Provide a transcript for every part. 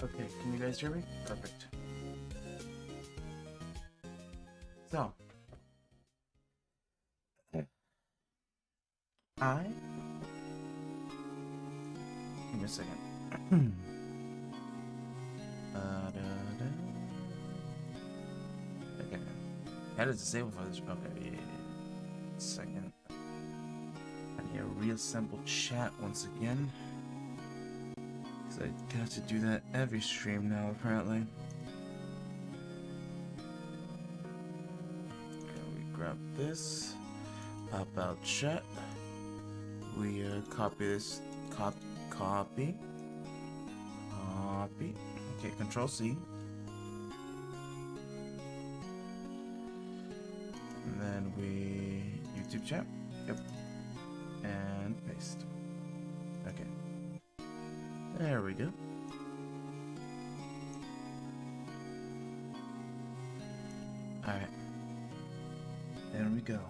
Okay, can you guys hear me? Perfect. So, give me a second. Okay. How does disable for this? Okay, yeah. Second. I need to reassemble chat once again. Because I got to do that every stream now, apparently. Okay, we grab this. Pop out chat. We copy this. Copy. Okay, Control C. And then we YouTube chat. Yep. And paste. Okay. There we go. Alright. There we go.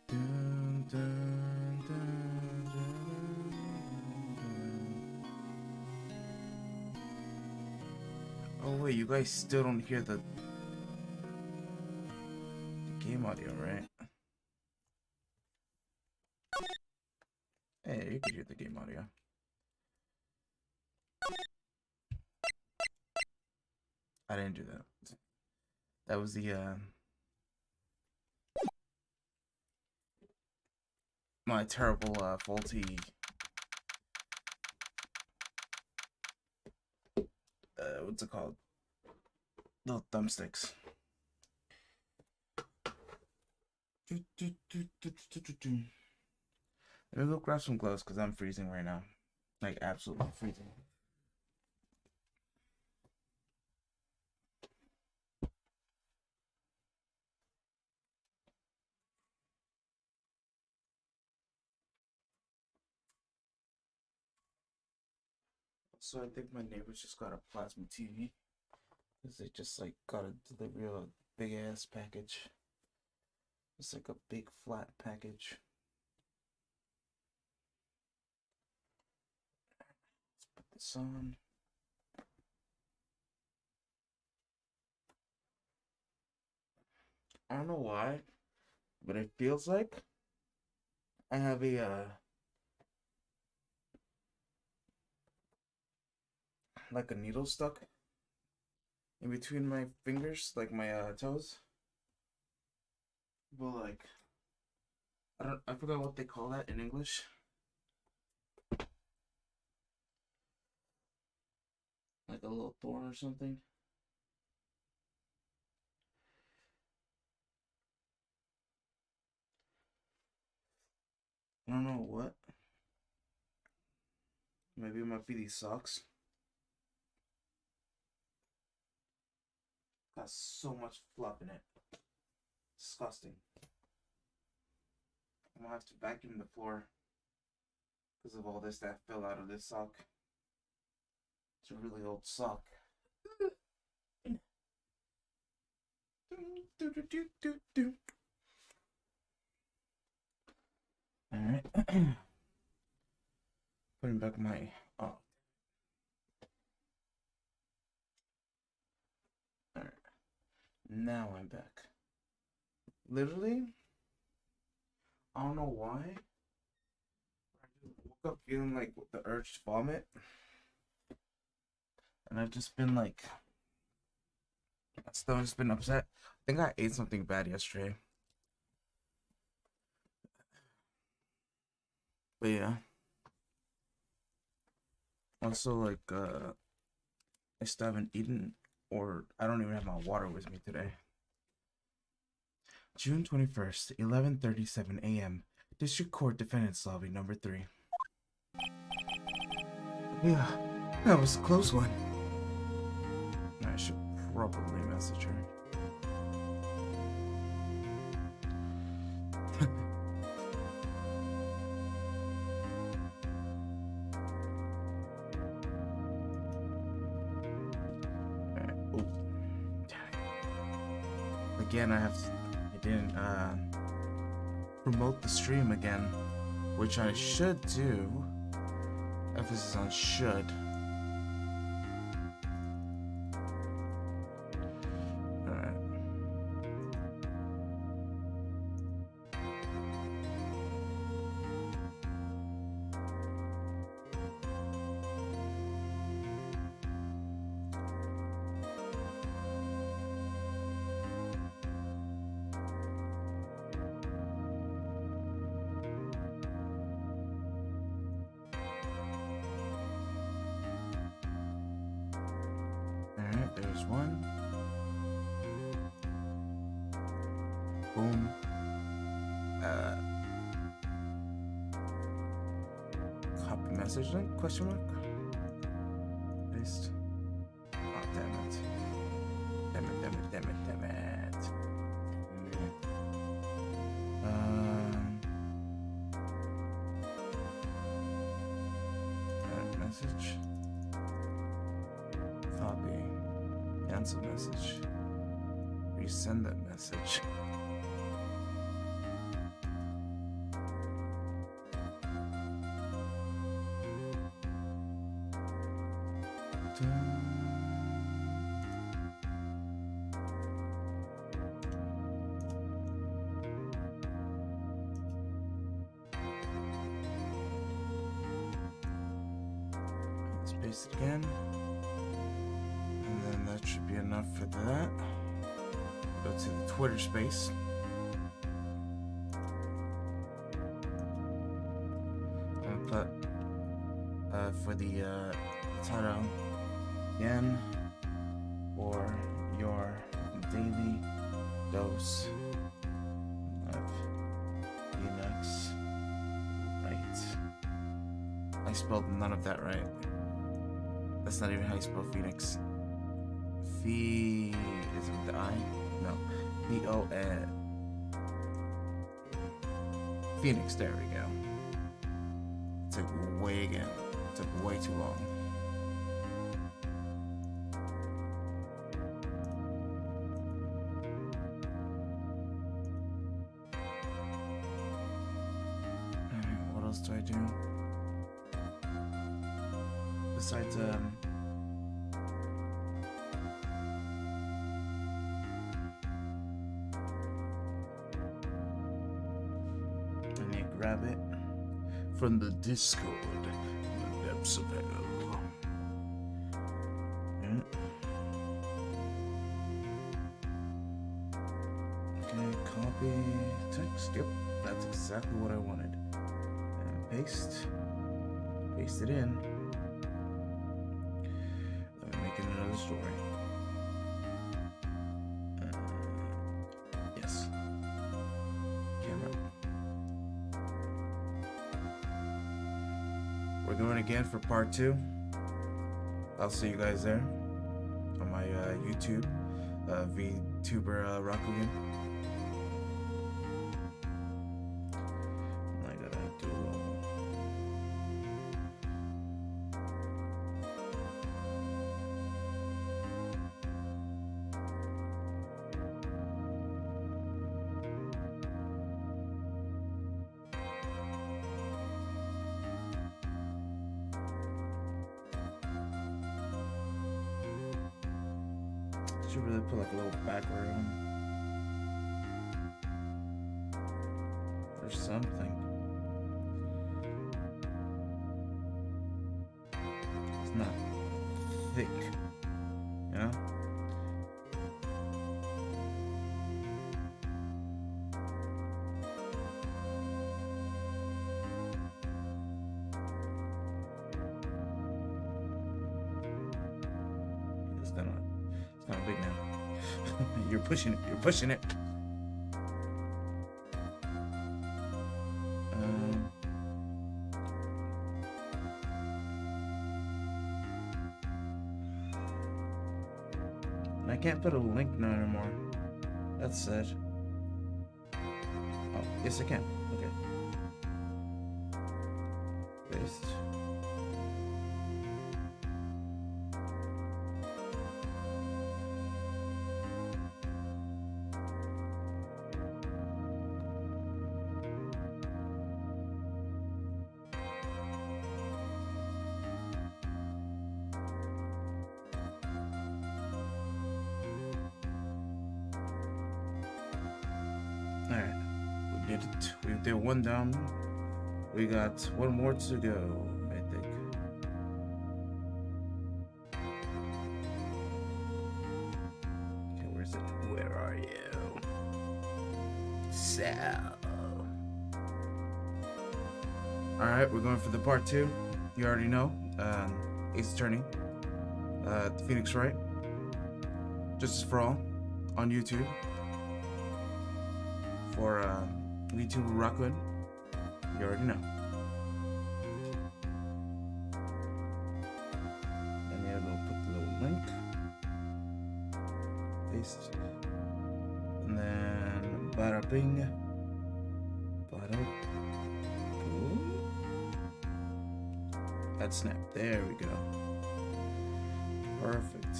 Dun, dun, dun, dun, dun. Oh wait, you guys still don't hear the game audio, right? Hey, you can hear the game audio. I didn't do that. That was the my terrible faulty what's it called? Little thumbsticks. Let me go grab some gloves because I'm freezing right now. Like absolutely freezing. So I think my neighbors just got a plasma TV. Because they just like got a delivery of a big ass package. It's like a big flat package. Let's put this on. I don't know why, but it feels like I have a like a needle stuck in between my fingers, like my toes. Well, like I forgot what they call that in English. Like a little thorn or something. I don't know what. Maybe it might be these socks. Got so much fluff in it. Disgusting. I'm gonna have to vacuum the floor because of all this that fell out of this sock. It's a really old sock. Alright. Putting back my Alright. Now I'm back. Literally, I don't know why. I just woke up feeling like the urge to vomit. And I've just been like, my stomach's been upset. I think I ate something bad yesterday. But yeah. Also, like, I still haven't eaten, or I don't even have my water with me today. June 21st, 11:37 a.m. District Court Defendant's Lobby number 3. Yeah, that was a close one. I should probably message her. Again, I didn't promote the stream again, which I should do, Emphasis on should. Alright. Alright, there's one. Boom. Copy message link? Question mark? Paste. Oh, damn it. Damn it, damn it, damn it, damn it. Alright, message. Copy. Cancel message. Resend that message. Let's paste it again. And then that should be enough for that. Go to the Twitter space. I'm gonna put for the title again, or your daily dose of Phoenix. Right. I spelled none of that right. That's not even how you spell Phoenix. Is it with the I? No. P-O-N. Phoenix, there we go. It took it took way too long. Alright, what else do I do? Besides, grab it from the Discord, the depths of hell. Yeah. Okay, copy text. Yep, that's exactly what I wanted. And paste it in. Let me make it another story. Yes. Camera. We're going again for part 2. I'll see you guys there on my YouTube, Vtuber Rakuen. I gotta do should really put like a little backward on or something. It's not thick, you know? It's not big now. You're pushing it. And I can't put a link now anymore. That's sad. Oh, yes I can. Okay. Paste. did it. We did one down. We got one more to go, I think. Okay, where's it? Where are you? So. Alright, we're going for the part 2. You already know. Ace Attorney. Phoenix Wright. Justice for All. On YouTube. For Vtuber Rakuen. You already know. And yeah, we'll put the little link. Paste. And then bada bing. Bada boom. Add snap. There we go. Perfect.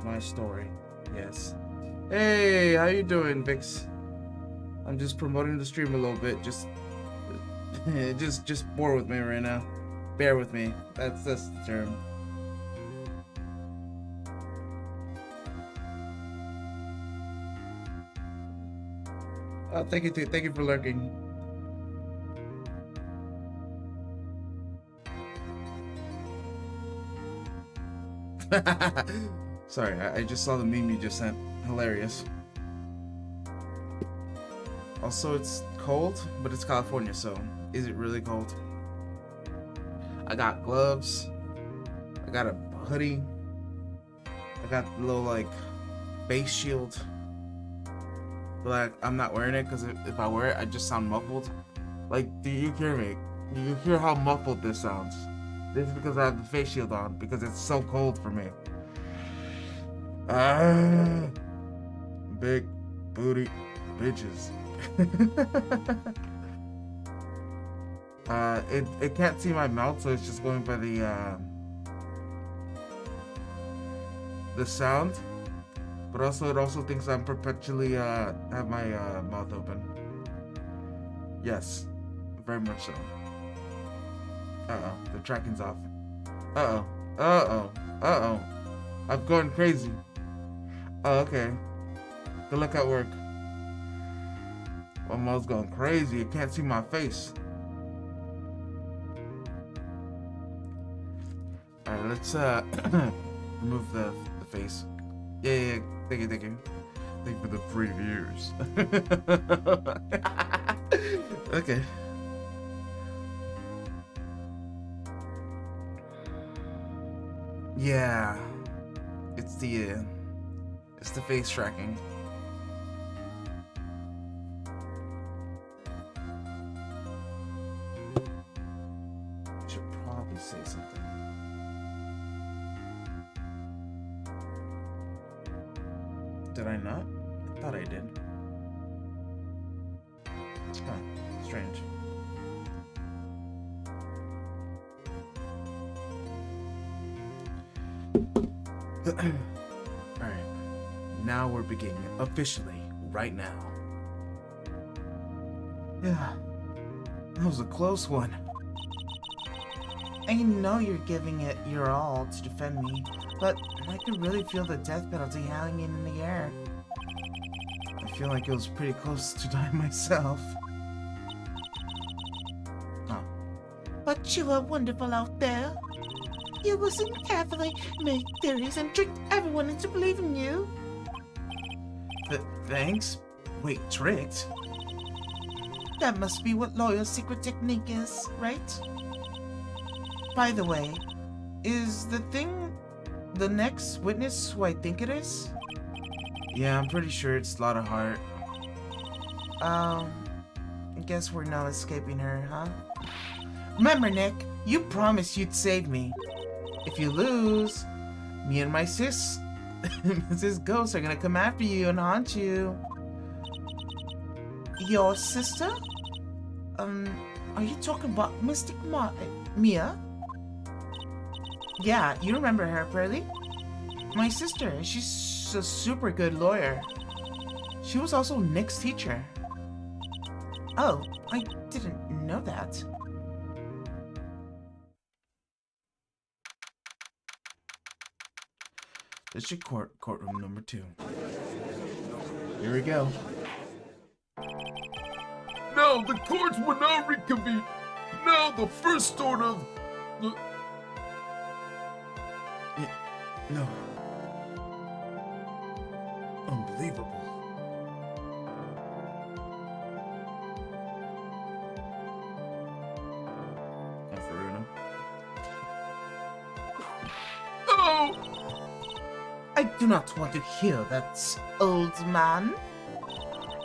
My story. Yes. Hey, how you doing, Vix? I'm just promoting the stream a little bit. Just bored with me right now. Bear with me. That's the term. Oh, thank you, thank you for lurking. Sorry, I just saw the meme you just sent. Hilarious. Also, it's cold, but it's California, so is it really cold? I got gloves. I got a hoodie. I got a little, like, face shield. But, like, I'm not wearing it because if I wear it, I just sound muffled. Like, do you hear me? Do you hear how muffled this sounds? This is because I have the face shield on, because it's so cold for me. Big booty bitches. It can't see my mouth, so it's just going by the sound. But also, it also thinks I'm perpetually have my mouth open. Yes, very much so. The tracking's off. I'm going crazy. Oh, okay. Good luck at work. My mouth's going crazy. You can't see my face. Alright, let's remove the face. Yeah. Thank you. Thank you for the free views. Okay. Yeah. It's the face tracking. Should probably say something. Did I not? I thought I did. Huh, strange. Alright, now we're beginning officially, right now. Yeah, that was a close one. I know you're giving it your all to defend me, but I could really feel the death penalty hanging in the air. I feel like it was pretty close to dying myself. Oh. But you were wonderful out there. You listened carefully, made theories, and tricked everyone into believing you. Thanks? Wait, tricked? That must be what Lawyer's secret technique is, right? By the way, is the thing the next witness who I think it is? Yeah, I'm pretty sure it's Lotta Hart. I guess we're not escaping her, huh? Remember, Nick, you promised you'd save me. If you lose, me and my sis, Mrs. Ghost, are gonna come after you and haunt you. Your sister? Are you talking about Mystic Mia? Yeah, you remember her, Pearly? My sister, she's a super good lawyer. She was also Nick's teacher. Oh, I didn't know that. District courtroom number 2. Here we go. Now the courts will now reconvene. Now the first order of the... No. Unbelievable. Oh! I do not want to hear that, old man.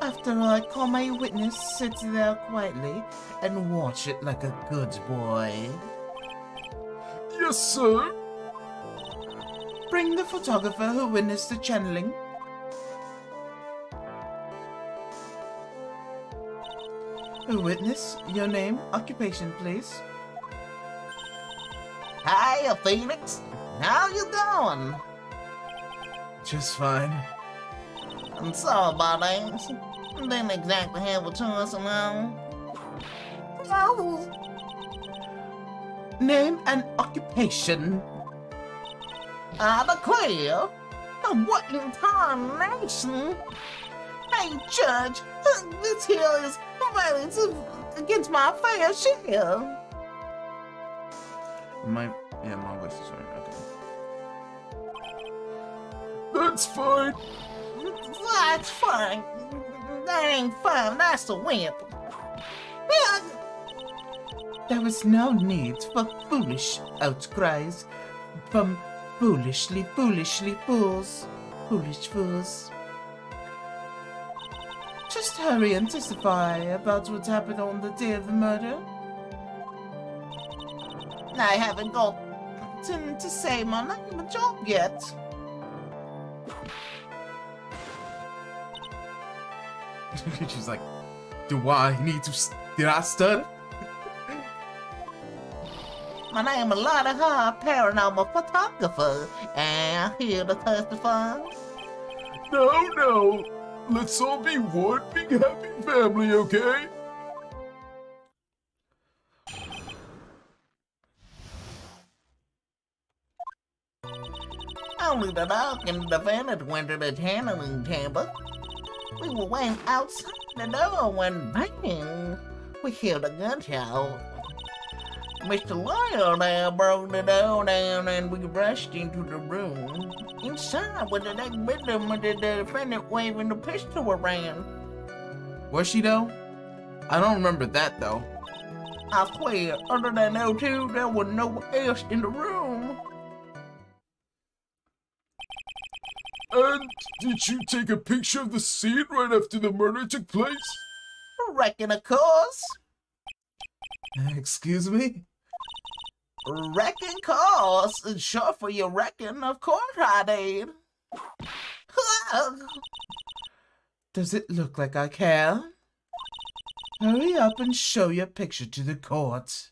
After all, I call my witness, sit there quietly, and watch it like a good boy. Yes, sir. Bring the photographer who witnessed the channeling. A witness, your name, occupation, please. Hiya, Phoenix. How you doing? Just fine. I'm sorry about that. Didn't exactly have a choice, you know. Name and occupation. The queer? What in tarnation? Hey, Judge, this here is violence against my fair share. My voice is sorry. Okay. That's fine. That's fine. That ain't fine. That's the wimp. There was no need for foolish outcries from foolish fools. Foolish fools. Just hurry and testify about what happened on the day of the murder. I haven't gotten to say my name a job yet. She's like, do I need to... Did I stutter? My name is Lotta Hart, paranormal photographer, and I'm here to testify. No. Let's all be one big happy family, okay? Only the dog and the defendant went to the channeling chamber. We were waiting outside the door when bang! We heard a gunshot. Mr. Lawyer there broke the door down and we rushed into the room. Inside was the next victim with the defendant waving the pistol around. Was she though? I don't remember that though. I swear, other than those two, there was no one else in the room. And did you take a picture of the scene right after the murder took place? Reckon, of course. Excuse me? Reckon, course. It's short for you reckon, of course I did. Does it look like I care? Hurry up and show your picture to the court.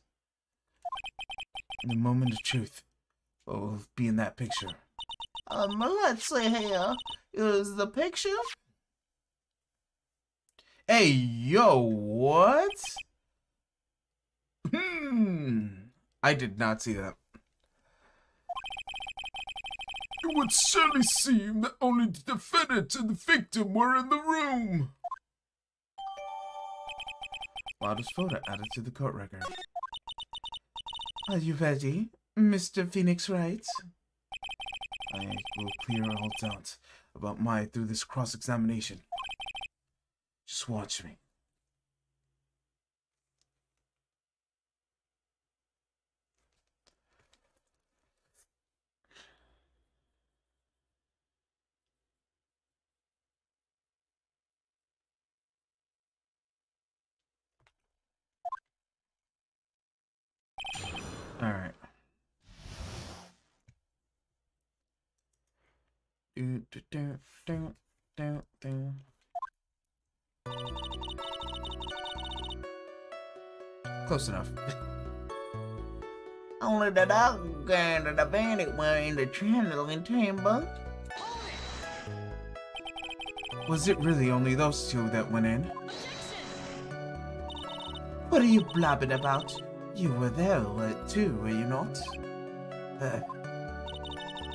The moment of truth will be in that picture. Let's see here. Is the picture? Hey, yo, what? I did not see that. It would certainly seem that only the defendant and the victim were in the room. Lotta's photo added to the court record. Are you ready, Mr. Phoenix Wright? I will clear all doubt about Maya through this cross-examination. Just watch me. All right. Close enough. Only the dog and the defendant were in the channeling chamber. Was it really only those two that went in? What are you blabbing about? You were there too, were you not?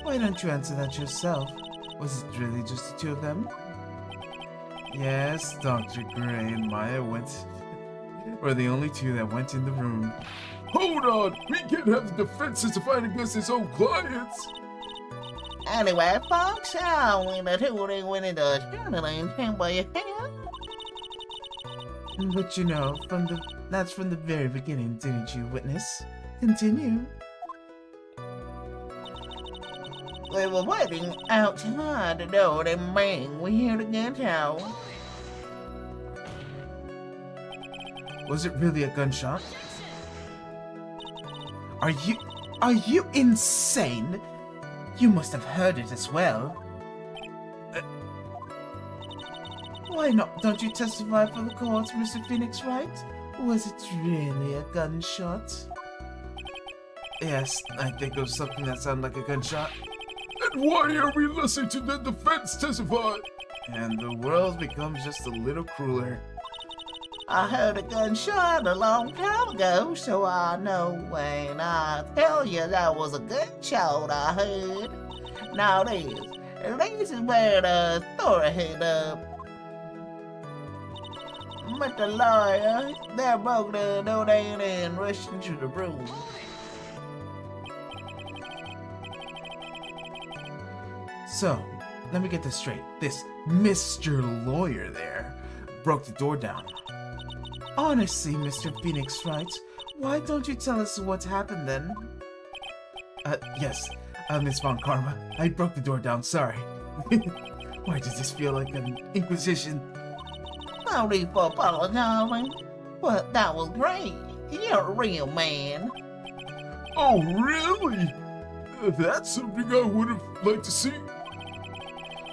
Why don't you answer that yourself? Was it really just the two of them? Yes, Dr. Gray and Maya were the only two that went in the room. Hold on! We can't have the defense testifying against his own clients! Anyway, folks, how we the two they went into a channeling chamber here? But you know, that's from the very beginning, didn't you, witness? Continue. We were waiting outside the door, and bang, we heard a gunshot. Was it really a gunshot? Are you insane? You must have heard it as well. Why not? Don't you testify for the court, Mr. Phoenix, Wright? Was it really a gunshot? Yes, I think it was something that sounded like a gunshot. And why are we listening to the defense testify? And the world becomes just a little crueler. I heard a gunshot a long time ago, so I know when I tell you that was a gunshot I heard. Now this is where the story hit up. Mr. Lawyer, they broke the door down and rushed into the room. So, let me get this straight. This Mr. Lawyer there broke the door down. Honestly, Mr. Phoenix Wright, why don't you tell us what happened then? Yes, Miss Von Karma, I broke the door down, sorry. Why does this feel like an inquisition? No need for apologizing, but that was great. You're a real man. Oh, really? That's something I would have liked to see.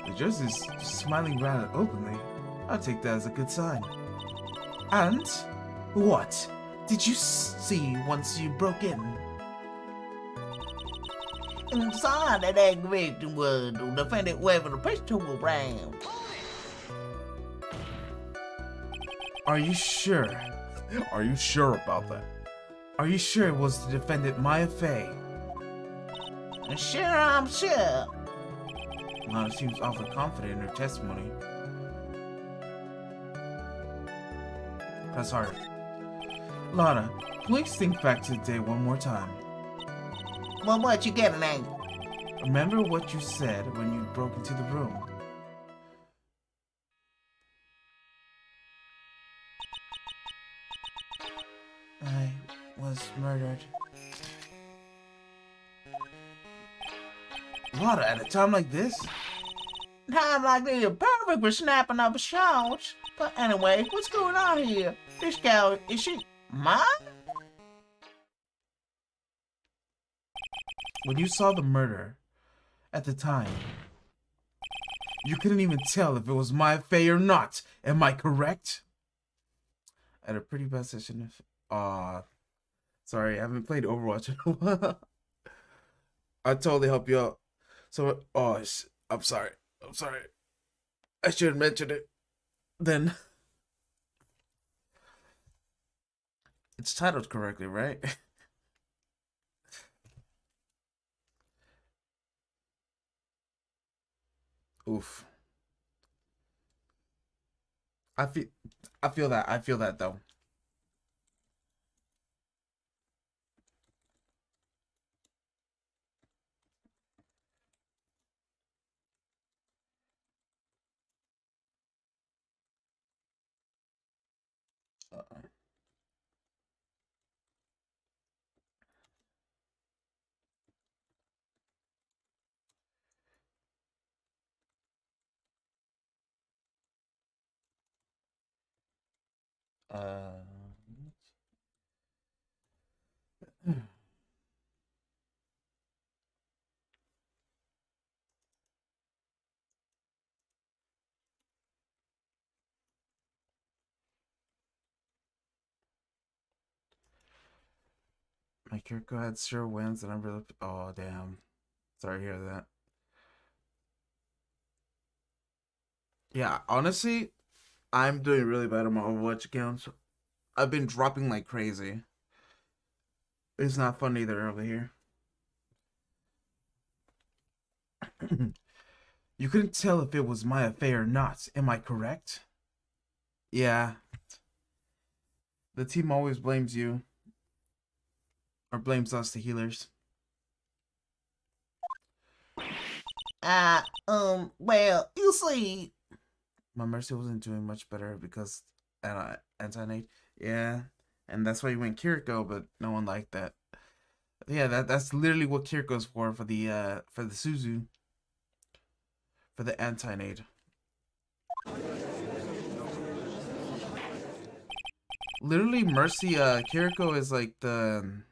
The judge is smiling rather openly. I'll take that as a good sign. And what did you see once you broke in? Inside that aggravating was the defendant waving a pistol around. Are you sure? Are you sure about that? Are you sure it was the defendant Maya Fey? Sure, I'm sure. Lana seems awfully confident in her testimony. Press hard. Lana, please think back to the day one more time. Well, what you getting at? Remember what you said when you broke into the room. I was murdered. Lana, at a time like this? Time like this is perfect for snapping up a shots. But anyway, what's going on here? This gal, is she mine? When you saw the murder, at the time, you couldn't even tell if it was Maya Fey or not. Am I correct? I had a pretty bad session of... sorry, I haven't played Overwatch in a while. I totally help you out. So, I'm sorry. I should have mentioned it. Then... It's titled correctly, right? Oof. I feel that though. Uh, my Kirko had sure wins, and I'm really... Oh, damn. Sorry to hear that. Yeah, honestly, I'm doing really bad on my Overwatch accounts. I've been dropping like crazy. It's not fun either over here. You couldn't tell if it was my affair or not, am I correct? Yeah. The team always blames you. Or blames us, the healers. Well, you see... My Mercy wasn't doing much better because anti-nade. Yeah. And that's why you went Kiriko, but no one liked that. Yeah, that's literally what Kiriko's for the Suzu. For the anti-nade. Literally, Mercy, Kiriko is like the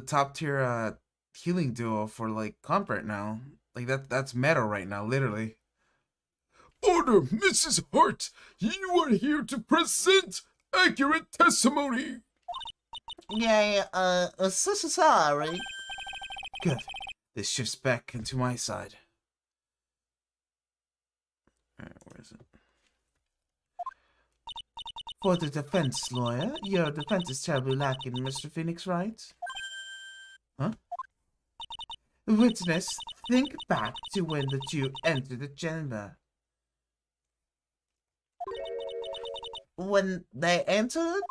top tier healing duo for like comp right now. Like that's meta right now, literally. Order, Mrs. Hart! You are here to present accurate testimony! Yeah, so sorry. Good. This shifts back into my side. Alright, where is it? For the defense lawyer, your defense is terribly lacking, Mr. Phoenix, right? Huh? Witness, think back to when the two entered the chamber. When they entered?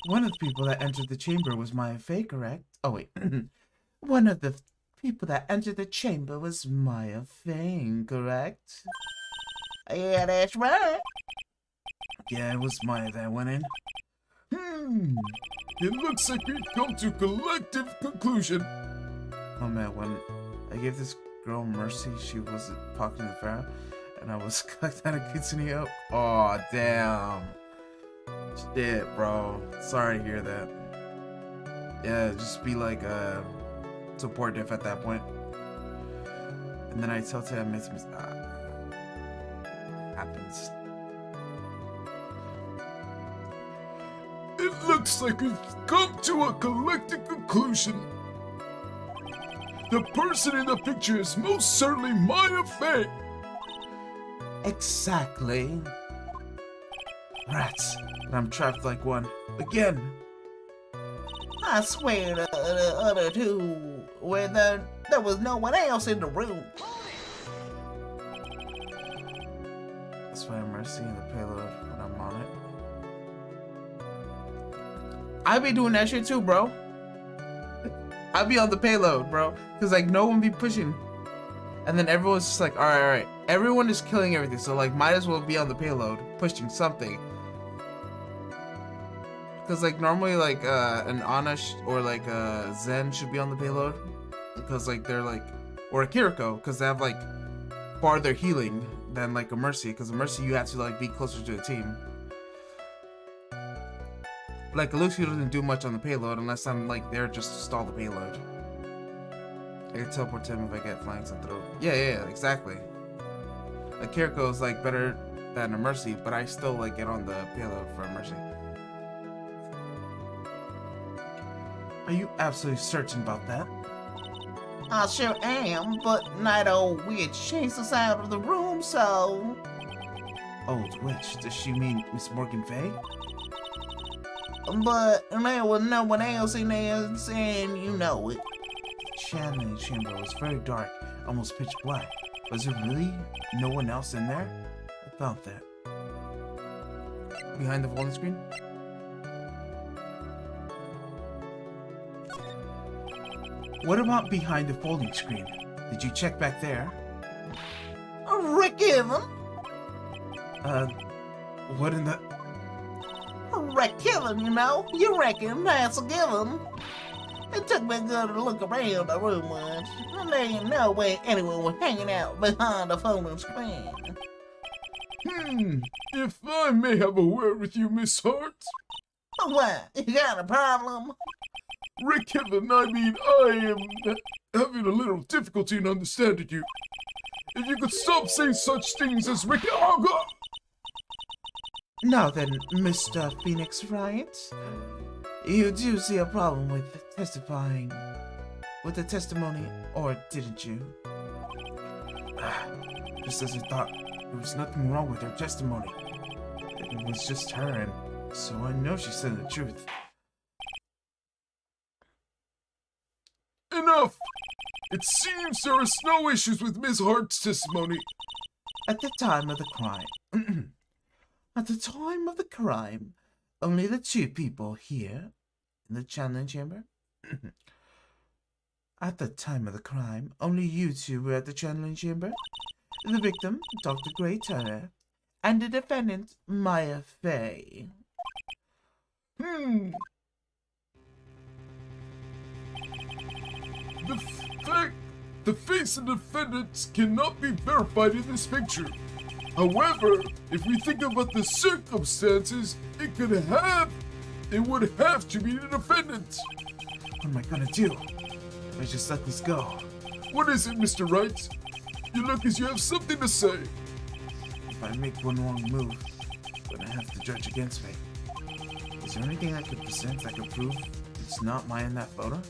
One of the people that entered the chamber was Maya Fey, correct? Oh, wait. One of the people that entered the chamber was Maya Fey, correct? Yeah, that's right. Yeah, it was Maya that went in. It looks like we've come to a collective conclusion. Oh man, when I gave this girl Mercy, she was talking to Farah, and I was collecting a Kitsune. Oh damn. Shit, bro. Sorry to hear that. Yeah, just be like support diff at that point. And then I tell Tay I miss happens. It looks like we've come to a collective conclusion. The person in the picture is most certainly Maya Fey. Exactly. Rats. And I'm trapped like one. Again. I swear the other two, where there was no one else in the room. That's why I'm Mercy in the payload when I'm on it. I be doing that shit too, bro. I be on the payload, bro. Cause like no one be pushing. And then everyone's just like, alright. Everyone is killing everything. So like might as well be on the payload, pushing something. Cause like normally like an Ana or like Zen should be on the payload. Because like they're like, or a Kiriko, cause they have like farther healing than like a Mercy. Cause a Mercy you have to like be closer to the team. Like, Lucy doesn't do much on the payload unless I'm, like, there just to stall the payload. I can teleport to him if I get flying sent through. Yeah, exactly. Like, Kiriko is, like, better than a Mercy, but I still, like, get on the payload for a Mercy. Are you absolutely certain about that? I sure am, but night old witch chased us out of the room, so... Old witch? Does she mean Miss Morgan Fay? But there was no one else in there, and you know it. The channeling chamber was very dark, almost pitch black. Was there really no one else in there? I felt that. Behind the folding screen? What about behind the folding screen? Did you check back there? Rick Evan? What in the... Rick Evan, you know? You reckon that's a given. It took me a good look around the room once, and there ain't no way anyone was hanging out behind the folding screen. If I may have a word with you, Miss Hart. What? You got a problem? Rick Kevin, I mean, I am having a little difficulty in understanding you. If you could stop saying such things as Rick... Oh, God! Now then, Mr. Phoenix Wright, you do see a problem with testifying, with the testimony, or didn't you? Just as I thought, there was nothing wrong with her testimony. It was just her, and so I know she said the truth. Enough! It seems there are no issues with Miss Hart's testimony. At the time of the crime, at the time of the crime, only the two people here in the channeling chamber. At the time of the crime, only you two were at the channeling chamber. The victim, Dr. Gray Turner, and the defendant, Maya Fey. The face of the defendants cannot be verified in this picture. However, if we think about the circumstances, it would have to be the defendant. What am I gonna do? I just let this go. What is it, Mr. Wright? You look as you have something to say. If I make one wrong move, I'm gonna have the judge against me. Is there anything I could present that could prove it's not Maya in that photo?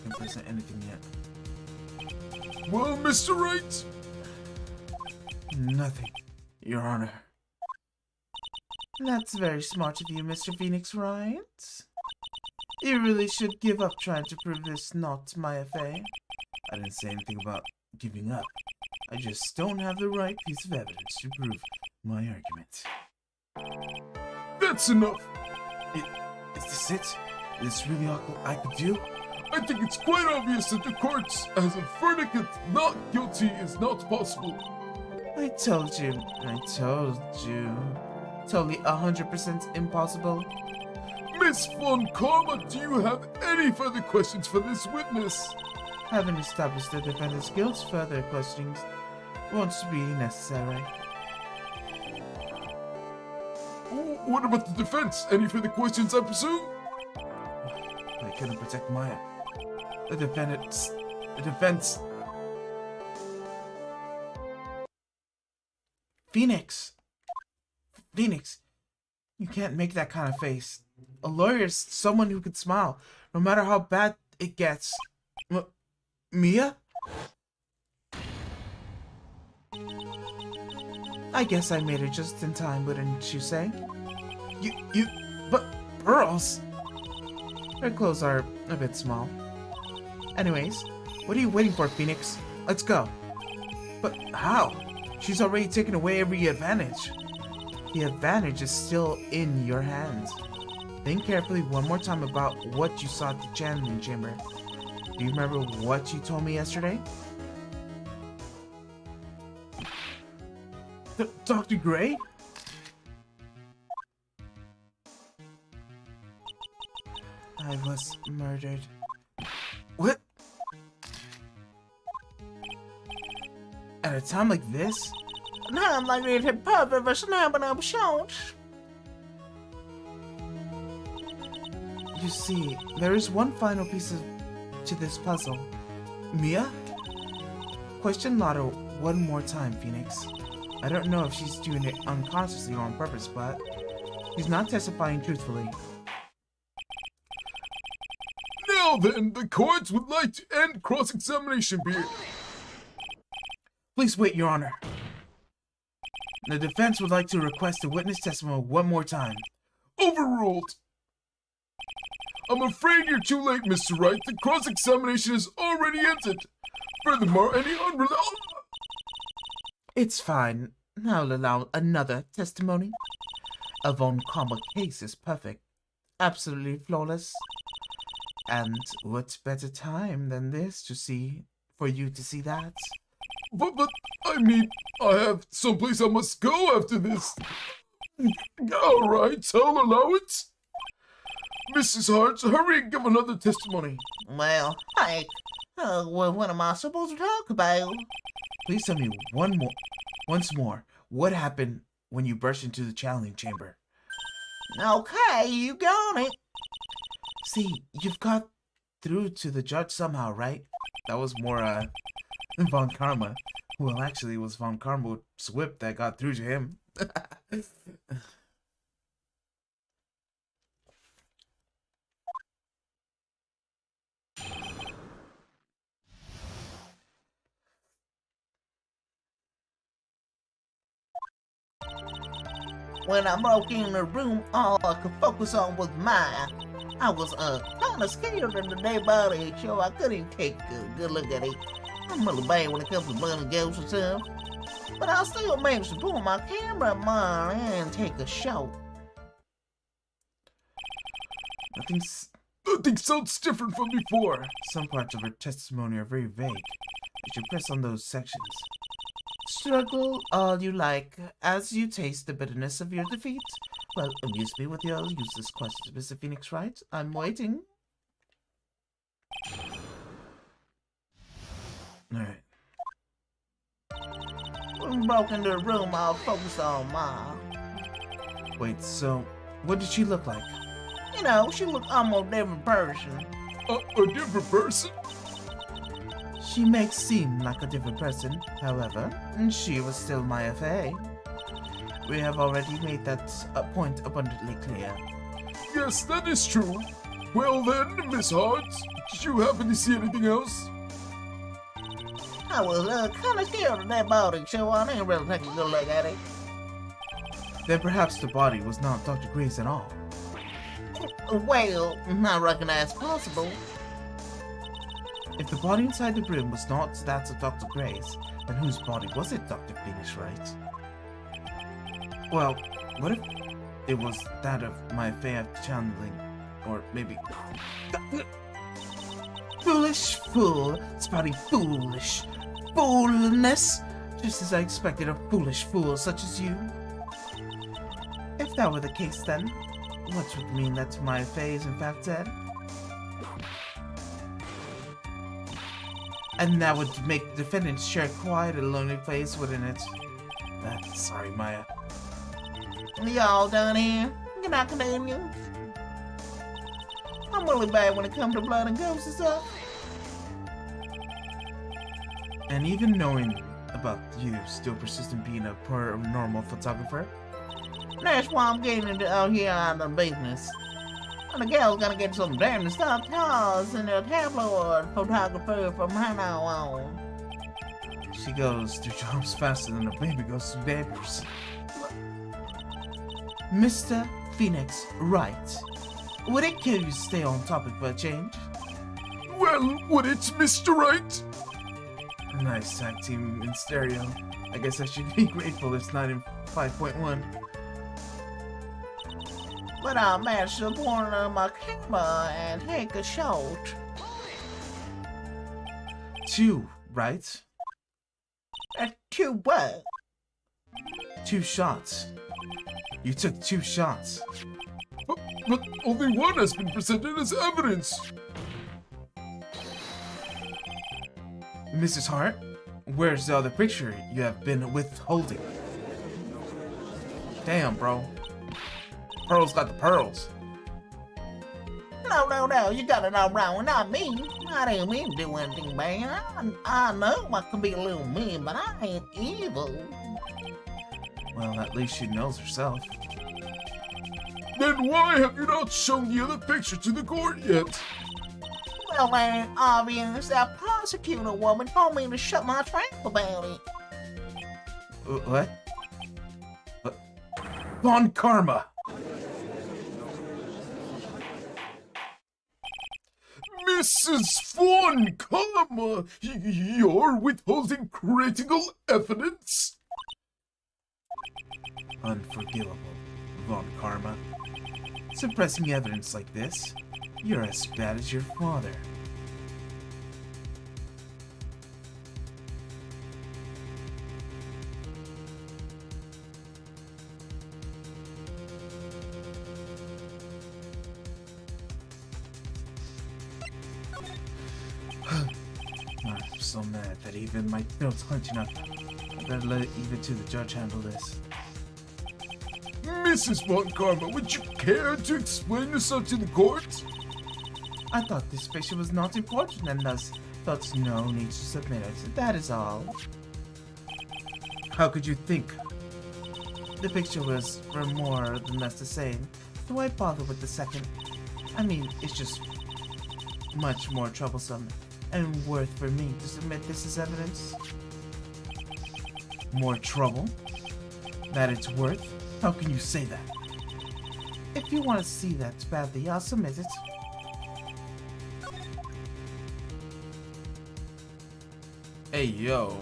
Can't present anything yet. Well, Mr. Wright? Nothing, Your Honor. That's very smart of you, Mr. Phoenix Wright. You really should give up trying to prove this not Maya Fey. I didn't say anything about giving up. I just don't have the right piece of evidence to prove my argument. That's enough. Is this it? Is this really all I could do? I think it's quite obvious that the courts, as a verdict of not guilty, is not possible. I told you. Totally 100% impossible. Miss Von Karma, do you have any further questions for this witness? Having established the defendant's guilt, further questioning won't be necessary. What about the defense? Any further questions, I presume? I couldn't protect Maya. The defense. Phoenix, you can't make that kind of face. A lawyer is someone who can smile, no matter how bad it gets. Mia? I guess I made it just in time, wouldn't you say? But pearls? Her clothes are a bit small. Anyways, what are you waiting for, Phoenix? Let's go. But how? She's already taken away every advantage. The advantage is still in your hands. Think carefully one more time about what you saw at the channeling chamber. Do you remember what you told me yesterday? Dr. Gray? I was murdered. What? At a time like this? Nou, maar weer het pubben was namen op short. You see, there is one final piece to this puzzle. Mia? Question Lotto one more time, Phoenix. I don't know if she's doing it unconsciously or on purpose, but she's not testifying truthfully. Now then, the courts would like to end cross-examination period. Please wait, Your Honor. The defense would like to request the witness testimony one more time. Overruled. I'm afraid you're too late, Mr. Wright. The cross-examination has already ended. Furthermore, any It's fine. I'll allow another testimony. A Von Karma case is perfect. Absolutely flawless. And what better time than this for you to see that? But, I mean, I have someplace I must go after this. All right, I'll allow it. Mrs. Hart, hurry and give another testimony. Well, what am I supposed to talk about? Please tell me once more, what happened when you burst into the channeling chamber? Okay, you got it. See, you've got through to the judge somehow, right? That was more, Von Karma. Well, actually, it was Von Karma's whip that got through to him. when I broke in the room, all I could focus on was mine. I was kind of scared of the dead body, so I couldn't take a good look at it. I'm really bad when it comes to blood and ghosts and stuff. But I still managed to pull my camera of mine and take a shot. Nothing sounds different from before. Some parts of her testimony are very vague. You should press on those sections. Struggle all you like, as you taste the bitterness of your defeat. Well, amuse me with your useless questions, Mr. Phoenix Wright. I'm waiting. Alright. When we broke into the room, I was focused on mine. Wait, so what did she look like? You know, she looked almost a different person. A different person? She may seem like a different person, however, she was still my FA. We have already made that point abundantly clear. Yes, that is true. Well then, Miss Hart, did you happen to see anything else? I was kind of scared of that body, so I didn't really take a good look at it. Then perhaps the body was not Dr. Gray's at all. Well, I reckon that's possible. If the body inside the room was not that of Dr. Gray's, then whose body was it, Dr. Phoenix Wright? Well, what if it was that of my fair channeling, or maybe... Foolish fool, spouting foolish foolness, just as I expected a foolish fool such as you. If that were the case then, what would mean that my fae is in fact dead? And that would make the defendant share quite a lonely place, wouldn't it? Sorry, Maya. Y'all done here? Can I continue? I'm really bad when it comes to blood and ghosts and stuff. And even knowing about you still persist in being a paranormal photographer? That's why I'm getting into out here on the business. And the gal's gonna get some damn stuff cars and a tabloid photographer from her now on. She goes through jobs faster than a baby goes through diapers. Mr. Phoenix Wright, would it kill you to stay on topic for a change? Well, would it, Mr. Wright? A nice tag team in stereo. I guess I should be grateful it's not in 5.1. But I managed to point on my camera and take a shot. 2, right? 2 what? 2 shots. You took 2 shots. But only one has been presented as evidence. Mrs. Hart, where's the other picture you have been withholding? Damn, bro. Pearl's got the pearls. No, you got it all wrong, not me. I didn't mean to do anything bad. I know I can be a little mean, but I ain't evil. Well, at least she knows herself. Then why have you not shown the other picture to the court yet? Well, man, obvious, that prosecutor woman told me to shut my trap about it. What? Von Karma! Mrs. Von Karma, you're withholding critical evidence? Unforgivable, Von Karma. Suppressing evidence like this, you're as bad as your father. I'm so mad that even my throat's clenching up. I better let even to the judge handle this. Mrs. Von Karma, would you care to explain yourself to the court? I thought this picture was not important and thus felt no need to submit it. That is all. How could you think? The picture was for more than less the same. So why bother with the second? I mean, it's just much more troublesome and worth for me to submit this as evidence. More trouble? That it's worth? How can you say that? If you want to see that badly, I'll submit it. Hey, yo.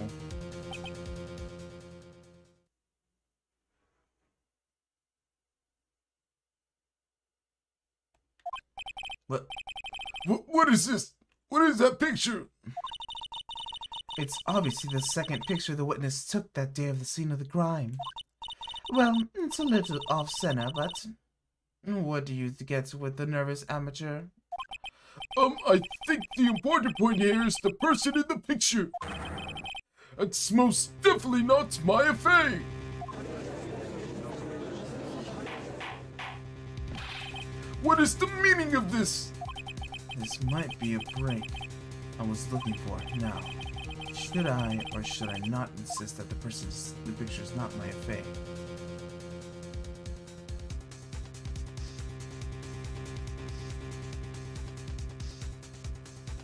What is this? What is that picture? It's obviously the second picture the witness took that day of the scene of the crime. Well, it's a little off-center, but what do you get with the nervous amateur? I think the important point here is the person in the picture. It's most definitely not Maya Fey. What is the meaning of this? This might be a break I was looking for. Now, should I or should I not insist that the picture is not Maya Fey?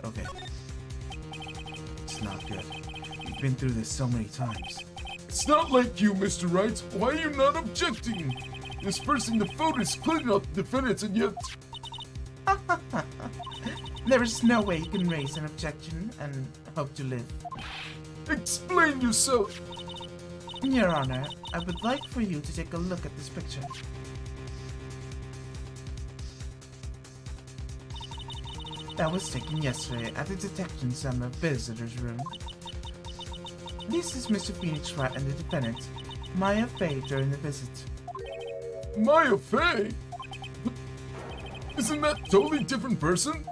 Okay. It's not good. We've been through this so many times. It's not like you, Mr. Wright. Why are you not objecting? This person in the photo is clearly not the defendant, and yet... There is no way you can raise an objection and hope to live. Explain yourself. Your Honor, I would like for you to take a look at this picture. That was taken yesterday at the detection center visitor's room. This is Mr. Phoenix Wright and the defendant, Maya Fey, during the visit. Maya Fey? Isn't that a totally different person?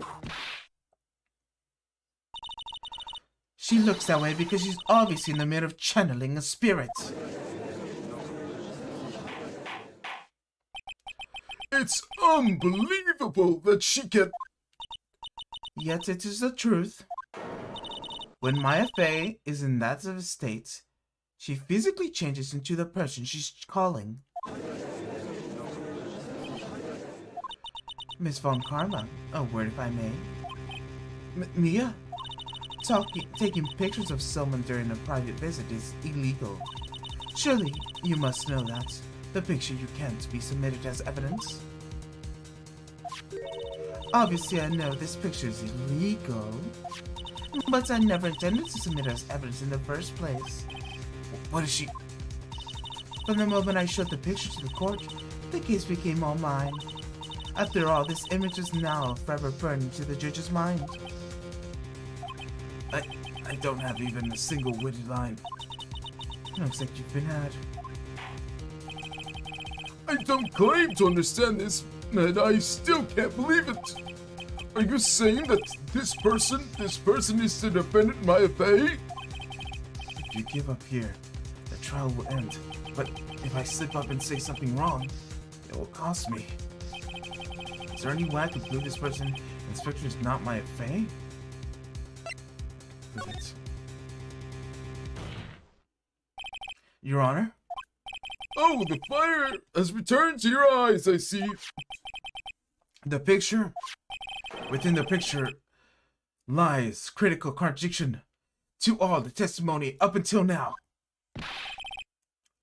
She looks that way because she's obviously in the middle of channeling a spirit. It's unbelievable that she can... Yet it is the truth. When Maya Fey is in that of a state, she physically changes into the person she's calling. Miss Von Karma, a word if I may. Mia? Taking pictures of someone during a private visit is illegal. Surely, you must know that. The picture you can't be submitted as evidence. Obviously, I know this picture is illegal, but I never intended to submit it as evidence in the first place. What is she? From the moment I showed the picture to the court, the case became all mine. After all, this image is now forever burned into the judge's mind. I don't have even a single witty line. Looks like you've been had. I don't claim to understand this, and I still can't believe it. Are you saying that this person is the defendant Maya Fey? If you give up here, the trial will end. But if I slip up and say something wrong, it will cost me. Is there any way I can prove this person, Inspector, is not Maya Fey? Prove it. Your Honor? Oh, the fire has returned to your eyes, I see. The picture? Within the picture lies critical contradiction to all the testimony up until now.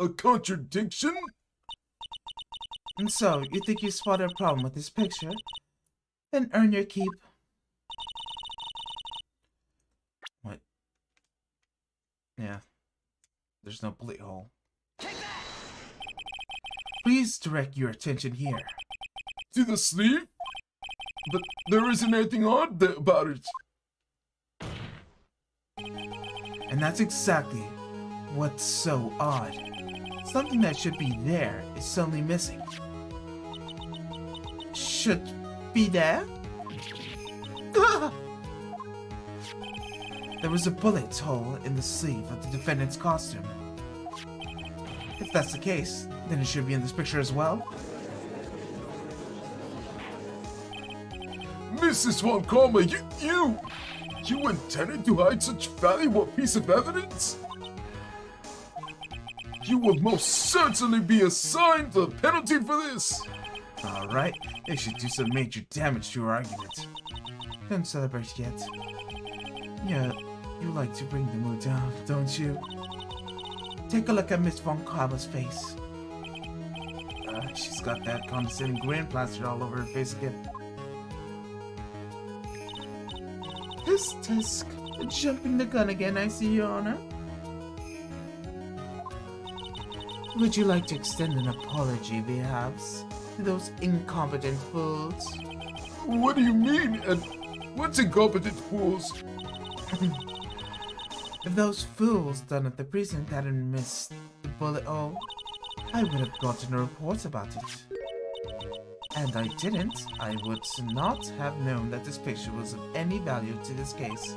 A contradiction? And so, you think you spotted a problem with this picture? Then earn your keep. What? Yeah. There's no bullet hole. Please direct your attention here. To the sleeve? But there isn't anything odd about it. And that's exactly what's so odd. Something that should be there is suddenly missing. Should be there? There was a bullet hole in the sleeve of the defendant's costume. If that's the case, then it should be in this picture as well. Mrs. Von Karma, you intended to hide such valuable piece of evidence? You will most certainly be assigned the penalty for this. Alright, they should do some major damage to your argument. Don't celebrate yet. Yeah, you like to bring the mood down, don't you? Take a look at Miss Von Karma's face. She's got that condescending grin plastered all over her face again. Tisk. Jumping the gun again, I see, Your Honor. Would you like to extend an apology, perhaps, to those incompetent fools? What do you mean? And what's incompetent fools? If those fools down at the precinct hadn't missed the bullet hole, I would have gotten a report about it. And I didn't. I would not have known that this picture was of any value to this case.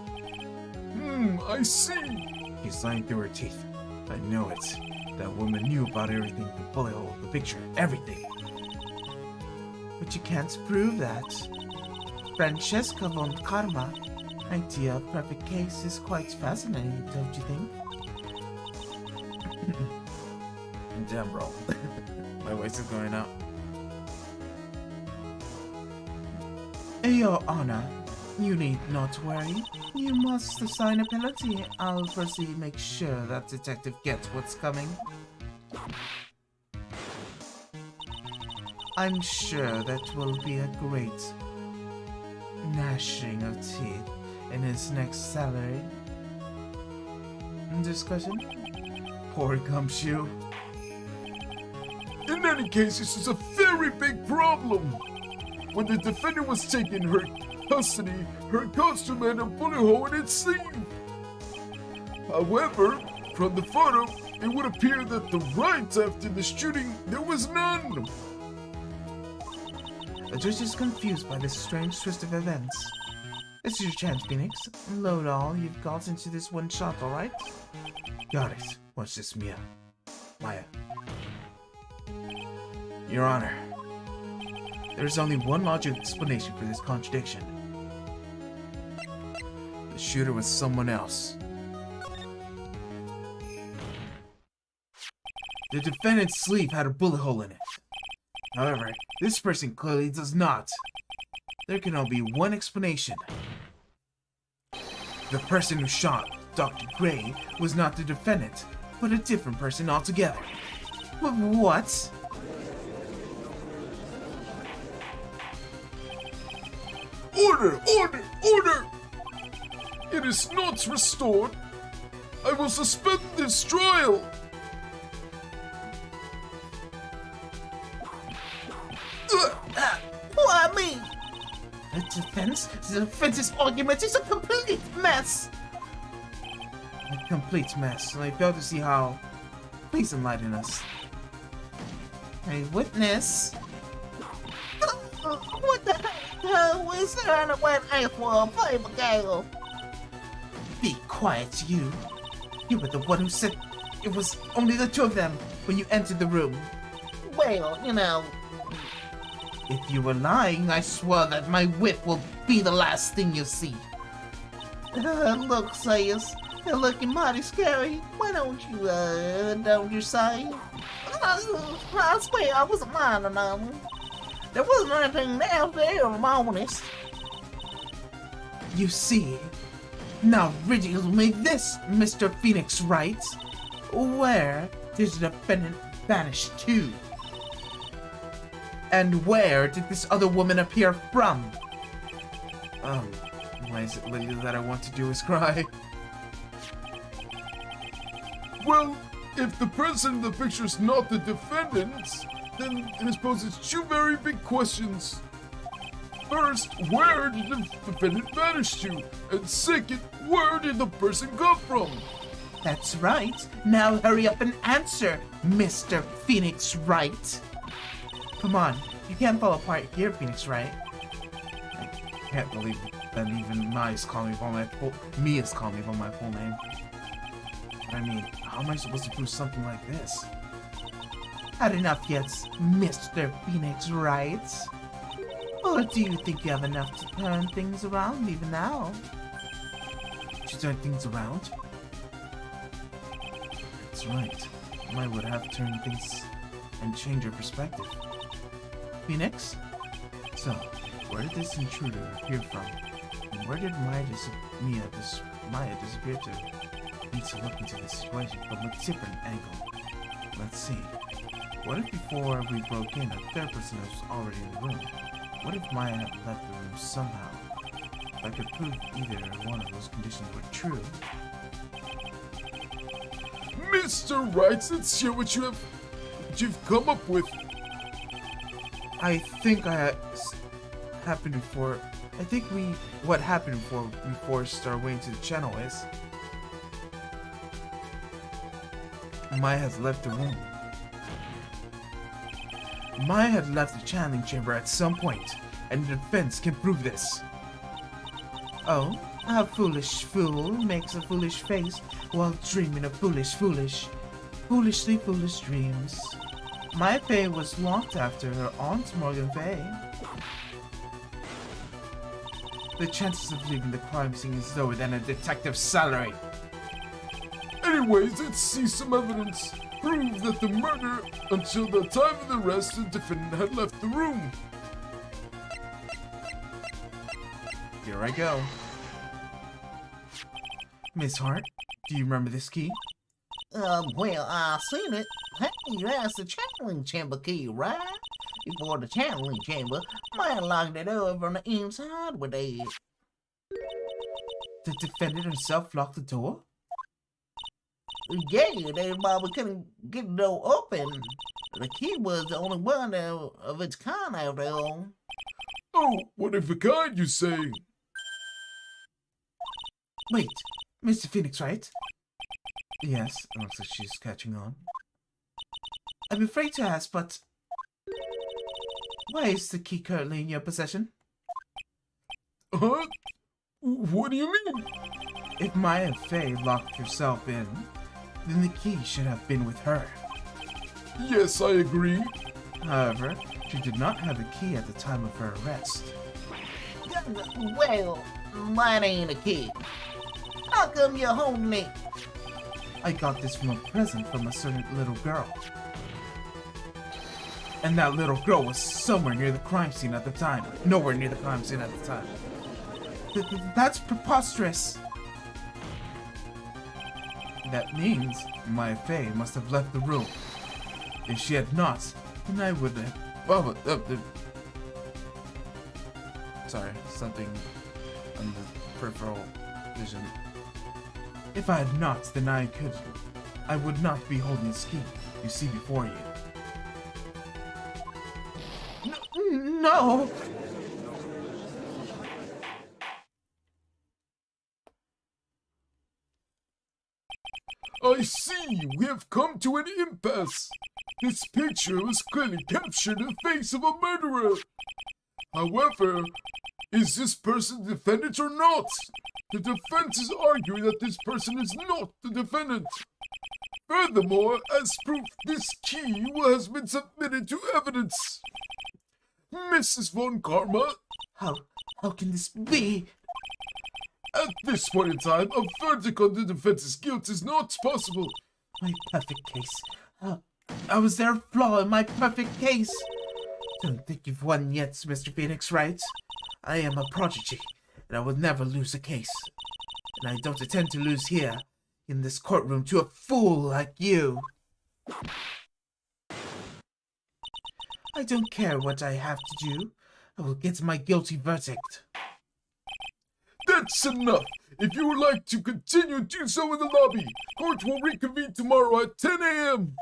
I see. He's lying through her teeth. I know it. That woman knew about everything, the bullet hole, the picture, everything. But you can't prove that. Francesca von Karma idea of perfect case is quite fascinating, don't you think? Damn, bro. My voice is going out. Your Honor, you need not worry. You must assign a penalty. I'll proceed to make sure that detective gets what's coming. I'm sure that will be a great gnashing of teeth in his next salary. Discussion? Poor Gumshoe. In any case, this is a very big problem. When the defendant was taken in her custody, her costume had a bullet hole in its sleeve. However, from the photo, it would appear that the right after the shooting, there was none. The judge is confused by this strange twist of events. This is your chance, Phoenix. Load all you've got into this one shot, alright? Got it. Watch this, Maya. Your Honor, there's only one logical explanation for this contradiction. The shooter was someone else. The defendant's sleeve had a bullet hole in it. However, this person clearly does not. There can only be one explanation. The person who shot Dr. Gray was not the defendant, but a different person altogether. What? Order! It is not restored. I will suspend this trial. Why me? The defense's argument is a complete mess. A complete mess, and I fail to see how. Please enlighten us. A witness? What the hell is there anyone else for a favor, girl? Be quiet, you. You were the one who said it was only the two of them when you entered the room. Well, you know. If you were lying, I swear that my whip will be the last thing you see. Look, Sayers, you're looking mighty scary. Why don't you say? I swear I wasn't lying or nothing. There wasn't anything out there, I'm honest. You see, now ridicle me this, Mr. Phoenix Wright. Where did the defendant vanish to? And where did this other woman appear from? Why is it lately that I want to do is cry? Well, if the person in the picture is not the defendant, then it poses two very big questions. First, where did the defendant vanish to? And second, where did the person come from? That's right. Now hurry up and answer, Mr. Phoenix Wright. Come on, you can't fall apart here, Phoenix Wright. I can't believe that even Mia's calling me by my full name. I mean, how am I supposed to prove something like this? Had enough yet, Mr. Phoenix Wright? Or do you think you have enough to turn things around even now? To turn things around? That's right. I would have turned things and changed your perspective. Phoenix? So, where did this intruder appear from? And where did Maya disappear to? I need to look into this situation from a different angle. Let's see. What if before we broke in, a third person was already in the room? What if Maya had left the room somehow? If I could prove either one of those conditions were true. Mr. Wright, let's hear what you've come up with. I think happened before. I think what happened before Star went to the channel is Maya has left the room. Maya had left the channeling chamber at some point, and the defense can prove this. Oh, a foolish fool makes a foolish face while dreaming of foolishly foolish dreams. Maya Fey was locked after her aunt Morgan Fey. The chances of leaving the crime scene is lower than a detective's salary. Anyways, let's see some evidence. Prove that the murder, until the time of the arrest, the defendant had left the room. Here I go. Miss Hart, do you remember this key? Well, I seen it. Hey, that's the channeling chamber key, right? Before the channeling chamber, man locked it up from the inside with it. The defendant himself locked the door? Yeah, they probably couldn't get the door open. The key was the only one of its kind out there. Oh, what of a kind, you say? Wait, Mr. Phoenix, right? Yes, it looks like she's catching on. I'm afraid to ask, but why is the key currently in your possession? Huh? What do you mean? If Maya Fey locked herself in, then the key should have been with her. Yes, I agree. However, she did not have a key at the time of her arrest. Well, mine ain't a key. How come you're holding it? I got this from a present from a certain little girl. And that little girl was somewhere near the crime scene at the time. Nowhere near the crime scene at the time. That's preposterous. That means Maya Fey must have left the room. If she had not, then I would have... Sorry, something on the peripheral vision. If I had not, then I would not be holding this key you see before you. No! I see, we have come to an impasse. This picture was clearly captured in the face of a murderer. However, is this person the defendant or not? The defense is arguing that this person is not the defendant. Furthermore, as proof, this key has been submitted to evidence. Mrs. Von Karma, How can this be? at this point in time, a verdict on the defense's guilt is not possible. My perfect case. How was there a flaw in my perfect case? Don't think you've won yet, Mr. Phoenix, right? I am a prodigy, and I will never lose a case. And I don't intend to lose here, in this courtroom, to a fool like you. I don't care what I have to do. I will get my guilty verdict. That's enough. If you would like to continue, do so in the lobby. Court will reconvene tomorrow at 10 a.m.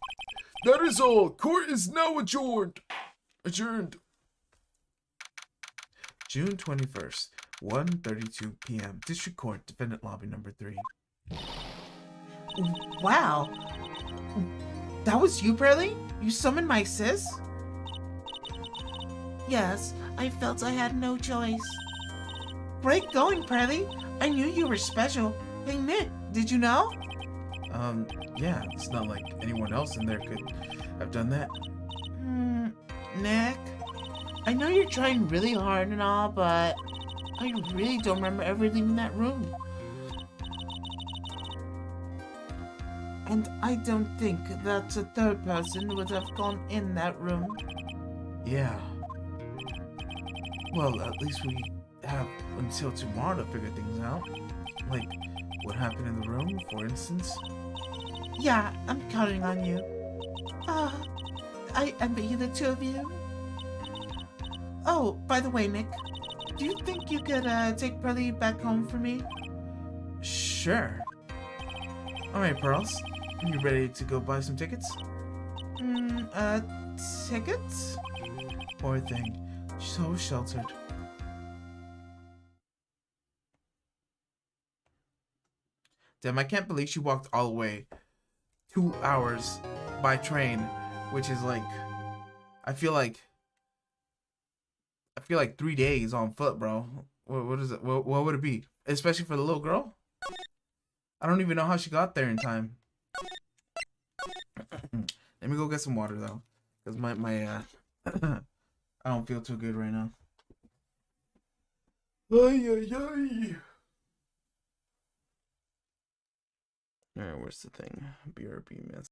That is all. Court is now adjourned. June 21st, 1:32 p.m. District Court, Defendant Lobby Number 3. Wow! That was you, Pearly? You summoned my sis? Yes, I felt I had no choice. Great going, Pearly. I knew you were special. Hey, Nick, did you know? Yeah, it's not like anyone else in there could have done that. Nick? I know you're trying really hard and all, but I really don't remember ever leaving that room. And I don't think that a third person would have gone in that room. Yeah. Well, at least we have until tomorrow to figure things out. Like, what happened in the room, for instance. Yeah, I'm counting on you. I envy the two of you. Oh, by the way, Nick, do you think you could take Pearly back home for me? Sure. Alright, Pearls. You ready to go buy some tickets? Tickets? Poor thing. So sheltered. Damn, I can't believe she walked all the way 2 hours by train, which is like, I feel like 3 days on foot, bro. What is it? What would it be? Especially for the little girl? I don't even know how she got there in time. Let me go get some water though, cause my I don't feel too good right now. Ay, ay, ay. Alright, where's the thing? BRB miss.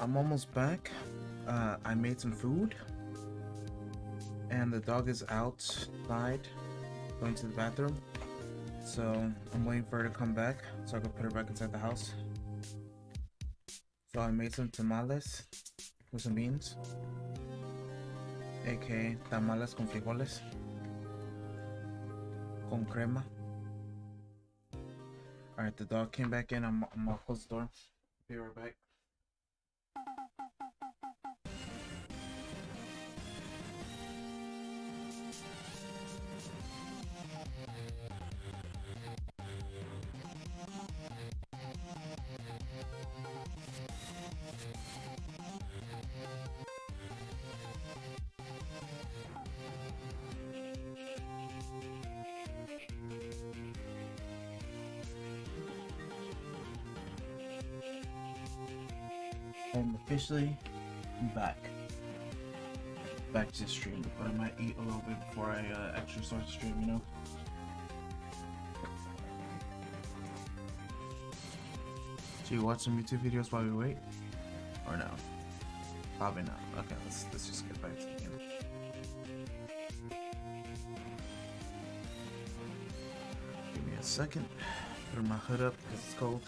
I'm almost back. I made some food. And the dog is outside, going to the bathroom. So I'm waiting for her to come back so I can put her back inside the house. So I made some tamales with some beans. aka tamales con frijoles. Con crema. Alright, the dog came back in. I'm gonna close the door. Be right back. I'm officially back to the stream, but I might eat a little bit before I actually start the stream, you know? Should we watch some YouTube videos while we wait? Or no? Probably not. Okay, let's just get back to the game. Give me a second. Put my hood up because it's cold.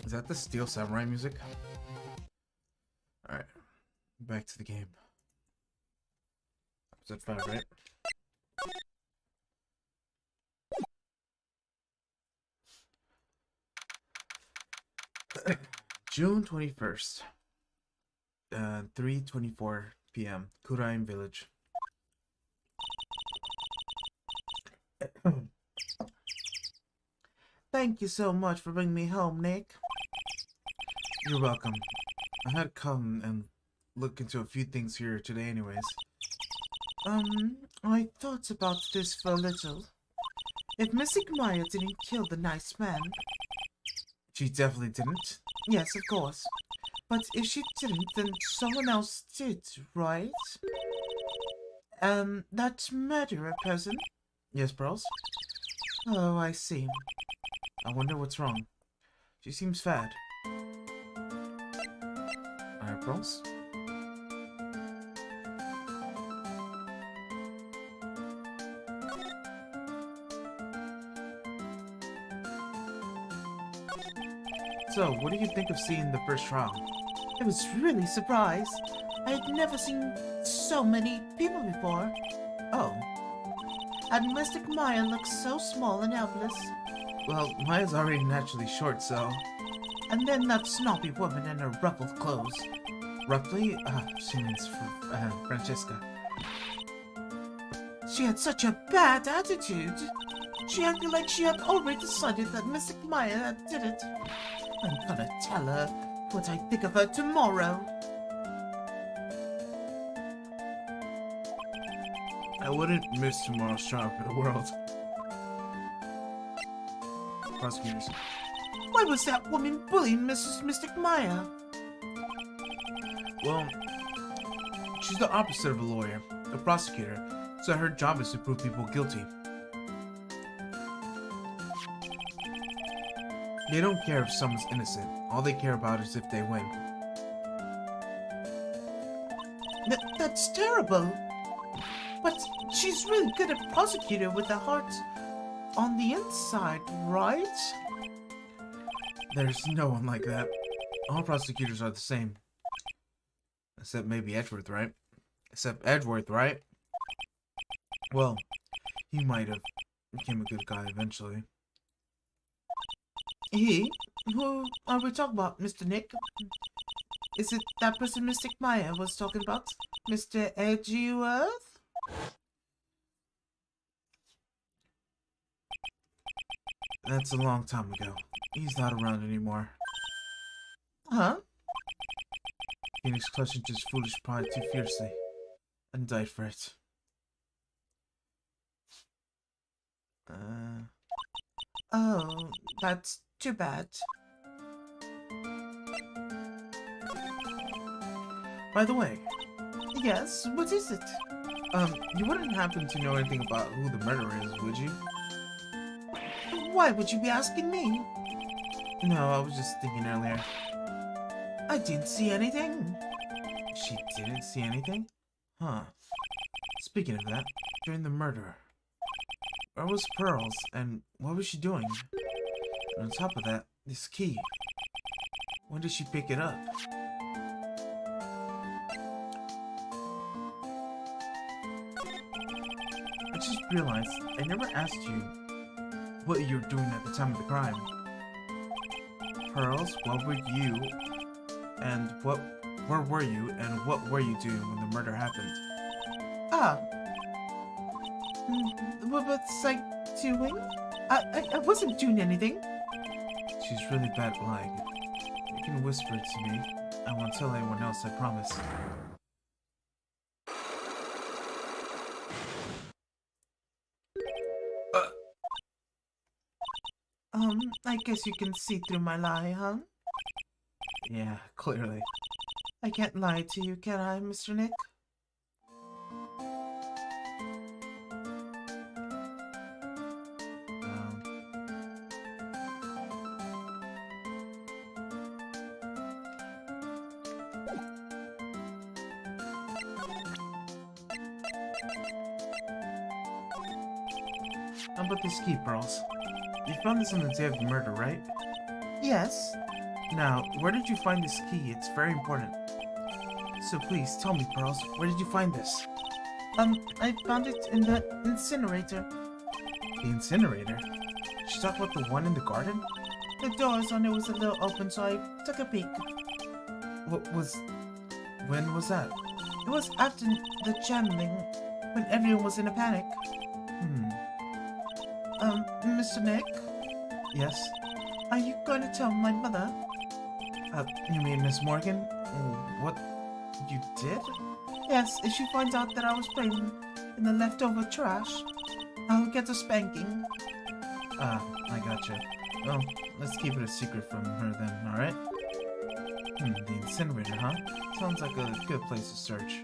Is that the Steel Samurai music? Alright. Back to the game. Episode 5, right? June 21st. 3:24 p.m. Kurain Village. Thank you so much for bringing me home, Nick. You're welcome. I had to come and look into a few things here today anyways. I thought about this for a little. If Mystic Maya didn't kill the nice man... She definitely didn't. Yes, of course. But if she didn't, then someone else did, right? That murderer person? Yes, bros? Oh, I see. I wonder what's wrong. She seems fad. Alright, bros. So, what do you think of seeing the first trial? I was really surprised. I had never seen so many people before. Oh. And Mystic Maya looks so small and helpless. Well, Maya's already naturally short, so... And then that snobby woman in her ruffled clothes. Roughly? She means Francesca. She had such a bad attitude. She acted like she had already decided that Mystic Maya did it. I'm gonna tell her what I think of her tomorrow. I wouldn't miss tomorrow's trial for the world. Prosecutors. Why was that woman bullying Mrs. Mystic Maya? Well, she's the opposite of a lawyer, a prosecutor, so her job is to prove people guilty. They don't care if someone's innocent. All they care about is if they win. That's terrible. But she's really good at prosecutor with a heart on the inside, right? There's no one like that. All prosecutors are the same. Except maybe Edgeworth, right? Except Edgeworth, right? Well, he might have became a good guy eventually. He? Who are we talking about, Mr. Nick? Is it that person Mystic Maya was talking about? Mr. Edgeworth? That's a long time ago. He's not around anymore. Huh? Phoenix clutched into his foolish pride too fiercely and died for it. Oh, that's too bad. By the way. Yes, what is it? You wouldn't happen to know anything about who the murderer is, would you? Why would you be asking me? No, I was just thinking earlier. I didn't see anything. She didn't see anything? Huh. Speaking of that, during the murder, where was Pearls and what was she doing? And on top of that, this key. When did she pick it up? I just realized I never asked you what you were doing at the time of the crime. Pearls, what were you and where were you and what were you doing when the murder happened? Ah. What was I doing? I wasn't doing anything. She's really bad at lying. You can whisper it to me. I won't tell anyone else, I promise. I guess you can see through my lie, huh? Yeah, clearly. I can't lie to you, can I, Mr. Nick? How about this key, Pearls? You found this on the day of the murder, right? Yes. Now, where did you find this key? It's very important. So please, tell me, Pearls, where did you find this? I found it in the incinerator. The incinerator? She talked about the one in the garden? The doors on it was a little open, so I took a peek. When was that? It was after the channeling, when everyone was in a panic. Mr. Nick? Yes? Are you going to tell my mother? You mean Miss Morgan? What you did? Yes, if she finds out that I was playing in the leftover trash, I'll get a spanking. I gotcha. Well, let's keep it a secret from her then, alright? The incinerator, huh? Sounds like a good place to search.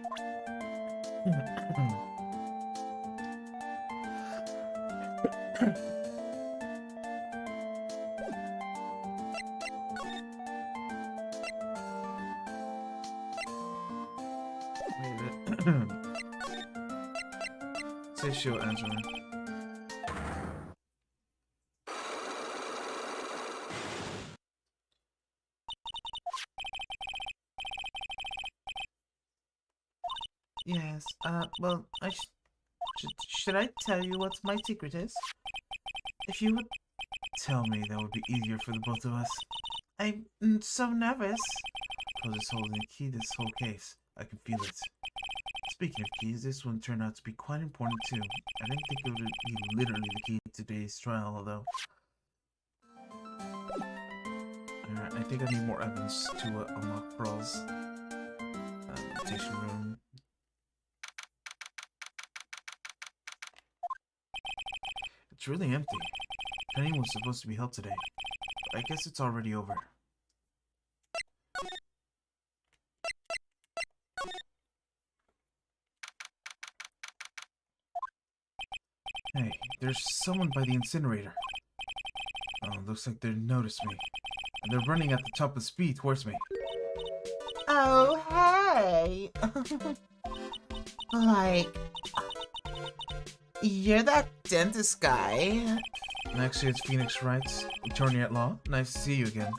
Say she'll answer me. Yes, well, should I tell you what my secret is? If you would... Tell me, that would be easier for the both of us. I'm so nervous. Cause is holding the key to this whole case. I can feel it. Speaking of keys, this one turned out to be quite important too. I didn't think it would be literally the key to today's trial, although... Alright, I think I need more evidence to unlock Pearl's meditation room. It's really empty. Training was supposed to be held today, but I guess it's already over. Hey, there's someone by the incinerator. Oh, looks like they noticed me. And they're running at the top of speed towards me. Oh, hey! Like, you're that dentist guy. Next year it's Phoenix Wright, attorney at law. Nice to see you again.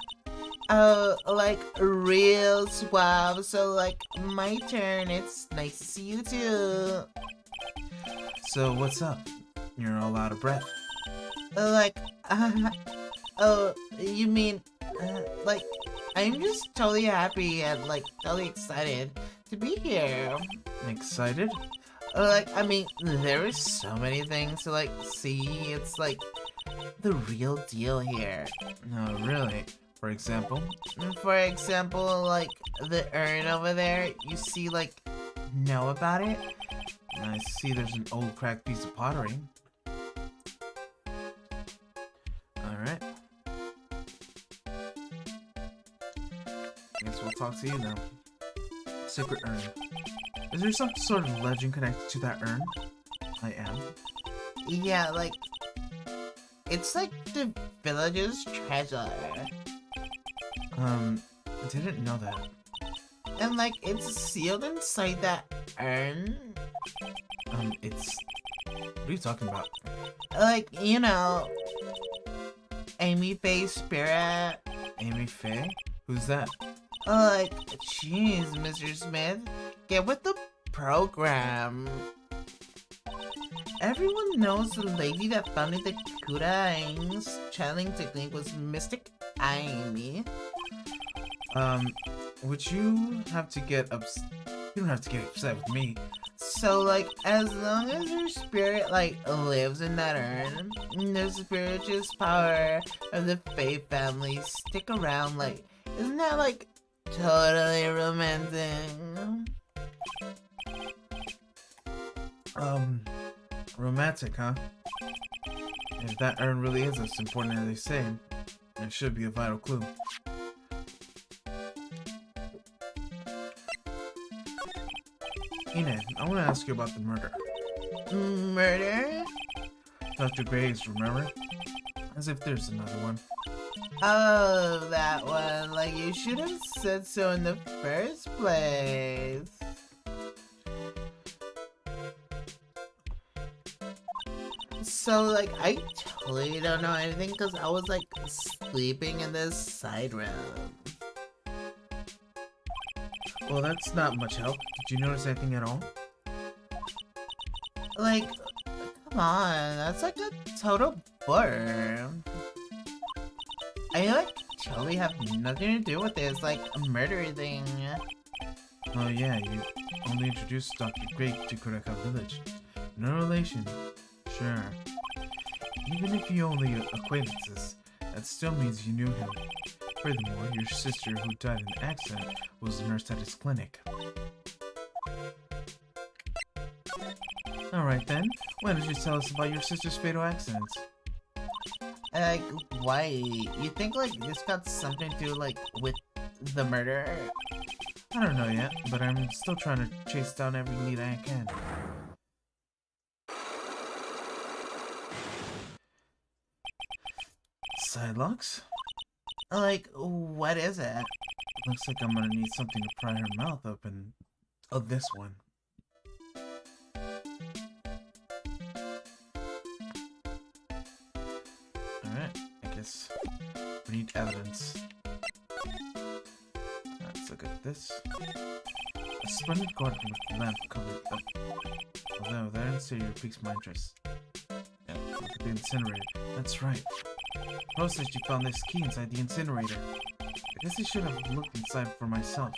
Oh, like, real suave. So, like, my turn. It's nice to see you too. So, what's up? You're all out of breath. Like, oh, you mean, like, I'm just totally happy and, like, totally excited to be here. Excited? Like, I mean, there is so many things to, like, see. It's, like, the real deal here. No, really. For example? For example, like, the urn over there, you see, like, know about it? I see there's an old cracked piece of pottery. Alright. Guess we'll talk to you now. Sacred urn. Is there some sort of legend connected to that urn? I am. Yeah, like, it's, like, the village's treasure. I didn't know that. And like, it's sealed inside that urn. It's... What are you talking about? Like, you know, Amy Faye's spirit. Amy Faye? Who's that? Like, jeez, Mr. Smith, get with the program. Everyone knows the lady that founded the Kuraing's channeling technique was Mystic Amy. Would you have to get upset? You don't have to get upset with me. So, like, as long as your spirit, like, lives in that urn, the spiritual power of the Faye family stick around, like, isn't that, like, totally romantic? Romantic, huh? If that urn really is as important as they say, it should be a vital clue. Enid, I want to ask you about the murder. Murder? Dr. Graves, remember? As if there's another one. Oh, that one. Like, you should have said so in the first place. So, like, I totally don't know anything because I was, like, sleeping in this side room. Well, that's not much help. Did you notice anything at all? Like, come on, that's like a total blur. I like totally have nothing to do with this, like a murder thing. Oh yeah, you only introduced Dr. Gray to Kuraka village. No relation. Sure. Even if you only acquaintances, that still means you knew him. Furthermore, your sister who died in the accident was a nurse at his clinic. Alright then, why don't you tell us about your sister's fatal accident? Like, why? You think, like, this got something to do, like, with the murder? I don't know yet, but I'm still trying to chase down every lead I can. Sidlocks? Like, what is it? Looks like I'm gonna need something to pry her mouth open. Oh, this one. Alright, I guess we need evidence. Let's look at this. A splendid garden with the lamp covered up. Although that interior piques my interest. Yeah, look at the incinerator. That's right. Rose said you found this key inside the incinerator. I guess I should have looked inside for myself.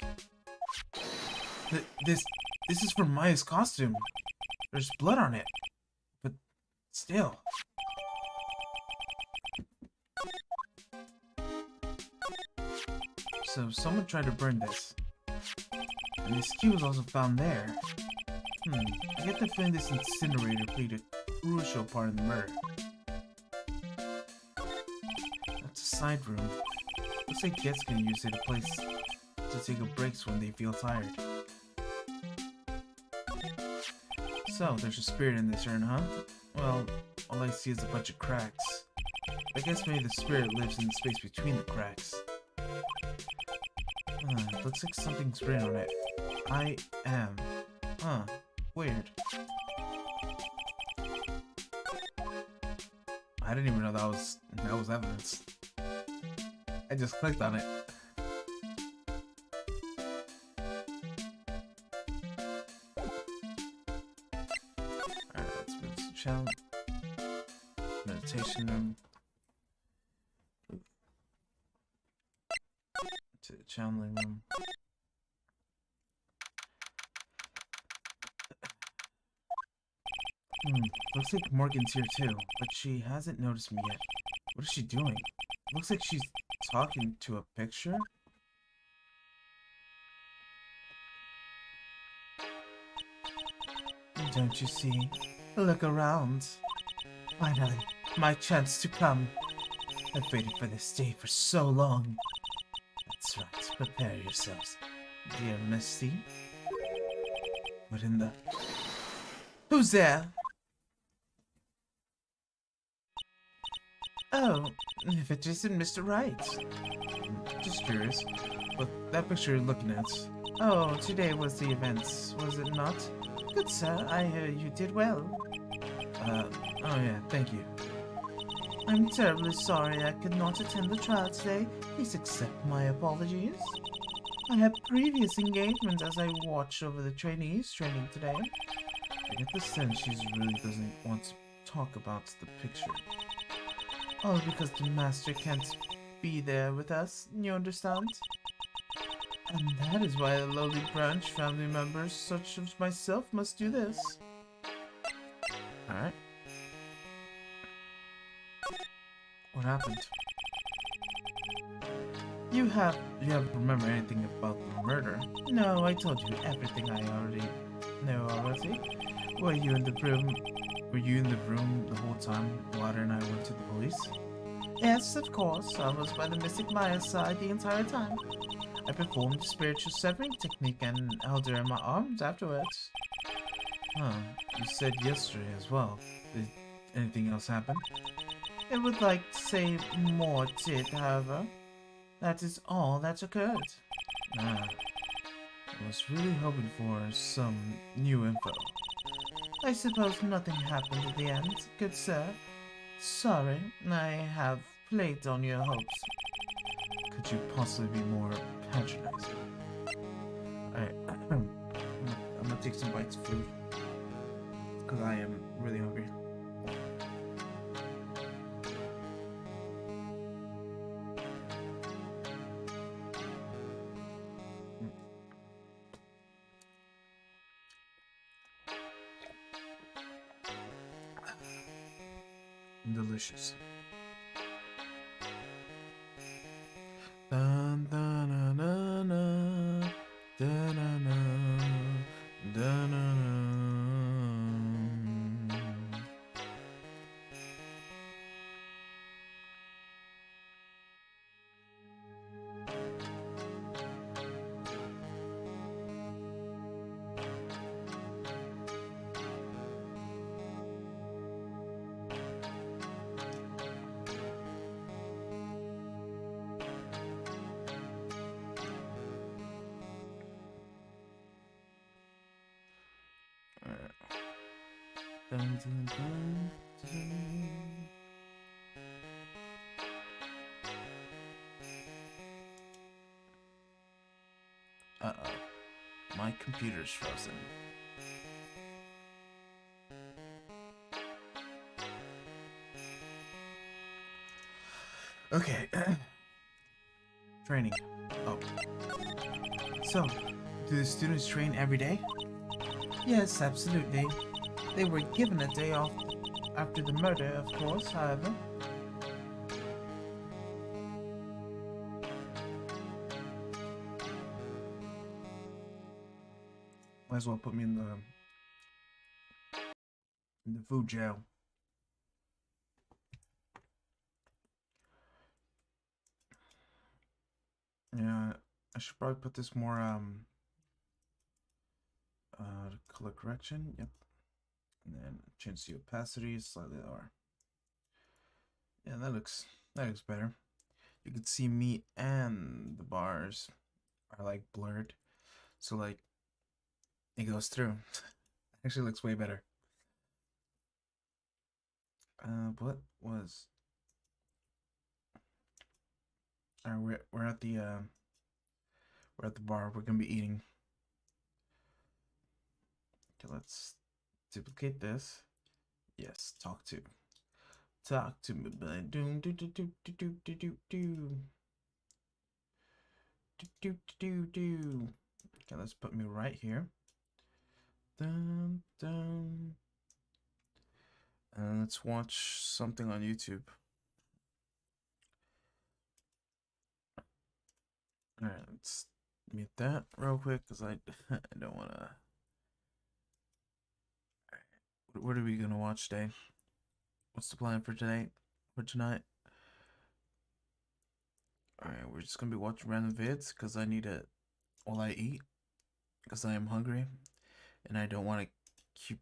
This is from Maya's costume. There's blood on it. But still. So someone tried to burn this. And this key was also found there. I get the feeling this incinerator played a crucial part in the murder. That's a side room. Looks like guests can use it a place to take a breaks when they feel tired. So, there's a spirit in this urn, huh? Well, all I see is a bunch of cracks. I guess maybe the spirit lives in the space between the cracks. Looks like something's written on it. I am. Weird. I didn't even know that was evidence. I just clicked on it. Alright, let's move to channel. Meditation room. To the channeling room. Looks like Morgan's here too, but she hasn't noticed me yet. What is she doing? Looks like she's talking to a picture? Don't you see? Look around. Finally, my chance to come. I've waited for this day for so long. That's right, prepare yourselves, dear Misty. What in the... Who's there? Oh, if it isn't Mr. Wright. Just curious. But that picture you're looking at. Oh, today was the event, was it not? Good sir, I heard you did well. Oh yeah, thank you. I'm terribly sorry I could not attend the trial today. Please accept my apologies. I had previous engagement as I watched over the trainees training today. I get the sense she really doesn't want to talk about the picture. All because the master can't be there with us, you understand? And that is why the lowly branch family members such as myself must do this. Alright. What happened? You have remember anything about the murder? No, I told you everything I already know already. Were you in the room the whole time Water and I went to the police? Yes, of course. I was by the Mystic Maya's side the entire time. I performed the spiritual severing technique and held her in my arms afterwards. Huh. You said yesterday as well. Did anything else happen? I would like to say more did, however. That is all that occurred. Ah. I was really hoping for some new info. I suppose nothing happened at the end, good sir. Sorry, I have played on your hopes. Could you possibly be more patronizing? Alright, I'm gonna take some bites of food. Because I am really hungry. Delicious. Dun, dun, dun, dun, dun, dun, dun, dun, dun, dun. Dun, dun, dun, dun. Uh-oh. My computer's frozen. Okay. Training. Oh. So, do the students train every day? Yes, absolutely. They were given a day off after the murder, of course, however. Might as well put me in the food jail. Yeah, I should probably put this more color correction. Yep. And then change the opacity slightly lower. Yeah, that looks better. You can see me and the bars are like blurred, so like it goes through. Actually looks way better. What was? We're at the bar. We're gonna be eating. Okay, let's duplicate this. Yes, talk to me, buddy. Do do do do do do do do do do do do. Okay, let's put me right here. Dun dun. And let's watch something on YouTube. Alright, let's mute that real quick because I don't want to. What are we gonna watch today? What's the plan for today? For tonight? Alright, we're just gonna be watching random vids because I need it while I eat because I am hungry and I don't want to keep.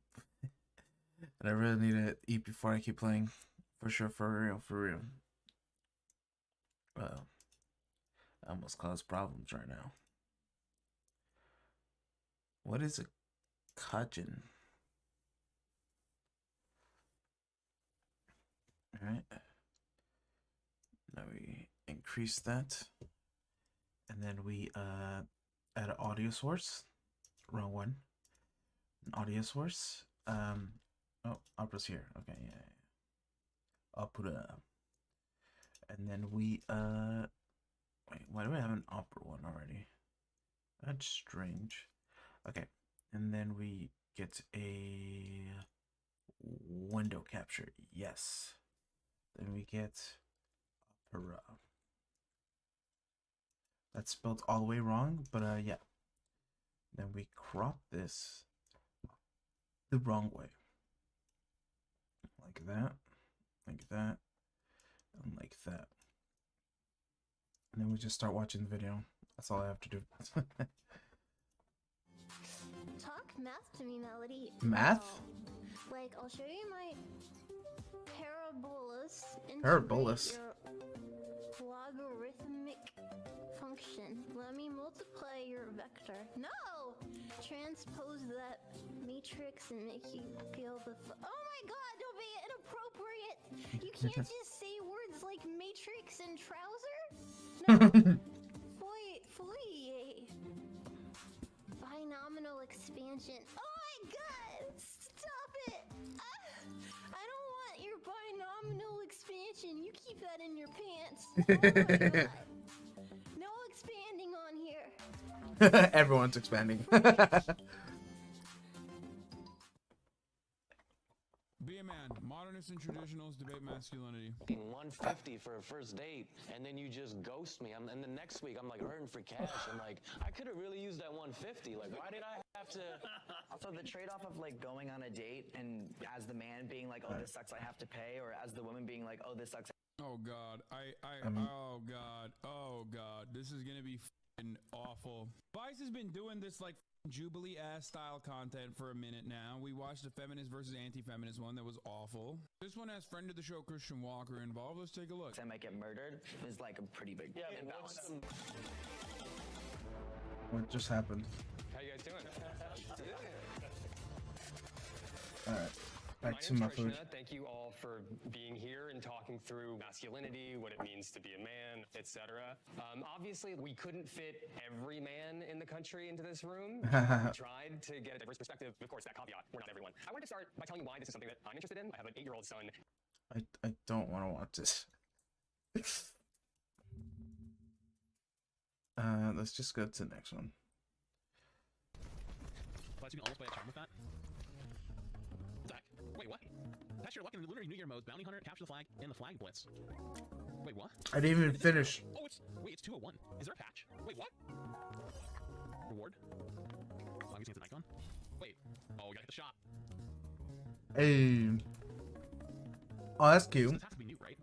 And I really need to eat before I keep playing. For sure, for real, for real. Well, I almost caused problems right now. What is a kajin? Alright. Now we increase that. And then we add an audio source. Wrong one. An audio source. Oh, output's here. Okay, yeah. Output and then we wait, why do I have an opera one already? That's strange. Okay, and then we get a window capture. Yes. Then we get opera. That's spelled all the way wrong, but yeah. Then we crop this the wrong way. Like that, like that, and like that. And then we just start watching the video. That's all I have to do. Talk math to me, Melody. Math? Like, I'll show you my parabolus. Parabolus? Your logarithmic function. Let me multiply your vector. No! Transpose that matrix and make you feel the. Oh my god, don't be inappropriate! You can't just say words like matrix and trouser? No! Foyer. Binominal expansion. Oh my god! Stop it! I don't want your binominal expansion. You keep that in your pants. Oh my god. No expanding on here. Everyone's expanding. Be a man. Modernists and traditionals debate masculinity. 150 for a first date, and then you just ghost me. And the next week, I'm like hurting for cash. I'm like, I could have really used that 150. Like, why did I have to? Also, the trade-off of like going on a date and as the man being like, oh, this sucks, I have to pay, or as the woman being like, oh, this sucks. Oh god, oh god, this is gonna be f***ing awful. Vice has been doing this like Jubilee ass style content for a minute now. We watched the feminist versus anti-feminist one that was awful. This one has friend of the show Christian Walker involved. Let's take a look. I might get murdered is like a pretty big imbalance. What just happened? How you guys doing? Alright. Back to my food. Krishna. Thank you all for being here and talking through masculinity, what it means to be a man, etc. Obviously, we couldn't fit every man in the country into this room. We tried to get a diverse perspective. Of course, that caveat, we're not everyone. I wanted to start by telling you why this is something that I'm interested in. I have an 8-year-old son. I don't want to watch this. Let's just go to the next one. Plus, you can almost play a charm with that. Zach, wait, what? Pass your luck in the Lunar New Year mode. Bounty Hunter, capture the flag, and the flag blitz. Wait, what? I didn't even finish. Oh, it's 201. Is there a patch? Wait, what? Reward? Oh, I'm using the Nikon. Wait. Oh, we gotta hit the shop. Hey. Oh, that's cute. So this has to be new, right?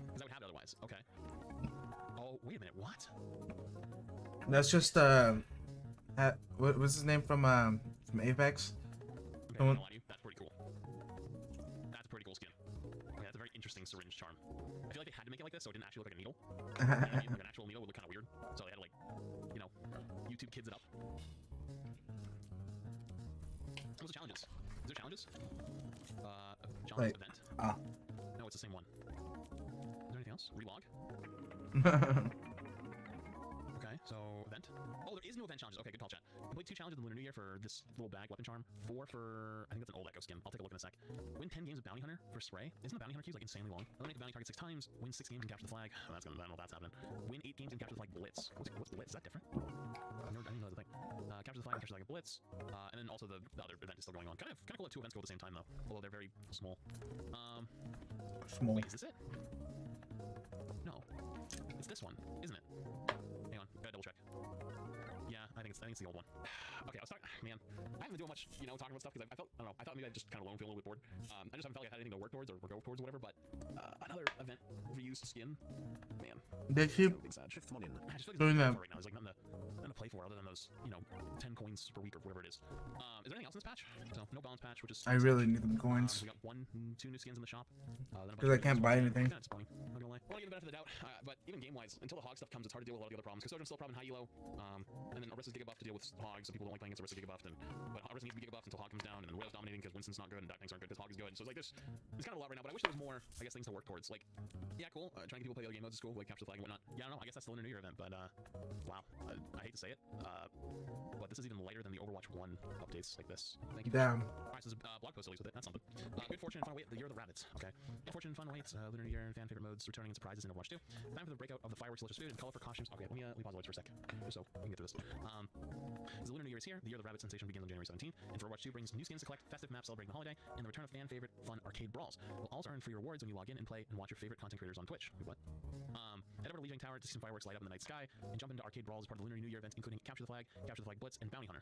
Because I would have it otherwise. Okay. Oh, wait a minute. What? That's just what's his name from Apex? Okay, I'm gonna lie to you. That's pretty cool. That's a pretty cool skin. Okay, that's a very interesting syringe charm. I feel like they had to make it like this so it didn't actually look like a needle. Like an actual needle would look kind of weird. So they had to, like, you know, YouTube kids it up. What's the challenges? Is there challenges? Challenge event? No, it's the same one. Is there anything else? Relog? Okay, so event. Oh, there is no event challenges. Okay, good call, chat. Complete 2 challenges in the Lunar New Year for this little bag weapon charm. 4 for, I think that's an old Echo skin. I'll take a look in a sec. Win 10 games of Bounty Hunter for spray. Isn't the Bounty Hunter queue like insanely long? Eliminate the bounty target 6 times. Win 6 games and capture the flag. Oh, that's gonna, I don't know if that's happening. Win 8 games and capture the flag blitz. What's blitz? Is that different? I didn't know that was a thing. Capture the flag and capture the flag blitz. And then also the other event is still going on. Kind of cool that 2 events go at the same time though. Although they're very small. Small. Wait, is this it? No. It's this one, isn't it? Hang on, gotta double check. Yeah, I think it's the old one. Okay, I was talking, man, I haven't been doing much, you know, talking about stuff because I felt, I don't know, I thought maybe I just kind of alone feel a little bit bored. I just haven't felt like I had anything to work towards or go towards or whatever, but another event reused skin, man. They keep I just feel like doing that. right now. There's like nothing nothing to play for other than those, 10 coins per week or whatever it is. Is there anything else in this patch? So no balance patch, which is I really need them coins. we got 2 new skins in the shop. Because I can't buy anything. Kind of disappointing. Not gonna lie. I want to give the benefit of the doubt, but even game-wise, until the hog stuff comes, it's hard to deal with a lot of the other problems. Custodian's still a problem in high elo, and then Orisa's giga buff to deal with hogs, so people don't like playing against Orisa giga buffed, but Orisa needs to be giga buffed until hog comes down, and then Whale's dominating because Winston's not good, and Duck Tanks aren't good because hog is good. So it's like there's kind of a lot right now, but I wish there was more, I guess, things to work towards. Like, yeah, cool, trying to get people to play the other game modes is cool, like capture the flag and whatnot. Yeah, I don't know, I guess that's the Lunar New Year event, but wow, I hate to say it, but this is even lighter than the Overwatch 1 updates like this. Thank you. Damn. Alright, so this is blog post release with it, that's something. Good fortune and fun await the year of the rabbits, okay? Good fortune and fun awaits Lunar New Year and fan favorite modes returning and surprises in Overwatch 2. Time for the breakout of the fireworks, delicious food, and colorful costumes. Okay, let me pause the lights for a sec, just so we can get through this. The Lunar New Year is here, the year of the rabbit sensation begins on January 17th, and for Overwatch 2 brings new skins to collect, festive maps celebrating the holiday, and the return of fan favorite fun arcade brawls. You'll also earn free rewards when you log in and play and watch your favorite content creators on Twitch. Wait, what? Head over to Legion Tower to see some fireworks light up in the night sky, and jump into arcade brawls as part of the Lunar New Year events, including Capture the Flag Blitz, and Bounty Hunter.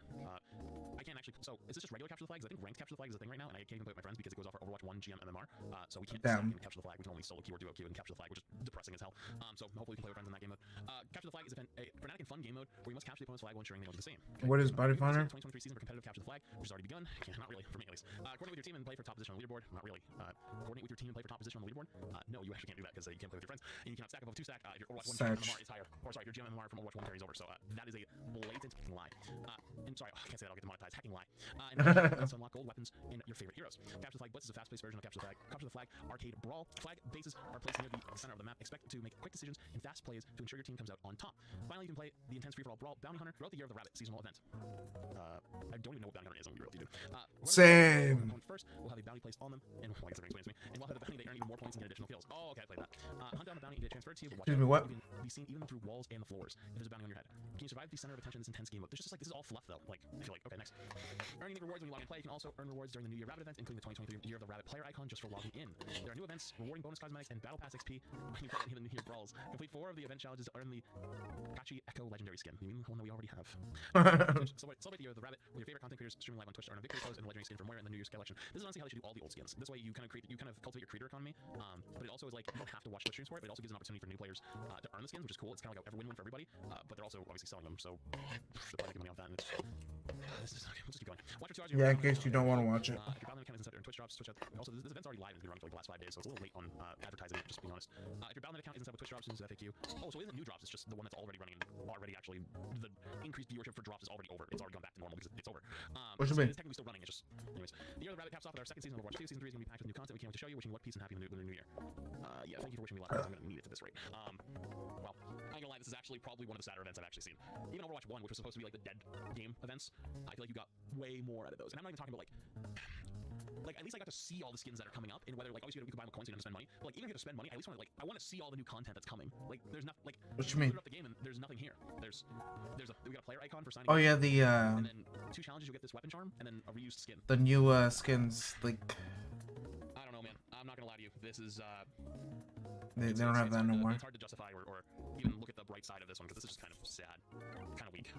I can't actually. So is this just regular Capture the Flags? I think ranked Capture the Flag is a thing right now, and I can't even play with my friends because it goes off for Overwatch 1 GM MMR. So we can't Capture the Flag. We can only solo keyword duo queue and Capture the Flag, which is depressing as hell. So hopefully we can play with friends in that game mode. Capture the Flag is a frenetic and fun game mode where you must capture the opponent's flag while ensuring they don't do the same. What is Bounty Hunter? 2023 season for competitive Capture the Flag, which has already begun. Not really, for me at least. Coordinate with your team and play for top position on the leaderboard. Not really. Coordinate with your team and play for top position on the leaderboard. No, you actually can't do that because you can't play with your friends, and you cannot stack above 2 stack. Your Overwatch 1 MMR is higher, or sorry, your GM MMR from Overwatch 1 carries over. So that is a blatant lie. And sorry, I can't say that. I'll get demonetized. Hacking lie. And let's unlock gold weapons and your favorite heroes. Capture the Flag Blitz is a fast-paced version of Capture the Flag. Capture the Flag arcade brawl. Flag bases are placed near the center of the map. Expect to make quick decisions and fast plays to ensure your team comes out on top. Finally, you can play the intense free-for-all brawl Bounty Hunter throughout the year of the Rabbit seasonal event. I don't even know what Bounty Hunter is. I'm gonna be real with you. Same. First, we'll have a bounty placed on them, and well, I guess everyone explains to me. And while have the bounty, they earn even more points and get additional kills. Oh, okay, I played that. Hunt down the bounty and get transferred to you. Excuse me, what? You can be seen even through walls and the floors if there's a bounty on your head. Can you survive the center of attention in this intense game mode? There's just like this is all fluff though. Like I feel like okay, next. Earning the rewards when you log in and play. You can also earn rewards during the New Year Rabbit event, including the 2023 Year of the Rabbit player icon just for logging in. There are new events, rewarding bonus cosmetics, and battle pass XP when you play any of the New Year brawls. Complete 4 of the event challenges to earn the Kachi Echo legendary skin. You mean the one that we already have? Celebrate the Year of the Rabbit with your favorite content creators streaming live on Twitch to earn a victory pose and a legendary skin from Moira in the New Year's collection. This is honestly how they should do all the old skins. This way you kind of cultivate your creator economy. But it also is like you don't have to watch Twitch streams for it. But it also gives an opportunity for new players to earn the skins, which is cool. It's kind of like a win-win for everybody. But they're also obviously selling them, so they're probably making money off that. And it's okay, we'll just keep going. Watch for 2 hours. Yeah, in case you don't want to watch it. If your Battle account isn't set to earn Twitch drops, Twitch out. Also, this event's already live and it's been running for like the last 5 days, so it's a little late on advertising it, just being honest. If your Battle account isn't set with Twitch drops, it's FAQ. Oh, so it isn't new drops, it's just the one that's already running and already actually, the increased viewership for drops is already over. It's already gone back to normal because it's over. What you mean? It's technically still running, it's just, anyways. The Year of the Rabbit caps off with our second season of Overwatch 2. Season 3 is going to be packed with new content we can't wait to show you. Wishing you what peace and happy Lunar New Year. Yeah, thank you for wishing me luck, I'm going to need it at this rate. Well, I ain't gonna lie, this is actually probably one of the sadder events I've actually seen. Even Overwatch 1, which was supposed to be like the dead game events, I feel like you got way more out of those. And I'm not even talking about like at least I got to see all the skins that are coming up, and whether like obviously you could buy them with coins, so you don't have to spend money. But like even if you have to spend money, I at least want to I want to see all the new content that's coming. Like there's nothing like what you mean? Up the game and there's nothing here. We got a player icon for signing. Oh yeah, the and then 2 challenges, you'll get this weapon charm, and then a reused skin. The new skins, like I don't know, man. I'm not gonna lie to you. This is they don't have that no more. It's hard to justify or even look at the bright side of this one because this is just kind of sad, kind of weak.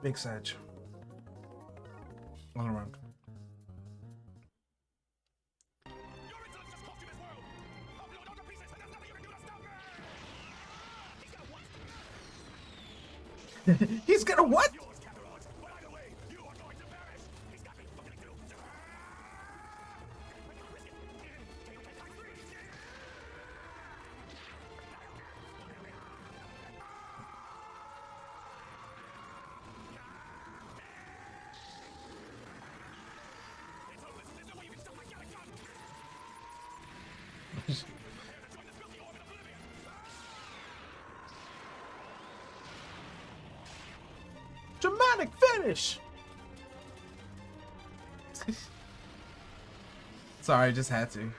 Big Sag. All around. He's gonna what? Dramatic finish! Sorry, I just had to. Yeah,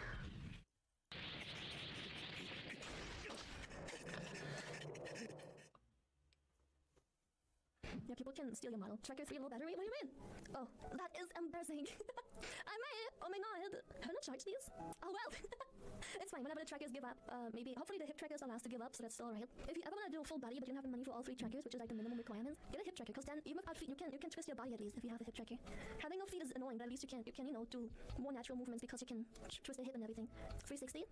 people can steal your model. Tracker 3 low battery, what do you mean? Oh, that is embarrassing. I might. Oh my god. How do I charge these? Oh well. It's fine, whenever the trackers give up, maybe, hopefully the hip trackers are last to give up, so that's still alright. If you ever want to do a full body but you don't have the money for all 3 trackers, which is like the minimum requirement, get a hip tracker, because then even without feet, you can twist your body at least if you have a hip tracker. Having no feet is annoying, but at least you can you know, do more natural movements because you can twist the hip and everything. 360.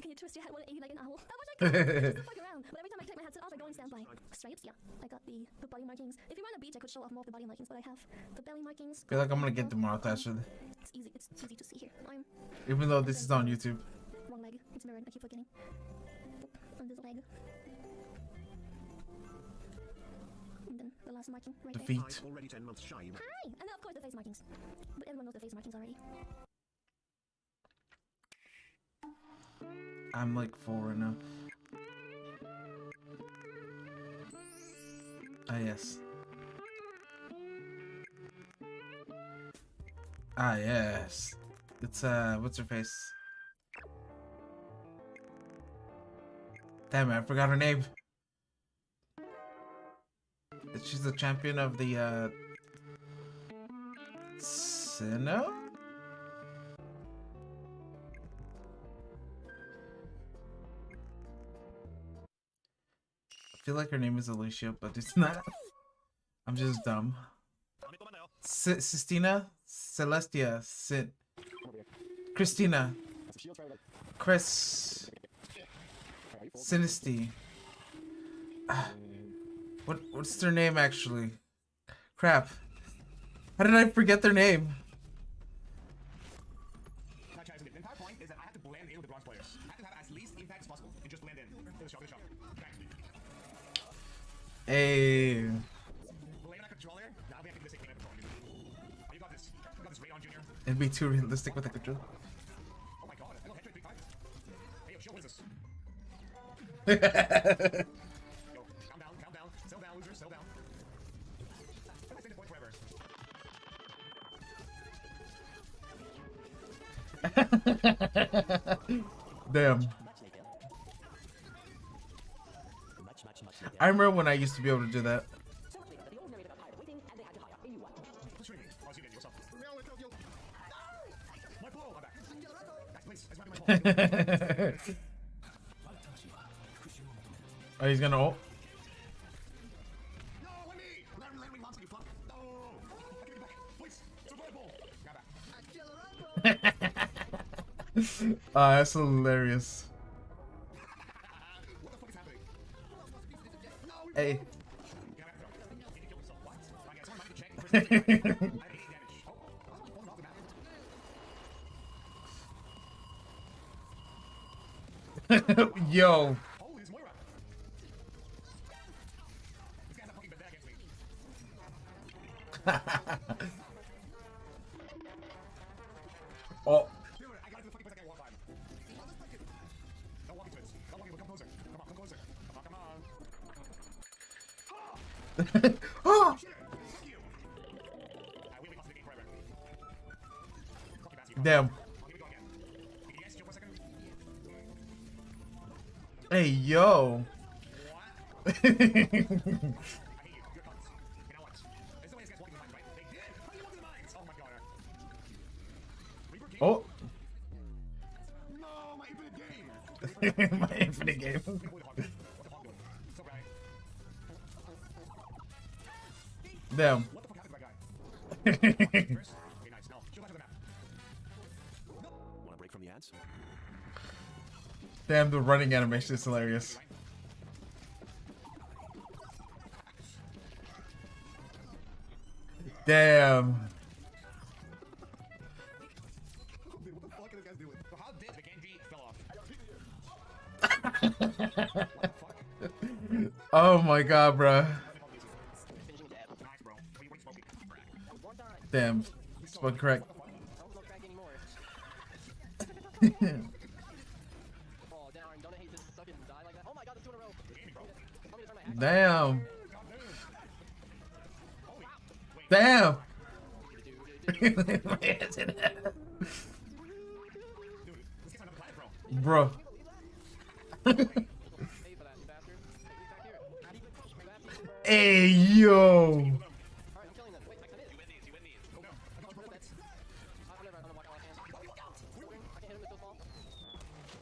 Can you twist your head 180 like an owl? That was like fuck around, but every time I take my headset off, I go in standby. Stripes, yeah. I got the body markings. If you were on a beach, I could show off more of the body markings, but I have the belly markings. I feel like I'm gonna get demonetized. It's easy to see here. I'm Even though this is on YouTube. wrong leg. It's mirrored. I keep forgetting. On this leg. And then the last marking right The there. feet. Already 10 months shy. Hi! And then of course the face markings. But everyone knows the face markings already. I'm like full right now. Ah, yes. Ah, yes. It's, what's her face? Damn it, I forgot her name. She's the champion of the, Sinnoh? I feel like her name is Alicia, but it's not. I'm just dumb. Sistina? Celestia? Christina? Chris? Sinisty? What's their name actually? Crap. How did I forget their name? The entire point is that I have to blend in with the bronze players. I have to have as least impact as possible and just blend in. To the shop. Thanks. Hey. Blame on a controller. Now we have to do the same thing. Oh, you got this. You got this, Rayon Jr. It'd be too realistic with the control. Oh my god. I know head 3-5. Hey, yo, chill, what is this? Yo, calm down. Settle down, loser, settle down. I'm gonna stay the point forever. Damn. I remember when I used to be able to do that. Oh, he's gonna ult? That's hilarious. Hey. Yo. Oh. Oh. Damn. Hey, yo. Oh. No, my infinite game. My infinite game. Damn. What the fuck happened to that guy? Okay, nice. Now, chill back to the map. Want a break from the ads? Damn, the running animation is hilarious. Damn. What the fuck are these guys doing? So how did the Genji fell off? What the fuck? Oh my god, bruh. Nice, bro. What are you smoking? Damn. Spelled correct. Don't smoke crack anymore. Oh, darn, don't I hate to suck it and die like that? Oh my god, that's 2 in a row. Want me to turn my Damn. Damn. Bro. Hey, yo.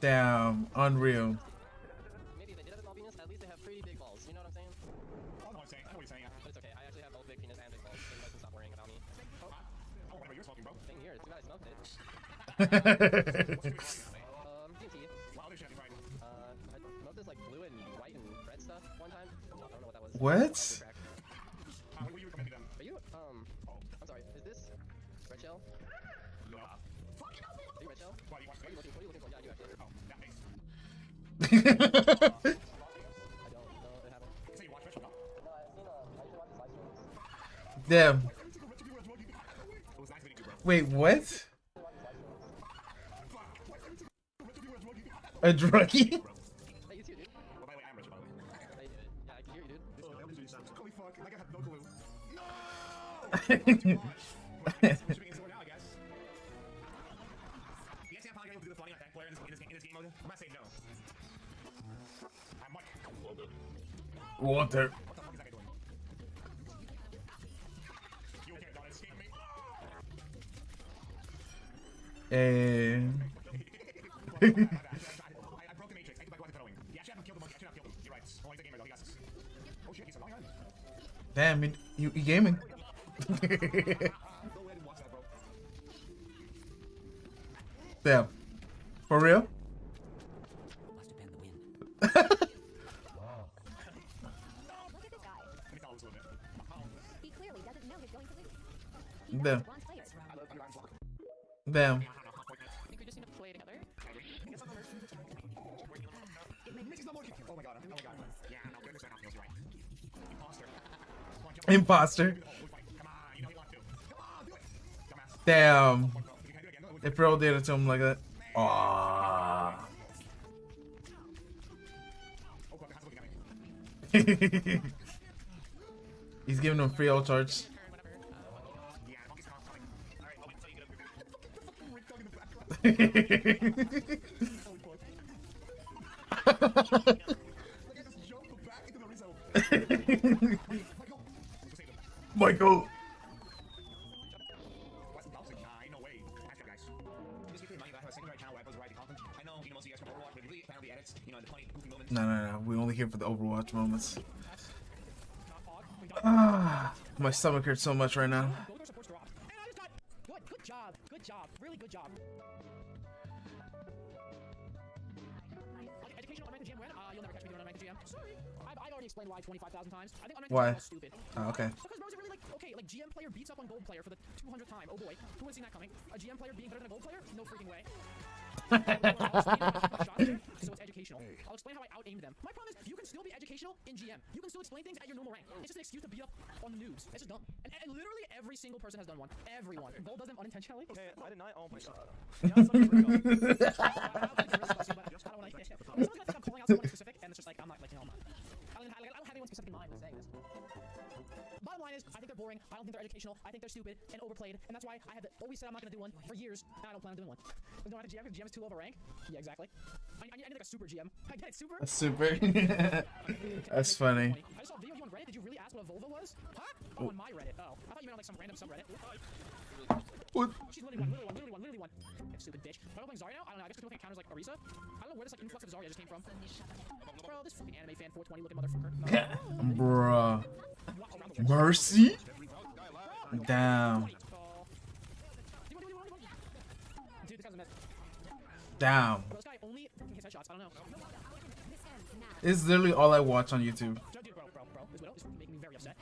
Damn, unreal. Maybe they did have a small penis, at least they have pretty big balls. You know what I'm saying? I know what I'm saying. I know what you're saying. But it's okay. I actually have both big penis and big balls, so you guys can stop worrying about me. Oh, whatever you're smoking, bro. Same here. It's too bad I smoked it. DMT. Wow, this shit, right? I smoked this like What? Are you, I'm sorry, is this Red Shell? No. Are you Red Shell? What are you looking for? Yeah, you actually. Oh, that makes. I don't know, it happened. So you watch Red Shell? No, I usually watch the live streams. Damn. It was nice meeting you, bro. Wait, what? A druggie? Hey, it's you, dude. Well, by the way, I'm Rich, by the way. Hey, yeah, I can hear you, dude. Holy fuck, like I have no clue. No! We're shooting into it now, I guess. You guys see how probably able to do the flooding on that player in this game mode? I'm gonna say no. I'm Mike. Water. What the fuck is that guy doing? You okay, don't escape me? I broke the matrix. I took back what I'm throwing. He actually haven't killed the monkey. I should have killed him. You're right. Oh, he's a gamer though. He got this. Oh shit, he's a long run. Damn, you gaming. No way I didn't watch that, bro. Damn. For real? Must have been the wind. Look at this guy. Let me tell him a little bit. He clearly doesn't know he's going to lose. He Damn. knows bronze players. Damn. I think we just need to play together. Oh my god. Oh my god. Yeah, no, we understand how it feels, right? Imposter. Imposter. Come on, you know you want to. Come on, do it. Dumbass. Damn. Can I do it again? No, If Earl did it to him like that. Aww. oh, God, how's it looking at me? He's giving him free ult charge. Yeah, the monkey's coming. Alright, I'll wait until you get up. Rick dug in the background. Look at this jump back into the Rizzo. Michael. What's bouncing? Nah, ain't no way. Actually, guys. Just keep in mind that I have a secondary channel where I post variety content. I know, most of you guys from Overwatch, but really fan of the edits, the funny, goofy moments. No. We only here for the Overwatch moments. Ah, my stomach hurts so much right now. Good job. Good job. Really good job. Educational unranked GM win? You'll never catch me doing unranked GM. Sorry. I've already explained why 25,000 times. I think unranked Why? GM is stupid. Oh, okay. Because bros are really like GM player beats up on gold player for the 200th time. Oh boy, who would have seen that coming? A GM player being better than a gold player? No freaking way. So it's educational. I'll explain how I out-aimed them. My problem is, you can still be educational in GM. You can still explain things at your normal rank. It's just an excuse to beat up on the noobs. It's just dumb. And literally every single person has done one. Everyone. Gold does them unintentionally. Okay, I did not. Oh my god. Someone's gonna think I'm calling out someone specific, and it's just like, I'm not, like, no, I'm not. I don't have anyone specific in mind when saying this. Bottom line is, I think they're boring, I don't think they're educational, I think they're stupid and overplayed, and that's why I have always said I'm not gonna do one for years, and I don't plan on doing one. There's no right to GM, because GM is too low of a rank. Yeah, exactly. I need like a super GM. I get it, super? A super. That's funny. I saw a video of you on Reddit, did you really ask what a vulva was? Huh? Oh, on my Reddit. Oh, I thought you meant on like some random subreddit. What? She's literally one. Stupid bitch. Am I playing Zarya now? I don't know, I guess because people think counters like Orisa. I don't know where this like influx of Zarya just came from. Bro, this fucking anime fan 420 looking motherfucker. Bruh. Mercy? Damn. Dude, this guy's a mess. Damn. Bro, this guy only hits headshots, I don't know. It's literally all I watch on YouTube. Dude, bro, this Widow is making me very upset.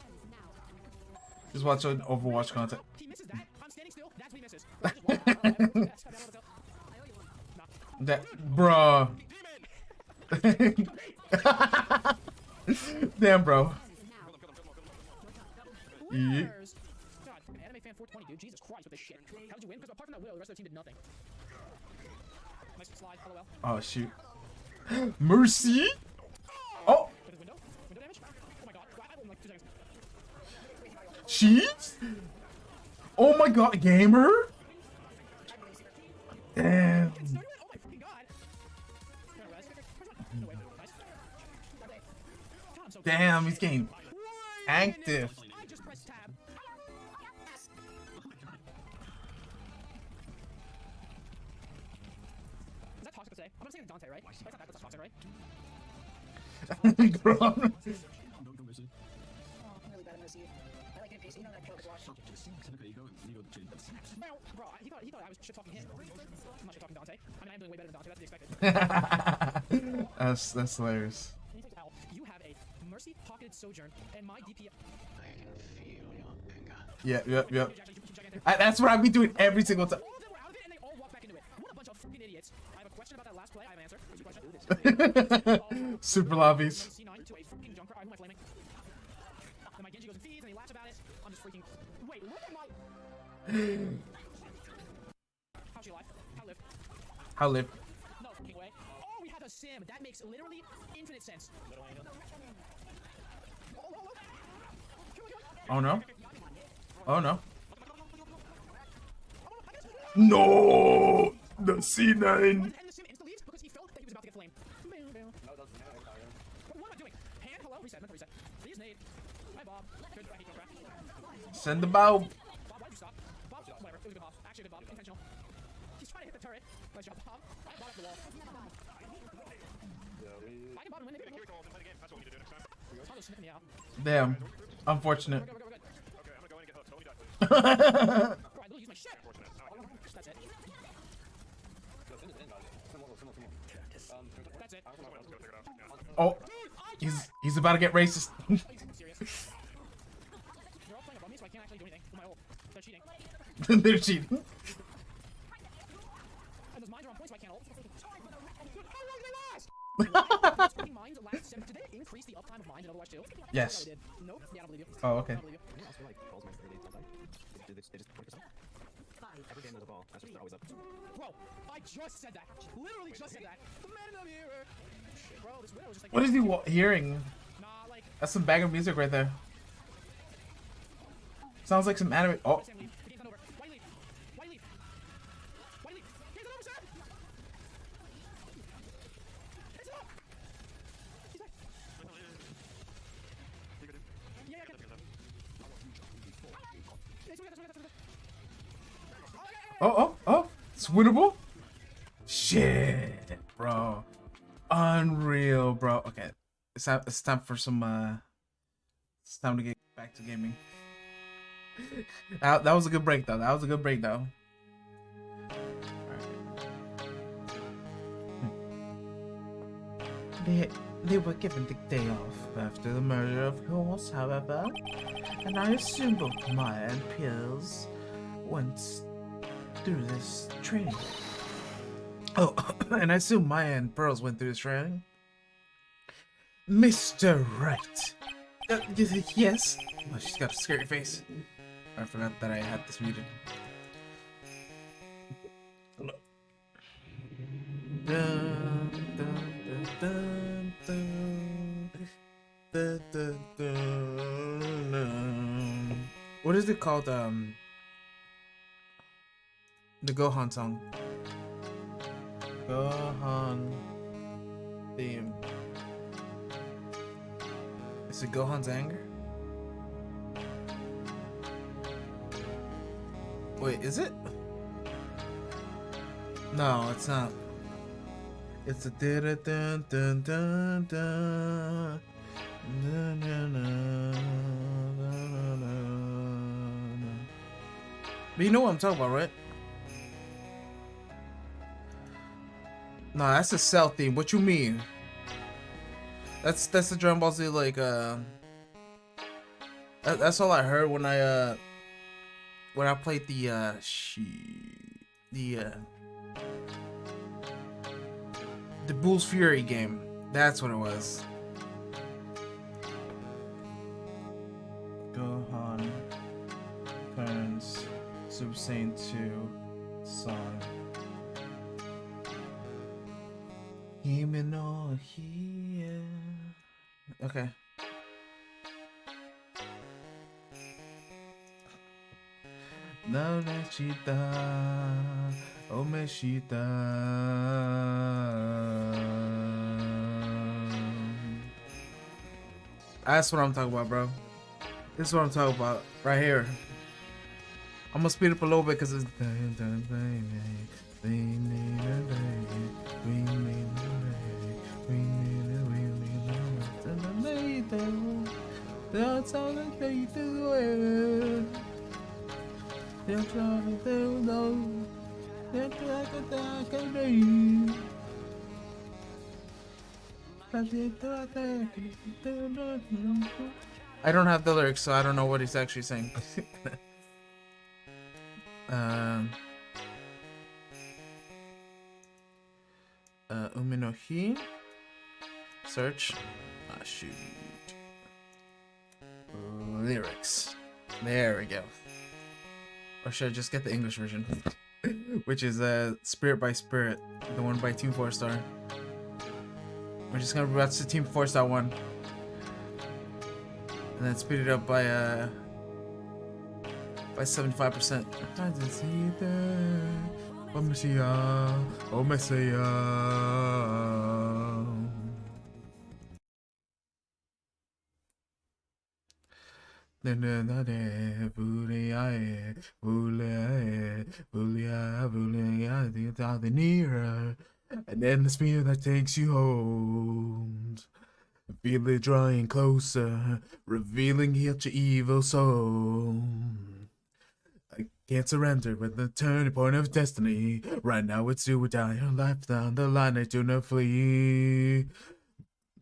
Just watch Overwatch content. He misses that. I'm standing still. That's what he misses. That, bruh. Damn, bro. Yeah. God, fucking anime fan 420, dude. Jesus Christ with this shit. How did you win? Because apart from that Widow, the rest of the team did nothing. Nice slide, LOL. Oh, shoot. Mercy? Oh. Window damage? Oh my god. I won like 2 seconds. Cheats? Oh my god, gamer? Damn. Oh my fucking god. Damn, he's getting active. I just pressed tab. Is that toxic to say? I'm gonna say it's Dante, right? That's not bad, that's toxic, right? Bro. I'm really bad at Mercy. I like it in PC, you know that kill watch. Bro, he thought I was shit-talking him. I'm not shit-talking Dante. I mean, I am doing way better than Dante, that's to be expected. That's hilarious. You have a Mercy pocketed Sojourn, and my DP. Yep. That's what I'll be doing every single time. All of them were out of it, and they all walked back into it. What a bunch of fucking idiots. I have a question about that last play. I have an answer. Here's your question. Super lobbies. C9 to a fucking junker. Who am I flaming? Then my Genji goes and feeds, and he laughs about it. I'm just freaking. Wait, look at my. How's she alive? How live? How live? No fucking way. Oh, we have a sim. That makes literally infinite sense. Oh no. Oh no. No! The C9! And the sim insta leaves because he felt that he was about to get flamed. What am I doing? Hand, hello, reset, mental reset. Please nade. Hi, Bob. Good, I hate no crap. Send the bow. Bob, why'd you stop? Bob, whatever. It was a good Bob. Actually a good Bob. Intentional. He's trying to hit the turret. Nice job, Bob. Bob up the wall. I can Bob and win. Maybe I'll go sniff me out. Damn. Unfortunate. We're good. Okay, I'm gonna go in and get hooked. Totally die. Bro, I literally used my shit. That's it. That's it. Oh, he's about to get racist. Are you serious? They're all playing above me, so I can't actually do anything with my ult. They're cheating. They're cheating. And those mines are on point, so I can't ult. Dude, how long they last? Those fucking mines last 7. Did they increase the uptime of mines in Overwatch 2? Yes. They did. Nope. Yeah, I don't believe you. Oh, okay. I don't believe you. Bro, I just said that. Literally just said that. The man of the year. Bro, this window was just like. What is he hearing? Nah, like. That's some banger music right there. Sounds like some anime. Oh. Sam, leave. The game's not over. Why leave? Why leave? Why leave? Game's not over, Sam! It's up! He's back. Yeah, I can. Oh. It's winnable? Shit, bro. Unreal, bro. Okay. It's time for some, it's time to get back to gaming. That was a good break, though. They were given the day off after the murder, of course, however. And I assume both Maya and Pills went through this training. Oh, and I assume Maya and Pearls went through this training. Mr. Wright. Yes? Oh, she's got a scary face. I forgot that I had this muted. Dun, dun, dun, dun, dun, dun, dun, dun. What is it called? The Gohan song. Gohan theme. Is it Gohan's anger? Wait, is it? No, it's not. It's a dun dun dun dun dun. But you know what I'm talking about, right? No, that's a Cell theme. What you mean? That's the Dragon Ball Z, like, that's all I heard when I played the Bull's Fury game. That's what it was. Gohan turns Super Saiyan 2 song. Hime no Hiya. Okay. Narashita Omeshita. That's what I'm talking about, bro. This is what I'm talking about right here. I'm gonna speed up a little bit because it's that's all that they do. That's all that they know. That's all that I can do. I don't have the lyrics, so I don't know what he's actually saying. Umi no Hi. Search. Ah, shoot. Lyrics. There we go. Or should I just get the English version? Which is Spirit by Spirit, the one by Team 4 Star. We're just gonna watch the Team 4 Star one. And then speed it up by 75%. I didn't see that. Oh Messiah, oh Messiah. And then the spear that takes you home. Feel it drawing closer, revealing each evil soul. I can't surrender with the turning point of destiny. Right now it's do or die, your life down the line, I do not flee.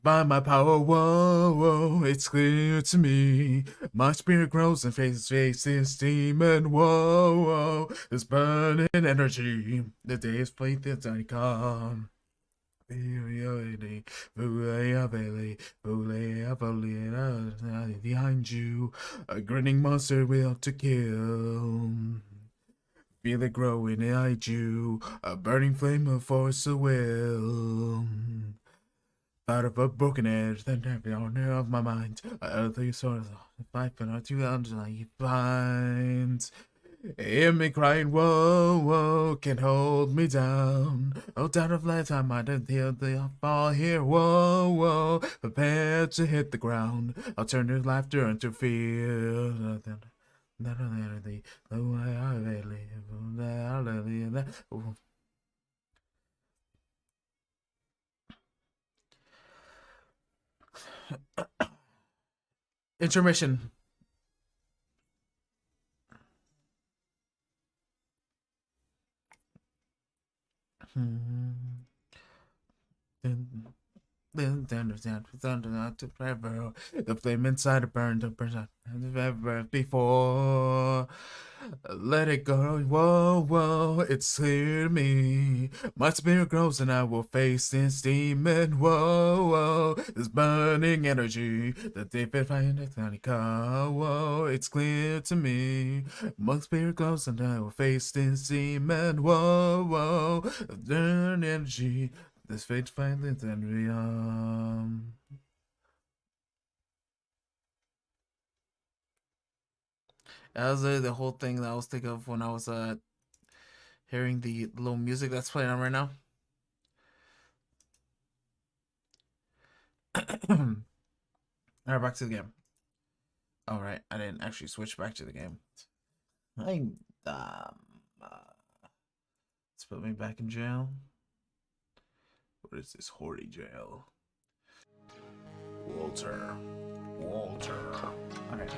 By my power, whoa, whoa, it's clear to me. My spirit grows and faces this demon, whoa, whoa. This burning energy, the day is played, the time come. Behind you, a grinning monster will to kill. Feel it growing inside you, a burning flame of force of will. Out of a broken edge, then every corner of my mind, other sort of life and two underlying binds. Hear me crying, whoa, whoa, can't hold me down. Oh, doubt of lifetime, I didn't hear the fall here, whoa, whoa. Prepared to hit the ground, I'll turn your laughter into fear. Intermission. The flame inside it burned up ever before. Let it go, whoa, whoa, it's clear to me. My spirit grows and I will face this demon, whoa, whoa. This burning energy, the deep find it, whoa, it's clear to me. My spirit grows and I will face this demon, whoa, whoa. The burning energy, this fate finally then That was the whole thing that I was thinking of when I was hearing the little music that's playing on right now. Alright, back to the game. Alright, I didn't actually switch back to the game. Let's put me back in jail. What is this hoardy jail? Walter. Alright.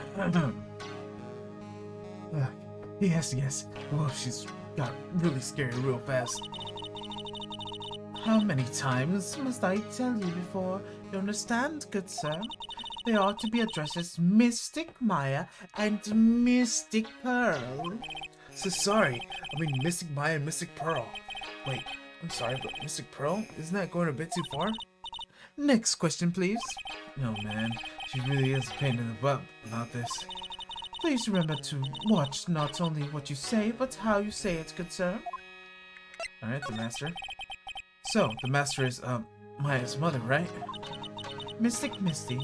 Yes. Oh, she's got really scary real fast. How many times must I tell you before you understand, good sir? They are to be addressed as Mystic Maya and Mystic Pearl. So sorry, I mean Mystic Maya and Mystic Pearl. Wait, I'm sorry, but Mystic Pearl? Isn't that going a bit too far? Next question, please. No, man, she really is a pain in the butt about this. Please remember to watch not only what you say, but how you say it, good sir. Alright, the master. So, the master is, Maya's mother, right? Mystic Misty.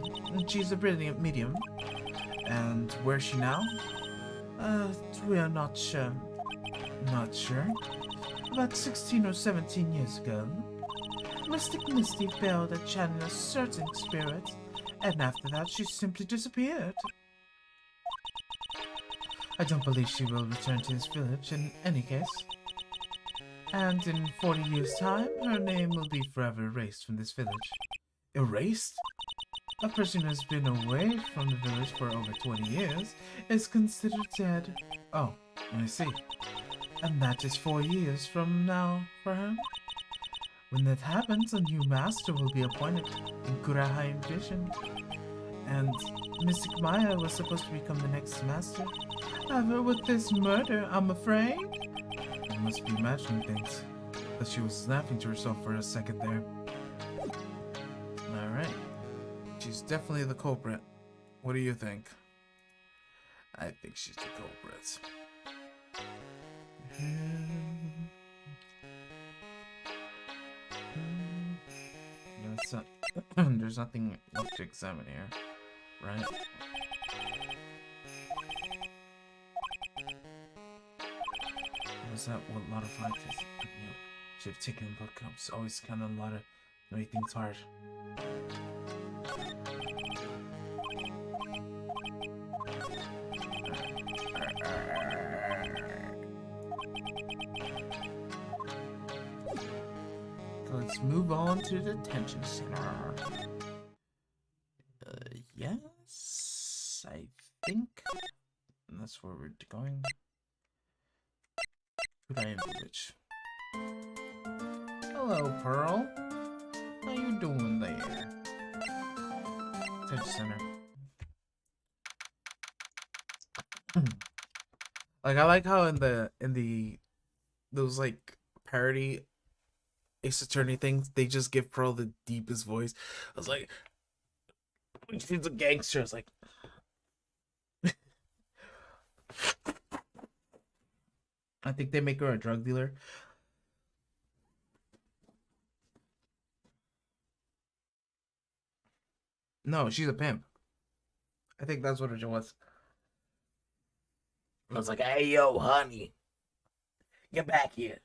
She's a brilliant medium. And where's she now? We are not sure. Not sure. About 16 or 17 years ago, Mystic Misty failed at channeling a certain spirit, and after that she simply disappeared. I don't believe she will return to this village in any case. And in 40 years' time, her name will be forever erased from this village. Erased? A person who has been away from the village for over 20 years is considered dead. Oh, I see. And that is 4 years from now for her? When that happens, a new master will be appointed in Kurahai Vision. And Mystic Maya was supposed to become the next master. However, with this murder, I'm afraid... I must be imagining things. But she was laughing to herself for a second there. Alright. She's definitely the culprit. What do you think? I think she's the culprit. There's nothing left to examine here, right? Was that what a lot of fighters should have taken a look up? It's always kind of a lot of make things hard. Let's move on to the detention center. Yes, I think that's where we're going. Good I am village. Hello, Pearl. How you doing there? Detention center. Like I like how in those like parody Ace Attorney things, they just give Pearl the deepest voice. I was like, she's a gangster. I was like, I think they make her a drug dealer. No, she's a pimp. I think that's what it was. I was like, hey, yo, honey, get back here.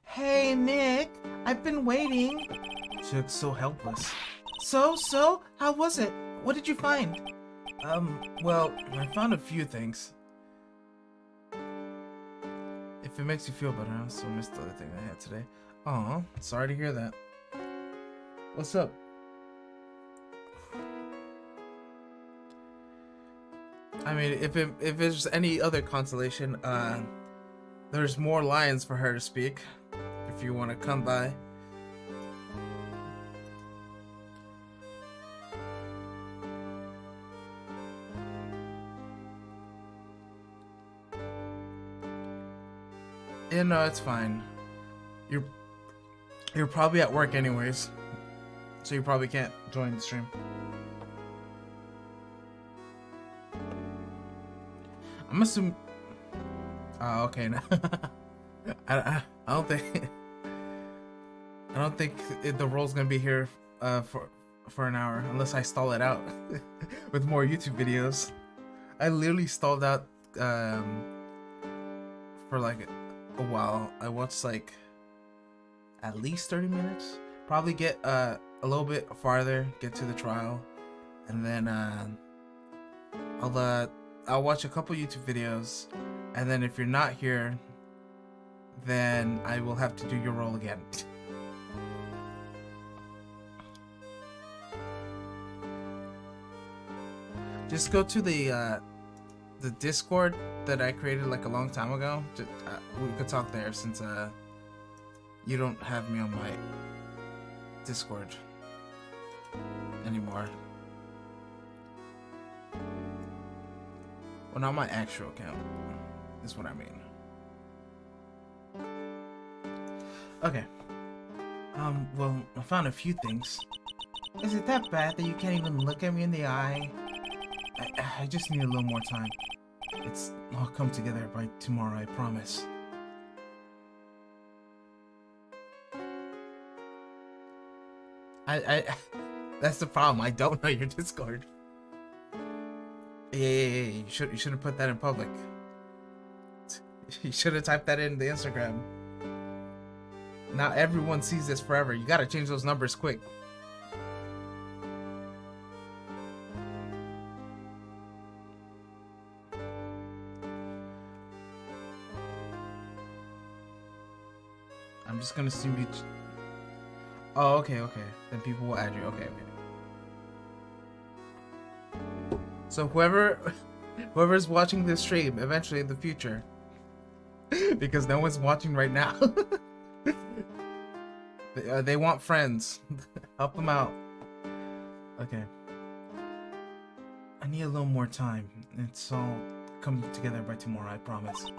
Hey, Nick, I've been waiting. She looks so helpless. So, how was it? What did you find? Well, I found a few things. If it makes you feel better, I also missed the other thing I had today. Aw, sorry to hear that. What's up? I mean, if there's any other consolation, there's more lines for her to speak. If you want to come by. Yeah, no, it's fine. You're probably at work anyways, so you probably can't join the stream. I'm assuming. Oh, okay. No. I don't think. I don't think the role's gonna be here for an hour unless I stall it out with more YouTube videos. I literally stalled out for like a while. I watched like at least 30 minutes. Probably get a little bit farther, get to the trial, and then I'll watch a couple YouTube videos, and then if you're not here, then I will have to do your role again. Just go to the Discord that I created like a long time ago. We could talk there since you don't have me on my Discord anymore. Well, not my actual account, is what I mean. Okay. Well, I found a few things. Is it that bad that you can't even look at me in the eye? I just need a little more time. It's all come together by tomorrow, I promise. That's the problem. I don't know your Discord. Yeah. You should have put that in public. You should have typed that in the Instagram. Now everyone sees this forever. You gotta change those numbers quick. I'm just gonna assume you. Oh, okay. Then people will add you. Okay. So whoever's watching this stream eventually in the future, Because no one's watching right now. They want friends. Help them out. Okay. I need a little more time. It's all come together by tomorrow, I promise.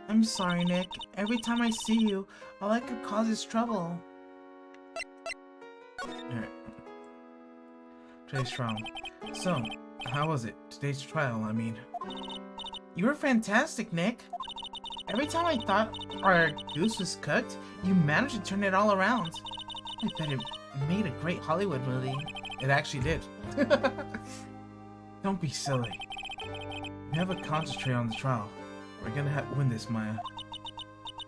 I'm sorry, Nick. Every time I see you, all I could cause is trouble. Alright. Today's trial. So, how was it? Today's trial, I mean. You were fantastic, Nick. Every time I thought our goose was cooked, you managed to turn it all around. I bet it made a great Hollywood movie. It actually did. Don't be silly. We have to concentrate on the trial. We're gonna win this, Maya.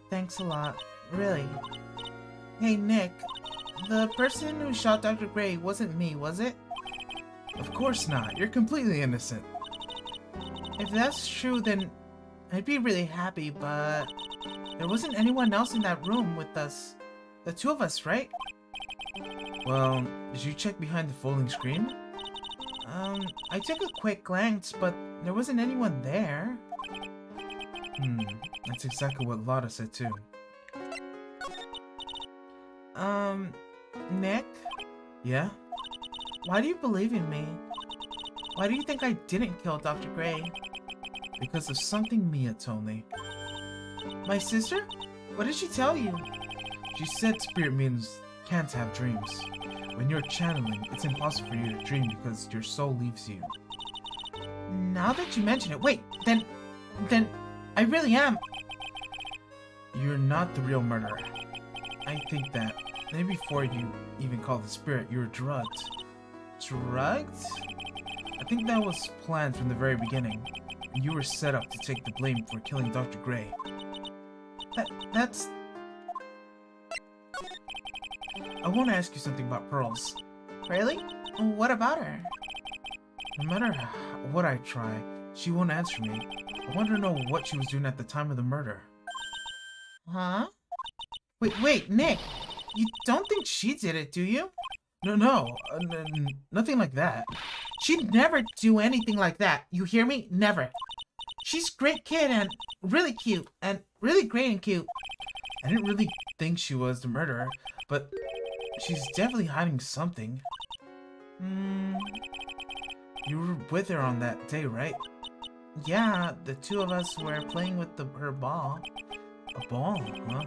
Thanks a lot. Really. Hey, Nick. The person who shot Dr. Gray wasn't me, was it? Of course not. You're completely innocent. If that's true, then I'd be really happy, but there wasn't anyone else in that room with us. The two of us, right? Well, did you check behind the folding screen? I took a quick glance, but there wasn't anyone there. That's exactly what Lotta said too. Nick? Yeah? Why do you believe in me? Why do you think I didn't kill Dr. Gray? Because of something Mia told me. My sister? What did she tell you? She said spirit means can't have dreams. When you're channeling, it's impossible for you to dream because your soul leaves you. Now that you mention it, wait, then I really am. You're not the real murderer. I think that maybe before you even call the spirit, you were drugged. Drugged? I think that was planned from the very beginning. You were set up to take the blame for killing Dr. Gray. That's... I want to ask you something about Pearls. Really? What about her? No matter what I try, she won't answer me. I want to know what she was doing at the time of the murder. Huh? Wait, Nick! You don't think she did it, do you? No, nothing like that. She'd never do anything like that. You hear me? Never. She's a great kid and really cute and really great and cute. I didn't really think she was the murderer, but she's definitely hiding something. You were with her on that day, right? Yeah, the two of us were playing with her ball. A ball, huh?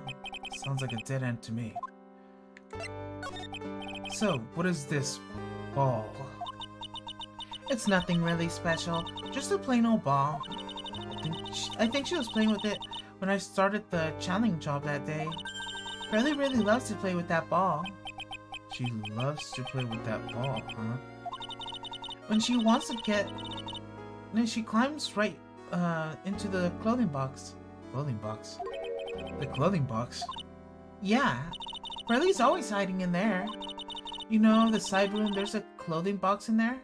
Sounds like a dead end to me. So, what is this ball? It's nothing really special, just a plain old ball. I think she was playing with it when I started the challenge job that day. Pearly really loves to play with that ball. She loves to play with that ball, huh? When she wants to get... Then she climbs right into the clothing box. Clothing box? The clothing box? Yeah. Pearly's always hiding in there. You know, the side room, there's a clothing box in there?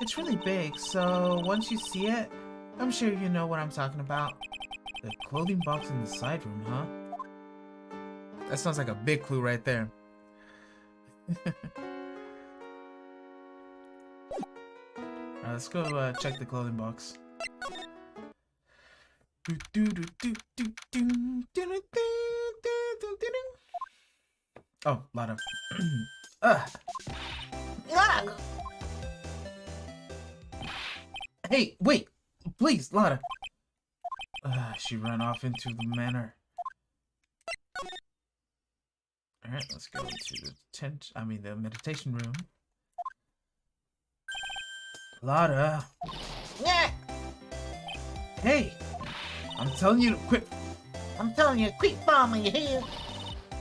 It's really big, so once you see it, I'm sure you know what I'm talking about. The clothing box in the side room, huh? That sounds like a big clue right there. Alright, let's go check the clothing box. Oh, Lotta. Hey, wait! Please, Lotta! She ran off into the manor. Alright, let's go into the meditation room. Lotta! Yeah. Hey! I'm telling you to quit! I'm telling you to quit bombing your head.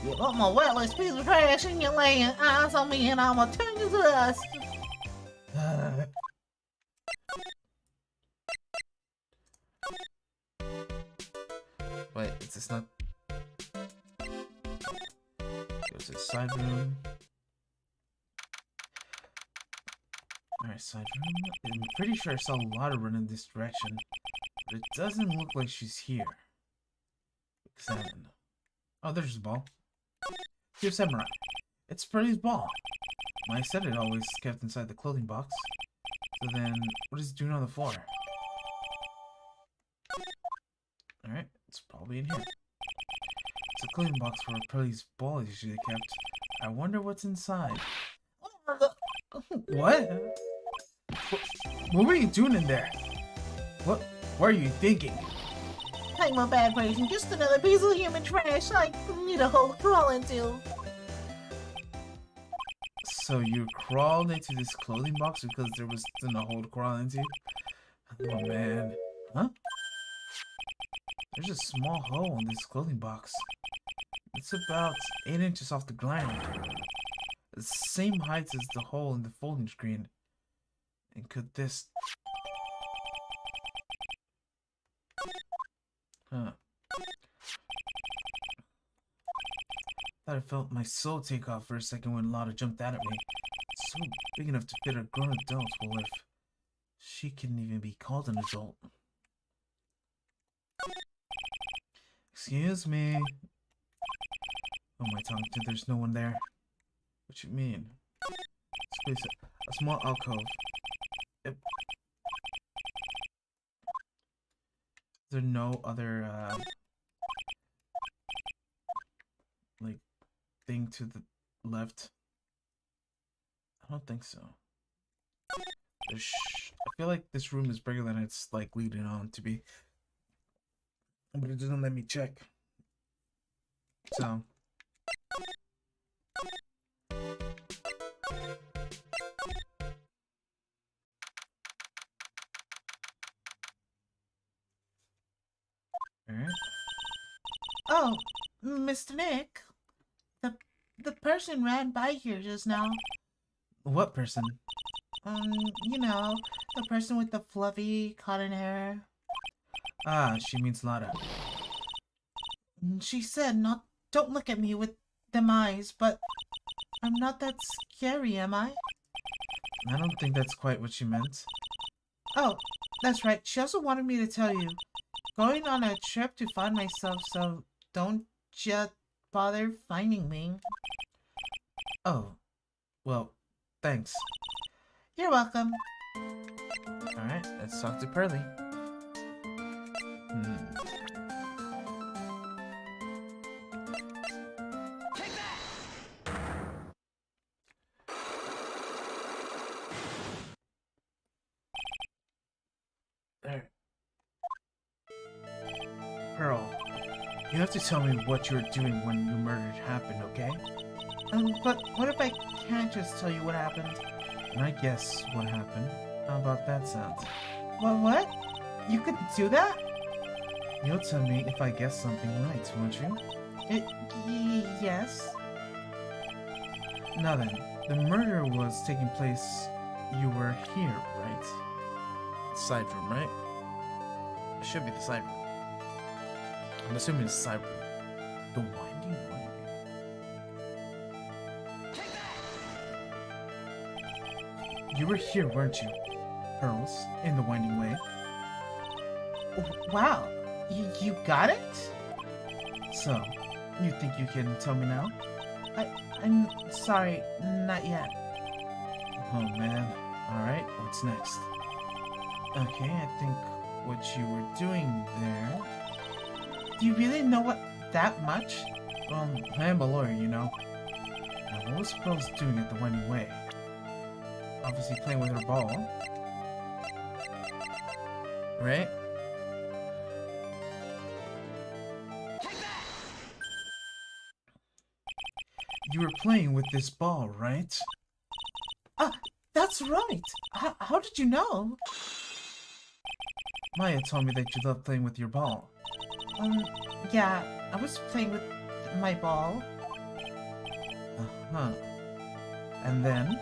You want my worthless piece of trash and you're laying eyes on me and I'm gonna turn you to dust. Wait, is this not... Go to the side room. Alright, side room. I'm pretty sure I saw Lotta run in this direction, but it doesn't look like she's here. Examine. Oh, there's the ball. Dear Samurai, it's Pearly's ball. I said it always kept inside the clothing box. So then, what is it doing on the floor? Alright, It's probably in here. It's a clothing box where Pearlie's ball is usually kept. I wonder what's inside. What? What were you doing in there? What are you thinking? I'm a bad person, just another piece of human trash I need a hole to crawl into. So you crawled into this clothing box because there was no hole to crawl into? Oh man. Huh? There's a small hole in this clothing box. It's about 8 inches off the ground. The same height as the hole in the folding screen. And could this... Huh. Thought I felt my soul take off for a second when Lotta jumped out at me. It's so big enough to fit a grown adult. Well, if she couldn't even be called an adult. Excuse me. Who am I talking to? There's no one there. What you mean? Space, a small alcove. Yep. Is there no other, like, thing to the left? I don't think so. I feel like this room is bigger than it's, like, leading on to be. But it doesn't let me check. So. Alright. Oh, Mr. Nick. The person ran by here just now. What person? You know, the person with the fluffy cotton hair. Ah, she means Lotta. She said don't look at me with them eyes, but I'm not that scary, am I? I don't think that's quite what she meant. Oh, that's right. She also wanted me to tell you. Going on a trip to find myself, so don't just bother finding me. Oh, well, thanks. You're welcome. Alright, let's talk to Pearlie. There. Pearl, you have to tell me what you were doing when your murder happened, okay? But what if I can't just tell you what happened? And I guess what happened. How about that sound? What? You could do that? You'll tell me if I guess something right, won't you? Yes. Now then, the murder was taking place. You were here, right? Side room, right? It should be the side room. I'm assuming it's the side room. The winding way. You were here, weren't you? Pearls, in the winding way. Wow, you got it? So, you think you can tell me now? I'm sorry, not yet. Oh man. Alright, what's next? Okay, I think what you were doing there... Do you really know what that much? Well, I am a lawyer, you know. Now, what was Pearls doing at the winding way? Obviously playing with her ball. Right? You were playing with this ball, right? That's right. How did you know? Maya told me that you love playing with your ball. Yeah, I was playing with my ball. Uh-huh. And then?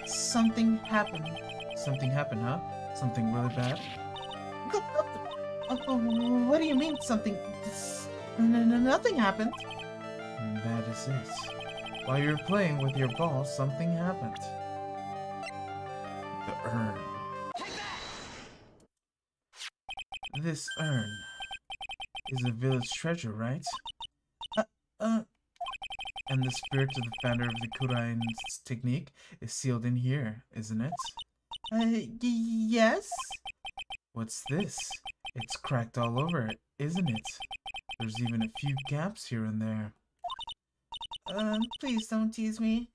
Something happened. Something happened, huh? Something really bad? What do you mean, something? Nothing happened. That is it. While you were playing with your ball, something happened. The urn. This urn is a village treasure, right? And the spirit of the founder of the Kurain technique is sealed in here, isn't it? Yes? What's this? It's cracked all over. isn't it? There's even a few gaps here and there. Please don't tease me.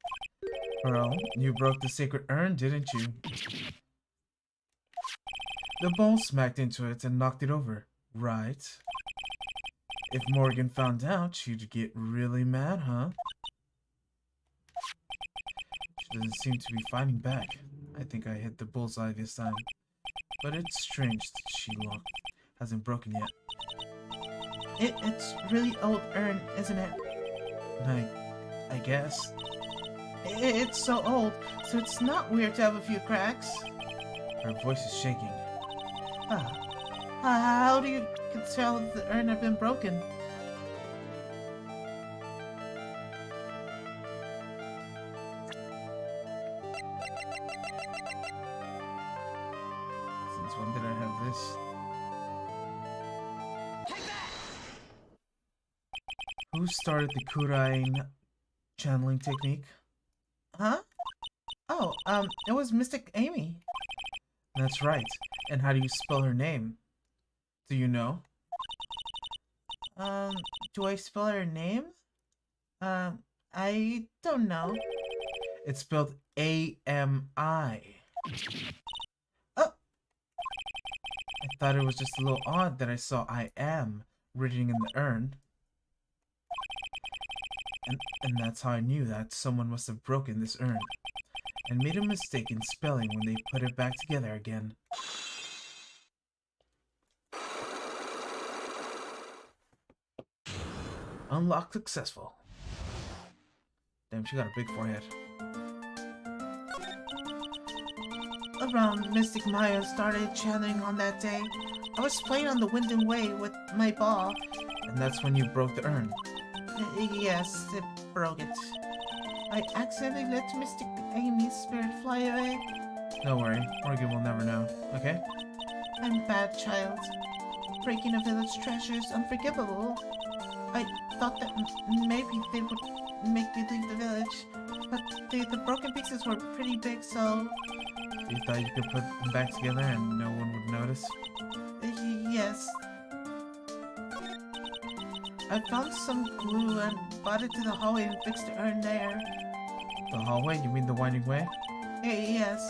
Pearl, you broke the sacred urn, didn't you? The bowl smacked into it and knocked it over, right? If Morgan found out, she'd get really mad, huh? She doesn't seem to be fighting back. I think I hit the bullseye this time. But it's strange that she hasn't broken yet. It's really old urn, isn't it? I guess. It's so old, so it's not weird to have a few cracks. Her voice is shaking. How do you tell if the urn had been broken? Since when did I have this? Who started the Kurain channeling technique? Huh? Oh, it was Mystic Amy. That's right. And how do you spell her name? Do you know? Do I spell her name? I don't know. It's spelled A-M-I. Oh! I thought it was just a little odd that I saw I am written in the urn. And that's how I knew that someone must have broken this urn and made a mistake in spelling when they put it back together again. Unlocked successful. Damn, she got a big forehead. Around Mystic Maya started channeling on that day. I was playing on the Winden Way with my ball. And that's when you broke the urn. Yes, it broke it. I accidentally let Mystic Amy's spirit fly away. Don't worry, Morgan will never know, okay? I'm a bad child. Breaking a village treasure is unforgivable. I thought that maybe they would make me leave the village, but the broken pieces were pretty big, so... You thought you could put them back together and no one would notice? Yes. I found some glue and brought it to the hallway and fixed the urn there. The hallway? You mean the winding way? Yes.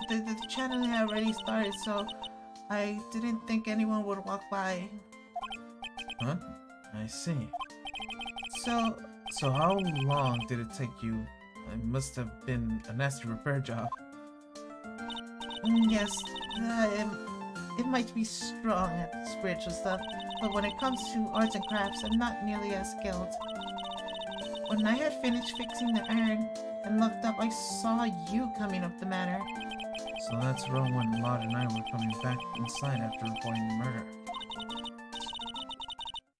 The channeling had already started, so I didn't think anyone would walk by. Huh? I see. So how long did it take you? It must have been a nasty repair job. Yes, it might be strong at spiritual stuff, but when it comes to arts and crafts, I'm not nearly as skilled. When I had finished fixing the urn and looked up, I saw you coming up the manor. So that's around when Maud and I were coming back inside after reporting the murder.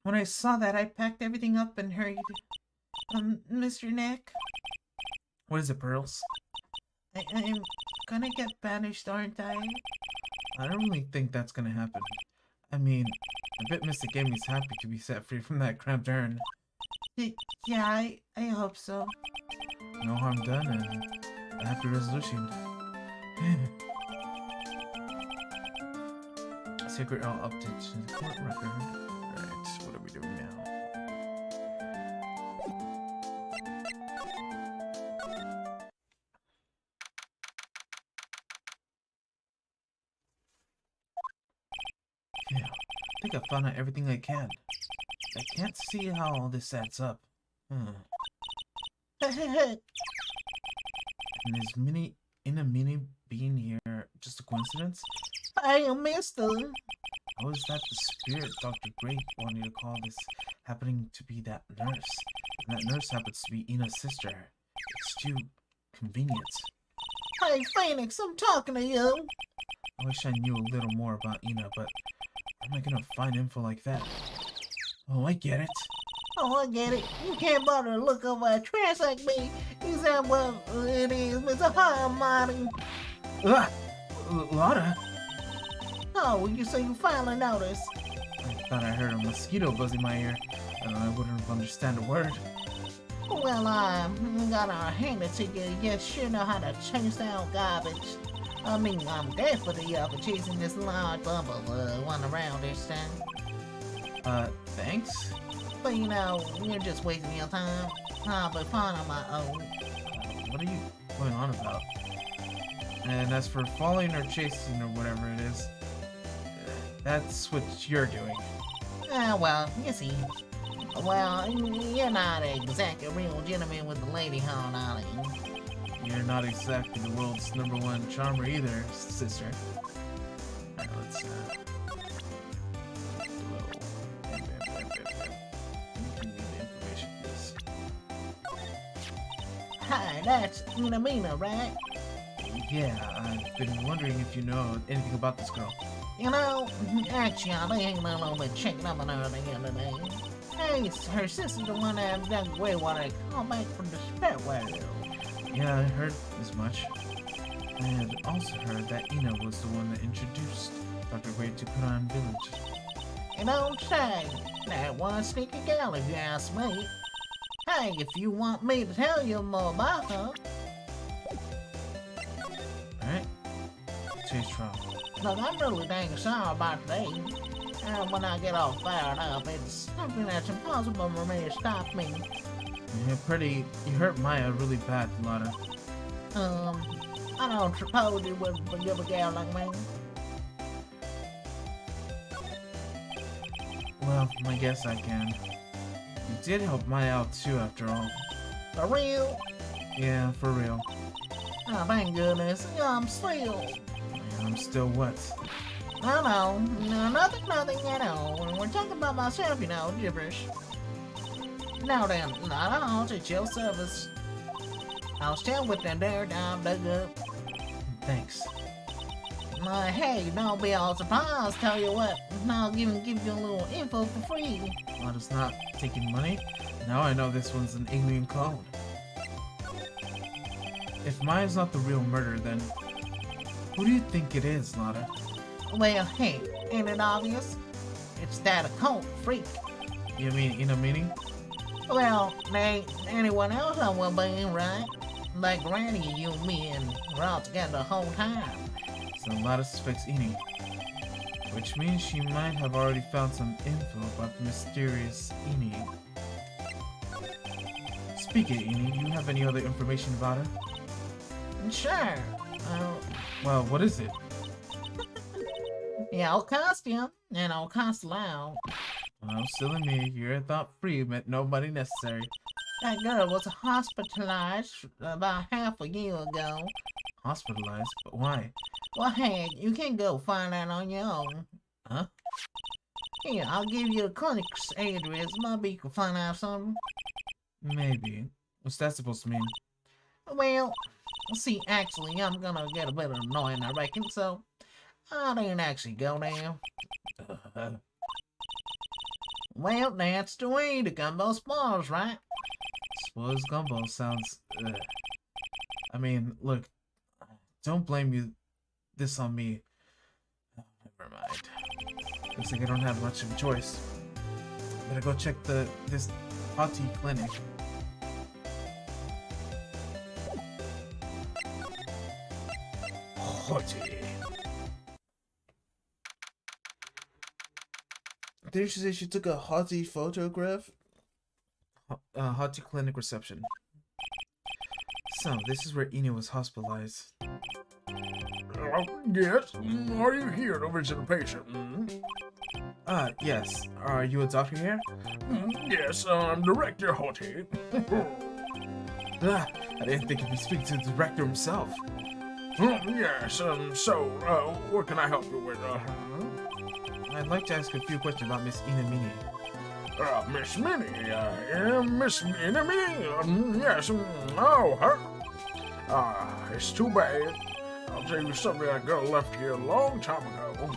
When I saw that, I packed everything up and hurried. Mr. Nick? What is it, Pearls? I'm gonna get banished, aren't I? I don't really think that's gonna happen. I mean, I bet Mystic Amy's happy to be set free from that cramped urn. Yeah, I hope so. No harm done and a happy resolution. Sacred Owl update to the court record. Alright, what are we doing now? Yeah, I think I found out everything I can. I can't see how all this adds up. And is Minnie being here just a coincidence? I missed them. How is that the spirit Dr. Gray wanted to call this happening to be that nurse? And that nurse happens to be Ina's sister. It's too convenient. Hey Phoenix, I'm talking to you. I wish I knew a little more about Ina, but how am I gonna find info like that? Oh, I get it. Oh, I get it. You can't bother to look over a trash like me. Is that what it is, Mr. Harmony? Lotta? Oh, you say you finally noticed. I thought I heard a mosquito buzz in my ear, and I wouldn't have understand a word. Well, got our hand to you. You sure know how to chase down garbage. I mean, I'm grateful to you for choosing this large bubble one around this time. Thanks? But you know, you're just wasting your time. I'll be fine on my own. What are you going on about? And as for following or chasing or whatever it is, that's what you're doing. Well, you see. Well, you're not exactly a real gentleman with the lady horn, are you? You're not exactly the world's #1 charmer either, sister. Alright, let's, information, please. Hi, that's Mina, right? Yeah, I've been wondering if you know anything about this girl. You know, actually, I've been a little bit checking up on her the other day. Hey, her sister's the one that dug away what I call back from the spirit world. Yeah, I heard as much. I had also heard that Ina was the one that introduced Dr. Wright to Kuran Village. You don't say. That one sneaky girl, if you ask me. Hey, if you want me to tell you more about her. Alright. Chase trial. Look, I'm really dang sorry about today. And when I get all fired up, it's something that's impossible for me to stop me. You hurt Maya really bad, Lana. I don't suppose you would forgive a girl like me. Well, I guess I can. You did help Maya out too, after all. For real? Yeah, for real. Oh, thank goodness. I'm still. I'm still what? No, nothing at all. We're talking about myself, you know, gibberish. Now then, not at all, it's your service. I'll still with that there dog dug up. Thanks. Hey, don't be all surprised, tell you what. I'll even give you a little info for free. Lana's not taking money? Now I know this one's an alien clone. If Maya's not the real murderer, then who do you think it is, Lana? Well, hey, ain't it obvious? It's that occult freak. You mean Ina meaning? Well, there ain't anyone else I will be, right? Like Granny, you and me, and we're all together the whole time. So Lana suspects Ini. Which means she might have already found some info about the mysterious Ini. Speak it, Ini. Do you have any other information about her? Sure. Well, what is it? Yeah, I'll cost you, and I'll cost loud. Well, silly me, you're thought free, meant nobody necessary. That girl was hospitalized about half a year ago. Hospitalized? But why? Well, heck, you can go find out on your own. Huh? Here, I'll give you the clinic's address. Maybe you can find out something. Maybe. What's that supposed to mean? Well, see, actually, I'm gonna get a bit annoying, I reckon, so I didn't actually go there. Well, that's the way the gumbo spoils, right? Spoils gumbo sounds... I mean, look, don't blame this on me. Oh, never mind. Looks like I don't have much of a choice. Better go check this Hati clinic. Hati. Didn't she say she took a Hati photograph? Hati clinic reception. So, this is where Ina was hospitalized. Yes? Are you here to visit a patient? Yes. Are you a doctor here? Yes, I'm Director Hoti. I didn't think you'd be speaking to the director himself. Yes, so, what can I help you with? I'd like to ask a few questions about Miss Ina Mini. Miss Minnie, Miss Ina Minnie? Yes, oh, her? It's too bad. I'll tell you something, that girl left here a long time ago.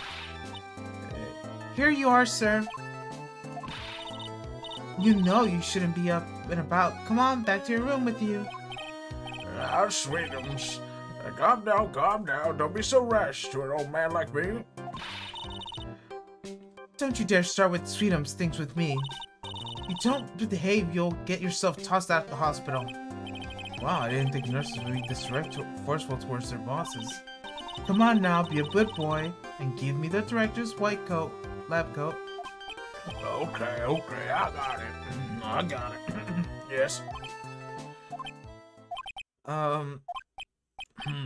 Here you are, sir. You know you shouldn't be up and about. Come on, back to your room with you. Sweetums. Calm down. Don't be so rash to an old man like me. Don't you dare start with Sweetums things with me. If you don't behave, you'll get yourself tossed out of the hospital. Wow, I didn't think nurses would be this forceful towards their bosses. Come on now, be a good boy and give me the director's white coat, lab coat. Okay, I got it. I got it. Yes.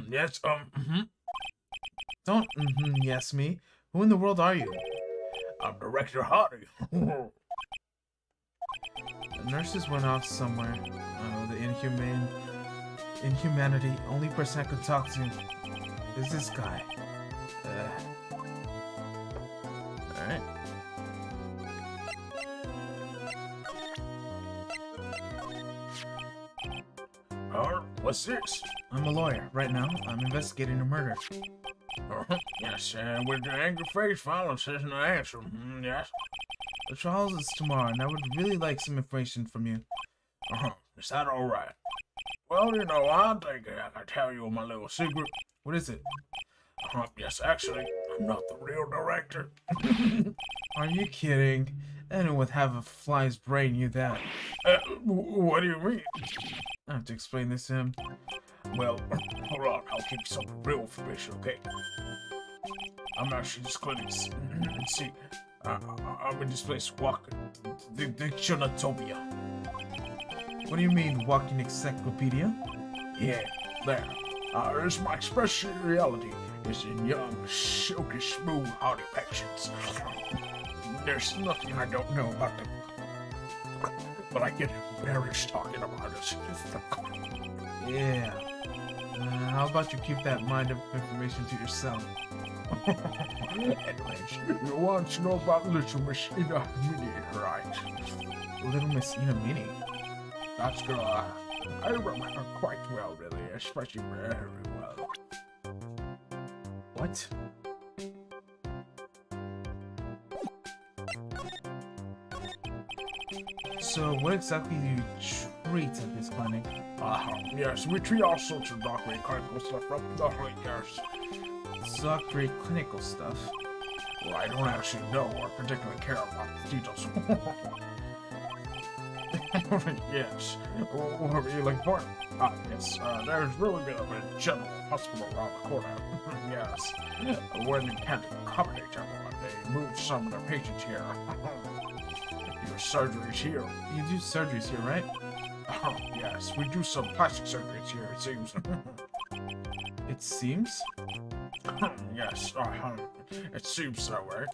Yes, Don't yes me. Who in the world are you? I'm Director Hardy. The nurses went off somewhere. The inhumanity. Only person I could talk to is this guy. Alright. What's this? I'm a lawyer. Right now, I'm investigating a murder. Yes, with the angry face, violence isn't an answer. Yes. The trial is tomorrow, and I would really like some information from you. Is that all right? Well, you know, I think I can tell you my little secret. What is it? Yes, actually, I'm not the real director. Are you kidding? Anyone with half a fly's brain knew that. What do you mean? I have to explain this to him. Well, hold on, I'll give you something real information, okay? I'm actually this clinic's. See, I'm in this place walking. The Dictionatopia. What do you mean, walking encyclopedia? Yeah, there. There's my speciality is in young, silky, smooth, hearty patients. There's nothing I don't know about them. But I get embarrassed talking about it. Yeah. How about you keep that mind of information to yourself? Anyways, you want to know about Little Miss Ina Mini, right? Little Miss Ina Mini? That's girl. I remember her quite well, really, especially very well. What? So, what exactly do you treat at this clinic? Yes, we treat all sorts of doctorate clinical stuff from the yes. Doctorate clinical stuff? Well, I don't actually know or particularly care about the details. Yes. What were you looking for? Yes. There's really been a general hospital around the corner. Yes. When they can't accommodate everyone, they move some of their patients here. Your surgery's here. You do surgeries here, right? Yes, we do some plastic surgeries here, it seems. It seems? Yes, it seems that way.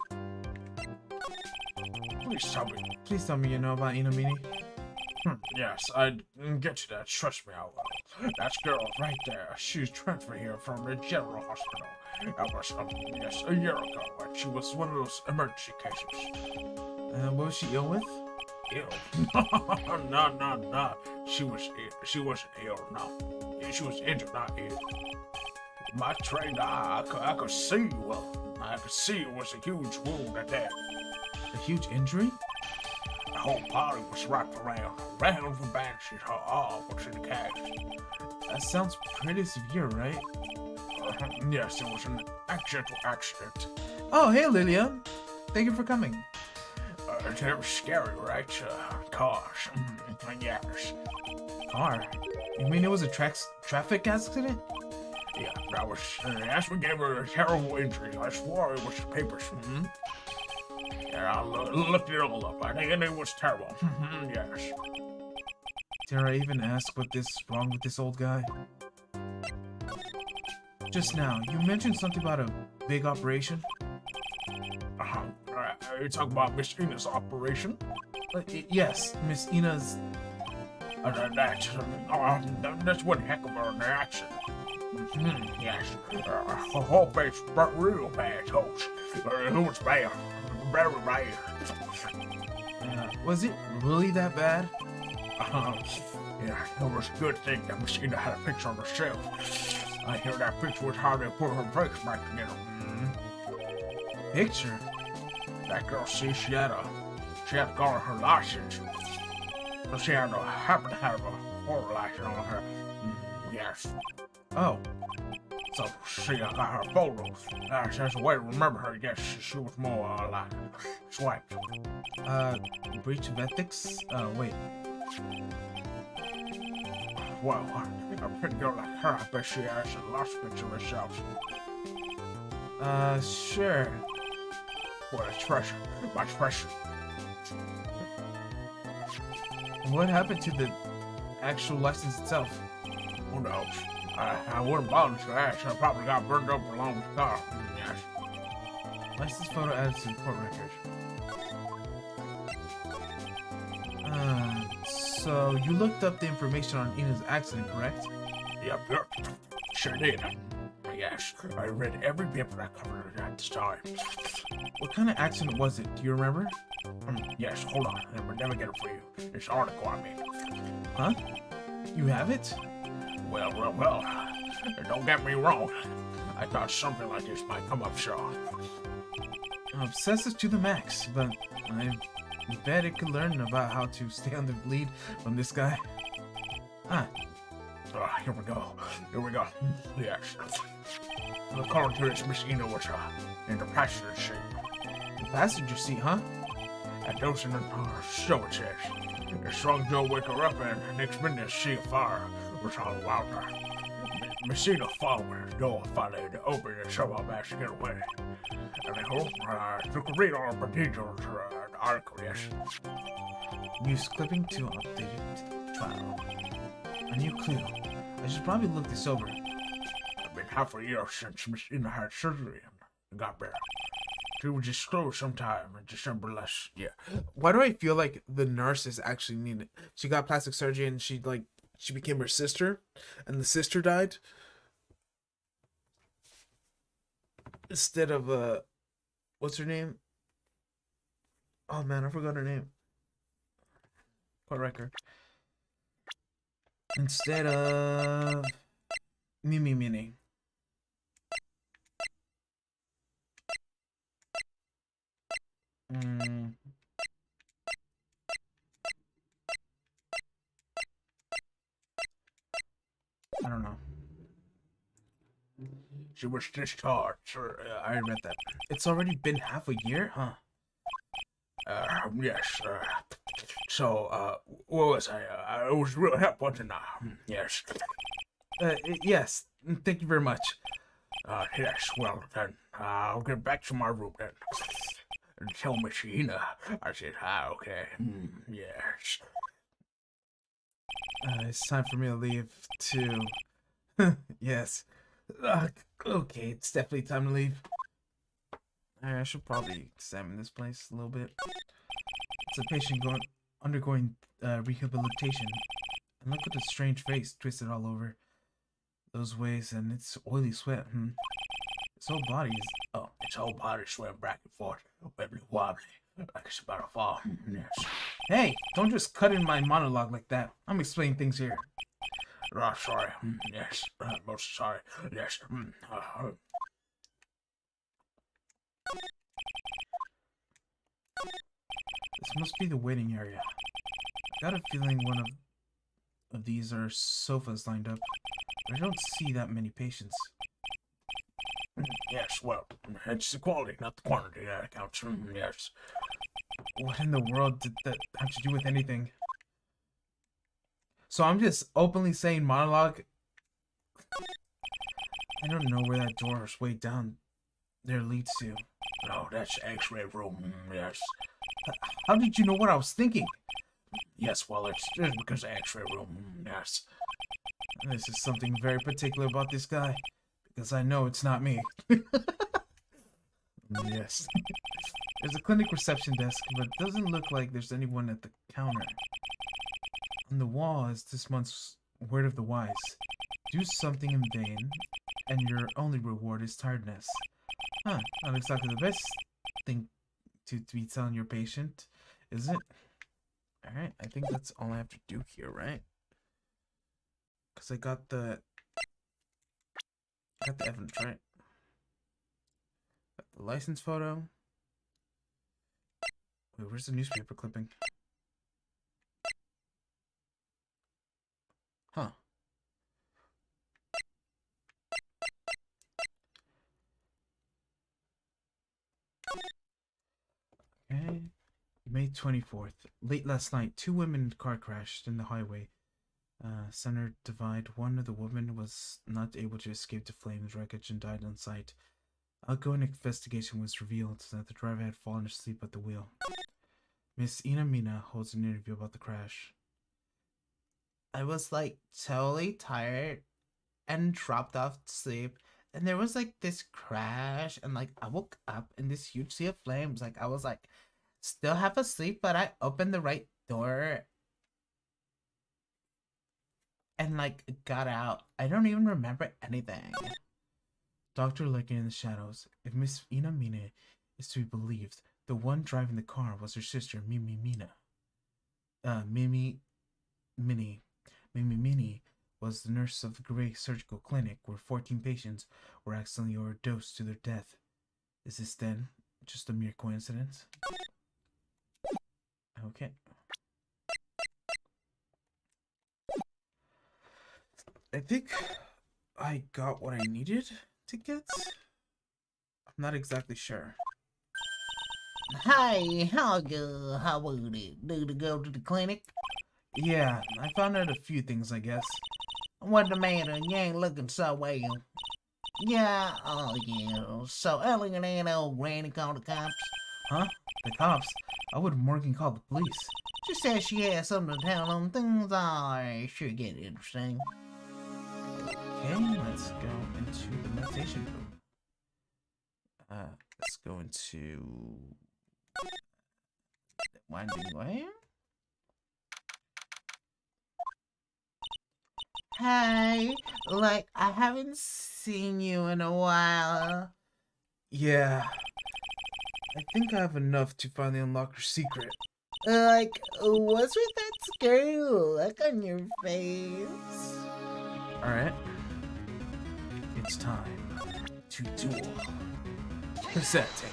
Please tell me you know about Ina Mini. Yes, I'd get to that, trust me, I will. That girl right there, she's transferred here from the general hospital. That was, yes, a year ago, and she was one of those emergency cases. What was she ill with? Ill? No. She wasn't ill, no. She was injured, not ill. My trained eye, I could see, well, I could see it was a huge wound at that. A huge injury? The whole body was wrapped around with bandages, her arm was in a cast. That sounds pretty severe, right? Yes, it was an accidental accident. Oh, hey, Lilia. Thank you for coming. It was scary, right? Cars. Yes. Car? You mean it was a traffic accident? Yeah, that was. That's what gave her a terrible injury. I swore it was the papers. Yeah, I looked it all up. I think it was terrible. Yes. Dare I even ask what is wrong with this old guy? Just now, you mentioned something about a big operation? Are you talking about Miss Ina's operation? Yes, Miss Ina's... That's one heck of an accident. Yes. Her whole face burnt real bad, toast. It was bad. Very bad. Was it really that bad? Yeah, it was a good thing that Miss Ina had a picture of herself. I hear that picture was how they put her face back together. Picture? That girl, see, she had to go on her license. So she had to happen to have a photo license on her. Yes. Oh. So, see, I got her photos. That's a way to remember her. Yes, she was more, like, swiped. Breach of ethics? Wait. Well, a pretty girl like her, I bet she has a lost picture herself. Sure. Well, it's fresh. Much fresh. What happened to the actual license itself? Who knows? I wouldn't bother to ask. I probably got burned up along with the car. Yes. License photo added to the court record. So you looked up the information on Ina's accident, correct? Yep. Sure did. Yes, I read every paper I covered at this time. What kind of accident was it? Do you remember? Yes, hold on. Let me get it for you. This article I made. Huh? You have it? Well. Don't get me wrong. I thought something like this might come up, Shaw. Obsessive to the max, but I bet it could learn about how to stay on the bleed from this guy. Here we go. Yes. According to this, Miss Ina was in the passenger seat. The passenger seat, huh? And those in the so it says. The strong Joe wake her up and next minute she a fire was all around her. Messina followed the door finally to open and somehow managed to get away. And I hope took a read all the details the article, yes. News clipping to update the trial. A new clue. I should probably look this over. It's been half a year since Miss Ina had surgery and got better. She was disclosed sometime in December last year. Why do I feel like the nurse is actually needed? She got plastic surgery and she became her sister, and the sister died. Instead of what's her name? Oh man, I forgot her name. Court record. Instead of Mini. I don't know. She was discharged, sir. I read that. It's already been half a year, huh? Yes. So, what was I? It was real help, wasn't I? Yes. Yes. Thank you very much. Yes. Well, then, I'll get back to my room then. And tell Miss Ina. I said, okay. Yes. It's time for me to leave, too. Yes. Okay, it's definitely time to leave. I should probably examine this place a little bit. It's a patient undergoing rehabilitation. And look at the strange face twisted all over those ways, and it's oily sweat. Its whole body is... Oh, its whole body sweating back and forth, wibbly wobbly, like it's about to fall. Yes. Hey, don't just cut in my monologue like that. I'm explaining things here. Oh, sorry. Yes. Most sorry. Yes. This must be the waiting area. I got a feeling one of these are sofas lined up, but I don't see that many patients. Yes, well, it's the quality, not the quantity that counts. Yes. What in the world did that have to do with anything? So I'm just openly saying monologue. I don't know where that door is way down there leads to. No, that's the X-ray room. Yes. How did you know what I was thinking? Yes, well, it's because of the X-ray room. Yes. This is something very particular about this guy, because I know it's not me. Yes. There's a clinic reception desk, but it doesn't look like there's anyone at the counter. On the wall is this month's word of the wise. Do something in vain, and your only reward is tiredness. Huh, not exactly the best thing to be telling your patient, is it? Alright, I think that's all I have to do here, right? Because I got the evidence, right? Got the license photo. Wait, where's the newspaper clipping? Huh. Okay. May 24th. Late last night, two women in a car crashed in the highway Center Divide. One of the women was not able to escape the flames wreckage and died on site. Outgoing investigation was revealed that the driver had fallen asleep at the wheel. Miss Inamina holds an interview about the crash. I was like totally tired and dropped off to sleep. And there was like this crash, and like I woke up in this huge sea of flames. Like I was like still half asleep, but I opened the right door and like got out. I don't even remember anything. Doctor lurking in the shadows. If Miss Inamine is to be believed, the one driving the car was her sister, Mimi Mini was the nurse of the Gray Surgical Clinic where 14 patients were accidentally overdosed to their death. Is this then just a mere coincidence? Okay. I think I got what I needed to get. I'm not exactly sure. Hey, how would it do to go to the clinic? Yeah, I found out a few things, I guess. What the matter? You ain't looking so well. Yeah, oh yeah. So elegant and old Granny called the cops. Huh? The cops? I would Morgan call the police. She says she has something to tell them. Things are sure get interesting. Okay, let's go into the meditation room. Let's go into the winding way. Hey, like I haven't seen you in a while. Yeah. I think I have enough to finally unlock your secret. Like, what's with that scary look on your face? Alright. It's time to duel. Presenting.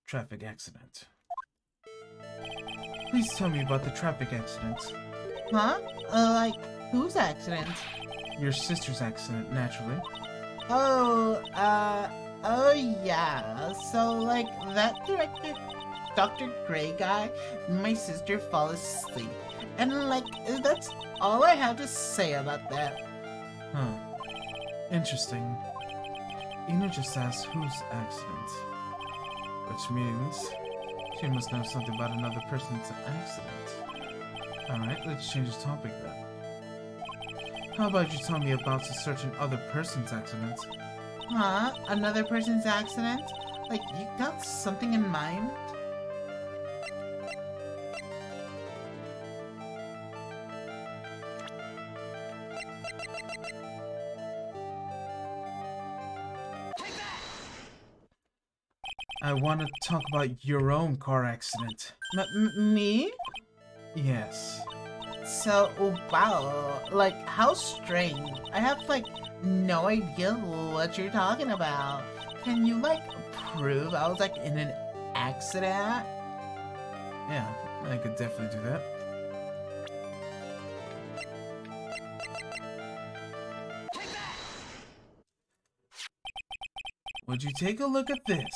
Traffic accident. Please tell me about the traffic accident. Huh? Like, whose accident? Your sister's accident, naturally. Oh yeah. So, like, that director, Dr. Gray guy, my sister fall asleep. And, like, that's all I have to say about that. Huh. Interesting. Ina just asked whose accident. Which means she must know something about another person's accident. Alright, let's change the topic then. How about you tell me about a certain other person's accident? Huh? Another person's accident? Like, you got something in mind? I want to talk about your own car accident. Me? Yes. So, wow, like, how strange. I have, like, no idea what you're talking about. Can you, like, prove I was, like, in an accident? Yeah, I could definitely do that. Would you take a look at this?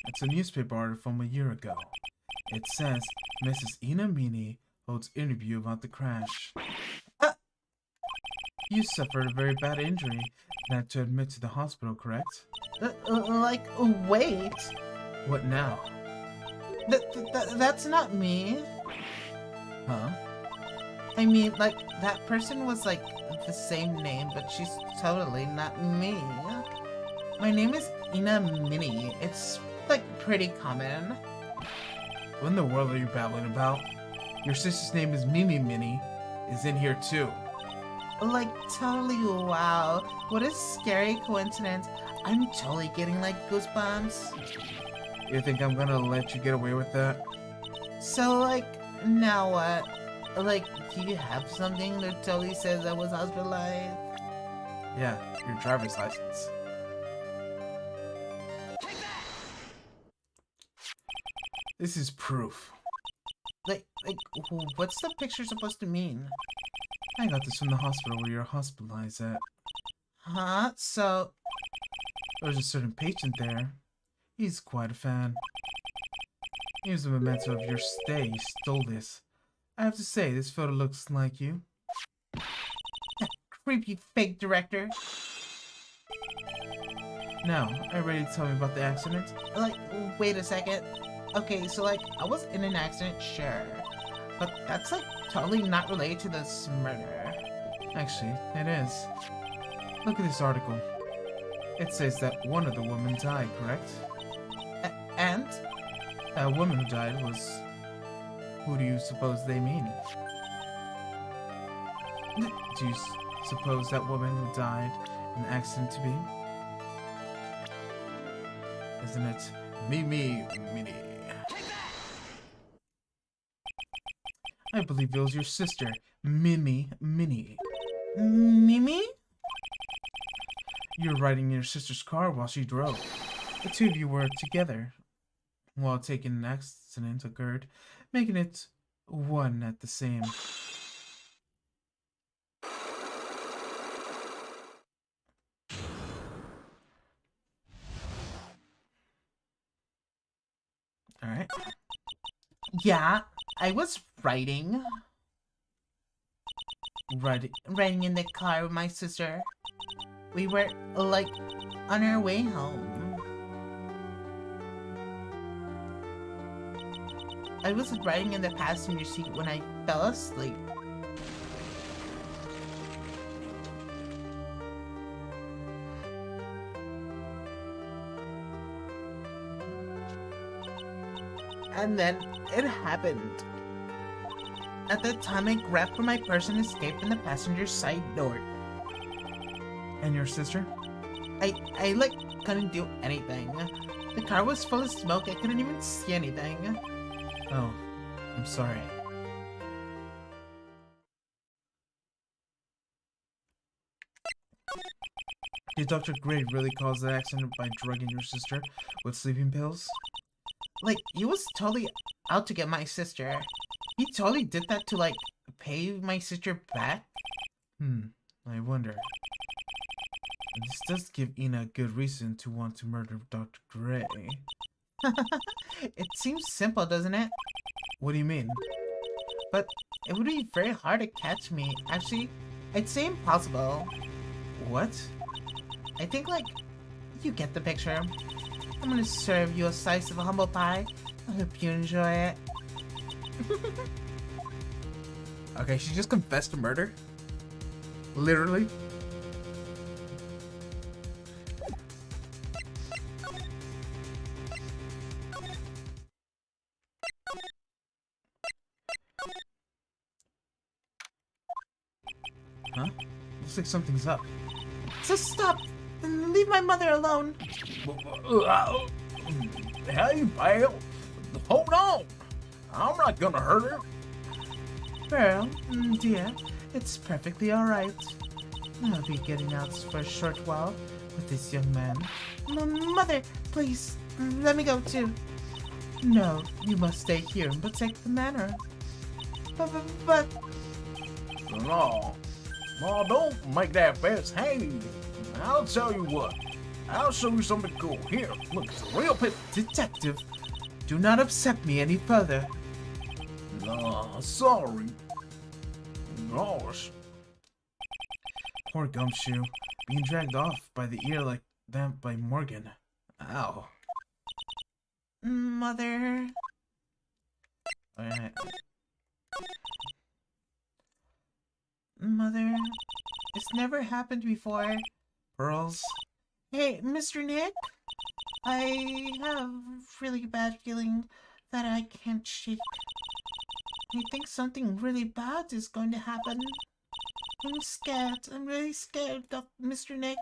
It's a newspaper article from a year ago. It says, Mrs. Inamini holds interview about the crash. You suffered a very bad injury and had to admit to the hospital, correct? Like, wait. What now? That's not me. Huh? I mean, like, that person was, like, the same name, but she's totally not me. My name is Ina Mini. It's, like, pretty common. What in the world are you babbling about? Your sister's name is Mimi Mini. Is in here too. Like, totally, wow. What a scary coincidence. I'm totally getting, like, goosebumps. You think I'm gonna let you get away with that? So, like, now what? Like, do you have something that totally says I was hospitalized? Yeah, your driver's license. This is proof. Like, what's the picture supposed to mean? I got this from the hospital where you're hospitalized at. Huh? So... There's a certain patient there. He's quite a fan. Here's the memento of your stay. You stole this. I have to say, this photo looks like you. Creepy fake director. Now, are you ready to tell me about the accident? Like, wait a second. Okay, so like, I was in an accident, sure. But that's like totally not related to this murder. Actually, it is. Look at this article. It says that one of the women died, correct? And? That woman who died was... Who do you suppose they mean? Do you suppose that woman who died in the accident to be? Isn't it Mimi Minnie? I believe it was your sister, Mimi Minnie. Mimi? You were riding in your sister's car while she drove. The two of you were together while taking an accident occurred, making it one at the same. Alright. Yeah, I was riding. Riding in the car with my sister. We were, like, on our way home. I was riding in the passenger seat when I fell asleep. And then it happened. At that time, I grabbed for my purse and escaped in the passenger side door. And your sister? I like, couldn't do anything. The car was full of smoke, I couldn't even see anything. Oh, I'm sorry. Did Dr. Gray really cause the accident by drugging your sister with sleeping pills? Like, he was totally out to get my sister. He totally did that to, like, pay my sister back. I wonder. This does give Ina a good reason to want to murder Dr. Gray. It seems simple, doesn't it? What do you mean? But it would be very hard to catch me. Actually, I'd say impossible. What? I think, like, you get the picture. I'm gonna serve you a slice of a humble pie. I hope you enjoy it. Okay, she just confessed to murder? Literally? Huh? Looks like something's up. So stop! And leave my mother alone! Hey, pal. Hold on. I'm not gonna hurt her. Pearl, dear, it's perfectly alright. I'll be getting out for a short while with this young man. Mother, please, let me go too. No, you must stay here and protect the manor. But... No. No, don't make that face. Hey, I'll tell you what. I'll show you something cool. Here, look, it's a real pit. Detective, do not upset me any further. No, sorry. Gosh. Poor Gumshoe, being dragged off by the ear like that by Morgan. Ow. Mother... Alright. Mother, it's never happened before. Pearls? Hey, Mr. Nick? I have really bad feeling that I can't shake. I think something really bad is going to happen. I'm scared. I'm really scared, Mr. Nick.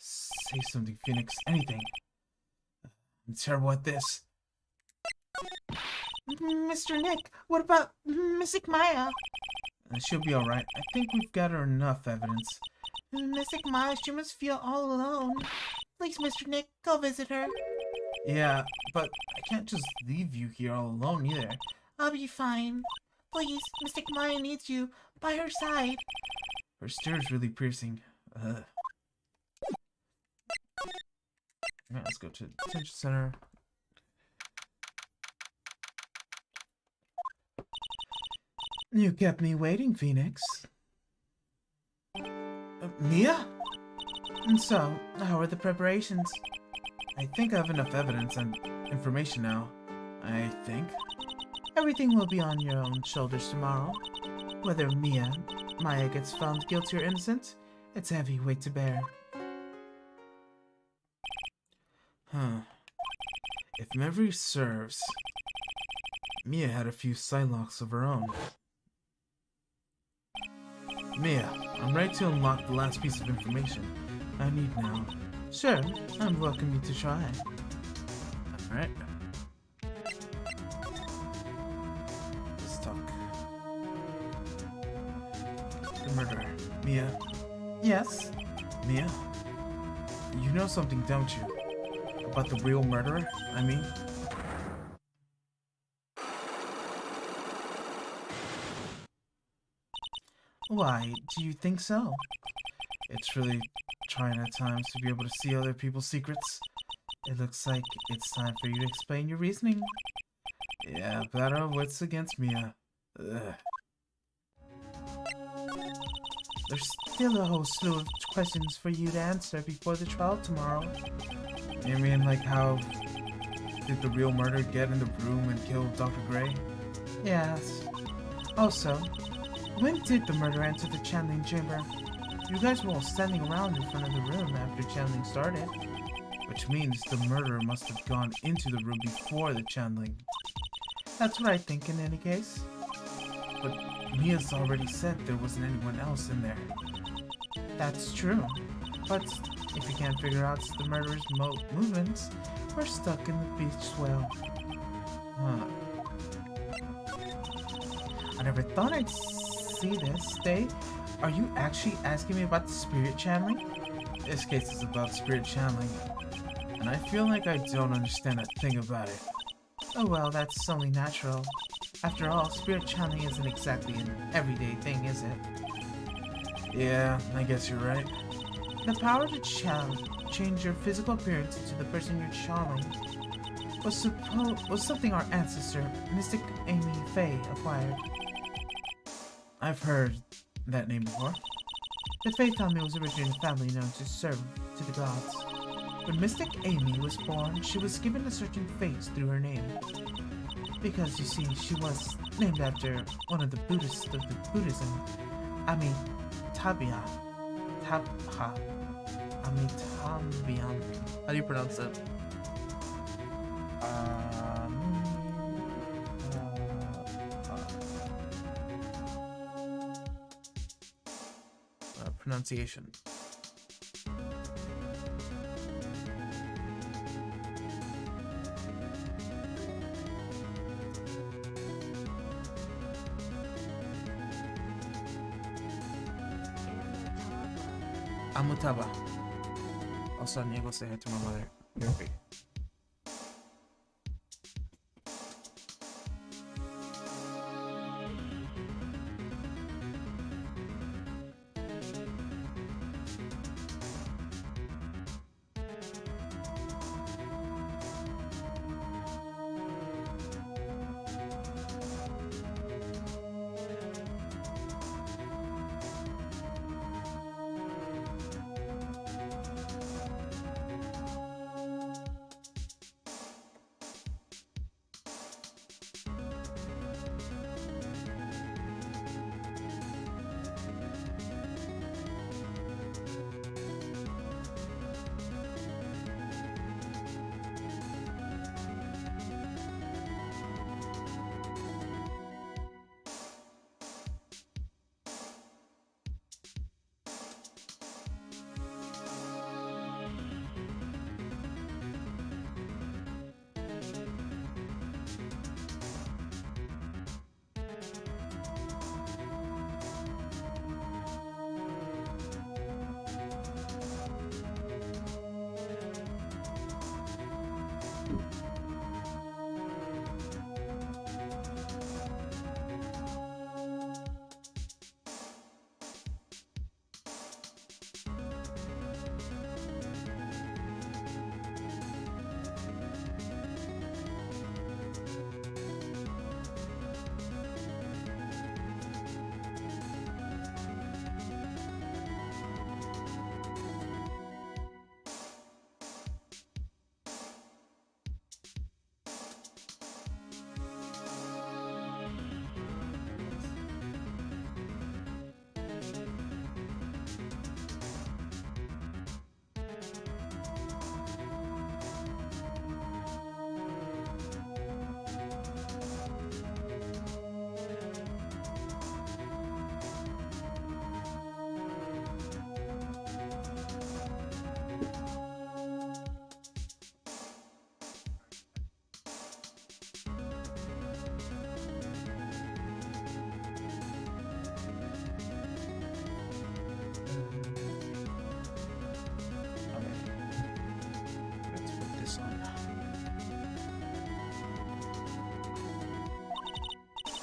Say something, Phoenix. Anything. I'm terrible at this. Mr. Nick, what about Mystic Maya? She'll be alright. I think we've got her enough evidence. Mystic Maya, she must feel all alone. Please, Mr. Nick, go visit her. Yeah, but I can't just leave you here all alone either. I'll be fine. Please, Mystic Maya needs you by her side. Her stare is really piercing. Alright, let's go to the detention center. You kept me waiting, Phoenix. Mia? And so, how are the preparations? I think I have enough evidence and information now. I think. Everything will be on your own shoulders tomorrow. Whether Maya gets found guilty or innocent, it's a heavy weight to bear. Huh. If memory serves, Mia had a few sidelocks of her own. Mia, I'm ready to unlock the last piece of information I need now. Sure, I'm welcome you to try. Alright. Let's talk. The murderer. Mia. Yes? Mia? You know something, don't you? About the real murderer, I mean? Why, do you think so? It's really trying at times to be able to see other people's secrets. It looks like it's time for you to explain your reasoning. Yeah, battle of wits against Mia. Ugh. There's still a whole slew of questions for you to answer before the trial tomorrow. You mean like how did the real murderer get in the room and kill Dr. Gray? Yes. Also, when did the murderer enter the channeling chamber? You guys were all standing around in front of the room after channeling started. Which means the murderer must have gone into the room before the channeling. That's what I think in any case. But Mia's already said there wasn't anyone else in there. That's true. But if you can't figure out the murderer's movements, we're stuck in the beach swell. Huh. I never thought I'd see this day. Are you actually asking me about the spirit channeling? This case is about spirit channeling, and I feel like I don't understand a thing about it. Oh well, that's only natural. After all, spirit channeling isn't exactly an everyday thing, is it? Yeah, I guess you're right. The power to change your physical appearance into the person you're channeling was something our ancestor, Mystic Amy Faye, acquired. I've heard that name before. The Faye family was originally a family known to serve to the gods. When Mystic Amy was born, she was given a certain face through her name. Because, you see, she was named after one of the Buddhists of the Buddhism, Amitabha. Amitabha. How do you pronounce it? Pronunciation. Amutaba. Also, I need to go say hi to my mother. You're free.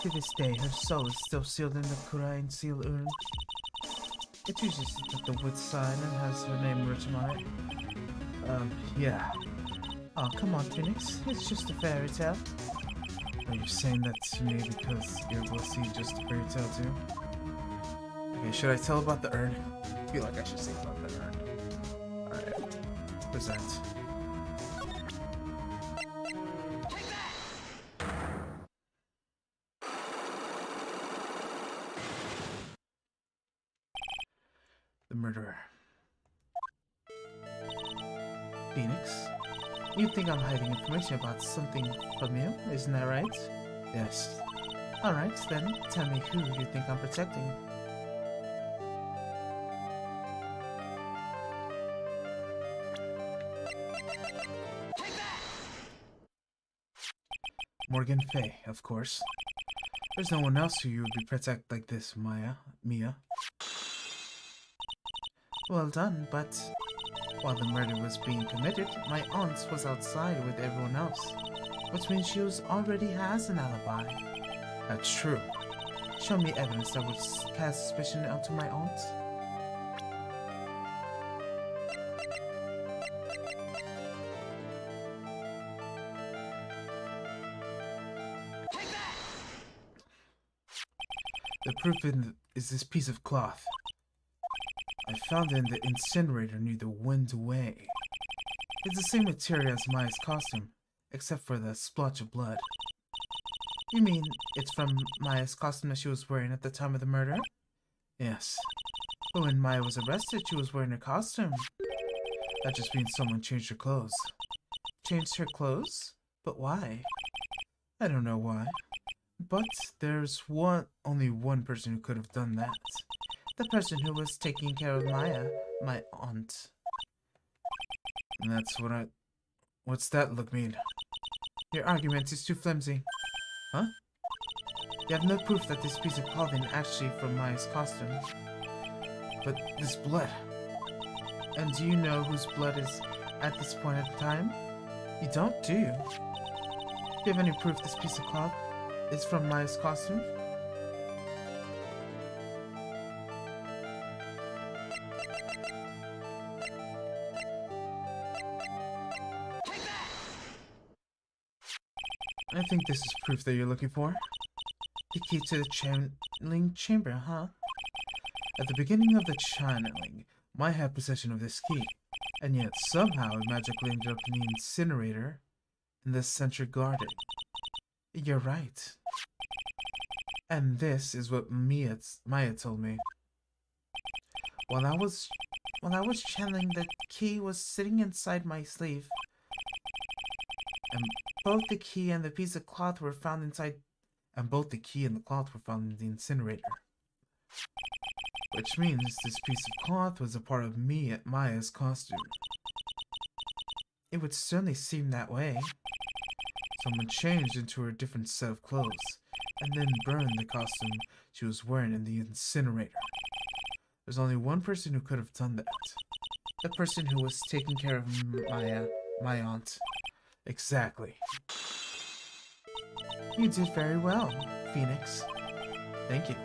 To this day, her soul is still sealed in the Kurain seal urn. It usually sits at the wood sign and has her name written on it. Yeah. Oh, come on, Phoenix. It's just a fairy tale. Are you saying that to me because you're see just a fairy tale too? Okay, should I tell about the urn? I feel like I should say about the urn. Alright. Present. The murderer. Phoenix? You think I'm hiding information about something from you, isn't that right? Yes. Alright, then tell me who you think I'm protecting. Morgan Fay, of course. There's no one else who you would be protect like this, Mia. Well done, but while the murder was being committed, my aunt was outside with everyone else, which means she already has an alibi. That's true. Show me evidence that would cast suspicion onto my aunt. The proof is this piece of cloth. I found it in the incinerator near the wind way. It's the same material as Maya's costume, except for the splotch of blood. You mean it's from Maya's costume that she was wearing at the time of the murder? Yes. But when Maya was arrested, she was wearing her costume. That just means someone changed her clothes. Changed her clothes? But why? I don't know why. But there's only one person who could have done that. The person who was taking care of Maya, my aunt. And that's what's that look mean? Your argument is too flimsy. Huh? You have no proof that this piece of clothing is actually from Maya's costume. But this blood. And do you know whose blood is at this point at the time? You don't, do you? Do you have any proof this piece of cloth is from Maya's costume? I think this is proof that you're looking for. The key to the channeling chamber, huh? At the beginning of the channeling, Maya had possession of this key, and yet somehow it magically ended up in the incinerator in the central garden. You're right. And this is what Maya told me. While I was channeling, the key was sitting inside my sleeve. And both the key and the piece of cloth were found inside, and both the key and the cloth were found in the incinerator. Which means this piece of cloth was a part of Maya's costume. It would certainly seem that way. Someone changed into a different set of clothes, and then burned the costume she was wearing in the incinerator. There's only one person who could have done that. The person who was taking care of my aunt. Exactly. You did very well, Phoenix. Thank you.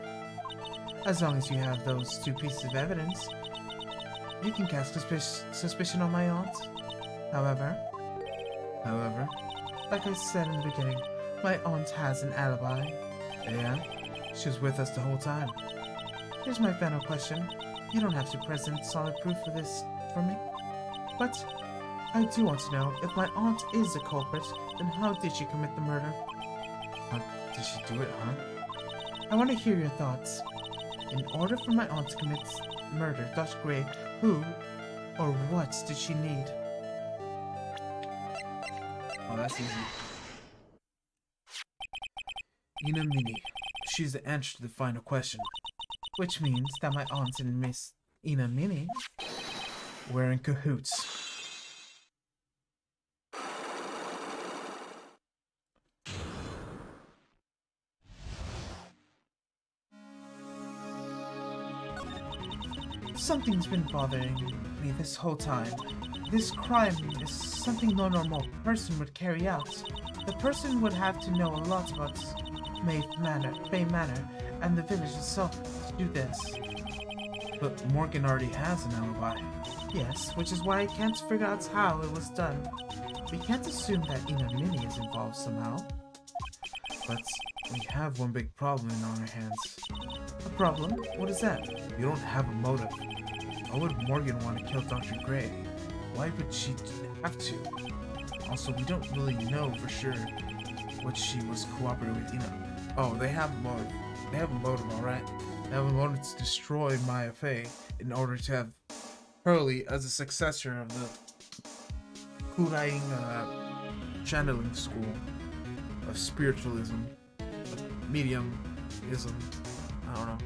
As long as you have those two pieces of evidence, you can cast suspicion on my aunt. However, like I said in the beginning, my aunt has an alibi. Yeah, she was with us the whole time. Here's my final question. You don't have to present solid proof for this for me, but I do want to know, if my aunt is the culprit, then how did she commit the murder? How did she do it, huh? I want to hear your thoughts. In order for my aunt to commit murder, Dr. Gray, who or what did she need? Oh, that's easy. Inamini. She's the answer to the final question. Which means that my aunt and Miss Inamini were in cahoots. Something's been bothering me this whole time. This crime is something no normal person would carry out. The person would have to know a lot about Bay Manor and the village itself to do this. But Morgan already has an alibi. Yes, which is why I can't figure out how it was done. We can't assume that Inamini is involved somehow. But we have one big problem on our hands. A problem? What is that? We don't have a motive. Why would Morgan want to kill Dr. Gray? Why would she have to? Also, we don't really know for sure what she was cooperating with Ina. Oh, they have a motive. They have a motive, alright. They have a motive to destroy Maya Fey in order to have Hurley as a successor of the Kuraing channeling school of spiritualism, mediumism, I don't know.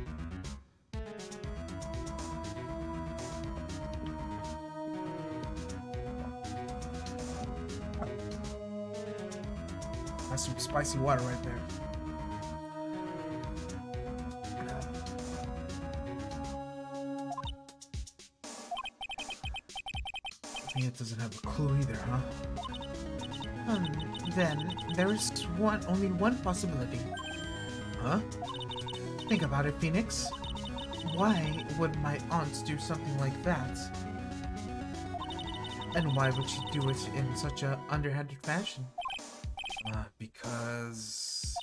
That's some spicy water right there. Mia doesn't have a clue either, huh? Then there is only one possibility. Huh? Think about it, Phoenix. Why would my aunt do something like that? And why would she do it in such a underhanded fashion? Because...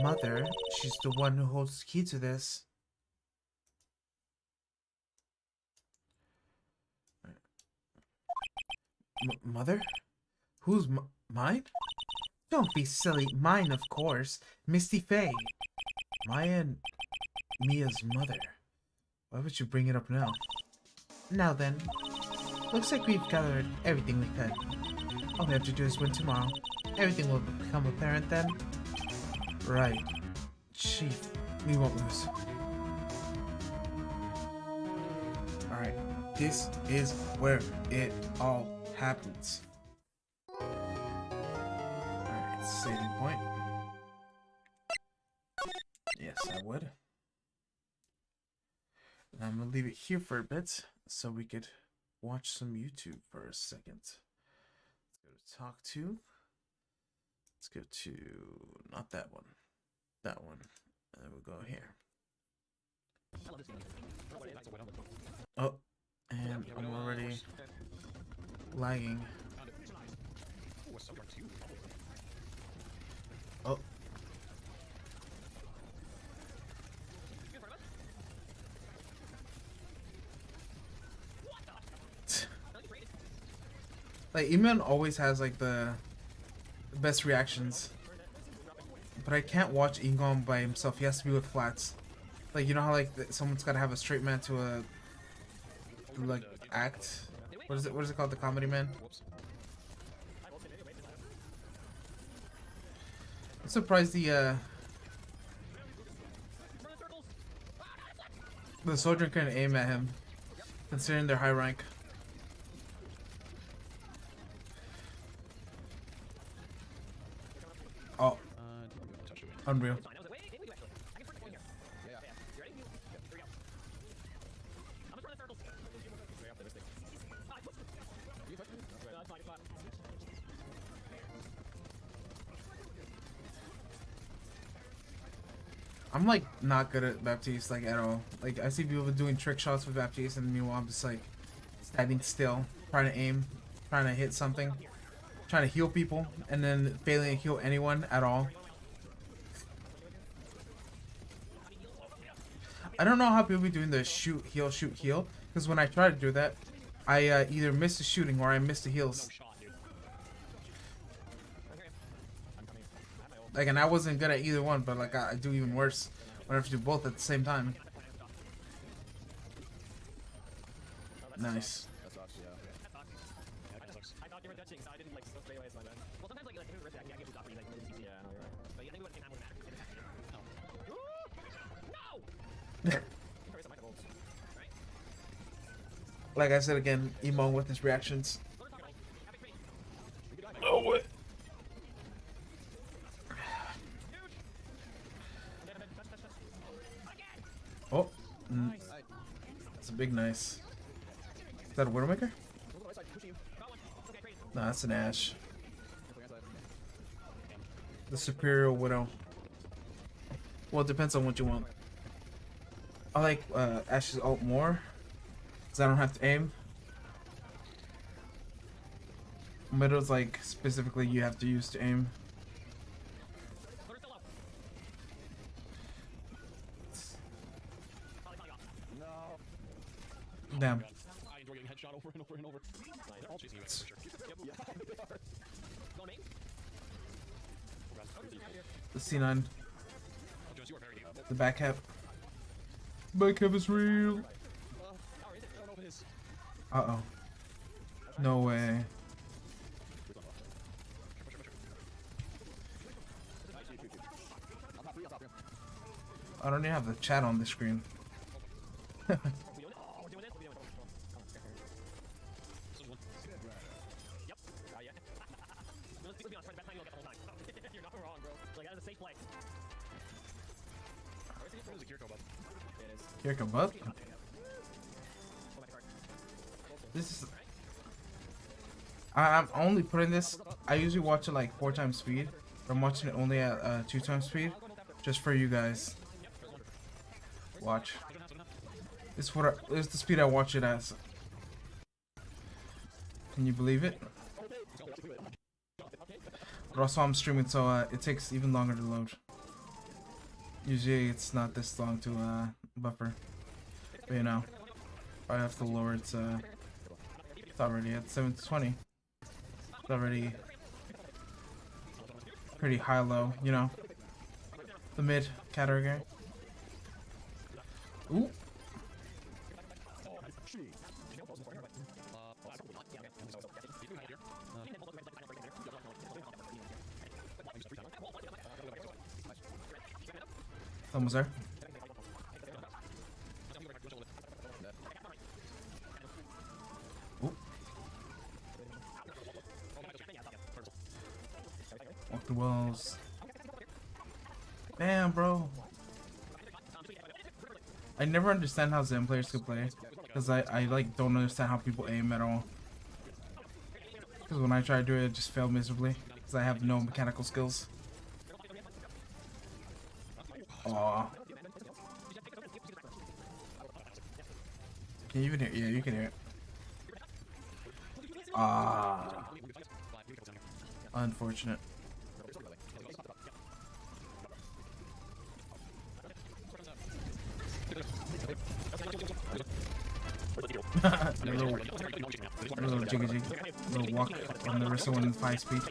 Mother, she's the one who holds the key to this. Mother? Who's mine? Don't be silly. Mine, of course. Misty Faye. Maya and Mia's mother. Why would you bring it up now? Now then. Looks like we've gathered everything we could. All we have to do is win tomorrow. Everything will become apparent then. Right. Chief, we won't lose. Alright. This is where it all happens. Alright, saving point. Yes, I would. And I'm gonna leave it here for a bit so we could watch some YouTube for a second. Let's go to talk to. Let's go to not that one. That one. And then we'll go here. Oh, and I'm already lagging. Oh. Like, Iman always has like the best reactions. But I can't watch Ingon by himself. He has to be with flats. Like, you know how like someone's gotta have a straight man to a like act. What is it? What is it called? The comedy man. I'm surprised the soldier couldn't aim at him, considering their high rank. Oh, unreal. I'm like not good at Baptiste like at all. Like I see people doing trick shots with Baptiste, and meanwhile I'm just like standing still, trying to aim, trying to hit something, trying to heal people, and then failing to heal anyone at all. I don't know how people be doing the shoot heal, because when I try to do that, I either miss the shooting or I miss the heals. Like, and I wasn't good at either one, but like I do even worse when I have to do both at the same time. Nice. Like I said again, Emo with his reactions. Oh, what? Oh, that's a big nice. Is that a Widowmaker? No, that's an Ash. The Superior Widow. Well, it depends on what you want. I like Ash's ult more, because I don't have to aim. Middle's like specifically you have to use to aim. Damn. I enjoy getting headshot over and over and over. They're all chasing you, for sure. Yep. Yeah, they are. Go main. The C9. Oh, Jones, you are very deep. The back cap. My cap is real. How is it? I don't know if it is. Uh-oh. No way. I don't even have the chat on the screen. Here come up. This is. I'm only putting this. I usually watch it like 4 times speed. I'm watching it only at 2 times speed, just for you guys. Watch. This is the speed I watch it as. Can you believe it? But also I'm streaming, so it takes even longer to load. Usually it's not this long to buffer. But you know, I have to lower it. It's already at 720. It's already pretty high low, you know. The mid category. Ooh. Almost there. Ooh. Walk the walls. Damn, bro. I never understand how Zen players could play, because I like don't understand how people aim at all. Because when I try to do it, it just failed miserably, because I have no mechanical skills. Aww. Can you even hear? Yeah, you can hear it. Ah. Unfortunate. a little jiggy jiggy. A little walk on the wrist one 5 speed.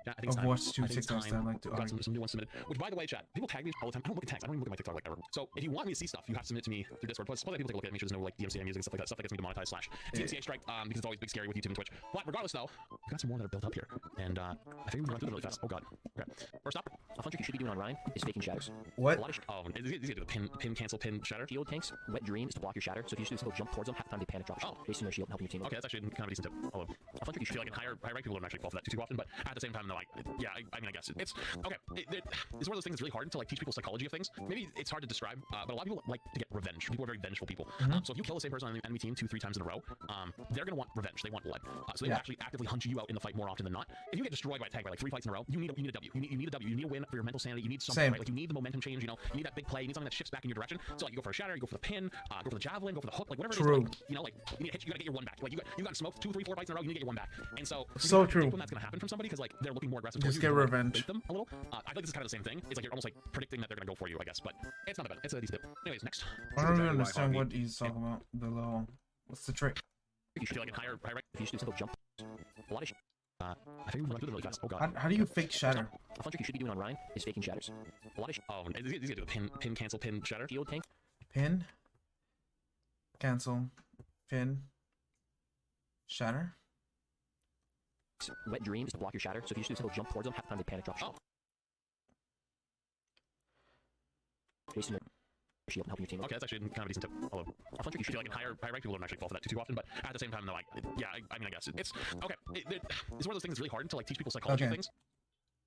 Yeah, I think I've watched 2 TikToks that I like to got some new ones submitted. Which, by the way, chat, people tag me all the time. I don't look at tags. I don't even look at my TikTok like ever. So, if you want me to see stuff, you have to submit it to me through Discord. Plus, people take a look at it, make sure there's no like DMCA music and stuff like that. Stuff that gets me demonetized slash DMCA strike. Because it's always big scary with YouTube and Twitch. But regardless, though, we've got some more that are built up here, and I think we can run through them really fast. Oh god. Okay. First up, a fun trick you should be doing on Ryan is faking shatters. What? Oh, it's easy to do the pin, cancel, pin, shatter. Shield tanks, wet dream is to block your shatter. So if you just do a simple jump towards them, half the time they panic drop shot. Based on their shield and helping your team. Okay, that's actually kind of a decent tip. Although, a fun trick you feel like in higher rank people don't actually fall for that too often, but at the same time, though, I mean, I guess it's okay. It's one of those things that's really hard to like teach people psychology of things. Maybe it's hard to describe, but a lot of people like to get revenge. People are very vengeful people. So if you kill the same person on the enemy team 2-3 times in a row, they're gonna want revenge. They want blood. So they will actually actively hunt you out in the fight more often than not. If you get destroyed by a tank by like 3 fights in a row, you need a W. You need a W. You need a win for your mental sanity. You need something, right? Like you need the momentum change. You know, you need that big play. You need something that shifts back in your direction. So like you go for a shatter, you go for the pin, go for the javelin, go for the hook, like whatever it is. Like, you know, like you need to hit. You gotta get your one back. Like you got smoked 2, 3, 4 fights in a row. You need to get your one back. And so true. When that's gonna happen from somebody because like they're looking more aggressive. Just get revenge. Them a little. I feel like this is kind of the same thing. It's like you're almost like predicting that they're gonna go for you, I guess. But it's not that bad. It's a decent tip. Anyways, next. I don't really understand what he's talking about. The little. What's the trick? You should feel like in higher rank. If you should do simple jump. A lot of. I think we run through them really fast. Oh god. How do you fake shatter? A fun trick you should be doing on Ryan is faking shatters. A lot of. Oh, it's easy to do the pin, cancel, pin, shatter. Shield tank. Pin. Cancel. Pin. Shatter. Wet dream is to block your shatter. So if you just do a simple jump towards them, half the time they panic drop shot. Based on their shield and helping your team. Okay, that's actually kind of a decent tip. Although, a fun trick you feel like in higher rank people don't actually fall for that too often, but at the same time, though, I mean, I guess it's okay. It's one of those things that's really hard to like teach people psychology of things.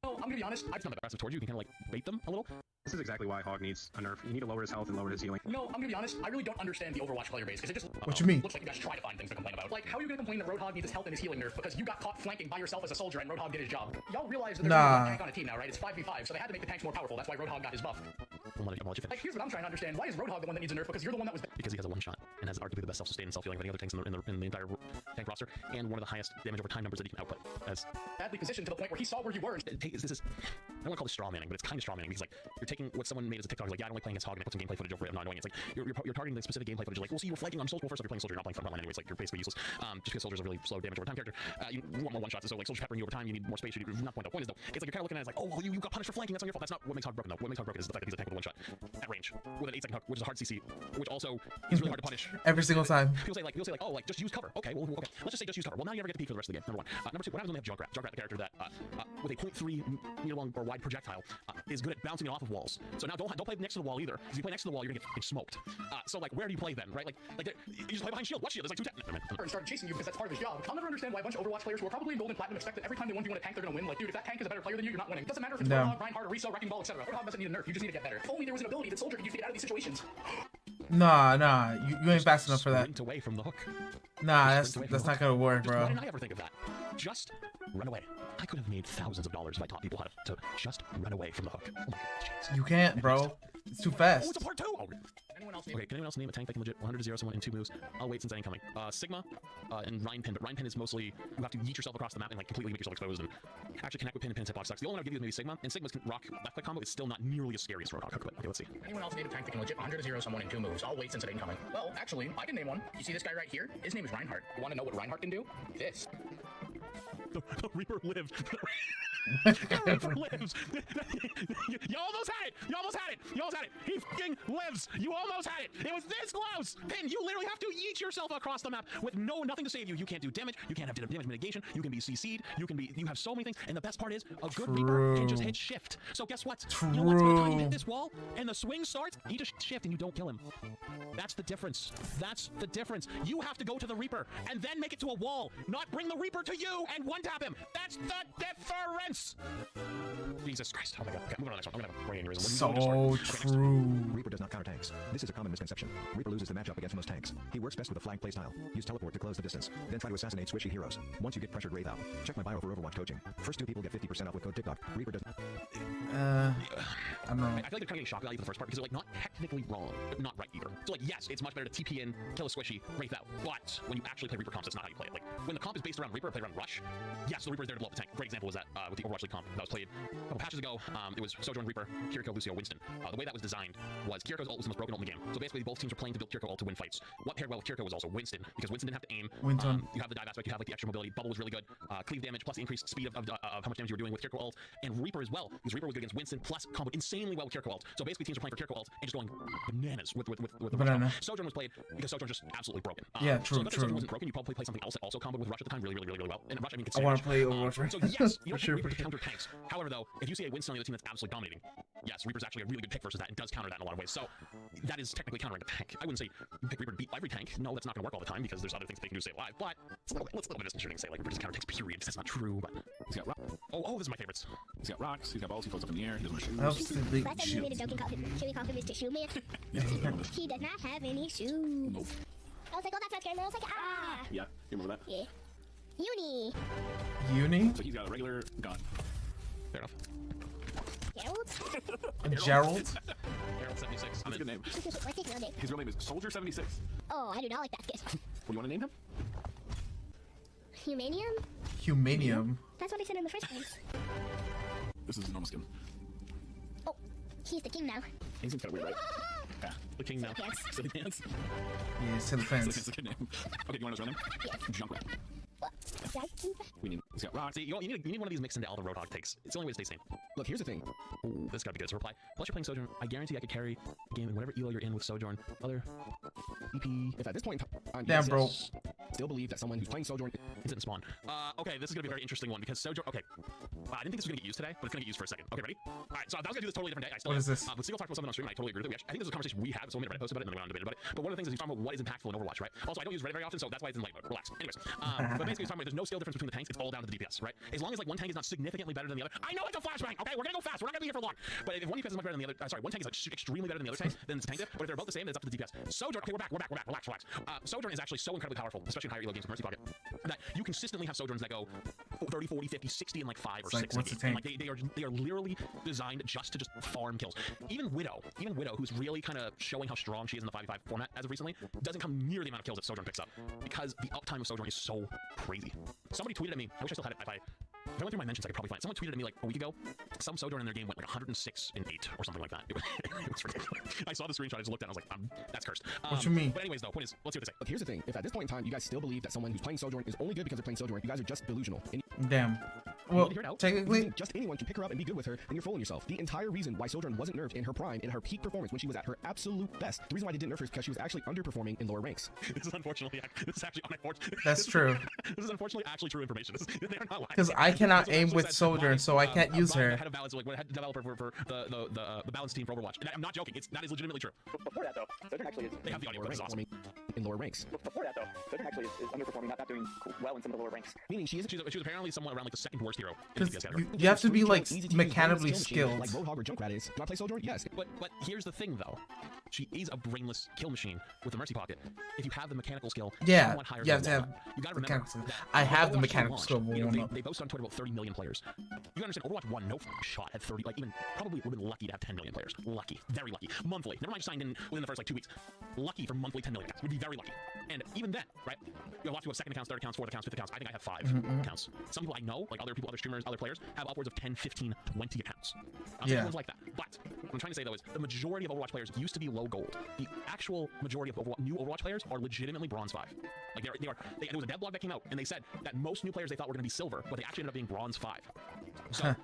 So I'm gonna be honest. It's not that aggressive towards you. You can kind of like bait them a little. This is exactly why Hog needs a nerf. You need to lower his health and lower his healing. You know, I'm gonna be honest, I really don't understand the Overwatch player base, because it just What you mean? looks like you guys try to find things to complain about. Like, how are you gonna complain that Roadhog needs his health and his healing nerf because you got caught flanking by yourself as a soldier and Roadhog did his job? Y'all realize that there's only one tank on a team now, right? It's 5v5, so they had to make the tanks more powerful. That's why Roadhog got his buff. I'm gonna let you finish. Like, here's what I'm trying to understand. Why is Roadhog the one that needs a nerf? Because you're the one that was... Because he has a one shot and has arguably the best self-sustain and self-healing of any other tanks in the entire tank roster, and one of the highest damage over time numbers that he can output. As badly positioned to the point where he saw where you were. This is, I don't want to call it straw manning, but it's kind of straw manning because like you're taking what someone made as a TikTok, like, yeah, I don't like playing as Hog, and I put some gameplay footage over it. I'm not annoying. It's like you're targeting the specific gameplay footage. Like, well, see, you're flanking on soldier. Well, first off, you're playing soldier, you're not playing frontline anyways. Like, you're basically useless. Just because soldier's a really slow damage over time character. You want more one shots, so like soldier peppering you over time, you need more space. Not point. The point is though, it's like you're kind of looking at it as like, oh, well, you got punished for flanking. That's on your fault. That's not what makes Hog broken though. What makes Hog broken is the fact that he's a tank with a one shot at range with an 8-second hook, which is a hard CC, which also is really hard to punish every single time. People say like, oh, like just use cover. Okay, well, okay. Let's just say just use cover. Well, now you never get to peek for the rest of the game. Number one. Number two. What happens when they have Junkrat? Junkrat, the character that with a 0.3 meter long or wide projectile is good at bouncing it off of walls. So now don't play next to the wall either. If you play next to the wall, you're gonna get smoked. So like, where do you play then, right? Like you just play behind shield. What shield? There's like 2 and started chasing you because that's part of his job. I'll never understand why a bunch of Overwatch players who are probably in gold and platinum expect that every time they 1v1 a tank, they're gonna win. Like, dude, if that tank is a better player than you're not winning. It doesn't matter if it's Roadhog, Reinhardt, Reso, Wrecking Ball, etc. Roadhog doesn't need a nerf. You just need to get better. If only there was an ability that soldier could use to get out of these situations. Nah, you ain't fast enough for that. Sprint away from the hook. Nah, that's not gonna work, bro. Why didn't I ever think of that? Just run away. I could have made thousands of dollars if I taught people how to just run away from the hook. Oh my God, you can't, bro. It's too fast. Oh, it's a part 2. Oh. Okay, can anyone else name a tank that can legit 100-0 someone in 2 moves? I'll wait since I ain't coming. Sigma and Rhine Pin, but Rhine Pin is mostly you have to yeet yourself across the map and like completely make yourself exposed and actually connect with Pin and Pin's hitbox sucks. The only one I'll give you is maybe Sigma, and Sigma's rock left click combo is still not nearly as scary as Roadhog hook click. Okay, let's see. Anyone else name a tank that can legit 100-0 someone in 2 moves? I'll wait since it ain't coming. Well, actually, I can name one. You see this guy right here? His name is Reinhardt. You want to know what Reinhardt can do? This. The Reaper lived. The Reaper lives. You almost had it. You almost had it. You almost had it. He fucking lives. You almost had it. It was this close. Pin, you literally have to yeet yourself across the map with nothing to save you. You can't do damage. You can't have damage mitigation. You can be CC'd. You have so many things. And the best part is a good Reaper can just hit shift. So guess what? You know what? By the time you hit this wall and the swing starts, you just shift and you don't kill him. That's the difference. That's the difference. You have to go to the Reaper and then make it to a wall, not bring the Reaper to you and one-tap him. That's the difference. Jesus Christ. Oh my God. Okay, moving on to the next one. I'm gonna have a brain aneurysm. So true. Reaper does not counter tanks. This is a common misconception. Reaper loses the matchup against most tanks. He works best with a flank playstyle. Use teleport to close the distance. Then try to assassinate squishy heroes. Once you get pressured, Wraith out. Check my bio for Overwatch coaching. First 2 people get 50% off with code TikTok. Reaper does. I don't know. I feel like they're kind of getting shock value for the first part because they're like not technically wrong, but not right either. So like, yes, it's much better to TP in, kill a squishy, Wraith out. But when you actually play Reaper comps, that's not how you play it. Like when the comp is based around Reaper, play around Rush. Yes, the Reaper is there to blow up the tank. Great example was that with the Overwatch League comp that was played a couple patches ago. It was Sojourn, Reaper, Kiriko, Lucio, Winston. The way that was designed was Kiriko's ult was the most broken ult in the game. So basically, both teams were playing to build Kiriko ult to win fights. What paired well with Kiriko was also Winston, because Winston didn't have to aim. You have the dive aspect, you have like the extra mobility. Bubble was really good. Cleave damage plus the increased speed of how much damage you were doing with Kiriko ult, and Reaper as well, because Reaper was good against Winston plus comboed insanely well with Kiriko ult. So basically, teams were playing for Kiriko ult and just going bananas with the banana. Sojourn was played because Sojourn just absolutely broken. Yeah, true, so if Sojourn wasn't broken, you probably play something else that also comboed with Rush at the time really well. And Rush, I mean, I want to play Overwatch. So yes, you don't pick Reaper to counter tanks. However, though, if you see a Winston on the other team that's absolutely dominating, yes, Reaper's actually a really good pick versus that and does counter that in a lot of ways. So that is technically countering a tank. I wouldn't say you pick Reaper to beat every tank. No, that's not going to work all the time because there's other things they can do to stay alive. But it's a little bit disconcerting to say like Reaper just counter tanks. Period. That's not true. But he's got oh, this is my favorites. He's got rocks. He's got balls. He floats up in the air. He doesn't shoes. Last time you made a joke and called him, should we call him Mr. Shoe Man? He does not have any shoes. Nope. I was like, oh, that's not scary. I was like, ah. Yeah, you remember that? Yeah. Uni? So he's got a regular gun. Fair enough. Gerald? Gerald? Gerald 76. That's a good name. What's his real name? His real name is Soldier 76. Oh, I do not like that kid. What do you want to name him? Humanium? Humanium? That's what I said in the first place. This is his normal skin. Oh, he's the king now. He seems kind of weird, right? Yeah. The king now. Silly Pants. Yeah, Silly Pants. That's a good name. Okay, do you want his real name? Yes. Junkrat. We need. He's got rocks. See, you need one of these mixed into all the Roadhog takes. It's the only way to stay sane. Look, here's the thing. Ooh, this gotta be good. So reply. Plus you're playing Sojourn. I guarantee I could carry the game in whatever elo you're in with Sojourn. Other EP. If at this point, damn, bro. still believe that someone who's playing Sojourn Didn't spawn. Okay, this is gonna be a very interesting one because Sojourn. Okay, I didn't think this was gonna get used today, but it's gonna get used for a second. Okay, ready? All right, so I was gonna do this totally different day. I still What am. is this? But Seagull talked about something on stream, and I totally agree with him. I think this is a conversation we had. So Reddit posted about it, and then we went on and debated about it. But one of the things is he's talking about what is impactful in Overwatch, right? Also, I don't use Reddit very often, so that's why it's in light mode. Relax. Anyways, but basically, he's talking about there's no scale difference between the tanks. It's all down to the DPS, right? As long as like one tank is not significantly better than the other. I know it's a flashbang. Okay, we're gonna go fast. We're not gonna be here for long. But if one DPS is much better than the other, sorry, one tank is like extremely better than the other tank, then it's a tank diff. But if they're both the same, then it's up to the DPS. Sojourn. Okay, we're back. Relax. Sojourn is actually so incredibly powerful, especially in higher elo games, Mercy Pocket, that you consistently have Sojourns that go 30, 40, 50, 60 in like 5 or 6. What's the tank? Like they are literally designed just to farm kills. Even Widow, who's really kind of showing how strong she is in the 5v5 format as of recently, doesn't come near the amount of kills that Sojourn picks up because the uptime of Sojourn is so crazy. Somebody tweeted at me. I wish I still had it. If I went through my mentions, I could probably find it. Someone tweeted at me like a week ago. Some Sojourn in their game went like 106 in 8 or something like that. It was ridiculous. I saw the screenshot. I just looked at it. I was like, that's cursed. What you mean? But anyways, though, point is, let's see what they say. But here's the thing: if at this point in time you guys still believe that someone who's playing Sojourn is only good because they're playing Sojourn, you guys are just delusional. And Damn. Well, hear it out? technically, You think just anyone can pick her up and be good with her, then you're fooling yourself. The entire reason why Sojourn wasn't nerfed in her prime, in her peak performance, when she was at her absolute best, the reason why they didn't nerf her is because she was actually underperforming in lower ranks. This is unfortunately, this is actually unfortunate. That's true. This is unfortunately actually true information. They are not lying. Because I cannot aim with Sojourn, so I can't use her. Head of balance, like head developer for the balance team for Overwatch. And I'm not joking. That is legitimately true. Before that, though, Sojourn actually is. They have the audio, but this is awesome. In lower ranks. Before that, though, Sojourn actually is underperforming, not doing well in some of the lower ranks. Meaning she was apparently somewhat around like the second worst hero in the DPS category. You have to be like mechanically skilled. Like Roadhog or Junkrat is. Do I play Sojourn? Yes. But here's the thing though. She is a brainless kill machine with the Mercy Pocket. If you have the mechanical skill, yeah, somewhat higher you have than to have you gotta remember that I have the Overwatch mechanical launched, skill. You know, they boast on Twitter about 30 million players. You gotta understand, Overwatch 1, no shot at 30, like even probably would have been lucky to have 10 million players. Lucky, very lucky. Monthly. Never mind just signed in within the first like 2 weeks. Lucky for monthly 10 million accounts. Would be very lucky. And even then, right? You have lots of people have second accounts, third accounts, fourth accounts, fifth accounts. I think I have 5 accounts. Some people I know, like other people, other streamers, other players, have upwards of 10, 15, 20 accounts. Yeah. Everyone's like that. But what I'm trying to say though is the majority of Overwatch players used to be low gold. The actual majority of new Overwatch players are legitimately bronze 5. Like there was a dev blog that came out and they said that most new players they thought were going to be silver, but they actually ended up being bronze 5. So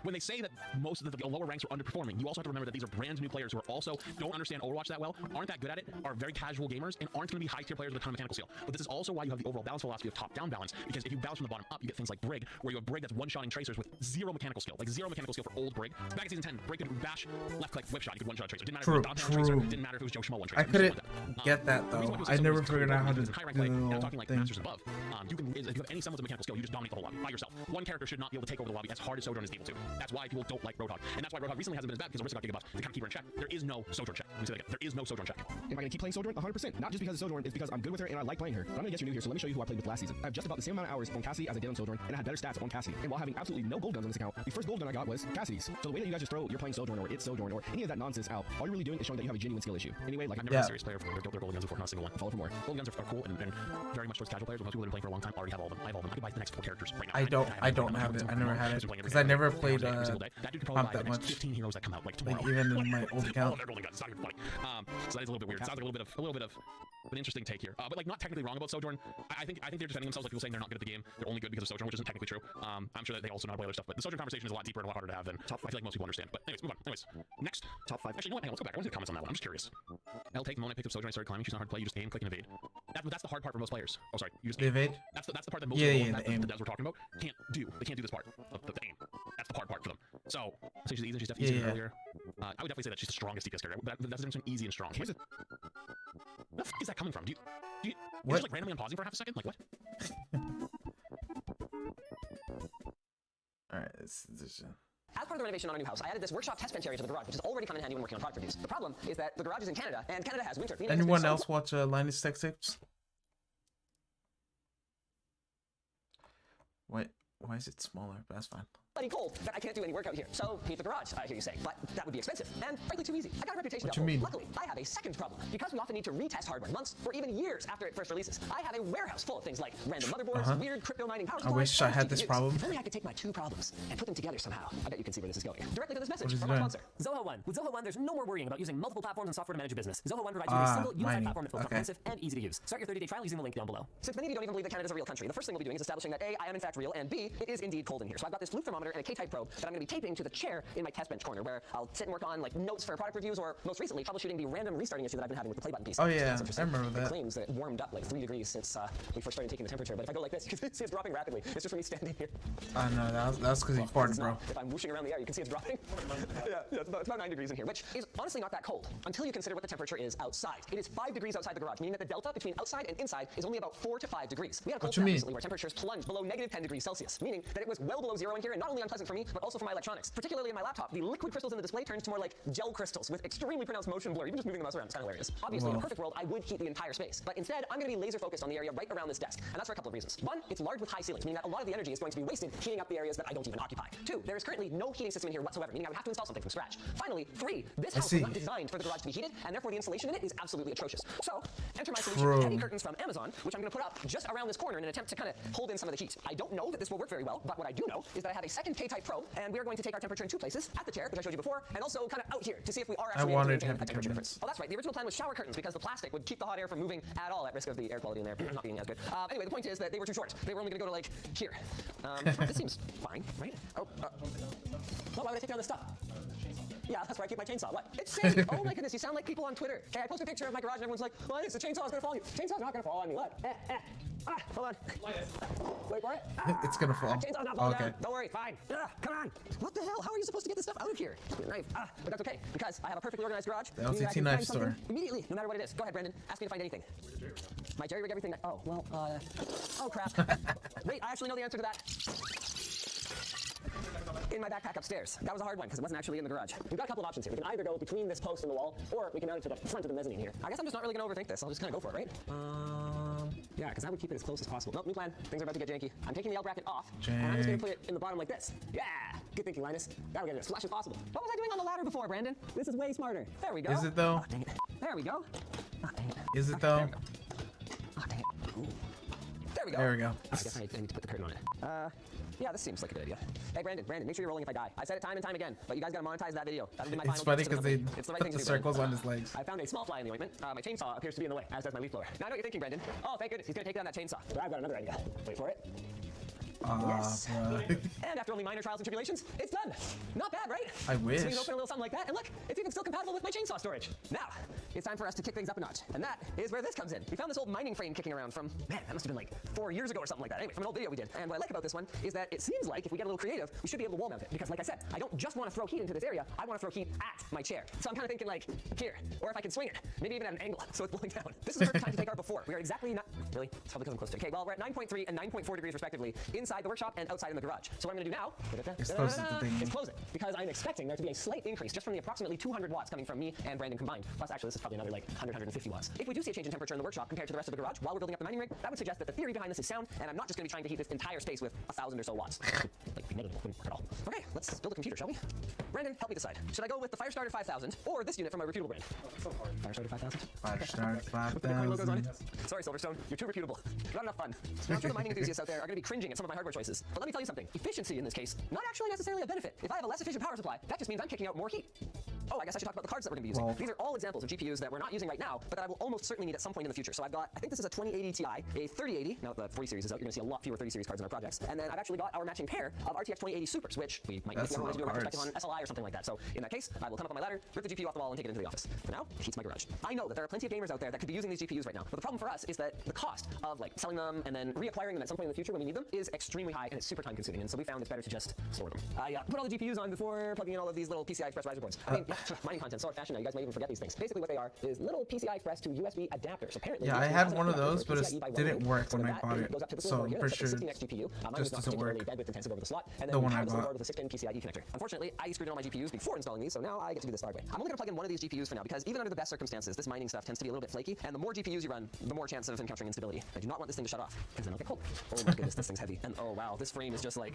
when they say that most of the lower ranks are underperforming, you also have to remember that these are brand new players who are also don't understand Overwatch that well, aren't that good at it, are very casual gamers, and aren't going to be high tier players with a ton of mechanical skill. But this is also why you have the overall balance philosophy of top down balance, because if you bounce from the bottom up, you get things like Brig, where you have Brig that's one-shotting tracers with 0 mechanical skill, like 0 mechanical skill for old Brig. Back in season 10, Brig could bash, left click, whip shot, you could one-shot tracer. Didn't matter if it was Dom tracer, didn't matter if it was Joe Schmo one tracer. I couldn't get that though. I never figured out how to do I'm talking like thing. masters above. You can, if you have any semblance of mechanical skill, you just dominate the whole lobby by yourself. One character should not be able to take over the lobby as hard as Sojourn is able to. That's why people don't like Roadhog, and that's why Roadhog recently hasn't been as bad because Orisa got gigabuffed to kind of keep her in check. There is no Sojourn check. Let me say that again. There is no Sojourn check. Am I gonna keep playing Sojourn? 100%. Not just because of Sojourn, it's because I'm good with her and I like playing her. But I'm gonna guess you're new here, so let me show you who I played with last season. I have just about the same amount of hours on Cassie as I did on Sojourn, and I had better stats on Cassie. And while having absolutely no gold guns on this account, the first gold gun I got was Cassie's. So the way that you guys just throw you're playing Sojourn or it's Sojourn or any of that nonsense out, all you're really doing is showing that you have a genuine skill issue. Anyway, like I've never been a serious player for their gold guns before, not a single one. Follow for more. Gold guns are cool and very much towards casual players, but most people that have been playing for a long time already have all of them. I have all of them. I could buy the next 4 characters right now. I don't have it. I never had it because I never played Pump that much. 15 heroes that come out like tomorrow. Like even in my old account. They're golden guns. It's not even funny. So that is a little bit weird. Sounds like a little bit of an interesting take here. But like not technically wrong about Sojourn. I think they're defending themselves like people saying they're not good at the game. They're only good because of Sojourn, which isn't technically true. I'm sure that they also know how to play other stuff, but the Sojourn conversation is a lot deeper and a lot harder to have than I feel like most people understand. But anyways, move on. Anyways, next. Top 5. Actually, you know what? Hang on, let's go back. I want to see the comments on that one. I'm just curious. L take the moment I picked up Sojourn, I started climbing. She's not hard to play. You just aim, click, and evade. That's the hard part for most players. Oh, sorry. You just evade. That's the part that most the devs we're talking about can't do. They can't do this part of the aim. That's the hard part for them. So she's easy. She's definitely easier earlier. I would definitely say that she's the strongest DPS character. That's the difference between easy and strong. Where the fuck is that coming from? You're just like randomly unpausing for half a second? Like what? Alright, this is As part of the renovation on our new house, I added this workshop test bench area to the garage, which has already come in handy when working on product reviews. The problem is that the garage is in Canada, and Canada has winter. Anyone else watch Linus Tech Tips? Why is it smaller? But that's fine. Bloody cold that I can't do any work out here. So keep the garage, I hear you say. But that would be expensive and frankly too easy. I got a reputation. What you mean? Luckily, I have a second problem. Because we often need to retest hardware months or even years after it first releases. I have a warehouse full of things like random motherboards, weird crypto mining power supplies. I wish I had this problem. If only I could take my 2 problems and put them together somehow. I bet you can see where this is going. Directly to this message What is from it our doing? sponsor. Zoho One. With Zoho One, there's no more worrying about using multiple platforms and software to manage your business. Zoho One provides you with a single unified platform that feels comprehensive and easy to use. Start your 30-day trial using the link down below. Since many of you don't even believe that Canada is a real country, the first thing we'll be doing is establishing that A, I am in fact real, and B, it is indeed cold in here. So I've got this flute thermometer thermometer and a K-type probe that I'm going to be taping to the chair in my test bench corner, where I'll sit and work on like notes for product reviews, or most recently troubleshooting the random restarting issue that I've been having with the play button piece. Oh yeah, I remember It that. claims that it warmed up like 3 degrees since we first started taking the temperature, but if I go like this, you can see it's dropping rapidly. It's just from me standing here. I know, that's because he farted, bro. If I'm whooshing around the air, you can see it's dropping. yeah, it's about 9 degrees in here, which is honestly not that cold until you consider what the temperature is outside. It is 5 degrees outside the garage, meaning that the delta between outside and inside is only about 4 to 5 degrees. We had a cold snap recently where temperatures plunged below negative 10 degrees Celsius, meaning that it was well below zero in here, and not only unpleasant for me, but also for my electronics. Particularly in my laptop, the liquid crystals in the display turned to more like gel crystals with extremely pronounced motion blur. Even just moving the mouse around, it's kind of hilarious. Obviously, in a perfect world, I would heat the entire space, but instead, I'm going to be laser focused on the area right around this desk, and that's for a couple of reasons. One, it's large with high ceilings, meaning that a lot of the energy is going to be wasted heating up the areas that I don't even occupy. Two, there is currently no heating system in here whatsoever, meaning I would have to install something from scratch. Finally, three, this house was not designed for the garage to be heated, and therefore the insulation in it is absolutely atrocious. So, enter my solution, heavy curtains from Amazon, which I'm going to put up just around this corner in an attempt to kind of hold in some of the heat. I don't know that this will work very well, but what I do know is that I have a second K-type probe, and we are going to take our temperature in 2 places, at the chair, which I showed you before, and also kind of out here to see if we are actually able to maintain a temperature difference. Oh, that's right. The original plan was shower curtains because the plastic would keep the hot air from moving at all, at risk of the air quality in there not being as good. Anyway, the point is that they were too short. They were only going to go to like here. This seems fine, right? Oh, why would I take down this stuff? Yeah, that's where I keep my chainsaw. What? It's safe. Oh my goodness, you sound like people on Twitter. Okay, I post a picture of my garage and everyone's like, well, the chainsaw's gonna fall on you. Chainsaw's not gonna fall on me. What? Hold on. Wait for it. It's gonna fall. Chainsaw's not falling down. Don't worry, fine. Come on. What the hell? How are you supposed to get this stuff out of here? Knife. But that's okay, because I have a perfectly organized garage. The LCT knife store. Immediately, no matter what it is. Go ahead, Brandon. Ask me to find anything. My jerry rig everything. Oh, well, oh crap. Wait, I actually know the answer to that. In my backpack upstairs. That was a hard one because it wasn't actually in the garage. We've got a couple of options here. We can either go between this post and the wall, or we can mount it to the front of the mezzanine here. I guess I'm just not really going to overthink this. I'll just kind of go for it, right? Yeah, because I would keep it as close as possible. Nope, new plan. Things are about to get janky. I'm taking the L bracket off, and I'm just going to put it in the bottom like this. Yeah! Good thinking, Linus. Now we're getting it as flush as possible. What was I doing on the ladder before, Brandon? This is way smarter. There we go. Is it, though? Oh, dang it. There we go. Oh, dang it. Is it, though? Oh, dang it. Ooh. There we go. There we go. I guess I need to put the curtain on it. Yeah, this seems like a good idea. Hey, Brandon, make sure you're rolling if I die. I've said it time and time again, but you guys gotta monetize that video. That'll be my final. It's funny because they it's the right put thing the to do, circles Brandon. on his legs. I found a small fly in the ointment. My chainsaw appears to be in the way, as does my leaf blower. Now I know what you're thinking, Brandon. Oh, thank goodness, he's gonna take down that chainsaw. But I've got another idea. Wait for it. Yes. And after only minor trials and tribulations, it's done. Not bad, right? I wish. So you can open a little something like that, and look, it's even still compatible with my chainsaw storage. Now, it's time for us to kick things up a notch, and that is where this comes in. We found this old mining frame kicking around from, man, that must have been like 4 years ago or something like that. Anyway, from an old video we did. And what I like about this one is that it seems like if we get a little creative, we should be able to wall mount it. Because like I said, I don't just want to throw heat into this area, I want to throw heat at my chair. So I'm kind of thinking like here, or if I can swing it, maybe even at an angle, so it's blowing down. This is the perfect time to take our before. We are exactly not, really? It's probably because I'm close to it. Okay, well, we're at 9.3 and 9.4 degrees respectively, inside the workshop and outside in the garage. So what I'm going to do now is close it, because I'm expecting there to be a slight increase just from the approximately 200 watts coming from me and Brandon combined. Plus, actually, this is probably another like 150 watts. If we do see a change in temperature in the workshop compared to the rest of the garage while we're building up the mining rig, that would suggest that the theory behind this is sound, and I'm not just going to be trying to heat this entire space with 1,000 or so watts. Like, wouldn't work at all. Okay, let's build a computer, shall we? Brandon, help me decide. Should I go with the Firestarter 5000 or this unit from my reputable brand? Firestarter 5000? Firestarter 5000. Sorry, Silverstone, you're too reputable. Not enough fun. Now, I'm sure the mining enthusiasts out there are going to be cringing at some of my hardware choices. But let me tell you something. Efficiency in this case, not actually necessarily a benefit. If I have a less efficient power supply, that just means I'm kicking out more heat. Oh, I guess I should talk about the cards that we're going to be using. These are all examples of GPUs that we're not using right now, but that I will almost certainly need at some point in the future. So I've got, I think this is a 2080 Ti, a 3080. Now the 40 series is out, you're going to see a lot fewer 30 series cards in our projects. And then I've actually got our matching pair of RTX 2080 Supers, which we might need to do a retrospective on SLI or something like that. So in that case, I will come up on my ladder, rip the GPU off the wall, and take it into the office. For now, it heats my garage. I know that there are plenty of gamers out there that could be using these GPUs right now, but the problem for us is that the cost of like selling them and then reacquiring them at some point in the future when we need them is extremely high and it's super time consuming. And so we found it's better to just store them. I put all the GPUs on before plugging in all of these little PCI Express riser boards. I mean, mining content, so old-fashioned now, you guys might even forget these things. Basically what they are is little PCI Express to USB adapters. Apparently, yeah, I had one of those, but it didn't work when I bought it. So I'm pretty sure it just doesn't work. The one I bought. With a 6-pin PCIe connector. Unfortunately, I screwed in all my GPUs before installing these, so now I get to do this the hard way. I'm only going to plug in one of these GPUs for now, because even under the best circumstances, this mining stuff tends to be a little bit flaky, and the more GPUs you run, the more chance of encountering instability. I do not want this thing to shut off, because then I'll get cold. Oh my goodness, this thing's heavy. And oh wow, this frame is just like...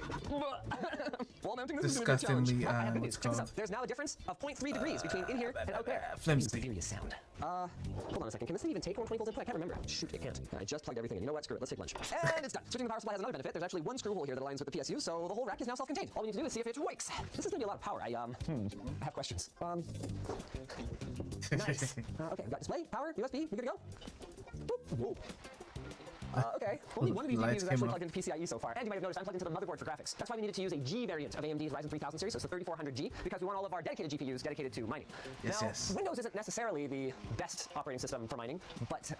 Wall mounting this is going to be a challenge. What's called? There's now a difference of 0.3 degrees between in here and out there. Flimsy. Serious sound. Hold on a second. Can this thing even take 120 volts input? I can't remember. Shoot, it can't. I just plugged everything in. You know what? Screw it. Let's take lunch. And it's done. Switching the power supply has another benefit. There's actually one screw hole here that aligns with the PSU, so the whole rack is now self-contained. All we need to do is see if it works. This is going to be a lot of power. I have questions. Nice. Okay, we've got display, power, USB. We good to go? Boop. Whoa. Okay, only one of these Lights GPUs is came actually off. plugged into PCIe so far. And you might have noticed I'm plugged into the motherboard for graphics. That's why we needed to use a G variant of AMD's Ryzen 3000 series, so it's the 3400G, because we want all of our dedicated GPUs dedicated to mining. Yes, now, yes. Windows isn't necessarily the best operating system for mining, but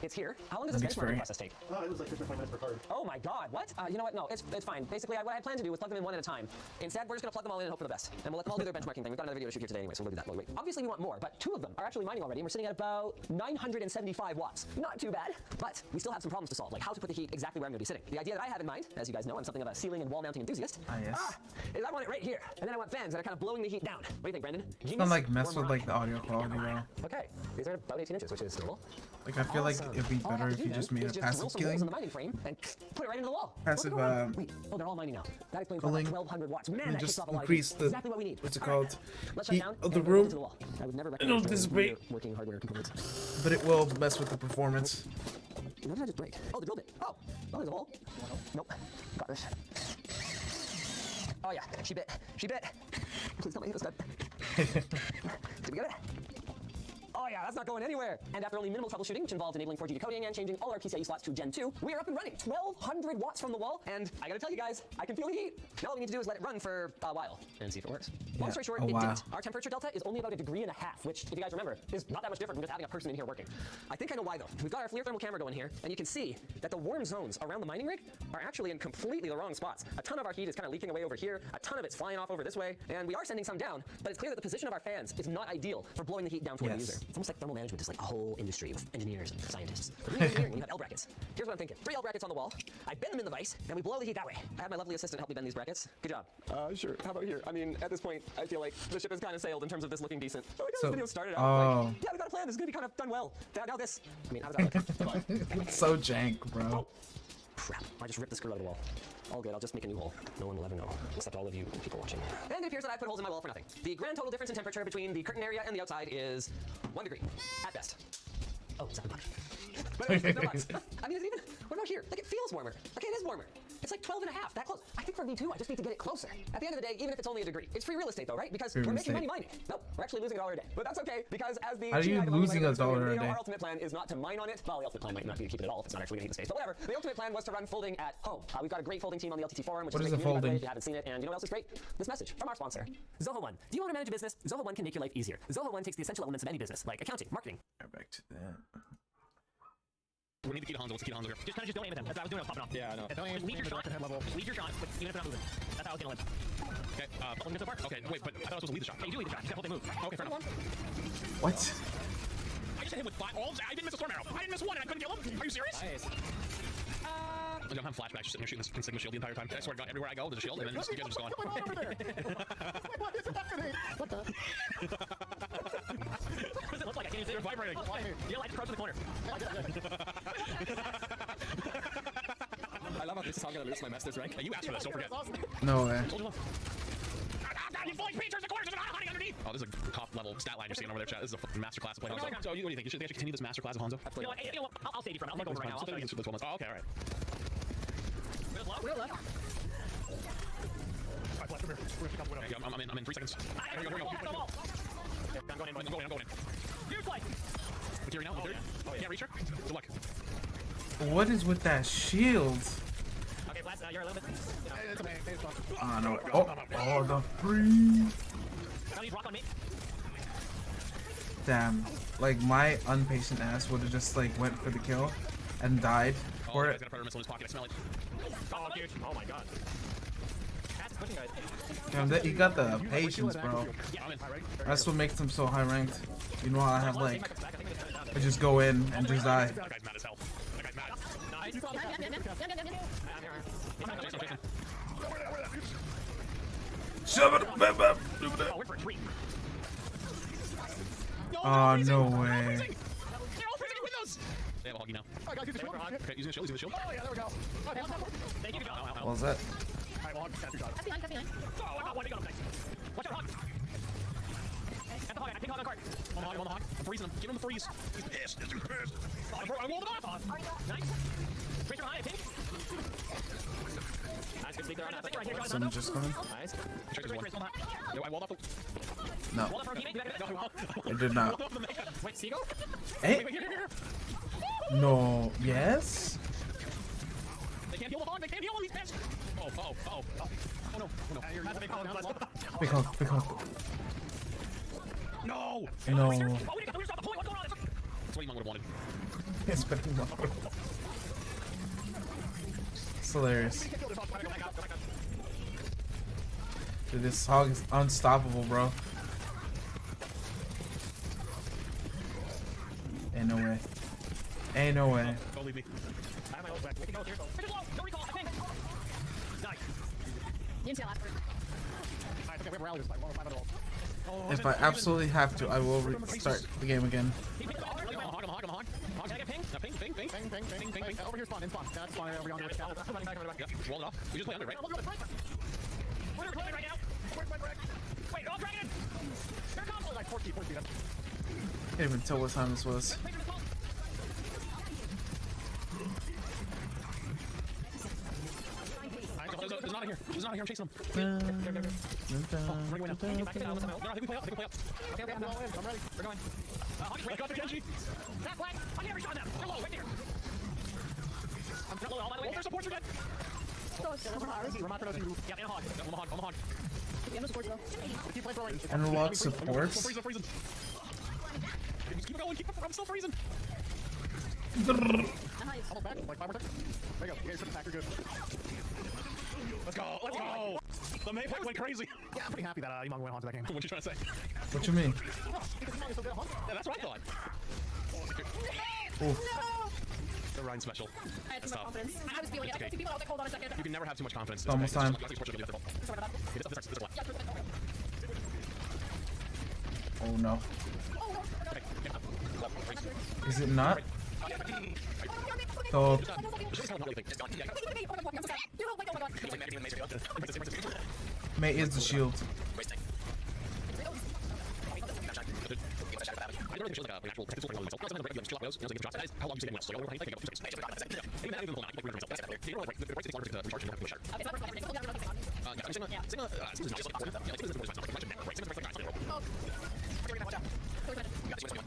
it's here. How long does this benchmarking process take? It was like 15 minutes per card. Oh my god, what? You know what? No, it's fine. Basically, what I planned to do was plug them in one at a time. Instead, we're just gonna plug them all in and hope for the best. And we'll let them all do their benchmarking thing. We've got another video to shoot here today anyway, so we'll do that. Wait. Obviously, we want more, but 2 of them are actually mining already, and we're sitting at about 975 watts. Not too bad, but we still have some problems to solve, like how to put the heat exactly where I'm gonna be sitting. The idea that I have in mind, as you guys know, I'm something of a ceiling and wall mounting enthusiast, yes. is I want it right here, and then I want fans that are kind of blowing the heat down. What do you think, Brendan? It's not like mess with like the audio quality though. Okay, these are about 18 inches, which is cool. Like I feel like it'd be better if you just made a passive drill some holes in killing. the mining frame and put it right into the wall. Passive Wait, oh, they're all mining now. That explains why cooling. 1200 watts. Man, And that just kicks off a lot increase of heat. the Exactly what we need. what's it called? Let's shut Heat down of the and go room. to the wall. I would never It'll recommend dissipate, working hardware components. but it will mess with the performance. How did I just break? Oh, the drill bit. Oh, there's a hole. Nope. Got this. Oh yeah, she bit. She bit. Please tell me it was good. Did we get it? Oh yeah, that's not going anywhere. And after only minimal troubleshooting, which involved enabling 4G decoding and changing all our PCIe slots to Gen 2, we are up and running. 1200 watts from the wall, and I gotta tell you guys, I can feel the heat. Now all we need to do is let it run for a while and see if it works. Long story short, it didn't. Our temperature delta is only about 1.5 degrees, which, if you guys remember, is not that much different from just having a person in here working. I think I know why though. We've got our FLIR thermal camera going here, and you can see that the warm zones around the mining rig are actually in completely the wrong spots. A ton of our heat is kind of leaking away over here, a ton of it's flying off over this way, and we are sending some down, but it's clear that the position of our fans is not ideal for blowing the heat down toward the user. It's almost like thermal management is like a whole industry of engineers and scientists. But when you're engineering, you have L brackets. Here's what I'm thinking. 3 L brackets on the wall. I bend them in the vise, and we blow the heat that way. I have my lovely assistant help me bend these brackets. Good job. Sure. How about here? I mean, at this point, I feel like the ship has kind of sailed in terms of this looking decent. So this video started out like, yeah, we got a plan. This is gonna be kind of done well. Now this. I mean, how does that look? So jank, bro. Crap. I just ripped the screw out of the wall. All good, I'll just make a new hole. No one will ever know, except all of you people watching. And it appears that I put holes in my wall for nothing. The grand total difference in temperature between the curtain area and the outside is 1 degree, at best. Oh, $7. But anyways, no bucks. I mean, is it even, what about here? Like, it feels warmer. Okay, it is warmer. It's like 12 and a half, that close. I think for V2, I just need to get it closer. At the end of the day, even if it's only 1 degree, it's free real estate though, right? Because we're making money mining. Nope, we're actually losing $1 a day. But that's okay, because as the How are you losing $1 a day? Our ultimate plan is not to mine on it. Well, the ultimate plan might not be to keep it at all if it's not actually gonna heat the space, but whatever. The ultimate plan was to run folding at home. We've got a great folding team on the LTT forum, which is a great community, by the way, if you haven't seen it. And you know what else is great? This message from our sponsor, Zoho One. Do you want to manage a business? Zoho One can make your life easier. Zoho One takes the essential elements of any business, like accounting, marketing. Back to that. We need the key to Hanzo. What's the key to Hanzo here? Just kind of don't aim at them. That's what I was doing. I was popping off. Yeah, I know. Don't aim at your shot. Head level. Leave your shot, even if they're not moving. That's how I was gonna live. Okay, let me get so far. Okay, wait, but I thought I was supposed to lead the shot. Yeah, you do lead the shot. Except they move. Okay, fair enough. What? I just hit him with 5. I didn't miss a storm arrow. I didn't miss one and I couldn't kill him. Are you serious? Nice. I'm having flashbacks just sitting here shooting this Sigma shield the entire time. I swear to God, everywhere I go, there's a shield, and then just, you guys are just gone. What is happening? What the? What does it look like? I can't even see. You're vibrating. You know, I just crouch in the corner. I love how this is how I'm gonna lose my master's rank. Hey, you asked for this, don't forget. No way. You fully features the corners of the hiding underneath. Oh, this is a top level stat line you're seeing over there, chat. This is a fucking masterclass of playing Hanzo. So, what do you think? Should they actually continue this masterclass of Hanzo? You know what? I'll save you from it. I'll go over right now. Oh, okay, alright. Real left. Okay, I'm in 3 seconds. Here we go. I'm going in. I'm going in. You're flight. Material now, can't reach her. Good luck. What is with that shield? Okay, Blast, you're a little bit. No. Oh, the freeze. Now he's rock on me. Damn. Like, my impatient ass would have just, like, went for the kill and died for it. He's got a predator missile in his pocket, I smell it. Oh, dude. Oh my god. That's pushing guys. Damn, you got the patience, bro. That's what makes them so high ranked. You know how I have, like, I just go in and just die. That guy's mad as hell. That guy's mad. Oh, no way. They're all freezing with us! They have a hoggy now. Okay, using the shield, Oh, yeah, there we go. Thank you. What was that? Alright, well, that's your shot. That's behind. Oh, I got one. They got him. Nice. Watch out, hog. At the hog. I pick hog on cart. On the hog. I'm freezing him. Give him the freeze. He's pissed. He's pissed. I walled him off. Nice. Tracer behind, I think. Nice, good speak there on that. Someone just coming? Nice. Yo, I walled up. No. Walled up for a teammate. I did not. Wait, Seagull? Eh? Wait, here. No. Yes? can't heal the hog. They can't heal him. He's pissed. Oh no. Oh no. That's a big hog. Big hug, big hug. No. No. Oh, we didn't get the point. What's going on? That's what Emon would have wanted. It's been It's hilarious. Dude, this hog is unstoppable, bro. Ain't no way. Ain't no way. Don't leave me. I have my ult back. We can go here. Finish low. No recall, I think. Nice. You didn't see that last part. Alright, okay, we have rally this fight. 1 5 at all. If I absolutely have to, I will restart the game again. I'm a hog. Hog, can I get ping? No, ping. Over here, spawn, in spawn. That's spawn over yonder. I'm running back. Yeah, roll it off. We just play under, right? We're playing right now. Where's my break? Wait, oh, dragon! They're combo like 4 feet. Can't even tell what time this was. There's not here. I'm chasing him. We're going now. No, I think we play up. Okay, I'm ready. We're going. I got the Genji. That flag! I never shot them! They're low, right there! I'm not low all my way. Their supports are dead. Yeah, and a hog. I'm a hog. Analog supports. Freezing. Keep going. I'm still freezing. Almost back. Like 5 more seconds. There you go. You guys should attack. You're good. Let's go. The Maypeg went crazy. Yeah, I'm pretty happy that Emon went on to that game. What you trying to say? What you mean? Yeah, that's what I thought. Ooh. The Ryan special. I had too much confidence. I was feeling it. Okay. I people, I was like, hold on a second. You can never have too much confidence. It's almost time. Oh no. Is it not? So May is the shield.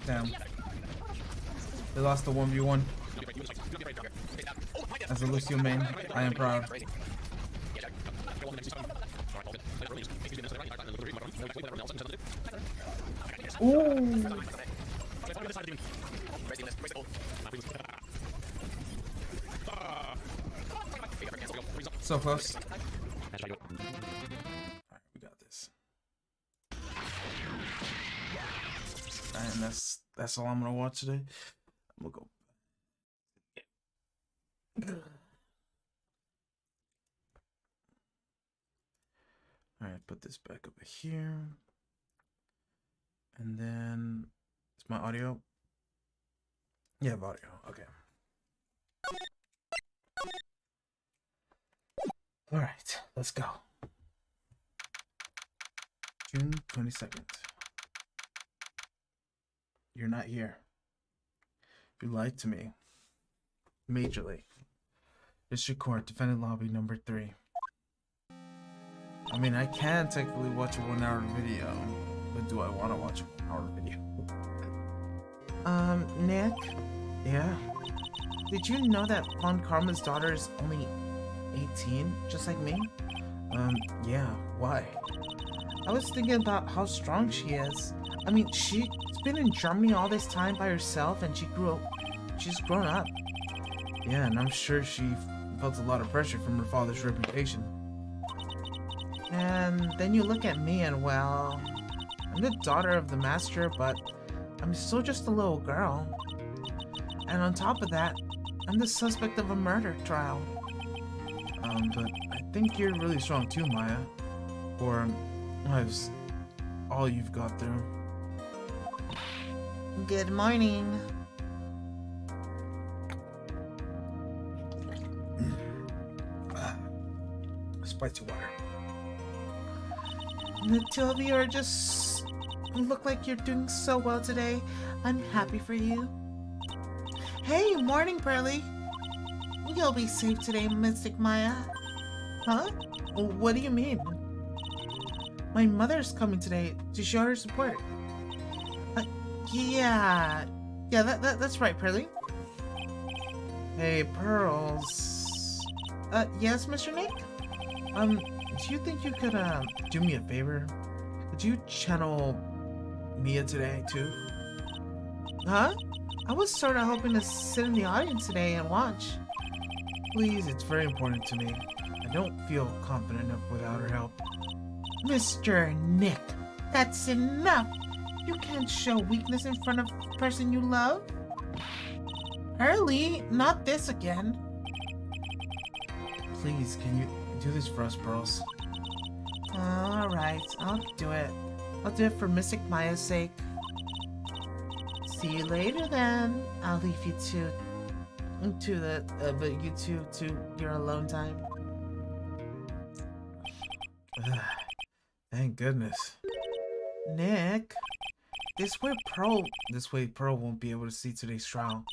Damn. They lost the 1v1. As a Lucio main, I am proud. Ooh. So close. Alright, we got this. And that's all I'm gonna watch today. I'm gonna go. Alright, put this back over here. And then is my audio? Yeah, I have audio. Okay. Alright, let's go. June 22nd. You're not here. You lied to me. Majorly. District Court, defendant lobby number 3. I mean, I can technically watch a 1-hour video, but do I want to watch a 1-hour video? Nick? Yeah? Did you know that Von Karma's daughter is only 18, just like me? Yeah, why? I was thinking about how strong she is. I mean, she's been in Germany all this time by herself, and she's grown up. Yeah, and I'm sure she felt a lot of pressure from her father's reputation. And then you look at me and, well, I'm the daughter of the master, but I'm still just a little girl. And on top of that, I'm the suspect of a murder trial. But I think you're really strong too, Maya. Or that's all you've got through. Good morning. Spicy water. The two of you are just look like you're doing so well today. I'm happy for you. Hey, morning, Pearly. You'll be safe today, Mystic Maya. Huh? What do you mean? My mother's coming today to show her support. Yeah, that's right, Pearly. Hey, Pearls. Yes, Mr. Nick? Do you think you could, do me a favor? Could you channel Mia today, too? Huh? I was sort of hoping to sit in the audience today and watch. Please, it's very important to me. I don't feel confident enough without her help. Mr. Nick, that's enough! You can't show weakness in front of the person you love. Early, not this again. Please, can you do this for us, Pearls? Alright, I'll do it. I'll do it for Mystic Maya's sake. See you later then. I'll leave you to your alone time. Thank goodness. Nick, this way Pearl won't be able to see today's trial.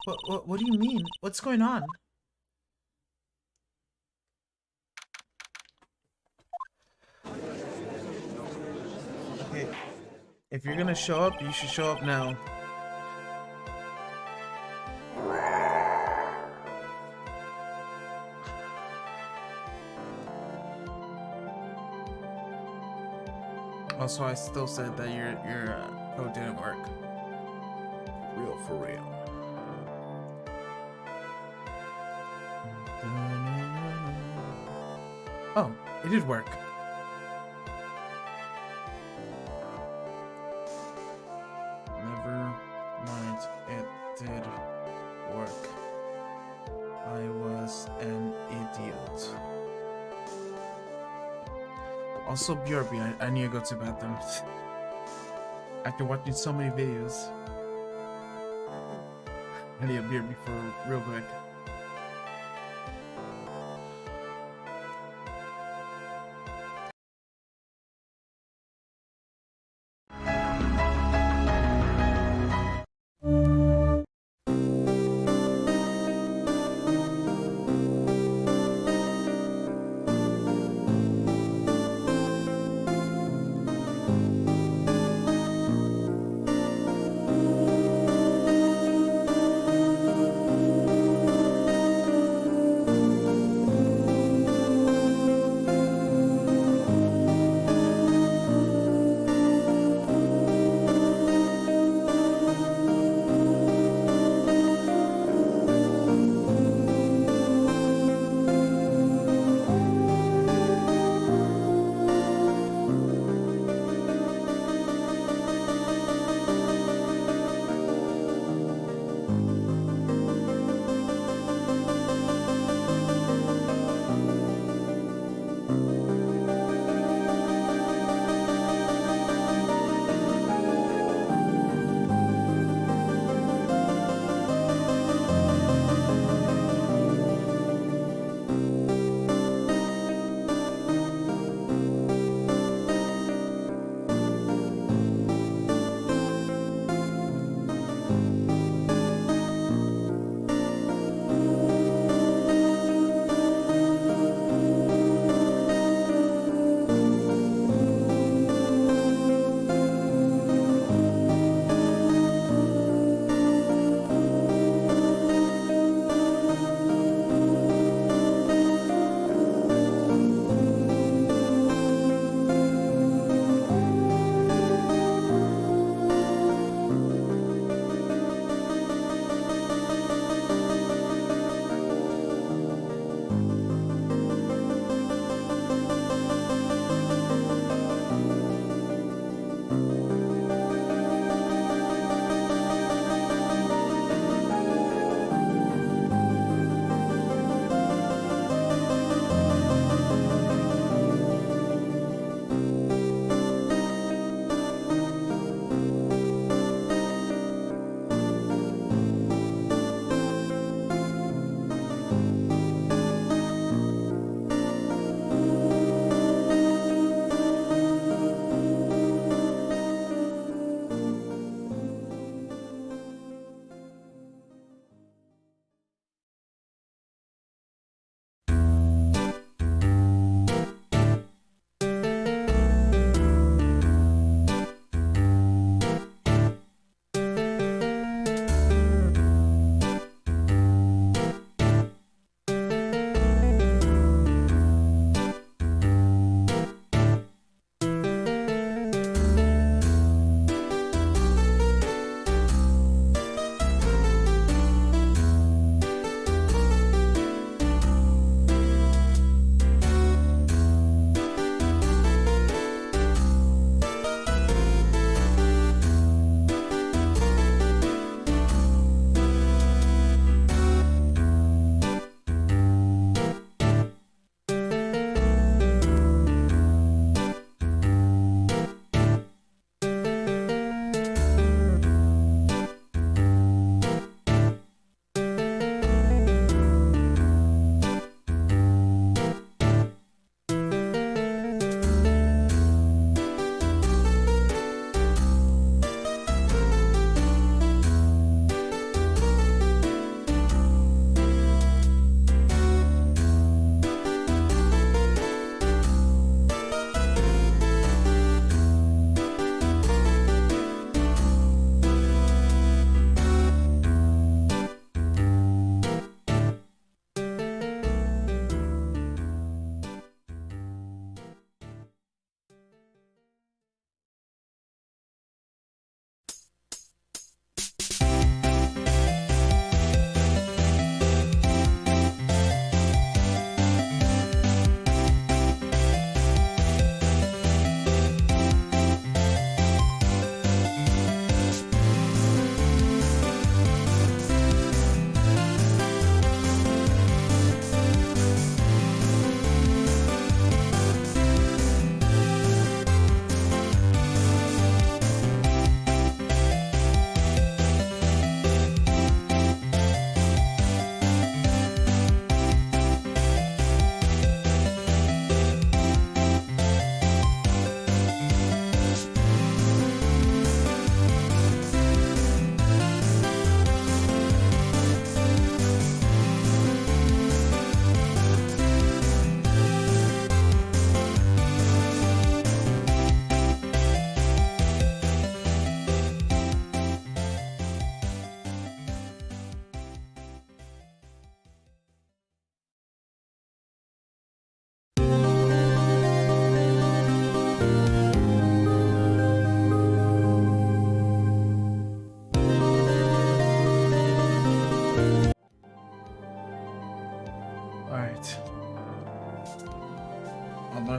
What do you mean? What's going on? Okay, if you're gonna show up, you should show up now. Also, I still said that your code didn't work. Real for real. Oh, it did work. Never mind, it did work. I was an idiot. Also, BRB, I need to go to the bathroom. After watching so many videos, I need a BRB for real quick.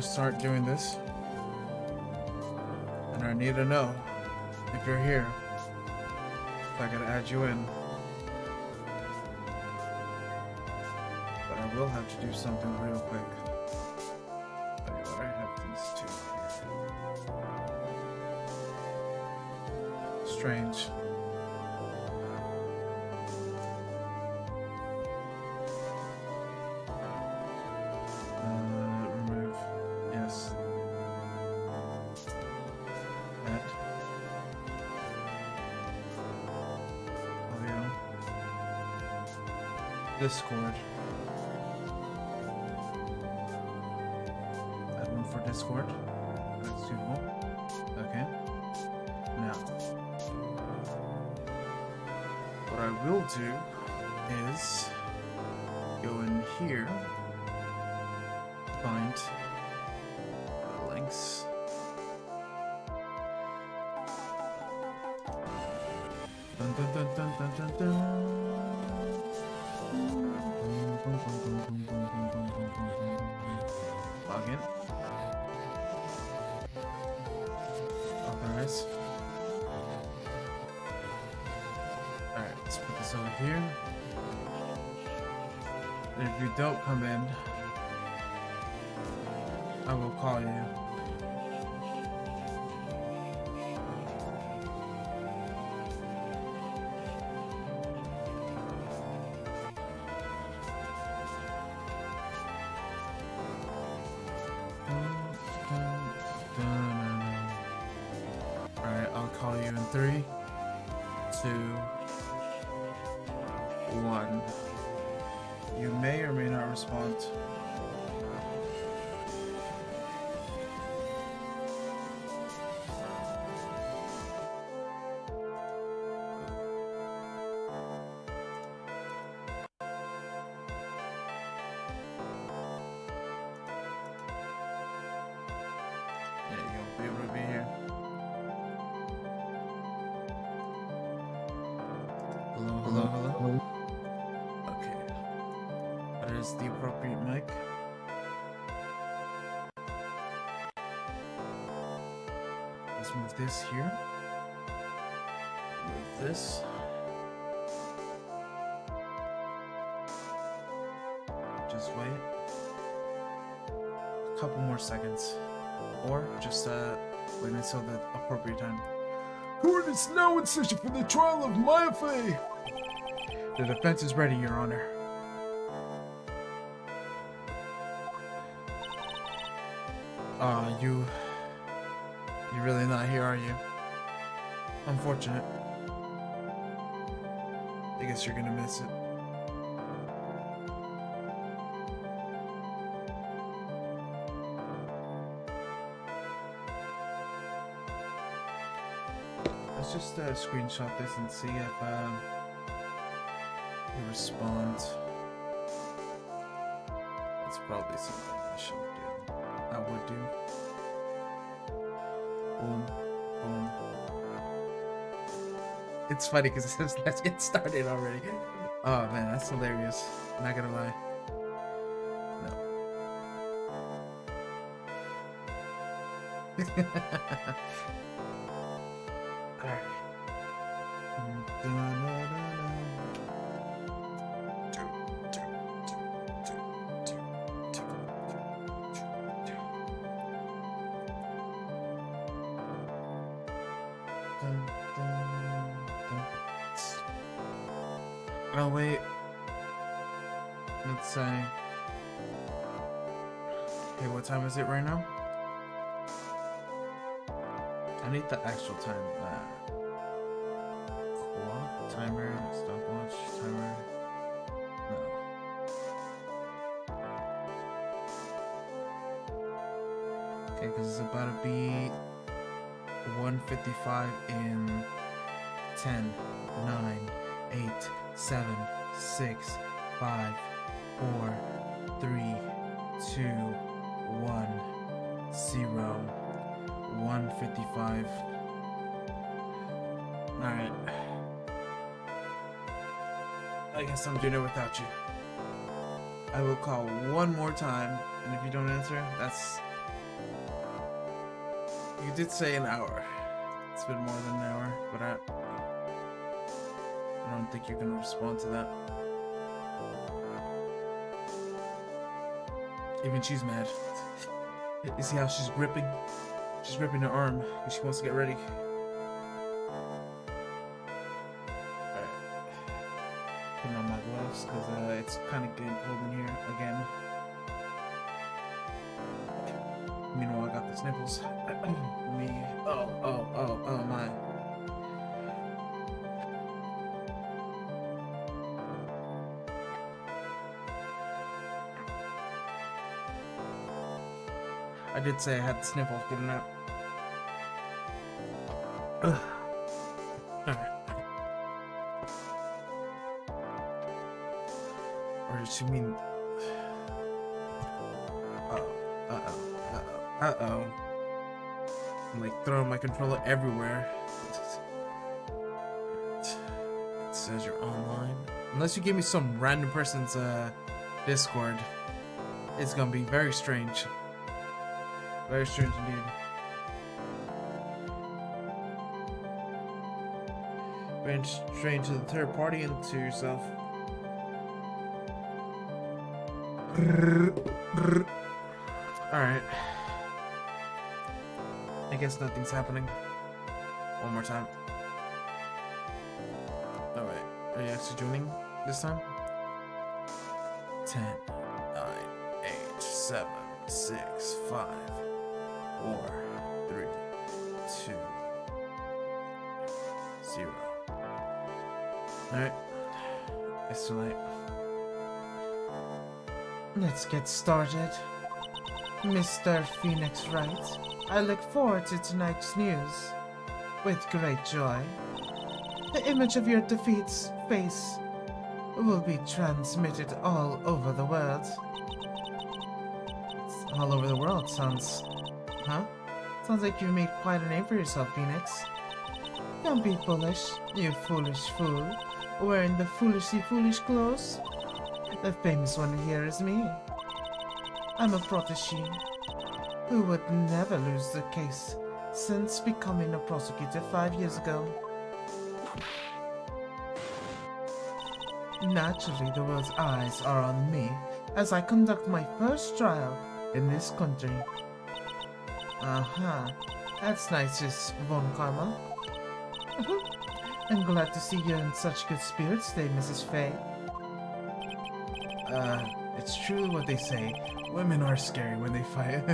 start doing this. And I need to know if you're here. If I gotta add you in. But I will have to do something real quick. Tell you what, I have these two here. Strange. Remove. Yes. That. Audio. Discord. Add one for Discord. That's suitable. Okay. Now, what I will do is go in here, find the links. Dun, dun, dun, dun, dun, dun, dun. Log in. Authorize. Alright, let's put this over here. And if you don't come in, I will call you. Alright, I'll call you in 3, 2, 1. You may or may not respond. Yeah, you won't be able to be here. Hello, hello, hello. Okay. That is the appropriate mic. Let's move this here. Move this. Just wait. A couple more seconds. Or just wait until the appropriate time. Court is now in session for the trial of Maya Fey. The defense is ready, Your Honor. You're really not here, are you? Unfortunate. I guess you're gonna miss it. Let's just screenshot this and see if you respond. That's probably something I should do. I would do. Boom, boom. It's funny because it says let's get started already. Oh man, that's hilarious. Not gonna lie. No. Alright. Oh wait. Let's say. Hey, what time is it right now? I need the actual time. Clock, timer, stopwatch, timer. No. Okay, because it's about to be 1:55 in 10, 9, 8, 7, 6, 5, 4, 3, 2, 1, 0. 1:55. Alright. I guess I'm doing it without you. I will call one more time, and if you don't answer, that's You did say an hour. It's been more than an hour, but I don't think you're gonna respond to that. Even she's mad. You see how she's gripping? She's gripping her arm because she wants to get ready. Alright. Putting on my gloves because it's kind of getting cold in here again. Meanwhile, I got the sniffles. Oh my. I did say I had the sniffles, didn't I? Ugh. Alright. Or did she mean... Uh-oh. I'm like throwing my controller everywhere. It says you're online. Unless you give me some random person's Discord, it's gonna be very strange. Very strange indeed. Very strange to the third party and to yourself. Alright. I guess nothing's happening. One more time. Alright. Are you actually joining this time? 10, 9, 8, 7, 6, 5, 4, 3, 2, 0. Alright. It's too late. Let's get started. Mr. Phoenix Wright, I look forward to tonight's news with great joy. The image of your defeat's face will be transmitted all over the world. All over the world sounds... Huh? Sounds like you've made quite a name for yourself, Phoenix. Don't be foolish, you foolish fool, wearing the foolishly foolish clothes. The famous one here is me. I'm a protégé who would never lose the case since becoming a prosecutor 5 years ago. Naturally, the world's eyes are on me as I conduct my first trial in this country. That's nice, Miss Von Karma. I'm glad to see you in such good spirits today, Mrs. Faye. It's true what they say. Women are scary when they fight.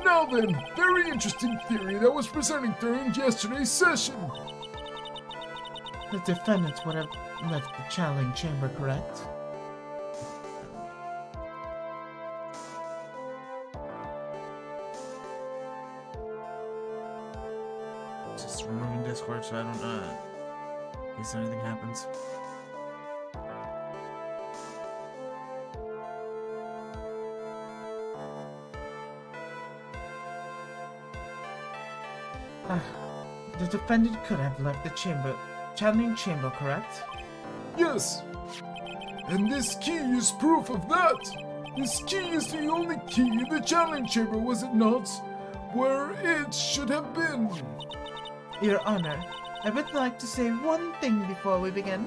Now then, very interesting theory that was presented during yesterday's session. The defendant would have left the channeling chamber, correct? Just removing Discord so I don't, in case anything happens. The defendant could have left the channeling chamber, correct? Yes. And this key is proof of that. This key is the only key in the channeling chamber, was it not? Where it should have been. Your Honor, I would like to say one thing before we begin.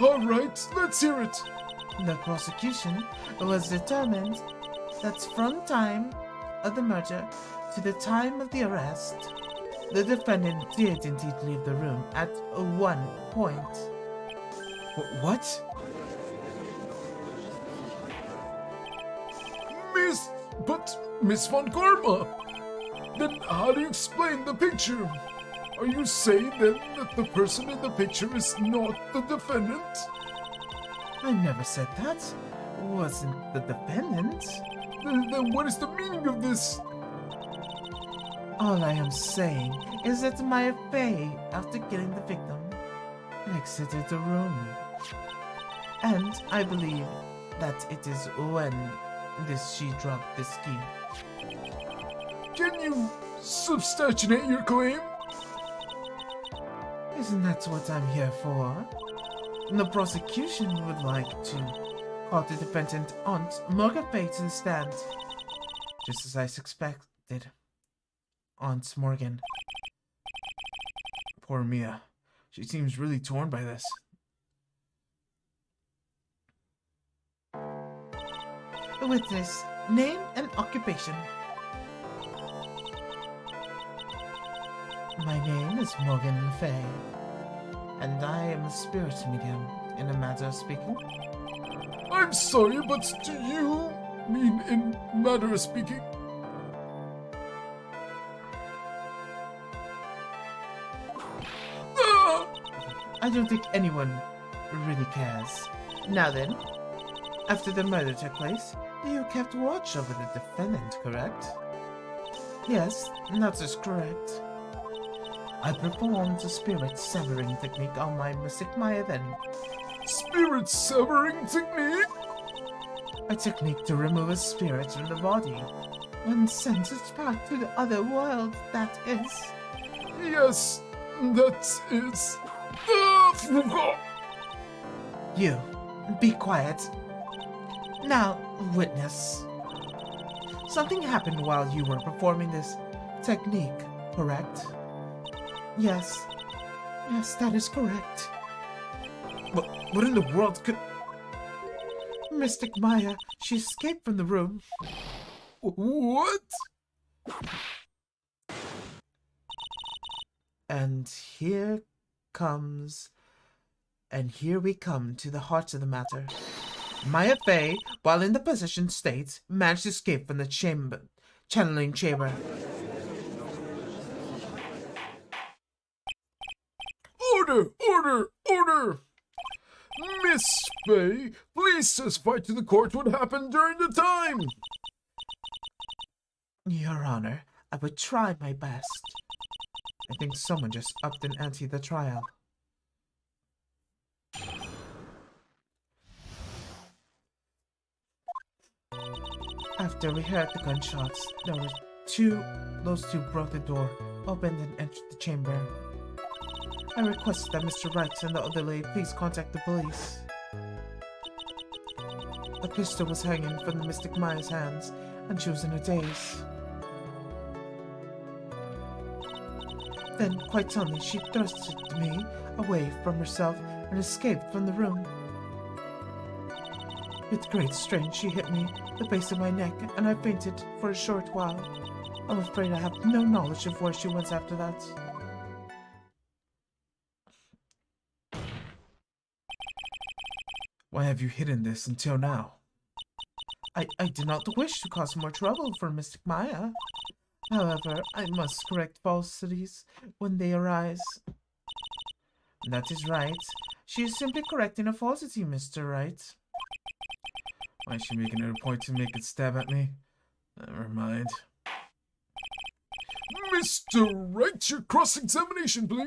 Alright, let's hear it. The prosecution was determined that from time of the murder to the time of the arrest, the defendant did indeed leave the room at one point. What? Miss Von Karma, then how do you explain the picture? Are you saying then that the person in the picture is not the defendant? I never said that. Wasn't the defendant? Then what is the meaning of this? All I am saying is that Maya Faye, after killing the victim, exited the room. And I believe that it is when she dropped this key. Can you substantiate your claim? Isn't that what I'm here for? The prosecution would like to called the defendant Aunt Morgan Fay to the stand. Just as I suspected. Aunt Morgan. Poor Mia. She seems really torn by this. Witness, name and occupation. My name is Morgan Le Fay, and I am a spirit medium, in a matter of speaking. I'm sorry, but do you mean in matter of speaking? Ah! I don't think anyone really cares. Now then, after the murder took place, you kept watch over the defendant, correct? Yes, that is correct. I performed a spirit severing technique on my Mystic Maya then. Spirit severing technique? A technique to remove a spirit from the body and send it back to the other world, that is. Yes, that is. You, be quiet. Now, witness. Something happened while you were performing this technique, correct? Yes. Yes, that is correct. What in the world could... Mystic Maya, she escaped from the room. What? And here we come to the heart of the matter. Maya Fay, while in the possession state, managed to escape from the channeling chamber. Order! Order! Order! Miss Fay, please testify to the court what happened during the time. Your Honor, I would try my best. I think someone just upped and ante the trial. After we heard the gunshots, those two broke the door, opened and entered the chamber. I requested that Mr. Wright and the other lady please contact the police. A pistol was hanging from the Mystic Maya's hands, and she was in a daze. Then, quite suddenly, she thrusted me away from herself and escaped from the room. With great strength, she hit me, the base of my neck, and I fainted for a short while. I'm afraid I have no knowledge of where she went after that. Why have you hidden this until now? I did not wish to cause more trouble for Mystic Maya. However, I must correct falsities when they arise. That is right. She is simply correcting a falsity, Mr. Wright. Why is she making it a point to make it stab at me? Never mind. Mr. Wright, your cross-examination, please.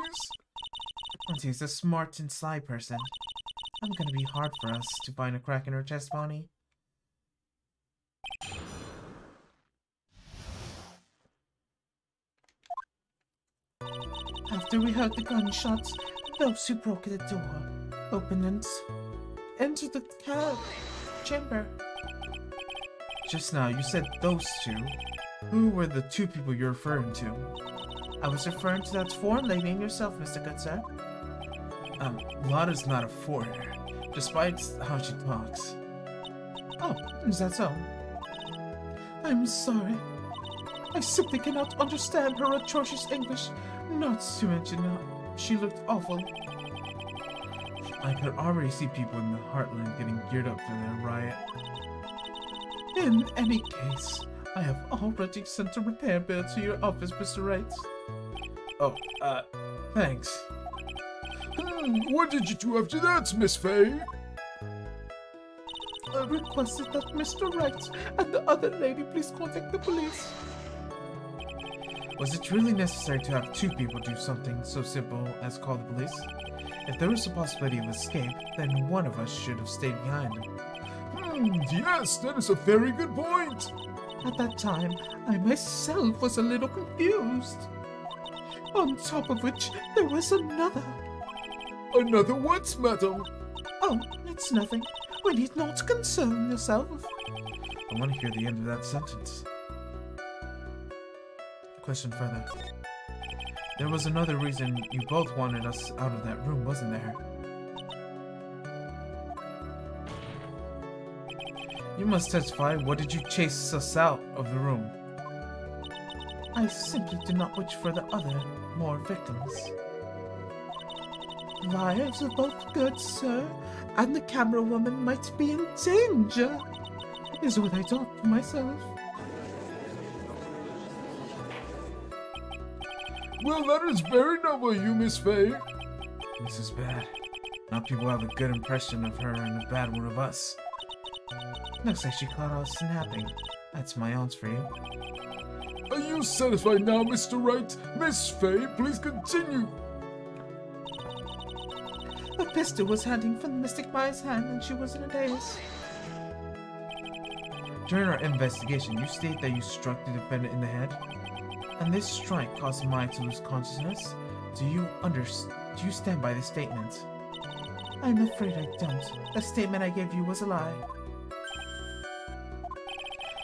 And he's a smart and sly person. I'm gonna be hard for us to find a crack in her testimony. After we heard the gunshots, those who broke the door opened and entered the chamber. Just now, you said those two. Who were the two people you're referring to? I was referring to that foreign lady and yourself, Mr. Good Sir. Lada's not a foreigner, despite how she talks. Oh, is that so? I'm sorry. I simply cannot understand her atrocious English, not to mention she looked awful. I could already see people in the Heartland getting geared up for their riot. In any case, I have already sent a repair bill to your office, Mr. Wright. Oh, thanks. What did you do after that, Miss Fay? I requested that Mr. Wright and the other lady please contact the police. Was it really necessary to have two people do something so simple as call the police? If there was a possibility of escape, then one of us should have stayed behind. Yes, that is a very good point. At that time, I myself was a little confused. On top of which, there was another. Another what, madam? Oh, it's nothing. We need not concern yourself. I want to hear the end of that sentence. Question further. There was another reason you both wanted us out of that room, wasn't there? You must testify. What did you chase us out of the room? I simply did not wish for the other, more victims. Lives are both good, sir, and the camera woman might be in danger, is what I thought to myself. Well, that is very noble of you, Miss Faye. This is bad. Now people have a good impression of her and a bad one of us. Looks like she caught us snapping. That's my odds for you. Are you satisfied now, Mr. Wright? Miss Faye, please continue. The pistol was hanging from Mystic Maya's hand and she was in a daze. During our investigation, you state that you struck the defendant in the head, and this strike caused Maya to lose consciousness. Do you stand by this statement? I'm afraid I don't. The statement I gave you was a lie.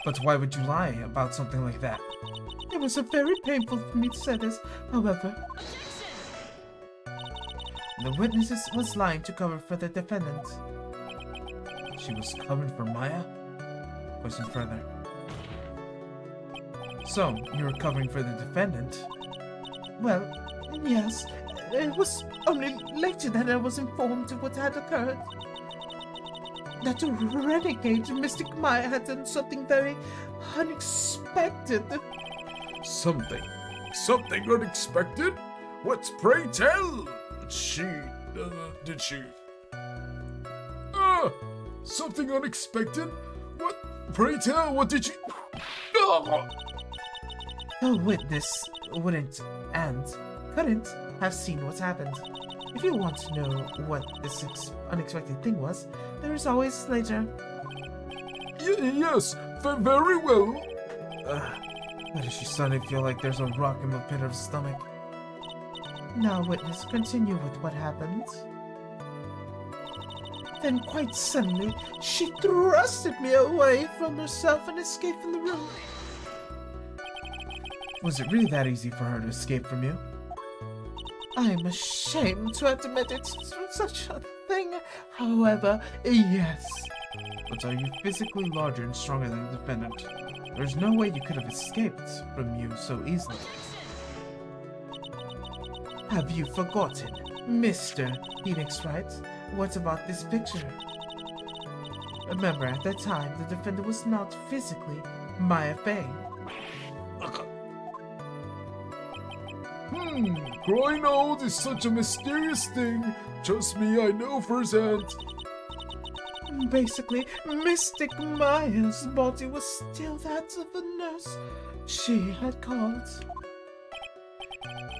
But why would you lie about something like that? It was very painful for me to say this, however. The witness was lying to cover for the defendant. She was covering for Maya? Question further. So, you were covering for the defendant? Well, yes. It was only later that I was informed of what had occurred. That a renegade Mystic Maya had done something very unexpected. Something unexpected? What, pray tell? Did she? Something unexpected? What, pray tell, what did she? The witness wouldn't and couldn't have seen what happened. If you want to know what this unexpected thing was, there is always later. Yes, very well. Why does she suddenly feel like there's a rock in the pit of her stomach? Now, witness, continue with what happened. Then, quite suddenly, she thrusted me away from herself and escaped from the room. Was it really that easy for her to escape from you? I'm ashamed to admit it's such a thing. However, yes. But are you physically larger and stronger than the defendant? There's no way you could have escaped from you so easily. Have you forgotten, Mr. Phoenix Wright? What about this picture? Remember, at that time, the defendant was not physically Maya Fey. Growing old is such a mysterious thing. Trust me, I know firsthand. Basically, Mystic Maya's body was still that of the nurse she had called.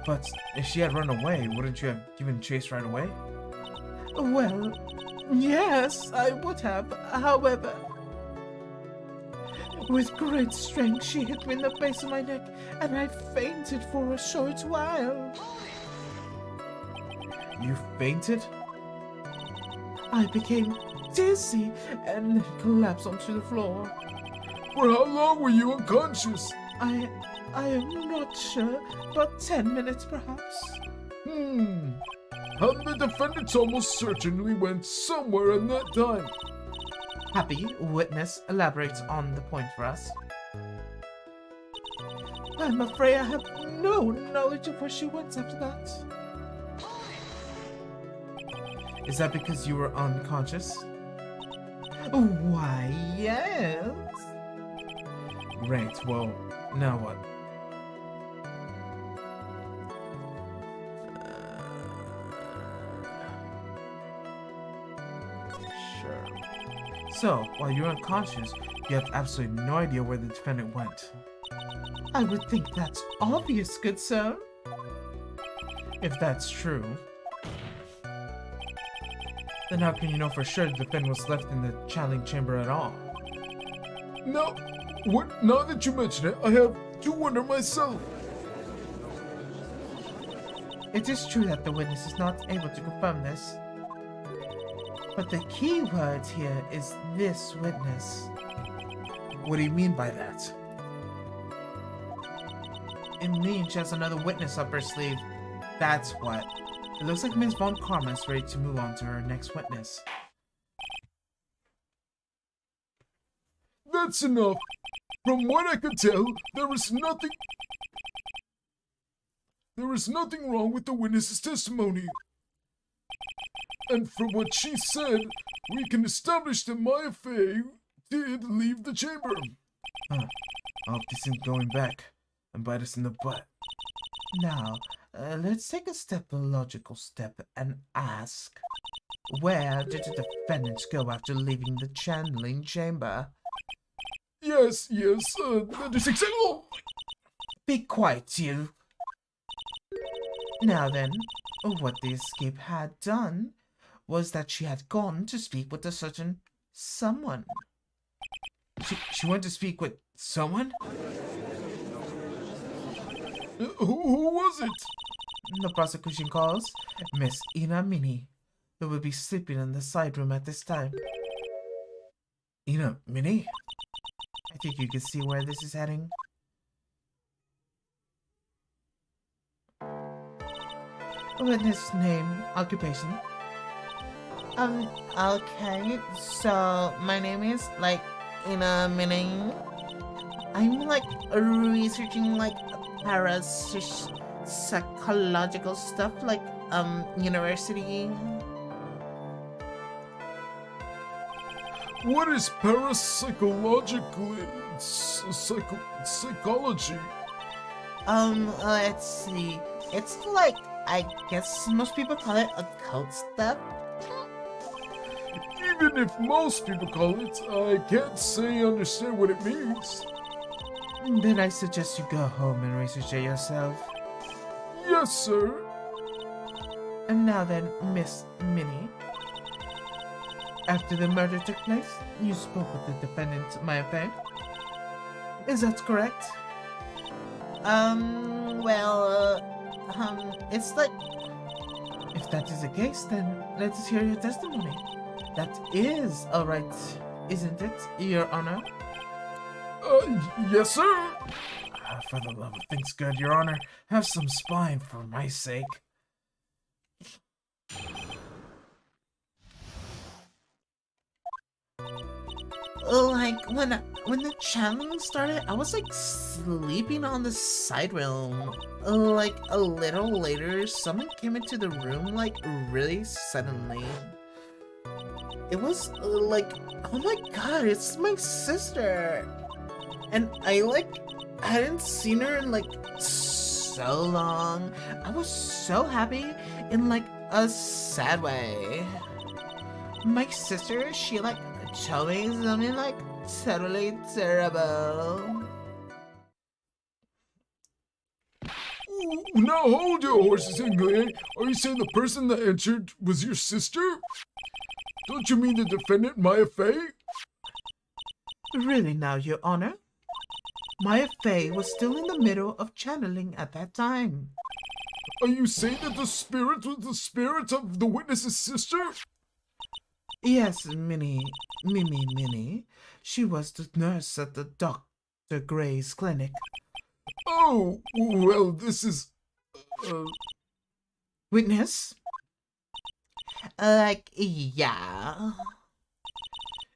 But if she had run away, wouldn't you have given chase right away? Well, yes, I would have. However, with great strength, she hit me in the base of my neck, and I fainted for a short while. You fainted? I became dizzy and collapsed onto the floor. For how long were you unconscious? I am not sure, but 10 minutes perhaps. And the defendant almost certainly went somewhere in that time. Happy witness elaborates on the point for us. I'm afraid I have no knowledge of where she went after that. Is that because you were unconscious? Why, yes. Great, well, now what? Sure. So, while you're unconscious, you have absolutely no idea where the defendant went. I would think that's obvious, good sir. If that's true, then how can you know for sure the defendant was left in the channeling chamber at all? Now that you mention it, I have to wonder myself. It is true that the witness is not able to confirm this. But the key word here is this witness. What do you mean by that? It means she has another witness up her sleeve. That's what. It looks like Ms. Von Karma is ready to move on to her next witness. That's enough. From what I could tell, there is nothing wrong with the witness's testimony. And from what she said, we can establish that Maya Fey did leave the chamber. Huh. I hope this isn't going back and bite us in the butt. Now, let's take a logical step and ask, where did the defendants go after leaving the channeling chamber? Yes, that is exactly. Oh. Be quiet, you. Now then, what the escape had done was that she had gone to speak with a certain someone. She went to speak with someone? Who was it? The prosecution calls Miss Ina Mini, who will be sleeping in the side room at this time. Ina Mini? I think you can see where this is heading. Witness name, occupation. Okay, so my name is, Ina Mini. I'm, researching, parapsychological stuff, university. What is parapsychological psychology? Let's see. It's I guess most people call it occult stuff. Even if most people call it, I can't say I understand what it means. Then I suggest you go home and research it yourself. Yes, sir. And now then, Miss Minnie. After the murder took place, you spoke with the defendant, Maya Fey. Is that correct? It's If that is the case, then let us hear your testimony. That is alright, isn't it, Your Honor? Yes, sir. For the love of things good, Your Honor, have some spine for my sake. When the channeling started, I was sleeping on the side room. A little later, someone came into the room really suddenly. It was oh my god, it's my sister. And I hadn't seen her in so long. I was so happy in a sad way. My sister, she told me something totally terrible. Now hold your horses, Ingley. Are you saying the person that entered was your sister? Don't you mean the defendant, Maya Fey? Really now, Your Honor? Maya Fey was still in the middle of channeling at that time. Are you saying that the spirit was the spirit of the witness's sister? Yes, Minnie. She was the nurse at the Dr. Gray's clinic. Oh, well, this is... Witness? Yeah.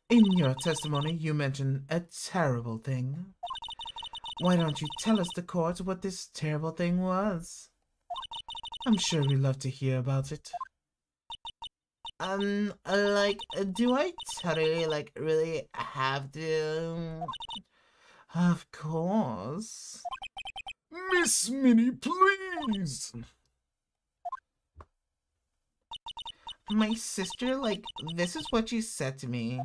In your testimony, you mentioned a terrible thing. Why don't you tell us, the court, what this terrible thing was? I'm sure we'd love to hear about it. Do I totally, really have to? Of course. Miss Minnie, please! My sister, this is what she said to me.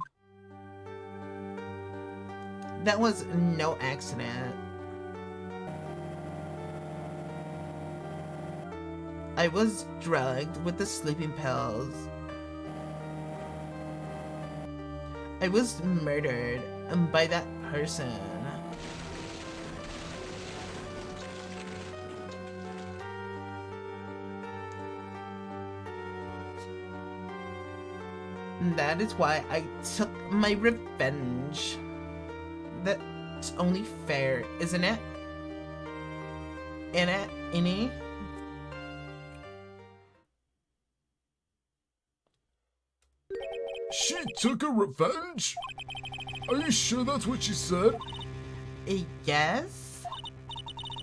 That was no accident. I was drugged with the sleeping pills. I was murdered by that person. That is why I took my revenge. That's only fair, isn't it? Innie? She took a revenge? Are you sure that's what she said? Yes?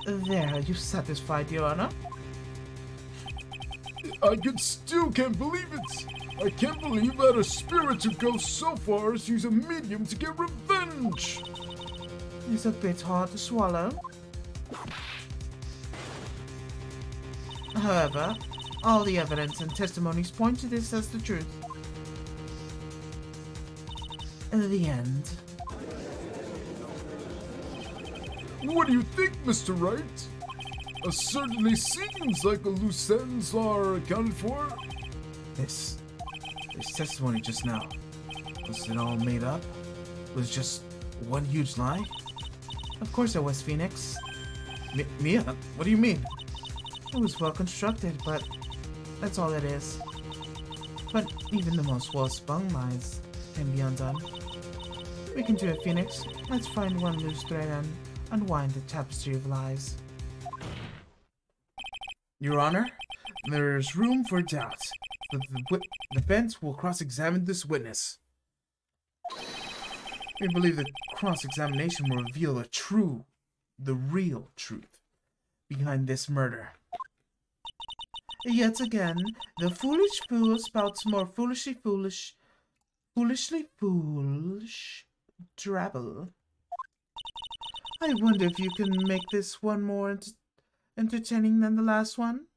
There, you satisfied, Your Honor? I still can't believe it. I can't believe that a spirit would go so far as to use a medium to get revenge. It's a bit hard to swallow. However, all the evidence and testimonies point to this as the truth. The end. What do you think, Mr. Wright? Certainly seems like the loose ends are accounted for. This testimony just now, was it all made up? Was it just one huge lie? Of course it was, Phoenix. Mia, what do you mean? It was well constructed, but that's all it is. But even the most well-spun lies can be undone. We can do it, Phoenix. Let's find one loose thread and unwind the tapestry of lies. Your Honor, there's room for doubt. The defense will cross-examine this witness. We believe that cross-examination will reveal the real truth behind this murder. Yet again, the foolish fool spouts more foolishly foolish drabble. I wonder if you can make this one more entertaining than the last one?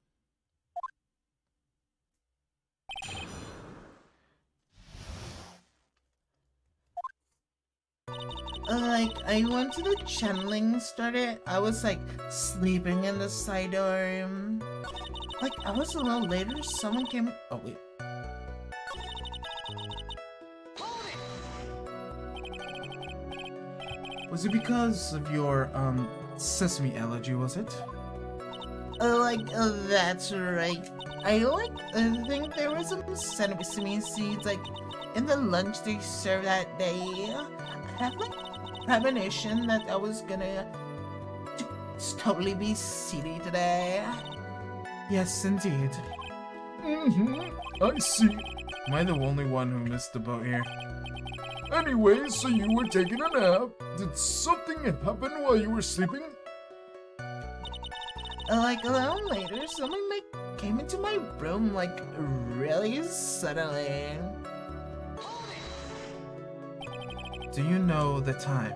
I went to the channeling started. I was sleeping in the side dorm. I was a little later, someone came. Oh, wait. Was it because of your, sesame allergy, was it? That's right. I think there was some sesame seeds, in the lunch they served that day. I have, premonition that I was gonna totally be seedy today. Yes, indeed. I see. Am I the only one who missed the boat here? Anyway, so you were taking a nap. Did something happen while you were sleeping? A little later, someone came into my room really suddenly. Do you know the time?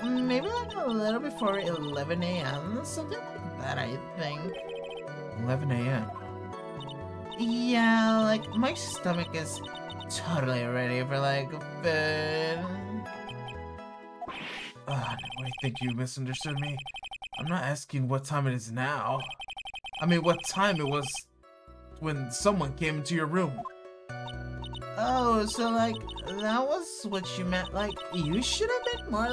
Maybe a little before 11 a.m. Something like that, I think. 11 a.m. Yeah, my stomach is totally ready for food. No, I think you misunderstood me. I'm not asking what time it is now. I mean, what time it was when someone came into your room. Oh, so that was what you meant. You should have been more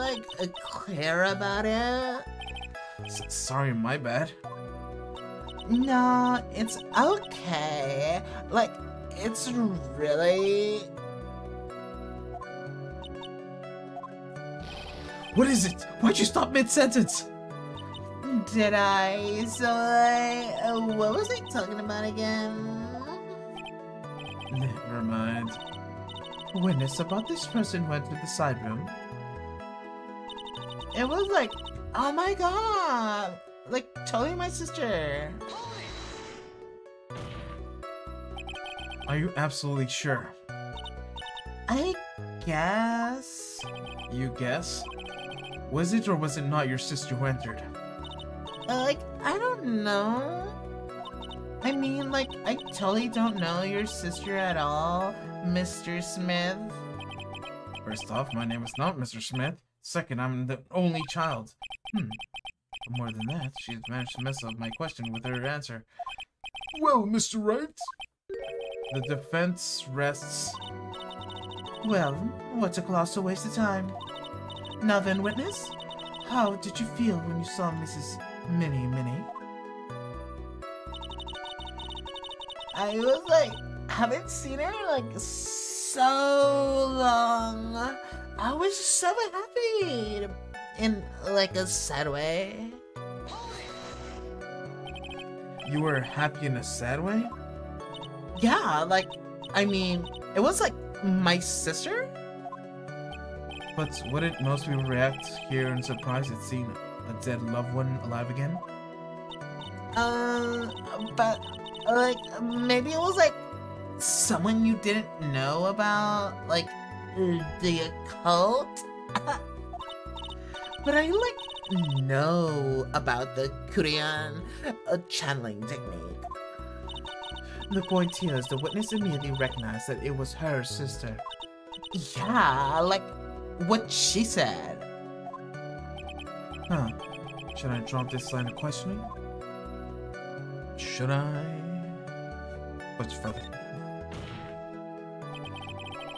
clear about it. Sorry, my bad. No, it's okay. It's really... What is it? Why'd you stop mid-sentence? Did I? So, what was I talking about again? Never mind. Witness about this person who entered the side room. It was oh my god! Totally my sister. Are you absolutely sure? I guess. You guess? Was it or was it not your sister who entered? I don't know. I mean, I totally don't know your sister at all, Mr. Smith. First off, my name is not Mr. Smith. Second, I'm the only child. More than that, she's managed to mess up my question with her answer. Well, Mr. Wright? The defense rests. Well, what's a colossal waste of time? Now then, witness, how did you feel when you saw Mrs. Minnie? I was haven't seen her in like so long. I was so happy in like a sad way. You were happy in a sad way? Yeah, like, I mean, it was like my sister. But wouldn't most people react here in surprise at seeing a dead loved one alive again? But like maybe it was like someone you didn't know about, like the occult. But I like know about the Korean channeling technique. The point here is the witness immediately recognized that it was her sister. Yeah, like what she said. Huh. Should I drop this line of questioning? Should I? What's further?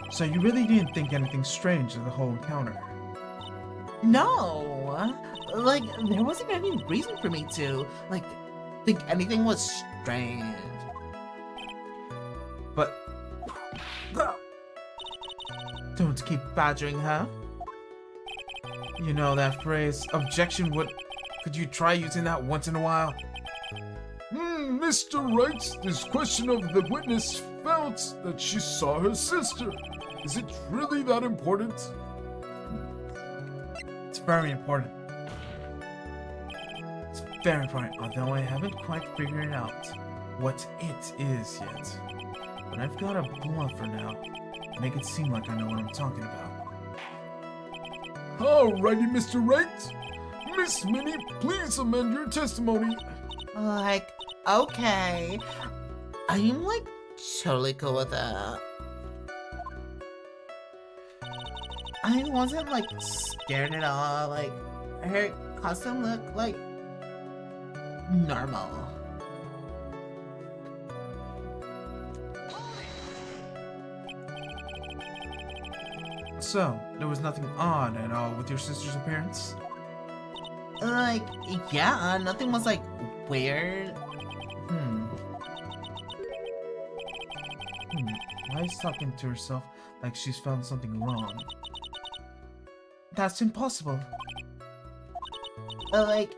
So you really didn't think anything strange of the whole encounter? No, like there wasn't any reason for me to like think anything was strange. But don't keep badgering her. You know that phrase, objection, what? Could you try using that once in a while? Mr. Wright, this question of the witness felt that she saw her sister. Is it really that important? It's very important. It's very important, although I haven't quite figured out what it is yet. But I've got a bluff for now. Make it seem like I know what I'm talking about. Alrighty, Mr. Wright. Miss Minnie, please amend your testimony. Like, okay. I'm like totally cool with that. I wasn't like scared at all. Like, her costume looked like normal. So, there was nothing odd at all with your sister's appearance? Like, yeah, nothing was like weird. Why is talking to herself like she's found something wrong? That's impossible. Like,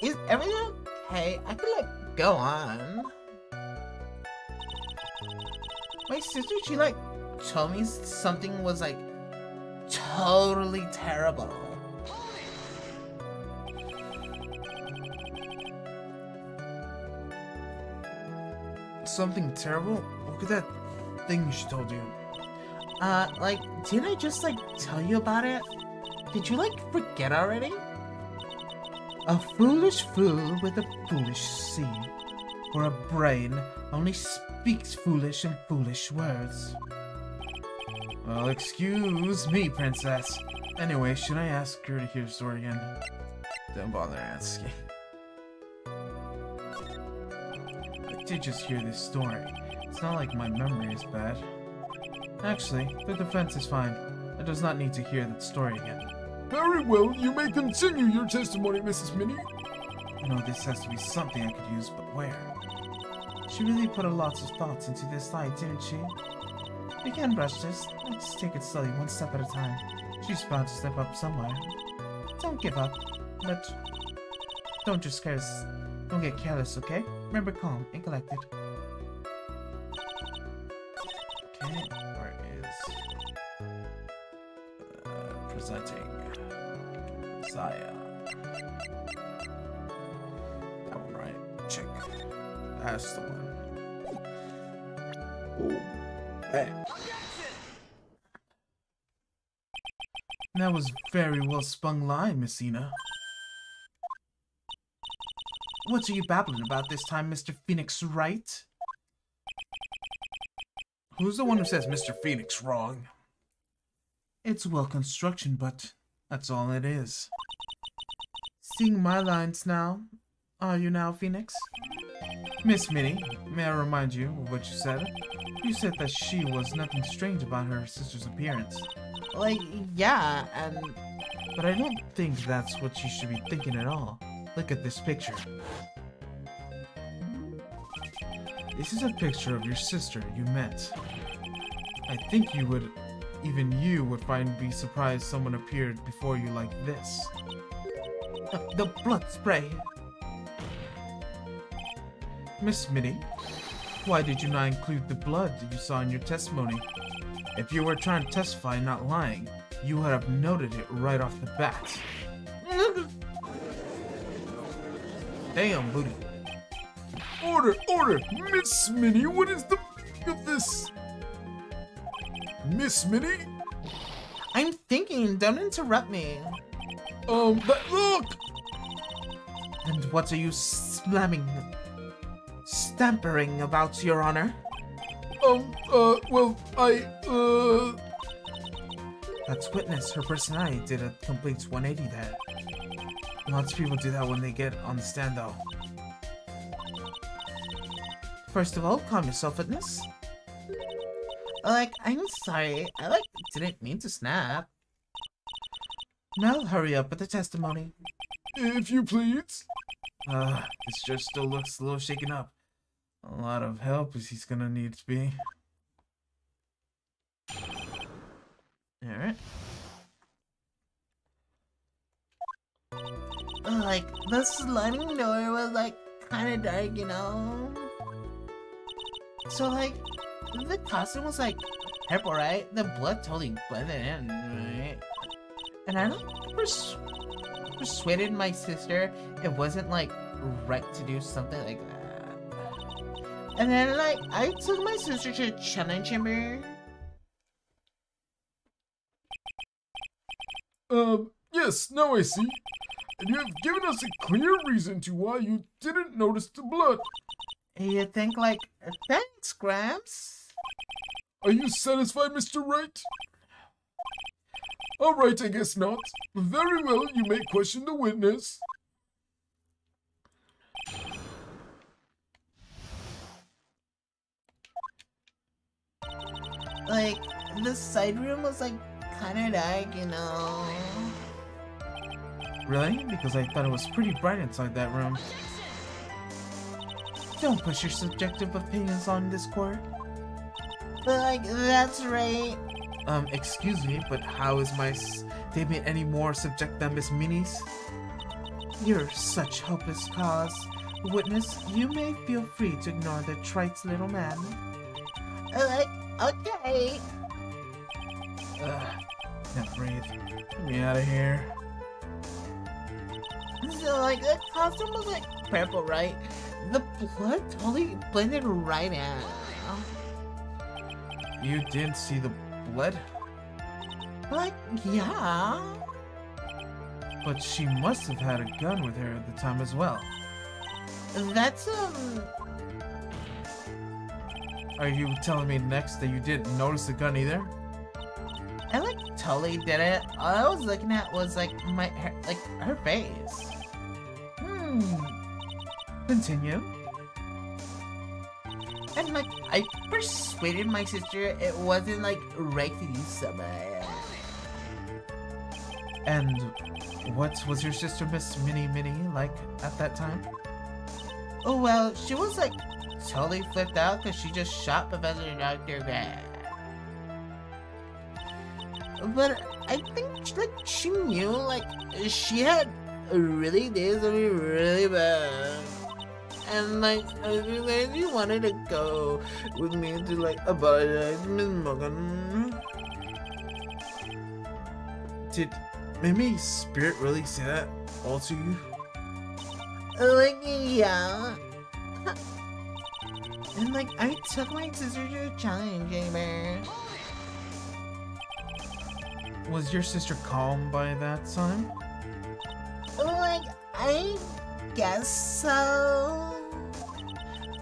is everything okay? I could like go on. My sister, she like told me something was like totally terrible. Something terrible? Look at that thing she told you. Like, didn't I just like tell you about it? Did you like forget already? A foolish fool with a foolish seed, or a brain only speaks foolish and foolish words. Well, excuse me, princess. Anyway, should I ask her to hear the story again? Don't bother asking. I did just hear this story. It's not like my memory is bad. Actually, the defense is fine. I does not need to hear that story again. Very well, you may continue your testimony, Mrs. Minnie. You know, this has to be something I could use, but where? She really put a lot of thoughts into this slide, didn't she? We can't rush this. Let's take it slowly, one step at a time. She's bound to step up somewhere. Don't give up. But don't get careless, okay? Remember calm and collected. Okay, where is presenting Zaya? That one, right? Check. That's the one. Oh, hey. That was very well spun line, Messina. What are you babbling about this time, Mr. Phoenix Wright? Who's the one who says Mr. Phoenix wrong? It's well construction, but that's all it is. Seeing my lines now, are you now, Phoenix? Miss Minnie, may I remind you of what you said? You said that she was nothing strange about her sister's appearance. Like, yeah, But I don't think that's what you should be thinking at all. Look at this picture. This is a picture of your sister you met. I think even you would be surprised someone appeared before you like this. The blood spray. Miss Minnie, why did you not include the blood you saw in your testimony? If you were trying to testify, not lying, you would have noted it right off the bat. Damn, booty. Order! Miss Minnie, what is the meaning of this? Miss Minnie? I'm thinking, don't interrupt me. Look! And what are you stampering about, Your Honor? Well, That's witness. Her personality did a complete 180 there. Lots of people do that when they get on the stand, though. First of all, calm yourself, witness. I'm sorry. I, didn't mean to snap. Mel, hurry up with the testimony. If you please. This judge still looks a little shaken up. A lot of help is he's gonna need to be. Alright. The sliding door was, kinda dark, you know? So, the costume was, purple, right? The blood totally blended in, right? And I persuaded my sister it wasn't, right to do something like that. And then, I took my sister to the challenge chamber. Yes, now I see. And you have given us a clear reason to why you didn't notice the blood. You think, thanks, Gramps? Are you satisfied, Mr. Wright? Alright, I guess not. Very well, you may question the witness. The side room was, kinda dark, you know? Really? Because I thought it was pretty bright inside that room. Don't push your subjective opinions on this court. But, that's right. Excuse me, but how is my statement any more subject than Miss Minnie's? You're such hopeless cause. Witness, you may feel free to ignore the trite little man. Okay. Can't breathe. Get me out of here. So, the costume was, purple, right? The blood totally blended right out. You didn't see the blood? Yeah. But she must have had a gun with her at the time as well. That's, Are you telling me next that you didn't notice the gun either? I, totally did it. All I was looking at was, her face. Continue. And, I persuaded my sister it wasn't, right to use somebody. And what was your sister, Miss Minnie, like at that time? Oh, well, she was, totally flipped out because she just shot Professor Dr. Grant. But I think, she knew, she had really did something really bad. And, she wanted to go with me to, apologize to Miss Morgan. Did Mimi's spirit really say that all to you? Yeah. And, I took my sister to a challenge chamber. Was your sister calm by that time? I guess so.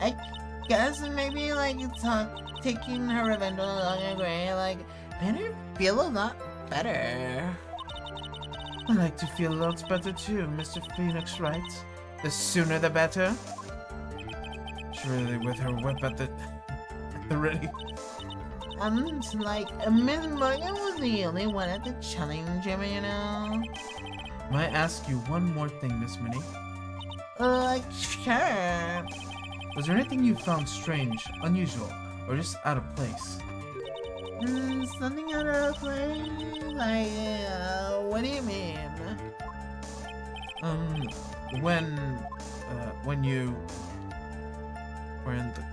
I guess maybe, taking her revenge on Dr. Gray, made her feel a lot better. I like to feel lots better too, Mr. Phoenix Wright. The sooner the better. Surely with her whip at the ready. Miss Morgan was the only one at the challenge, you know? May I ask you one more thing, Miss Minnie? Sure. Was there anything you found strange, unusual, or just out of place? Something out of place? Like, what do you mean? When you were in the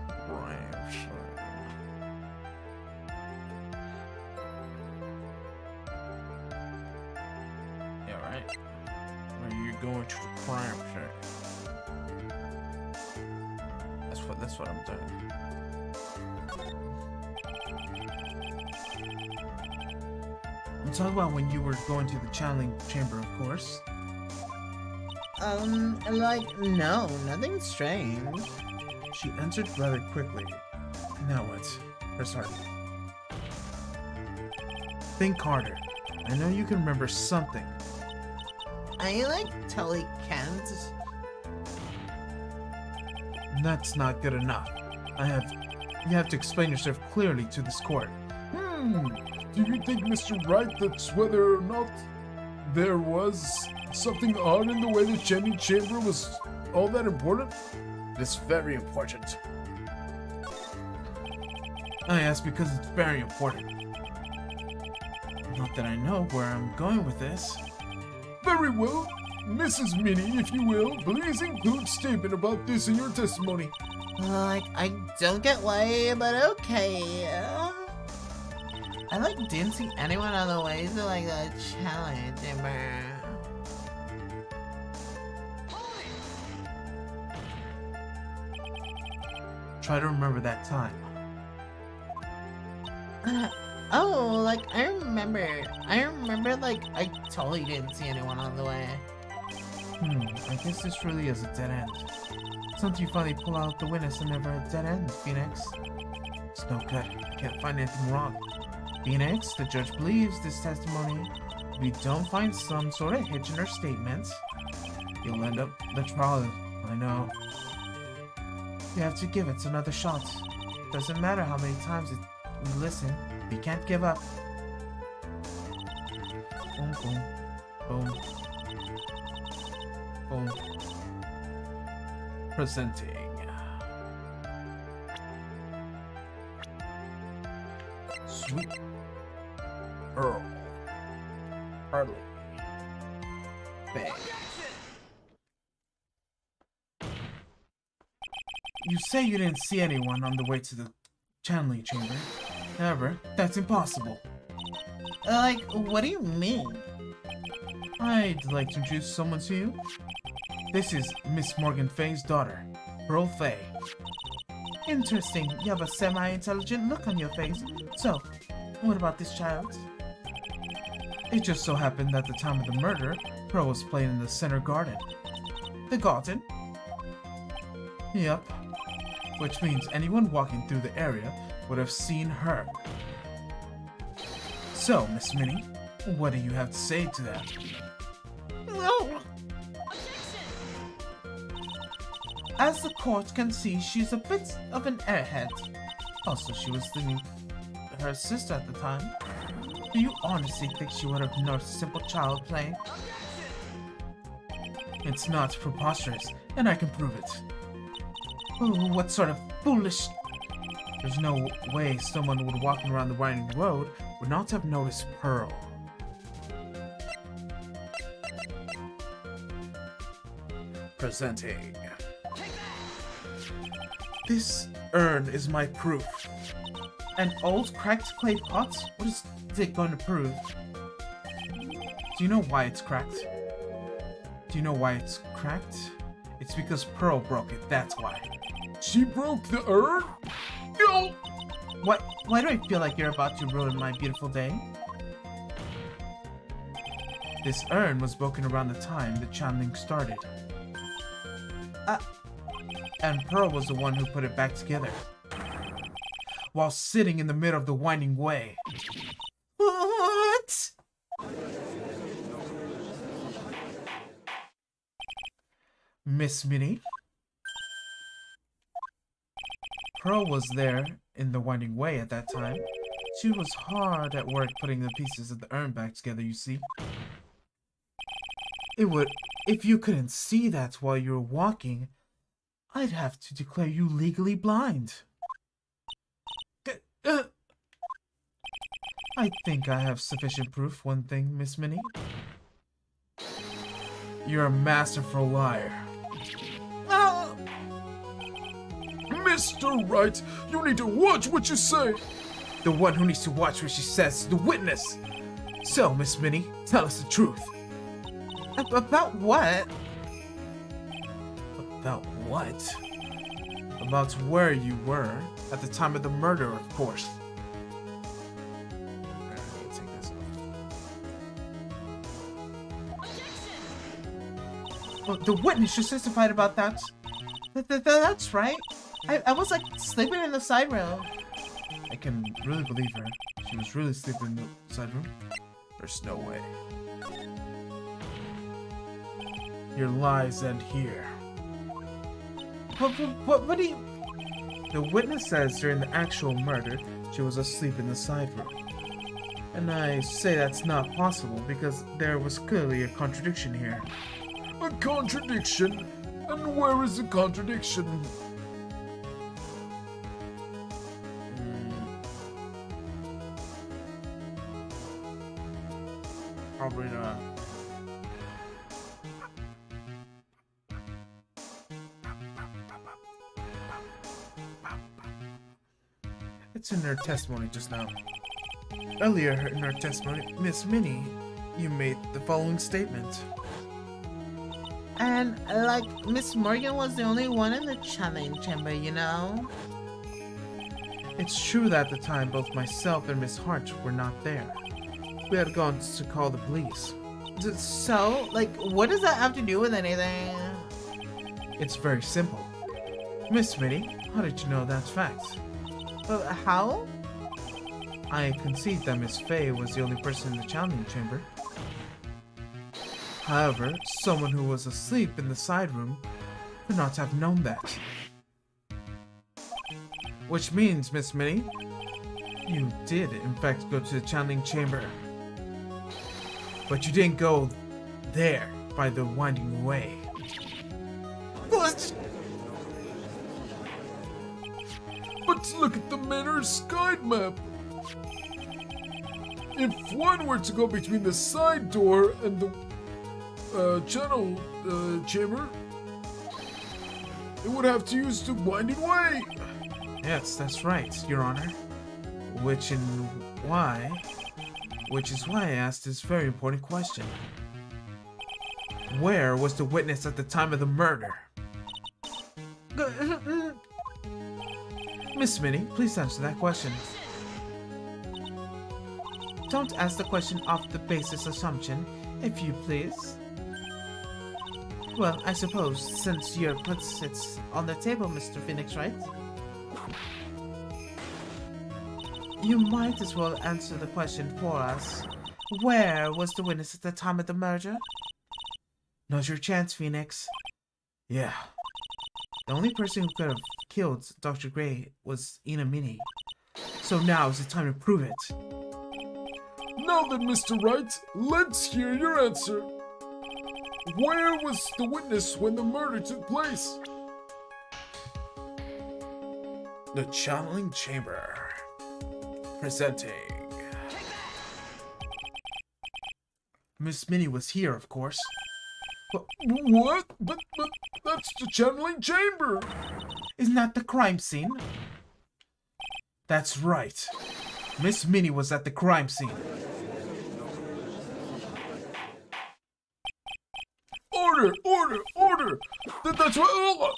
crime site. Yeah, right. Where you're going to the crime site. That's what I'm doing. I'm talking about when you were going to the channeling chamber, of course. Like, no, nothing strange. She answered rather quickly. Now what? Press hard. Think harder. I know you can remember something. I like totally can't. That's not good enough. You have to explain yourself clearly to this court. Do you think, Mr. Wright, that's whether or not there was something odd in the way the chanting chamber was all that important? It's very important. I ask because it's very important. Not that I know where I'm going with this. Very well. Mrs. Minnie, if you will, please include statement about this in your testimony. Like, I don't get why, but okay. I like didn't see anyone on the way to like the challenge chamber. Try to remember that time. Oh, like I remember like I totally didn't see anyone on the way. I guess this really is a dead end. Something you finally pull out the witness and never a dead end, Phoenix. It's no good. Can't find anything wrong. Phoenix, the judge believes this testimony. If you don't find some sort of hitch in her statements, you'll end up the trial. I know. You have to give it another shot. Doesn't matter how many times we listen. We can't give up. Boom, boom, boom, boom. Presenting. Sweet Earl. Hardly. Bang. You say you didn't see anyone on the way to the channeling chamber. However, that's impossible. Like, what do you mean? I'd like to introduce someone to you. This is Miss Morgan Fay's daughter, Pearl Fay. Interesting, you have a semi-intelligent look on your face. So, what about this child? It just so happened that at the time of the murder, Pearl was playing in the center garden. The garden? Yep. Which means anyone walking through the area would have seen her. So, Miss Minnie, what do you have to say to that? No. As the court can see, she's a bit of an airhead. Also, she was her sister at the time. Do you honestly think she would have noticed a simple child playing? It's not preposterous, and I can prove it. Ooh, what sort of foolish... There's no way someone would walking around the winding road would not have noticed Pearl. Presenting. This urn is my proof. An old cracked clay pot? What is it going to prove? Do you know why it's cracked? Do you know why it's cracked? It's because Pearl broke it, that's why. She broke the urn? No! Why do I feel like you're about to ruin my beautiful day? This urn was broken around the time the channeling started. And Pearl was the one who put it back together. While sitting in the middle of the winding way. What? Miss Minnie? Pearl was there in the winding way at that time. She was hard at work putting the pieces of the urn back together, you see. If you couldn't see that while you were walking, I'd have to declare you legally blind. I think I have sufficient proof. One thing, Miss Minnie. You're a masterful liar. Mr. Wright, you need to watch what you say. The one who needs to watch what she says is the witness. So, Miss Minnie, tell us the truth. About what? About what? About where you were at the time of the murder, of course. Well, the witness just testified about that. That's right. I was like sleeping in the side room. I can really believe her. She was really sleeping in the side room. There's no way. Your lies end here. What do you... The witness says during the actual murder, she was asleep in the side room. And I say that's not possible because there was clearly a contradiction here. A contradiction? And where is the contradiction? Probably not. It's in her testimony just now. Earlier in her testimony, Miss Minnie, you made the following statement. And, like, Miss Morgan was the only one in the channeling chamber, you know? It's true that at the time both myself and Miss Hart were not there. We had gone to call the police. So, like, what does that have to do with anything? It's very simple. Miss Minnie, how did you know that's fact? How? I concede that Miss Faye was the only person in the channeling chamber. However, someone who was asleep in the side room could not have known that. Which means, Miss Minnie, you did in fact go to the channeling chamber. But you didn't go there by the winding way. What? But look at the Manor's guide map. If one were to go between the side door and the channel chamber, it would have to use the winding way. Yes, that's right, Your Honor. Which is why I asked this very important question. Where was the witness at the time of the murder? Miss Minnie, please answer that question. Don't ask the question off the basis assumption, if you please. Well, I suppose, since your puts it on the table, Mr. Phoenix, right? You might as well answer the question for us. Where was the witness at the time of the murder? Now's your chance, Phoenix. Yeah. The only person who could have killed Dr. Gray was Ina Minnie. So now is the time to prove it. Now then, Mr. Wright, let's hear your answer. Where was the witness when the murder took place? The channeling chamber. Presenting. Miss Minnie was here, of course. What? But that's the channeling chamber. Isn't that the crime scene? That's right. Miss Minnie was at the crime scene. Order! Order! Order! That's what...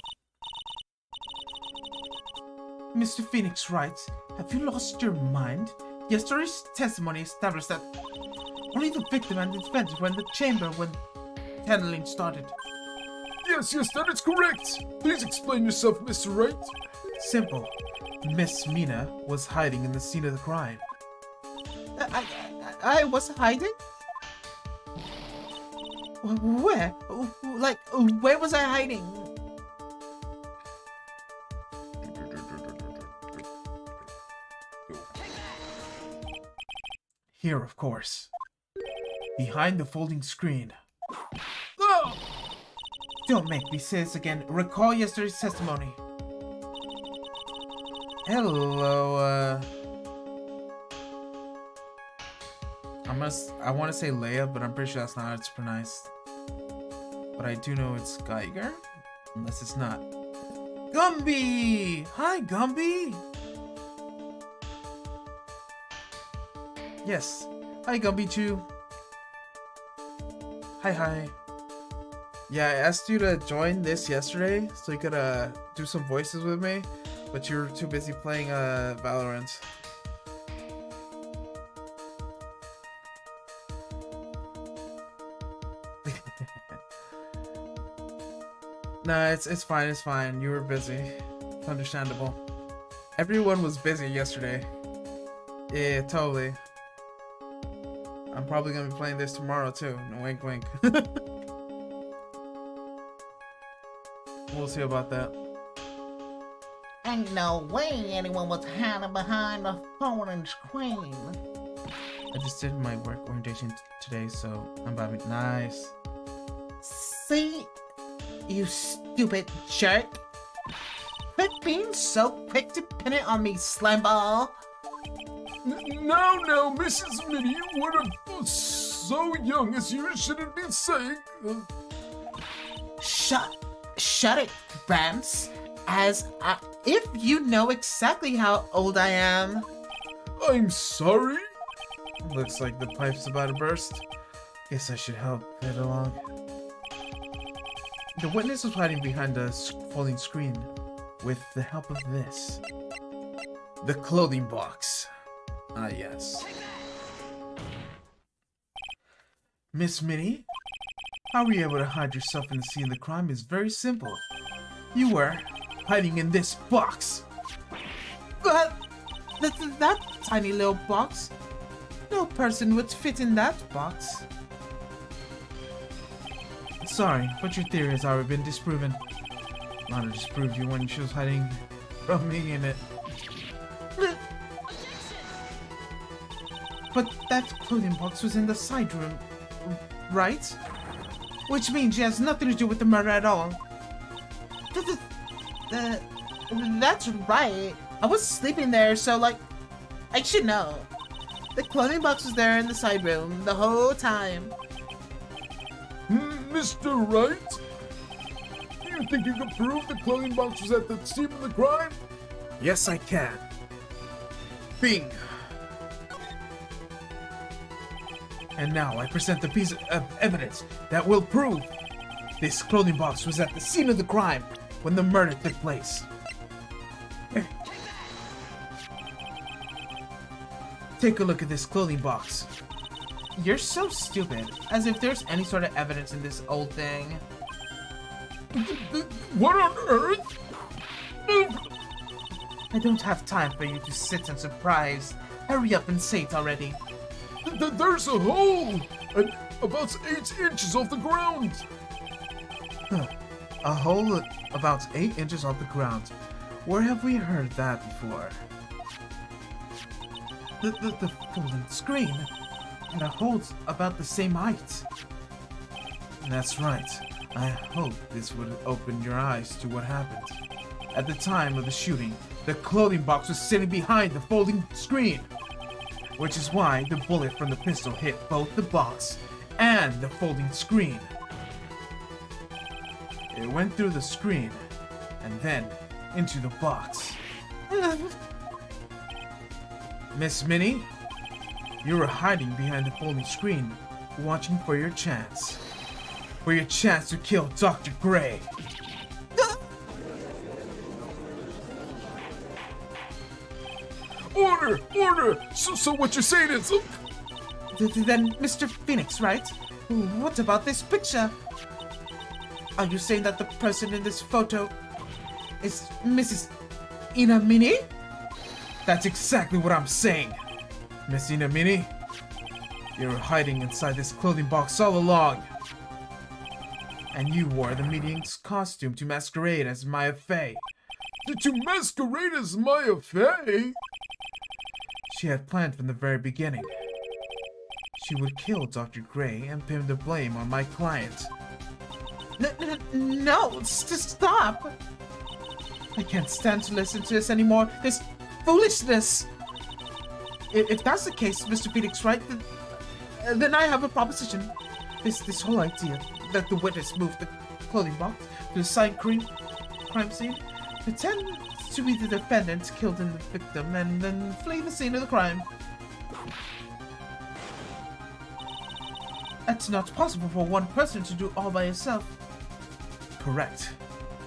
Mr. Phoenix Wright, have you lost your mind? Yesterday's testimony established that only the victim and the defendant were in the chamber when channeling started. Yes, that is correct. Please explain yourself, Mr. Wright. Simple. Miss Mina was hiding in the scene of the crime. I was hiding? Where? Like, where was I hiding? Here, of course. Behind the folding screen. Oh! Don't make me say this again. Recall yesterday's testimony. Hello, I want to say Leia, but I'm pretty sure that's not how it's pronounced. But I do know it's Geiger, unless it's not. Gumby! Hi, Gumby! Yes. Hi, Gumby too. Hi. Yeah, I asked you to join this yesterday so you could do some voices with me, but you were too busy playing Valorant. Nah, it's fine. You were busy. It's understandable. Everyone was busy yesterday. Yeah, totally. I'm probably gonna be playing this tomorrow too. Wink, wink. We'll see about that. Ain't no way anyone was hiding behind the phone and screen. I just did my work orientation today, so I'm about to be nice. See? You stupid jerk. Quit being so quick to pin it on me, Slimeball. Now, Mrs. Minnie, what so young as you shouldn't be saying. Shut it, Gramps. If you know exactly how old I am. I'm sorry? Looks like the pipe's about to burst. Guess I should help it along. The witness was hiding behind a folding screen with the help of this. The clothing box. Ah, yes. Miss Minnie, how were you able to hide yourself in the scene of the crime is very simple. You were hiding in this box. That tiny little box? No person would fit in that box. Sorry, but your theory has already been disproven. Lana disproved you when she was hiding from me in it. But that clothing box was in the side room, right? Which means she has nothing to do with the murder at all. That's right. I was sleeping there, so like, I should know. The clothing box was there in the side room the whole time. Mr. Wright? You think you can prove the clothing box was at the scene of the crime? Yes, I can. Bing! And now I present the piece of evidence that will prove this clothing box was at the scene of the crime when the murder took place. Take a look at this clothing box. You're so stupid. As if there's any sort of evidence in this old thing. What on earth? I don't have time for you to sit in surprise. Hurry up and say it already. There's a hole! About 8 inches off the ground! A hole about 8 inches off the ground. Where have we heard that before? The folding screen. And a hole's about the same height. That's right. I hope this would open your eyes to what happened. At the time of the shooting, the clothing box was sitting behind the folding screen. Which is why the bullet from the pistol hit both the box and the folding screen. It went through the screen and then into the box. Miss Minnie, you were hiding behind the folding screen, watching for your chance. For your chance to kill Dr. Gray. Order! So what you're saying is... Then Mr. Phoenix, right? What about this picture? Are you saying that the person in this photo is Mrs. Inamini? That's exactly what I'm saying. Miss Inamini, you were hiding inside this clothing box all along. And you wore the meeting's costume to masquerade as Maya Fey. To masquerade as Maya Fey? She had planned from the very beginning. She would kill Dr. Gray and pin the blame on my client. No, stop! I can't stand to listen to this anymore. This foolishness! If that's the case, Mr. Phoenix Wright, then I have a proposition. This whole idea that the witness moved the clothing box to the side crime scene, pretend to be the defendant killed in the victim, and then flee the scene of the crime. That's not possible for one person to do all by himself. Correct.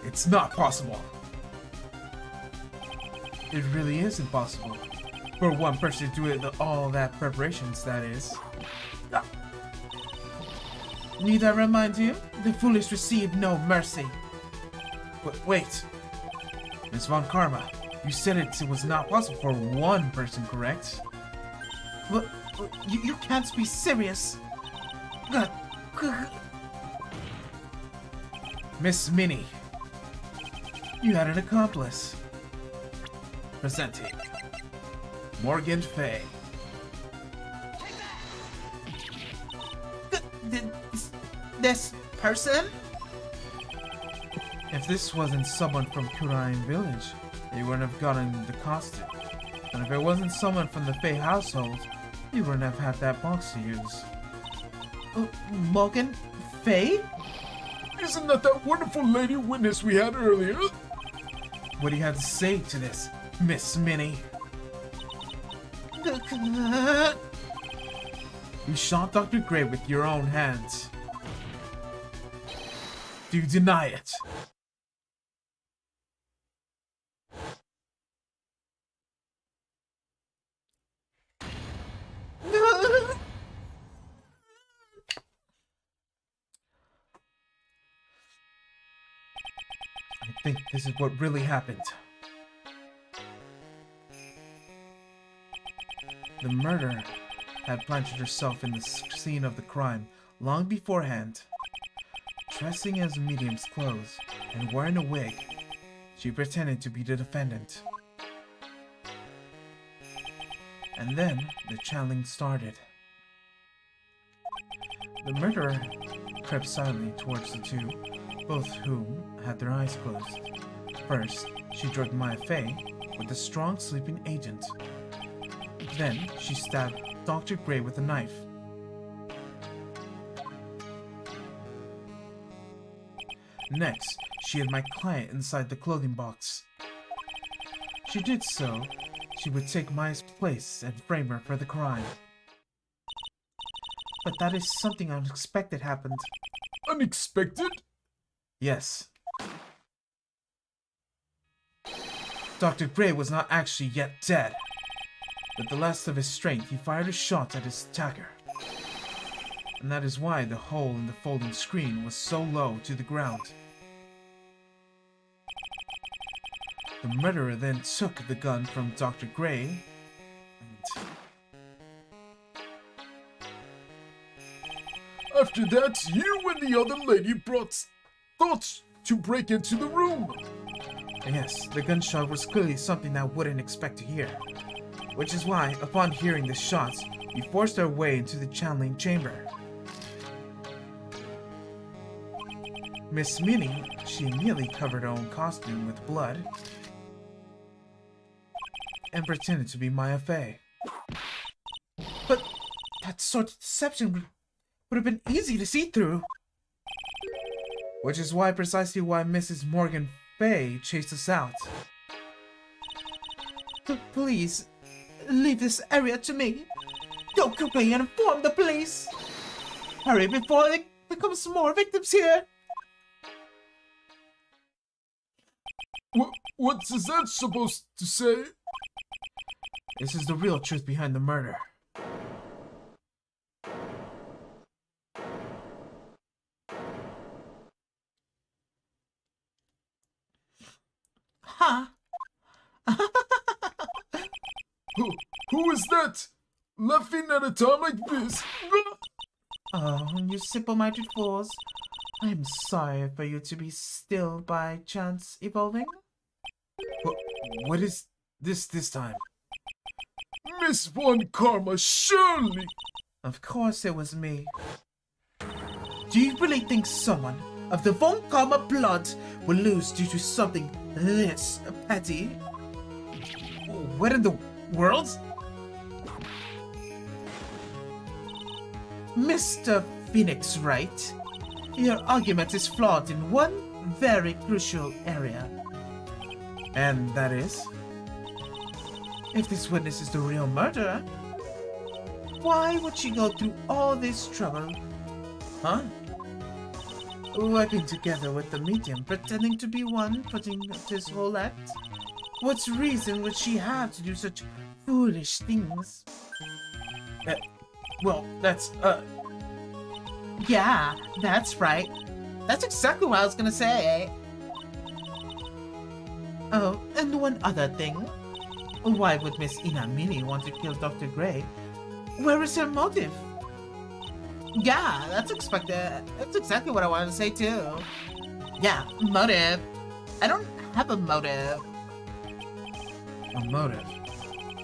It's not possible. It really is impossible. For one person to do it all that preparations, that is. Need I remind you? The foolish receive no mercy. Wait. Miss Von Karma, you said it was not possible for one person, correct? But you can't be serious. Miss Minnie, you had an accomplice. Presenting Morgan Fay. This person? If this wasn't someone from Kurain Village, you wouldn't have gotten the costume. And if it wasn't someone from the Fey household, you wouldn't have had that box to use. Morgan Fay? Isn't that wonderful lady witness we had earlier? What do you have to say to this, Miss Minnie? You shot Dr. Gray with your own hands. Do you deny it? I think this is what really happened. The murderer had planted herself in the scene of the crime long beforehand. Dressing as medium's clothes and wearing a wig, she pretended to be the defendant. And then the channeling started. The murderer crept silently towards the two, both whom had their eyes closed. First, she drugged Maya Fey with a strong sleeping agent. Then, she stabbed Dr. Gray with a knife. Next, she hid my client inside the clothing box. She did so, she would take Maya's place and frame her for the crime. But that is something unexpected happened. Unexpected? Yes. Dr. Gray was not actually yet dead. With the last of his strength, he fired a shot at his attacker. And that is why the hole in the folding screen was so low to the ground. The murderer then took the gun from Dr. Gray and... After that, you and the other lady brought thoughts to break into the room. Yes, the gunshot was clearly something I wouldn't expect to hear. Which is why, upon hearing the shots, we forced our way into the channeling chamber. Miss Minnie, she immediately covered her own costume with blood and pretended to be Maya Fey. But that sort of deception would have been easy to see through. Which is precisely why Mrs. Morgan Fay chased us out. Please, leave this area to me. Go quickly and inform the police. Hurry before there becomes more victims here. What is that supposed to say? This is the real truth behind the murder. Huh? Who is that? Laughing at a time like this? Oh, you simple-minded fools. I am sorry for you to be still by chance evolving. What is this time? Miss Von Karma, surely! Of course it was me. Do you really think someone of the Von Karma blood will lose due to something this petty. What in the world? Mr. Phoenix Wright, your argument is flawed in one very crucial area. And that is? If this witness is the real murderer, why would she go through all this trouble? Huh? Working together with the medium, pretending to be one, putting up this whole act? What reason would she have to do such foolish things? Well, that's, yeah, that's right. That's exactly what I was gonna say. Oh, and one other thing. Why would Miss Inamini want to kill Dr. Gray? Where is her motive? Yeah, that's expected. That's exactly what I wanted to say too. Yeah, motive. I don't have a motive. A motive?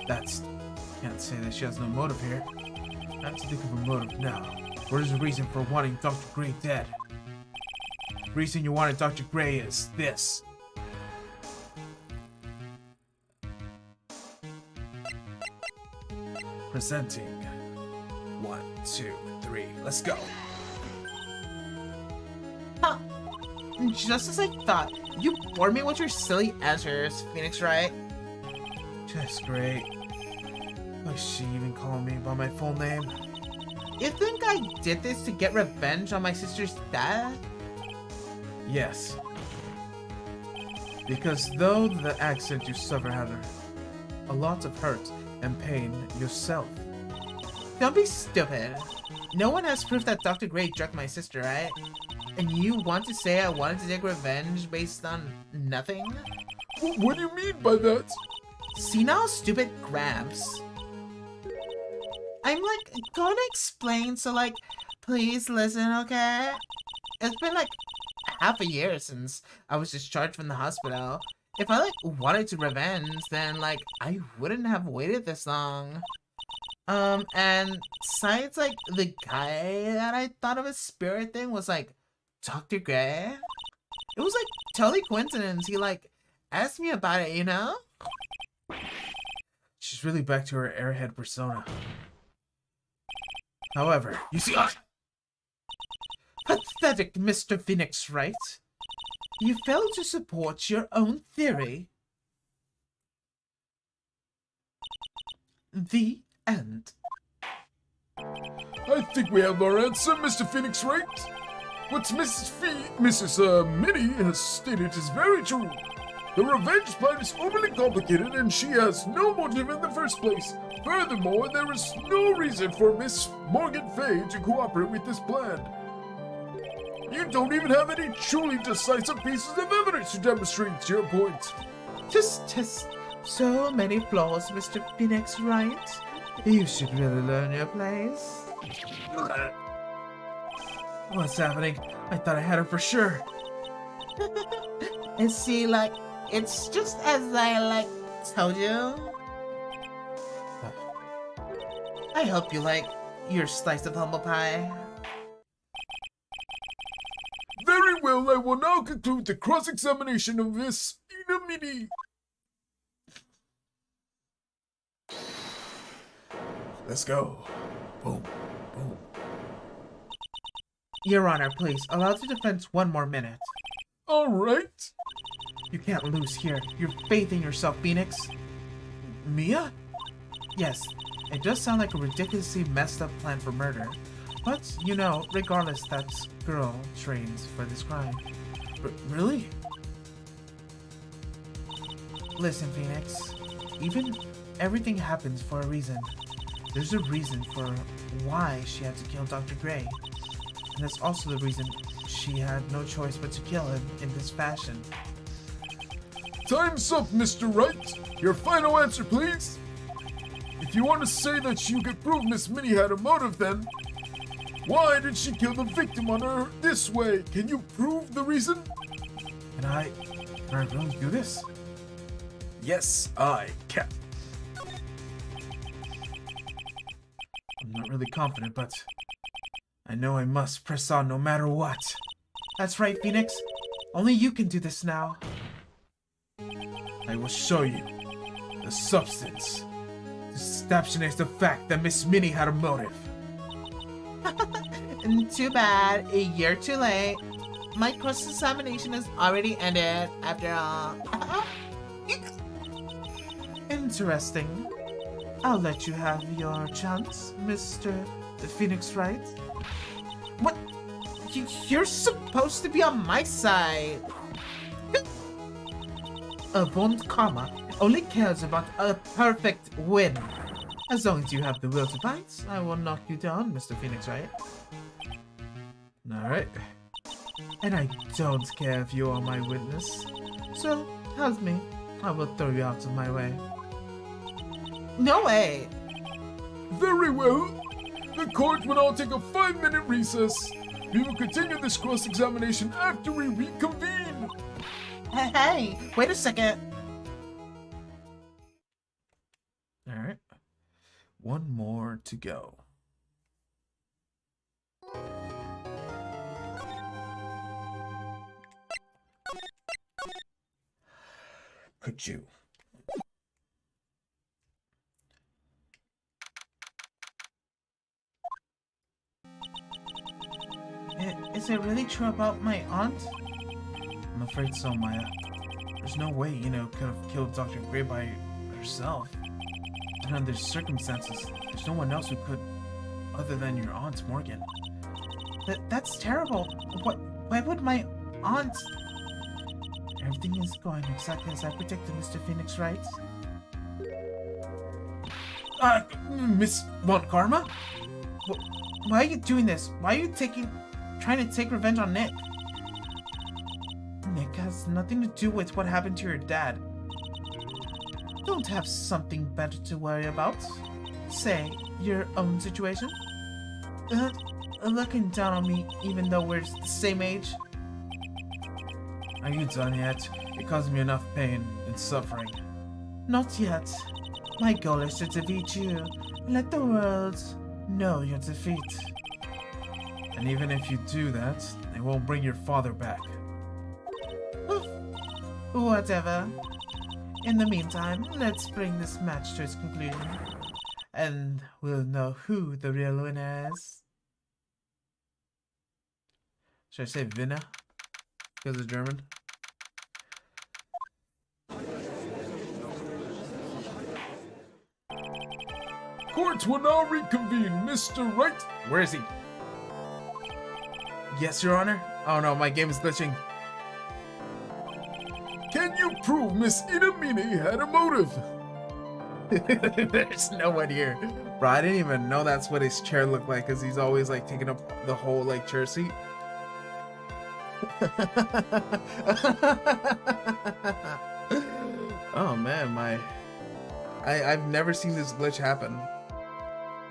Can't say that she has no motive here. I have to think of a motive now. What is the reason for wanting Dr. Gray dead? The reason you wanted Dr. Gray is this. Presenting. 1, 2, 3, let's go. Huh. Just as I thought, you bore me with your silly answers, Phoenix Wright. Just great. Why is she even calling me by my full name? You think I did this to get revenge on my sister's death? Yes. Because though the accident you suffered had a lot of hurt and pain yourself. Don't be stupid. No one has proof that Dr. Gray drugged my sister, right? And you want to say I wanted to take revenge based on nothing? What do you mean by that? See now, stupid Gramps. I'm like gonna explain, so like, please listen, okay? It's been like half a year since I was discharged from the hospital. If I like wanted to revenge, then like I wouldn't have waited this long. And besides, like the guy that I thought of as spirit thing was like Dr. Gray. It was like totally coincidence. He like asked me about it, you know? She's really back to her airhead persona. However, you see, pathetic Mr. Phoenix Wright. You failed to support your own theory. The end. I think we have our answer, Mr. Phoenix Wright. What Mrs. Minnie has stated is very true. The revenge plan is overly complicated and she has no motive in the first place. Furthermore, there is no reason for Miss Morgan Fay to cooperate with this plan. You don't even have any truly decisive pieces of evidence to demonstrate your point. Just so many flaws, Mr. Phoenix Wright. You should really learn your place. What's happening? I thought I had her for sure. And see, like, it's just as I, like, told you. I hope you like your slice of humble pie. Very well, I will now conclude the cross-examination of Miss Inamini. Let's go. Boom, boom. Your Honor, please, allow the defense one more minute. All right. You can't lose here. Your faith in yourself, Phoenix. Mia? Yes, it does sound like a ridiculously messed up plan for murder. But, you know, regardless, that girl trains for this crime. Really? Listen, Phoenix. Even everything happens for a reason. There's a reason for why she had to kill Dr. Gray. And that's also the reason she had no choice but to kill him in this fashion. Time's up, Mr. Wright. Your final answer, please. If you want to say that you could prove Miss Minnie had a motive, then why did she kill the victim on her this way? Can you prove the reason? Can I really do this? Yes, I can. I'm not really confident, but I know I must press on no matter what. That's right, Phoenix. Only you can do this now. I will show you the substance. This captures the fact that Miss Minnie had a motive. Too bad. A year too late. My cross-examination has already ended, after all. Interesting. I'll let you have your chance, Mr. Phoenix Wright. What? You're supposed to be on my side. Avon Karma only cares about a perfect win. As long as you have the will to fight, I will knock you down, Mr. Phoenix Wright. Alright. And I don't care if you are my witness. So, help me. I will throw you out of my way. No way! Very well. The court will now take a 5-minute recess. We will continue this cross-examination after we reconvene. Hey, wait a second. Alright. One more to go. Could you? Is it really true about my aunt? I'm afraid so, Maya. There's no way, could have killed Dr. Gray by herself. And under circumstances, there's no one else who could, other than your aunt, Morgan. That's terrible. Why would my aunt... Everything is going exactly as I predicted, Mr. Phoenix Wright. Miss Von Karma? Why are you doing this? Why are you trying to take revenge on Nick? Nick has nothing to do with what happened to your dad. Don't have something better to worry about? Say, your own situation? Looking down on me even though we're the same age? Are you done yet? It caused me enough pain and suffering. Not yet. My goal is to defeat you and let the world know your defeat. And even if you do that, it won't bring your father back. Whatever. In the meantime, let's bring this match to its conclusion. And we'll know who the real winner is. Should I say Winner? Because it's German. Court will now reconvene, Mr. Wright. Where is he? Yes, Your Honor. Oh no, my game is glitching. Can you prove Miss Inamine had a motive? There's no one here. Bro, I didn't even know that's what his chair looked like, because he's always like taking up the whole like chair seat. Oh man, I've never seen this glitch happen.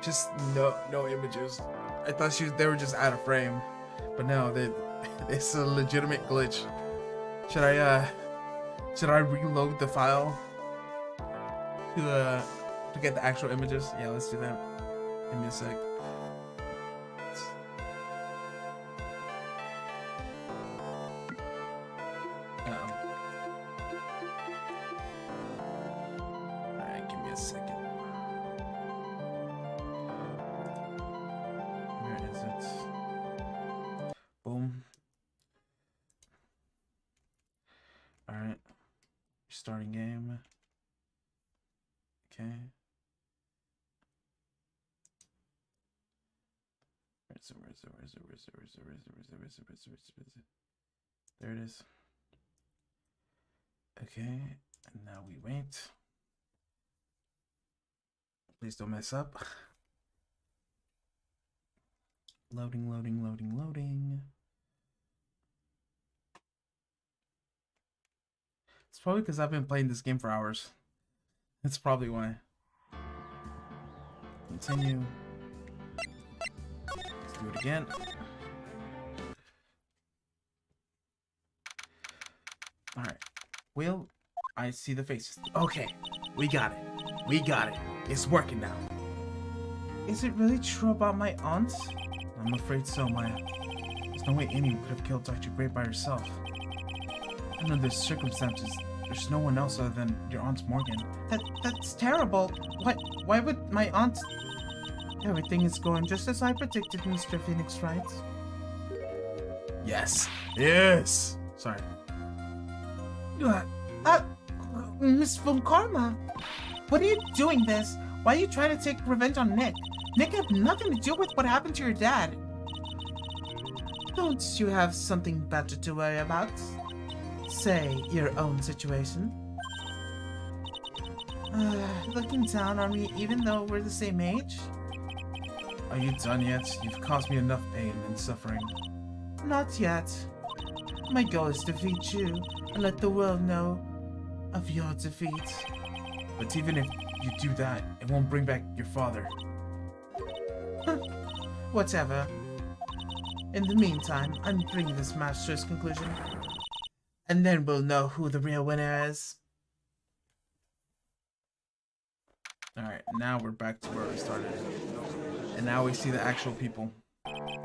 Just no images. I thought they were just out of frame, but no, it's a legitimate glitch. Should I reload the file to get the actual images? Yeah, let's do that. Give me a sec. Alright, give me a second. Where is it? Boom. Alright. Starting game. Okay. Where is it? There it is. Okay, and now we wait. Please don't mess up. Loading. It's probably because I've been playing this game for hours. That's probably why. Continue. Let's do it again. Alright. Will I see the faces? Okay. We got it. It's working now. Is it really true about my aunt? I'm afraid so, Maya. There's no way Amy could have killed Dr. Gray by herself. Under the circumstances, there's no one else other than your Aunt Morgan. That's terrible. Why would my aunt... Everything is going just as I predicted, Mr. Phoenix Wright. Yes. Yes! Sorry. Miss Von Karma, what are you doing this? Why are you trying to take revenge on Nick? Nick had nothing to do with what happened to your dad. Don't you have something better to worry about? Say, your own situation. Looking down on me even though we're the same age? Are you done yet? You've caused me enough pain and suffering. Not yet. My goal is to defeat you and let the world know of your defeat. But even if you do that, it won't bring back your father. Whatever. In the meantime, I'm bringing this match to its conclusion. And then we'll know who the real winner is. Alright, now we're back to where we started. And now we see the actual people.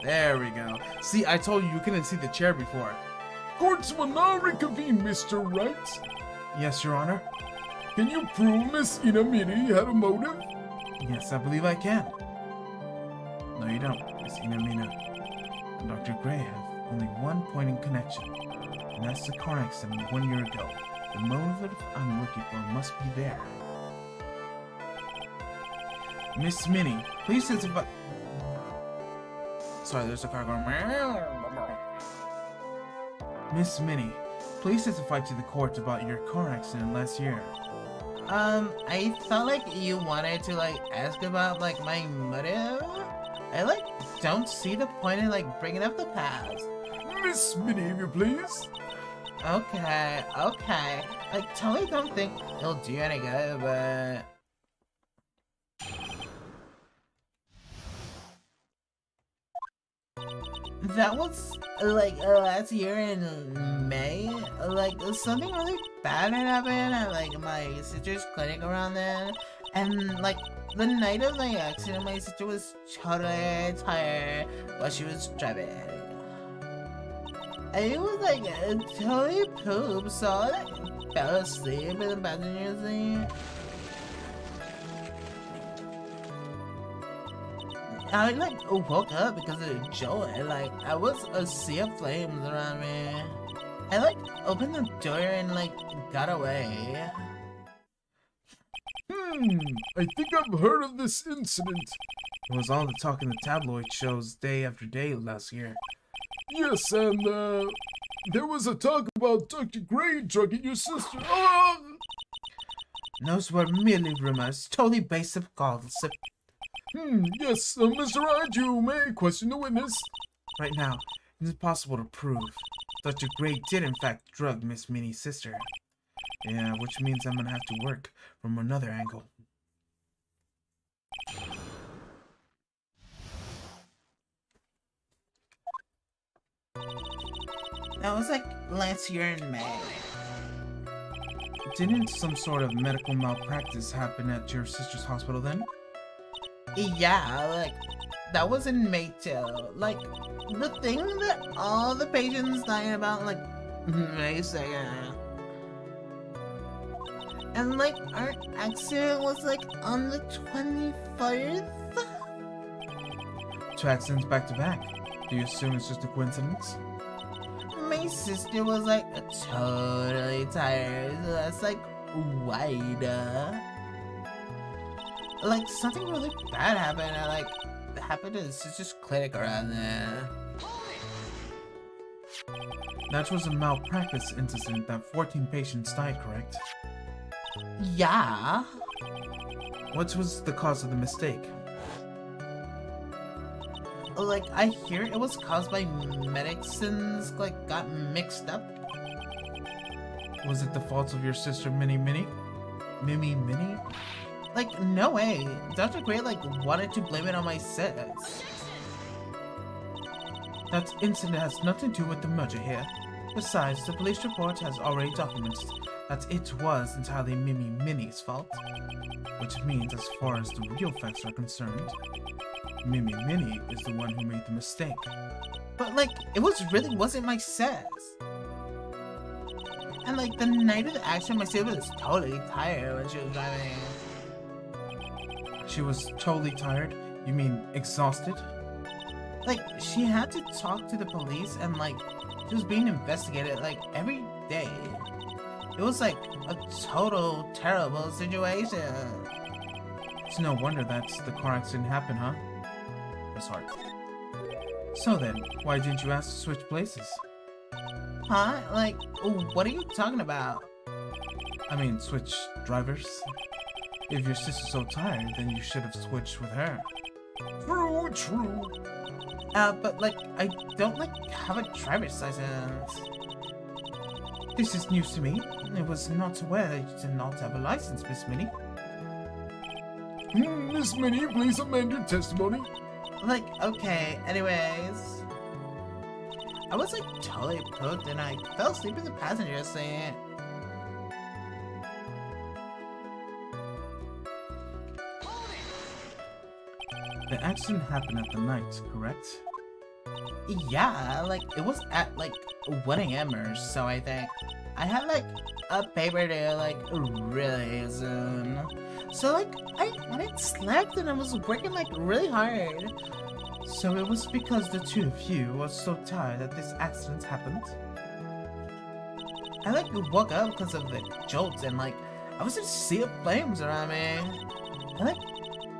There we go. See, I told you couldn't see the chair before. Courts will now reconvene, Mr. Wright. Yes, Your Honor. Can you prove Miss Inamiri had a motive? Yes, I believe I can. No, you don't, Miss Inamina. And Dr. Gray have only one point in connection. And that's the car accident 1 year ago. The motive I'm looking for must be there. Miss Minnie, please testify. Sorry, there's a car going. Miss Minnie, please testify to the court about your car accident last year. I felt like you wanted to, ask about, my motive? I, don't see the point in, bringing up the past. Miss Minnie, if you please. Okay. I totally don't think it'll do any good, but... That was, last year in May. Something really bad had happened at, my sister's clinic around then. And, the night of my accident, my sister was totally tired while she was driving. I was, totally pooped, so I, fell asleep in the passenger seat. I woke up because of the joy. I was a sea of flames around me. I opened the door and got away. I think I've heard of this incident. It was all the talk in the tabloid shows day after day last year. Yes, and there was a talk about Dr. Gray drugging your sister. Those were merely rumors, totally based on gossip. Yes, Mr. Wright, you may question the witness. Right now, it's impossible to prove. Dr. Gray did in fact drug Miss Minnie's sister. Yeah, which means I'm gonna have to work from another angle. That was last year in May. Didn't some sort of medical malpractice happen at your sister's hospital then? Yeah, that was in May too. The thing that all the patients died about, May 2nd. And, our accident was, on the 24th? 2 accidents back to back. Do you assume it's just a coincidence? My sister was, totally tired, so that's, why, something really bad happened. Happened to the sister's clinic around there. That was a malpractice incident that 14 patients died, correct? Yeah. What was the cause of the mistake? I hear it was caused by medicines, got mixed up. Was it the fault of your sister Minnie? Minnie? No way. Dr. Gray, wanted to blame it on my sis. That incident has nothing to do with the murder here. Besides, the police report has already documented that it was entirely Minnie's fault. Which means, as far as the real facts are concerned, Mimi Minnie is the one who made the mistake. But like, it wasn't my sis. And like, the night of the accident, my sister was totally tired when she was driving. She was totally tired? You mean exhausted? Like, she had to talk to the police and like, she was being investigated like every day. It was like a total terrible situation. It's no wonder that's the car accident happened, huh? That's hard. So then, why didn't you ask to switch places? Huh? Like, what are you talking about? I mean, switch drivers? If your sister's so tired, then you should have switched with her. True, true. But like, I don't like have a driver's license. This is news to me. I was not aware that you did not have a license, Miss Minnie. Miss Minnie, please amend your testimony. Like, okay, anyways. I was like totally pooped and I fell asleep in the passenger seat. The accident happened at the night, correct? Yeah, like it was at like 1 a.m. or so, I think. I had like a paper due like really soon. So like I hadn't slept and I was working like really hard. So it was because the two of you were so tired that this accident happened? I like woke up because of the jolts and like I was in a sea of flames around me. I like,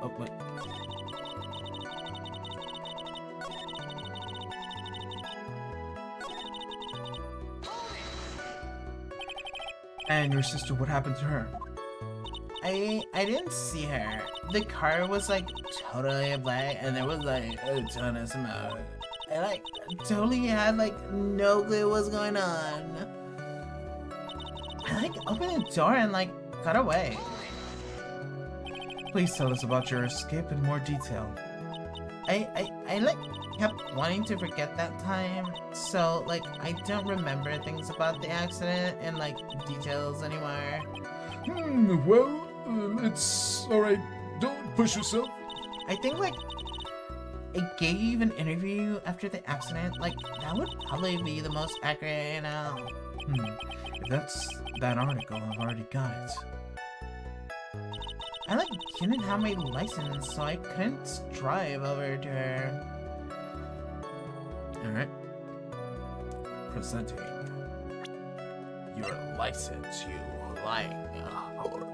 oh wait. And your sister, what happened to her? I didn't see her. The car was like totally black and there was like a ton of smoke. I like totally had like no clue what's going on. I like opened the door and like got away. Please tell us about your escape in more detail. I like kept wanting to forget that time, so like I don't remember things about the accident and like details anymore. Well, it's alright. Don't push yourself. I think like I gave an interview after the accident. Like that would probably be the most accurate, you know. If that's that article, I've already got it. I like didn't have my license, so I couldn't drive over to her. Alright. Presenting your license, you lying whore.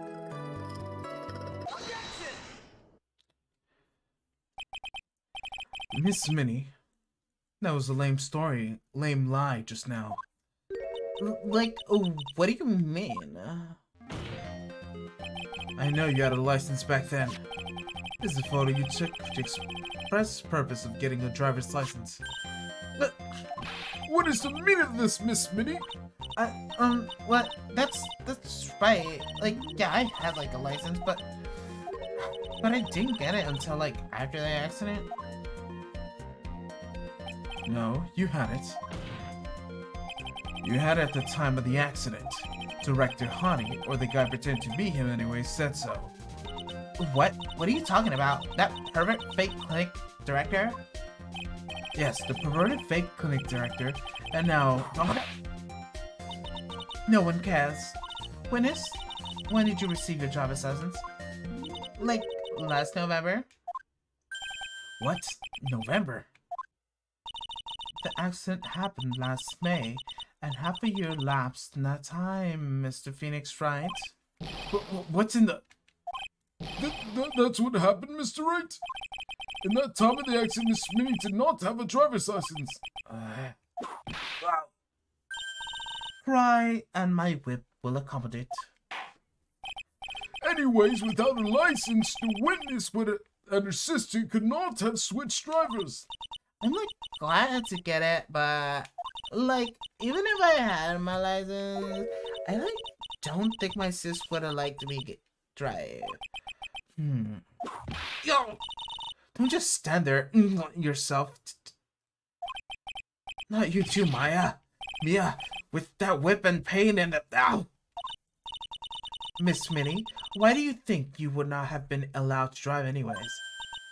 Miss Minnie, that was a lame story, lame lie just now. Like, what do you mean? I know you had a license back then. This is a photo you took to express the purpose of getting a driver's license. But what is the meaning of this, Miss Minnie? What? That's right. Like, yeah, I had like a license, but I didn't get it until like after the accident. No, you had it. You had it at the time of the accident. Director Honey, or the guy pretending to be him anyway, said so. What? What are you talking about? That pervert fake clinic director? Yes, the perverted fake clinic director. And now... No one cares. When did you receive your driver's license? Like, last November? What? November? The accident happened last May, and half a year lapsed in that time, Mr. Phoenix Wright. What's in the... That's what happened, Mr. Wright? In that time of the accident, Miss Minnie did not have a driver's license. Cry, and my whip will accommodate. Anyways, without a license, the witness and her sister could not have switched drivers. I'm like glad to get it, but like even if I had my license, I like don't think my sis would have liked me drive. Yo, don't just stand there yourself. Not you too, Mia, with that whip and pain and ow. Miss Minnie, why do you think you would not have been allowed to drive anyways?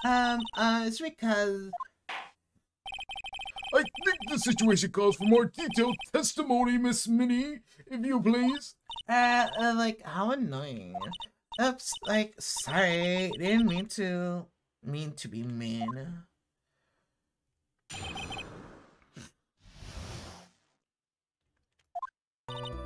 It's because I think the situation calls for more detailed testimony, Miss Minnie, if you please. like, how annoying. Oops, like, sorry, didn't mean to be mean.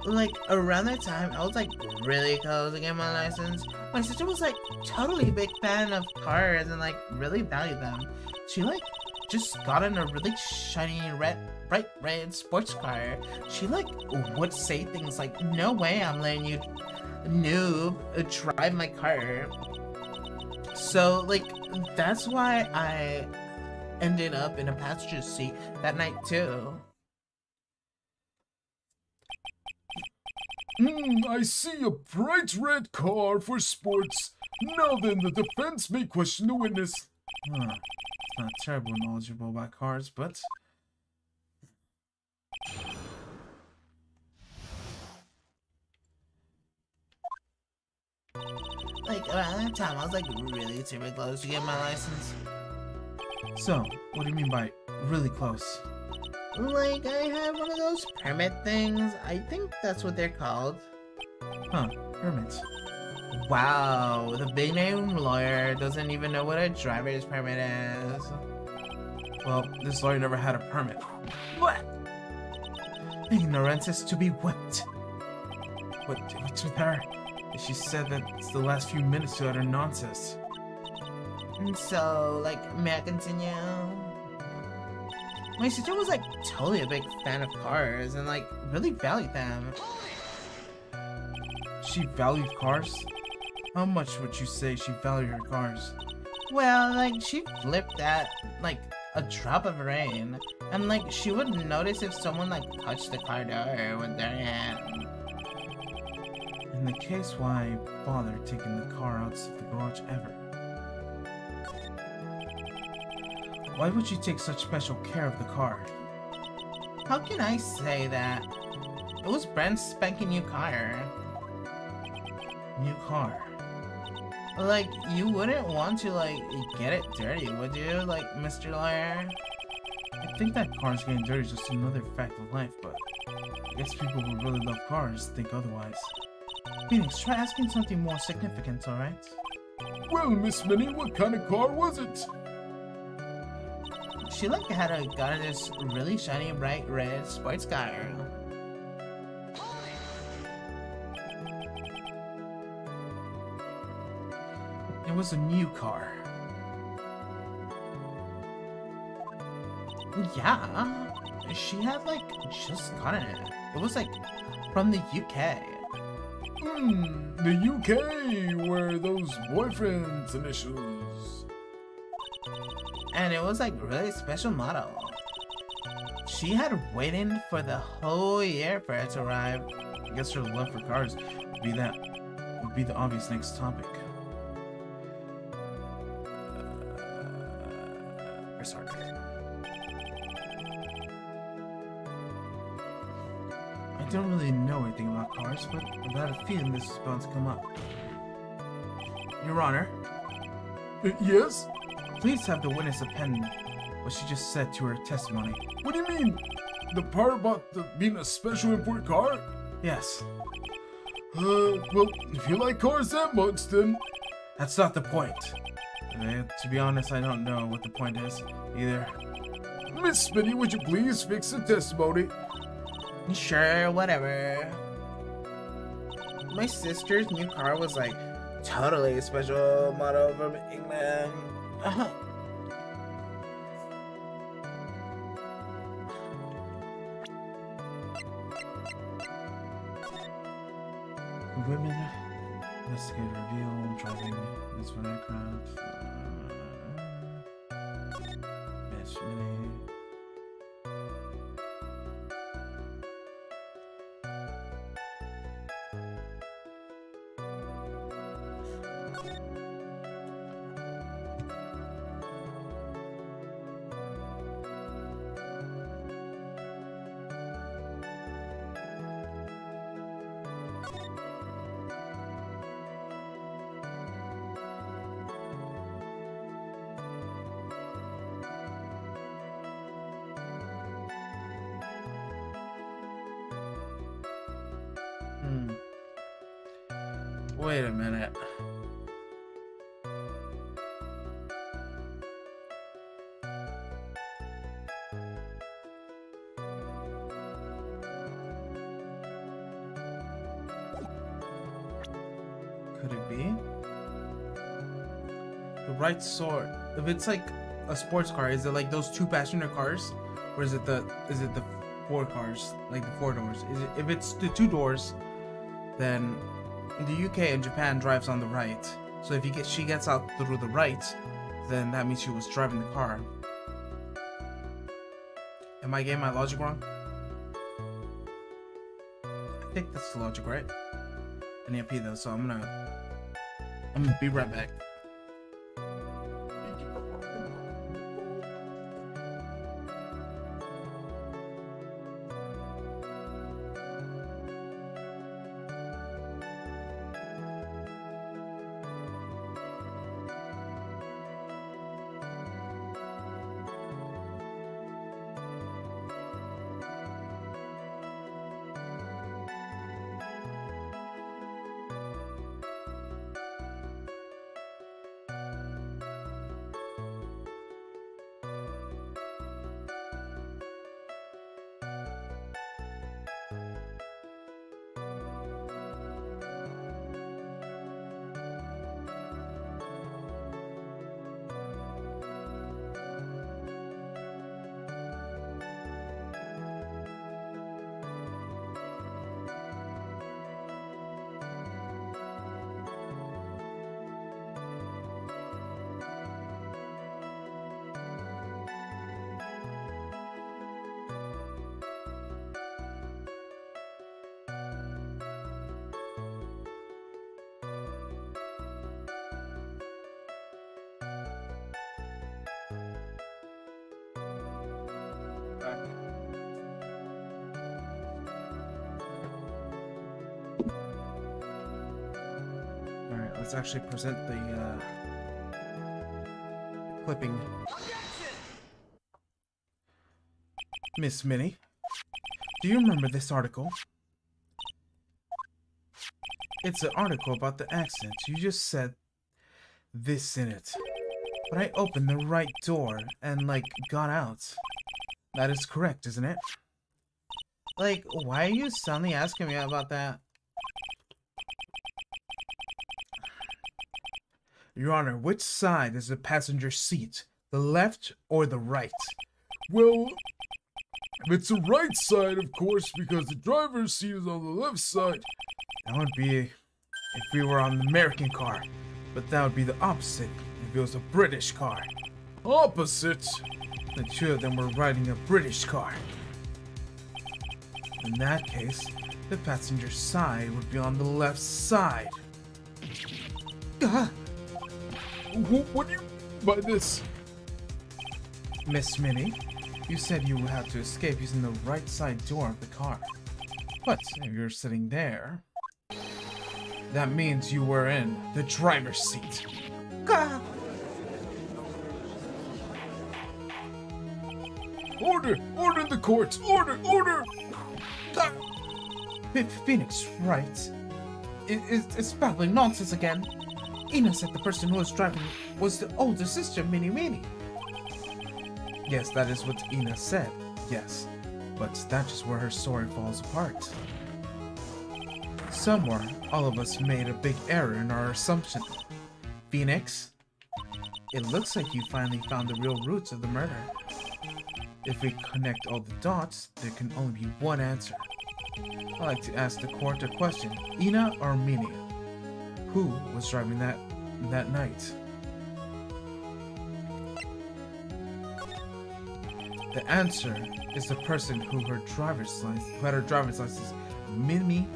Like, around that time, I was like really close to getting my license. My sister was like totally big fan of cars and like really valued them. She like just got in a really shiny bright red sports car. She like would say things like, "No way, I'm letting you noob drive my car." So like that's why I ended up in a passenger seat that night too. I see a bright red car for sports. Now then, the defense may question the witness. It's not terribly knowledgeable about cars, but... Like, around that time, I was like really super close to get my license. So, what do you mean by really close? Like, I had one of those permit things. I think that's what they're called. Huh, permits. Wow, the big name lawyer doesn't even know what a driver's permit is. Well, this lawyer never had a permit. What? Ignorance is to be whipped. What's with her? She said that it's the last few minutes to utter nonsense. And so, like, may I continue? My sister was like totally a big fan of cars and like really valued them. She valued cars? How much would you say she valued her cars? Well, like she flipped at like a drop of rain, and like she would notice if someone like touched the car door with their hand. In the case, why bother taking the car out of the garage ever? Why would you take such special care of the car? How can I say that? It was brand spanking new car. New car? Like, you wouldn't want to, like, get it dirty, would you? Like, Mr. Lawyer? I think that cars getting dirty is just another fact of life, but I guess people who really love cars think otherwise. Phoenix, try asking something more significant, alright? Well, Miss Minnie, what kind of car was it? She like got this really shiny bright red sports car. It was a new car. Yeah, she had like just gotten it. It was like from the UK. The UK, where those boyfriend's initials. And it was like really special model. She had waited for the whole year for it to arrive. I guess her love for cars would be the obvious next topic. Sorry. I don't really know anything about cars, but I've had a feeling this is bound to come up. Your Honor. Yes? Please have the witness append what she just said to her testimony. What do you mean? The part about being a special import car? Yes. Well, if you like cars that much, then... That's not the point. To be honest, I don't know what the point is, either. Miss Minnie, would you please fix the testimony? Sure, whatever. My sister's new car was like totally special model from England. Women, investigator reveal, driving this one aircraft. Miss Minnie. Wait a minute. Could it be? The Wright sword. If it's like a sports car, is it like those 2-passenger cars? Or is it the 4 cars? Like the 4 doors? If it's the 2 doors, then in the UK and Japan drives on the right. So if she gets out through the right, then that means she was driving the car. Am I getting my logic wrong? I think that's the logic, right? I need a pee though, so I'm gonna be right back. Alright, let's actually present the clipping. Miss Minnie, do you remember this article? It's an article about the accident. You just said this in it. But I opened the right door and, like, got out. That is correct, isn't it? Like, why are you suddenly asking me about that? Your Honor, which side is the passenger seat? The left or the right? Well, it's the right side, of course, because the driver's seat is on the left side. That would be if we were on the American car, but that would be the opposite if it was a British car. Opposite? The two of them were riding a British car. In that case, the passenger side would be on the left side. What do you mean by this? Miss Minnie, you said you would have to escape using the right side door of the car. But if you're sitting there, that means you were in the driver's seat. Order! Order in the courts! Order! Order! Phoenix, right? It's babbling nonsense again. Ina said the person who was driving was the older sister, Minnie. Yes, that is what Ina said. Yes. But that's just where her story falls apart. Somewhere, all of us made a big error in our assumption. Phoenix, it looks like you finally found the real roots of the murder. If we connect all the dots, there can only be one answer. I'd like to ask the court a question. Ina or Minnie? Who was driving that night? The answer is the person who had her driver's license, Minnie.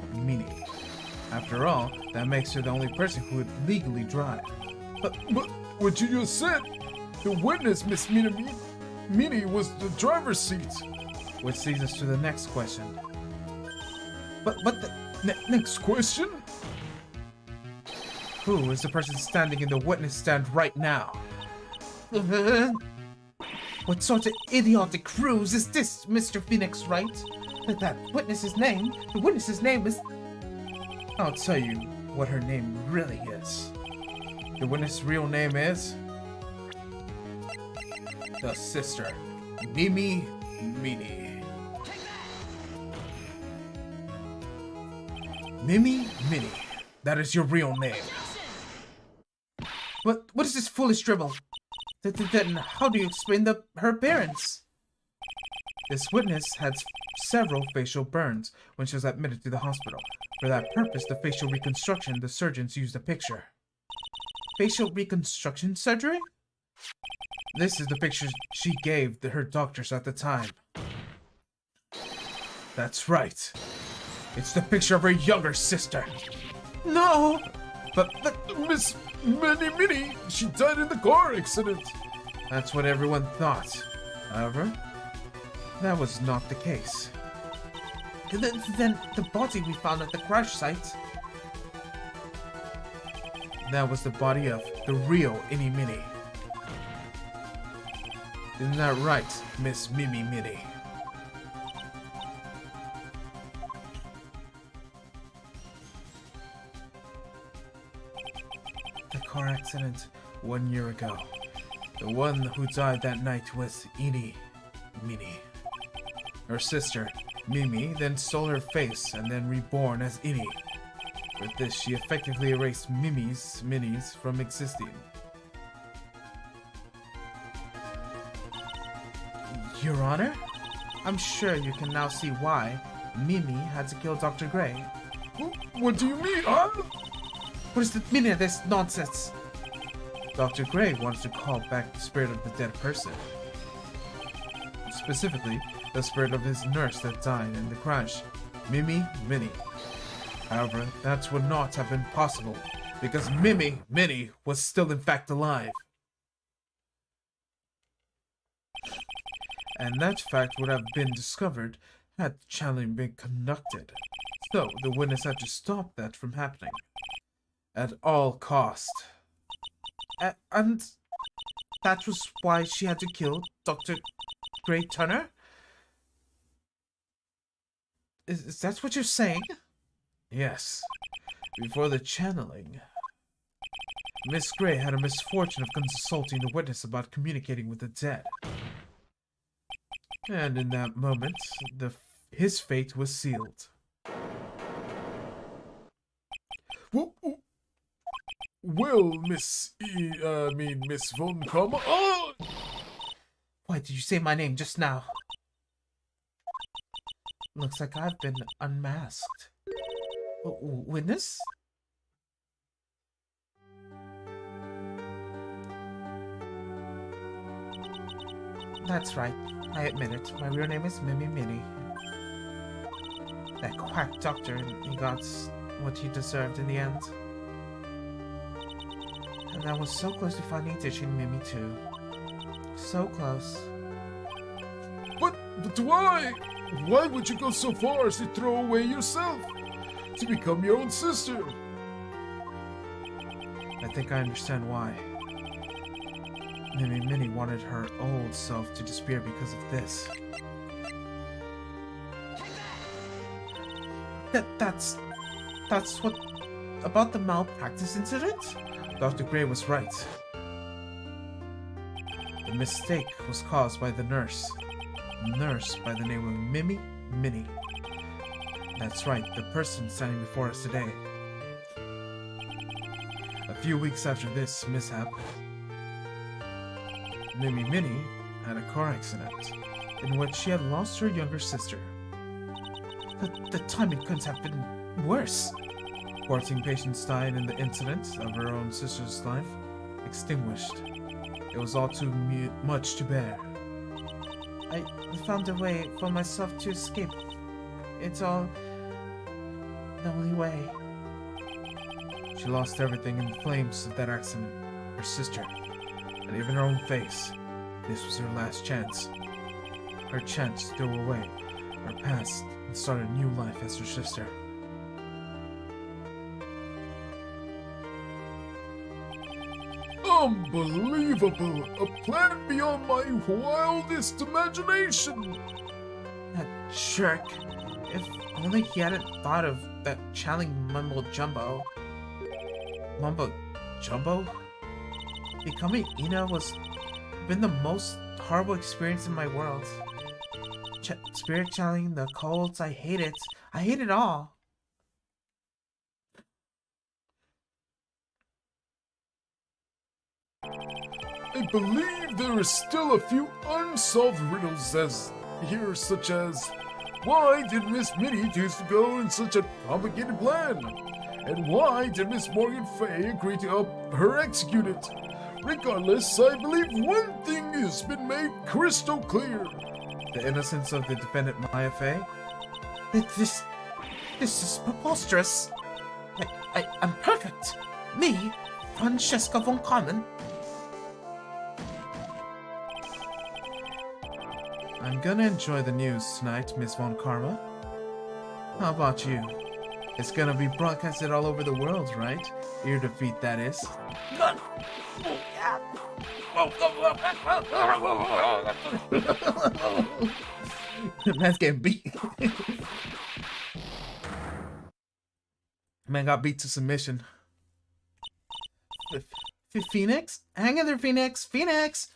After all, that makes her the only person who would legally drive. But what you just said, the witness, Miss Minnie, was the driver's seat. Which leads us to the next question. But the next question? Who is the person standing in the witness stand right now? What sort of idiotic ruse is this, Mr. Phoenix, Wright? The witness's name is... I'll tell you, what her name really is. The witness' real name is... the sister, Mimi Mini. Mimi Mini. That is your real name. What is this foolish dribble? Then how do you explain her appearance? This witness had several facial burns when she was admitted to the hospital. For that purpose, the facial reconstruction, the surgeons used a picture. Facial reconstruction surgery? This is the picture she gave her doctors at the time. That's right. It's the picture of her younger sister. No! But Miss Minnie, she died in the car accident. That's what everyone thought. However, that was not the case. Then the body we found at the crash site. That was the body of the real Innie Minnie. Isn't that right, Miss Mimi Minnie? The car accident 1 year ago. The one who died that night was Innie Minnie. Her sister, Mimi, then stole her face and then reborn as Innie. With this, she effectively erased Minis from existing. Your Honor? I'm sure you can now see why Mimi had to kill Dr. Gray. What do you mean, huh? What is the meaning of this nonsense? Dr. Gray wants to call back the spirit of the dead person. Specifically, the spirit of his nurse that died in the crash, Mimi Minnie. However, that would not have been possible, because Mimi Minnie was still in fact alive. And that fact would have been discovered had the channeling been conducted. So, the witness had to stop that from happening. At all cost. And that was why she had to kill Dr. Gray Turner? Is that what you're saying? Yes. Before the channeling, Miss Gray had a misfortune of consulting the witness about communicating with the dead. And in that moment, his fate was sealed. Well, Miss Von Comma. Oh! Why did you say my name just now? Looks like I've been unmasked. Witness? That's right. I admit it. My real name is Mimi Minnie. That quack doctor, he got what he deserved in the end. And I was so close to finally ditching Mimi too. So close. But why? Why would you go so far as to throw away yourself? To become your own sister? I think I understand why. Mimi Minnie wanted her old self to disappear because of this. That's what about the malpractice incident? Dr. Gray was right. The mistake was caused by the nurse. A nurse by the name of Mimi Minnie. That's right, the person standing before us today. A few weeks after this mishap, Mimi Minnie had a car accident in which she had lost her younger sister. The timing couldn't have been worse. 14 patients died in the incident of her own sister's life, extinguished. It was all too much to bear. I found a way for myself to escape. It's all the only way. She lost everything in the flames of that accident. Her sister, and even her own face. This was her last chance. Her chance to throw away her past and start a new life as her sister. Unbelievable! A plan beyond my wildest imagination! That jerk. If only he hadn't thought of that channeling mumbo jumbo. Mumbo Jumbo? Becoming Ina was been the most horrible experience in my world. Spirit channeling, the cults, I hate it. I hate it all. I believe there are still a few unsolved riddles here, such as why did Miss Minnie choose to go in such a complicated plan? And why did Miss Morgan Fay agree to help her execute it? Regardless, I believe one thing has been made crystal clear. The innocence of the defendant Maya Fey? This is preposterous. I'm perfect. Me, Francesca von Carmen. I'm gonna enjoy the news tonight, Miss Von Karma. How about you? It's gonna be broadcasted all over the world, right? Your defeat, that is. Man's getting beat. Man got beat to submission. Phoenix? Hang in there, Phoenix! Phoenix!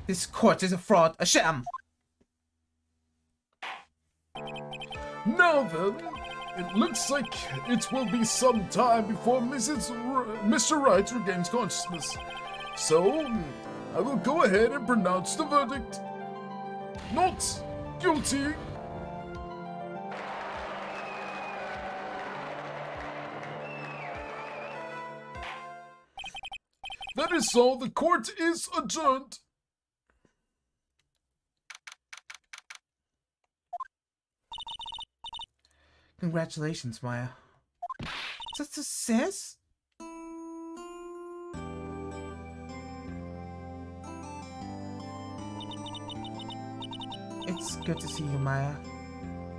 This court is a fraud, a sham! Now then, it looks like it will be some time before Mr. Wright regains consciousness. So, I will go ahead and pronounce the verdict. Not guilty. That is all. The court is adjourned. Congratulations, Maya. Sis? It's good to see you, Maya.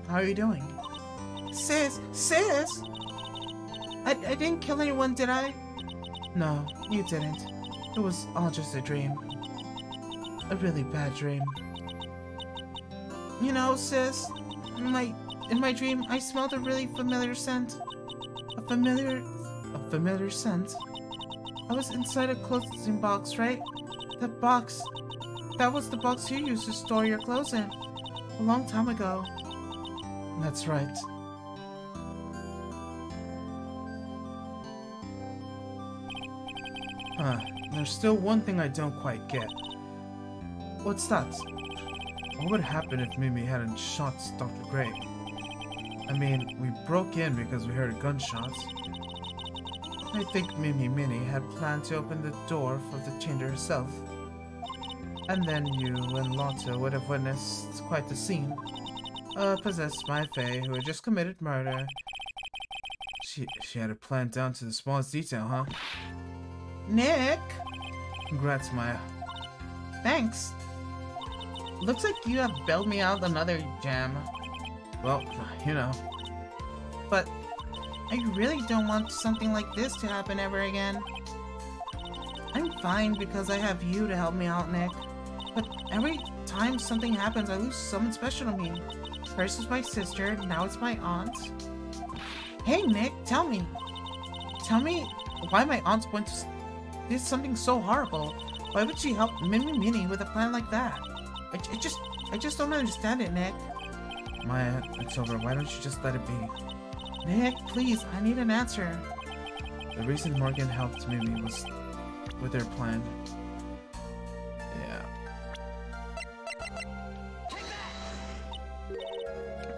How are you doing? Sis! I didn't kill anyone, did I? No, you didn't. It was all just a dream. A really bad dream. You know, sis, in my dream, I smelled a really familiar scent. A familiar scent. I was inside a clothing box, right? That box. That was the box you used to store your clothes in. A long time ago. That's right. There's still one thing I don't quite get. What's that? What would happen if Mimi hadn't shot Dr. Gray? I mean, we broke in because we heard a gunshot. I think Minnie had planned to open the door for the chamber herself. And then you and Lotta would have witnessed quite the scene. A possessed Maya Fey who had just committed murder. She had it planned down to the smallest detail, huh? Nick! Congrats, Maya. Thanks. Looks like you have bailed me out another jam. Well, you know. But I really don't want something like this to happen ever again. I'm fine because I have you to help me out, Nick. But every time something happens, I lose someone special to me. First was my sister, now it's my aunt. Hey, Nick, tell me. Tell me why my aunt did something so horrible. Why would she help Minnie with a plan like that? I just don't understand it, Nick. Maya, it's over. Why don't you just let it be? Nick, please, I need an answer. The reason Morgan helped Mimi was with her plan. Yeah.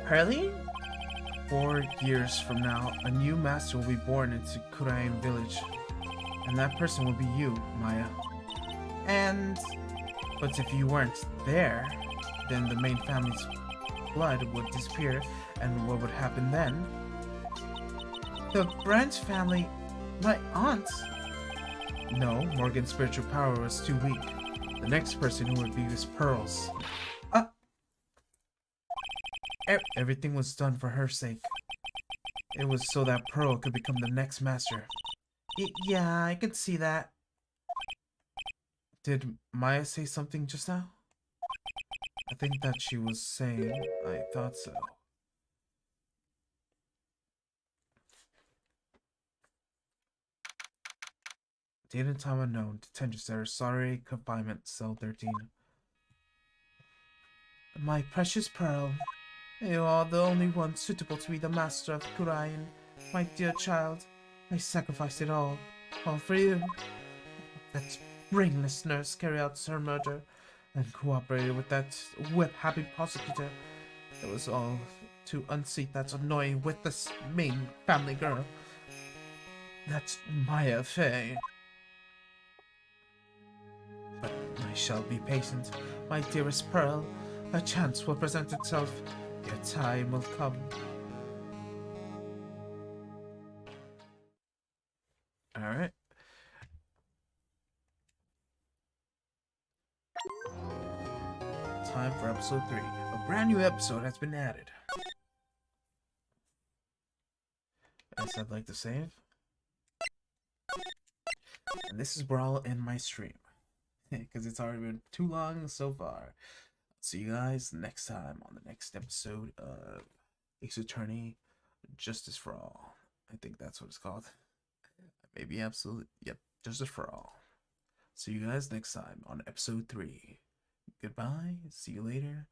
Apparently, 4 years from now, a new master will be born into Kurain village. And that person will be you, Maya. But if you weren't there, then the main family's blood would disappear, and what would happen then? The Branch family... my aunt? No, Morgan's spiritual power was too weak. The next person who would be was Pearls. Everything was done for her sake. It was so that Pearl could become the next master. Yeah, I could see that. Did Maya say something just now? I think that she was saying, I thought so. Date and time unknown. Detention center. Sorry, confinement. Cell 13. My precious Pearl. You are the only one suitable to be the master of Kurain. My dear child, I sacrificed it all for you. That brainless nurse carried out her murder and cooperated with that whip-happy prosecutor. It was all to unseat that annoying witless main family girl. That's my affair. But I shall be patient, my dearest Pearl. A chance will present itself. Your time will come. Alright. Time for episode 3. A brand new episode has been added. As I'd like to save. And this is where I'll end my stream. Because it's already been too long so far. See you guys next time on the next episode of Ace Attorney Justice for All. I think that's what it's called. Maybe absolutely. Yep, Justice for All. See you guys next time on episode 3. Goodbye. See you later.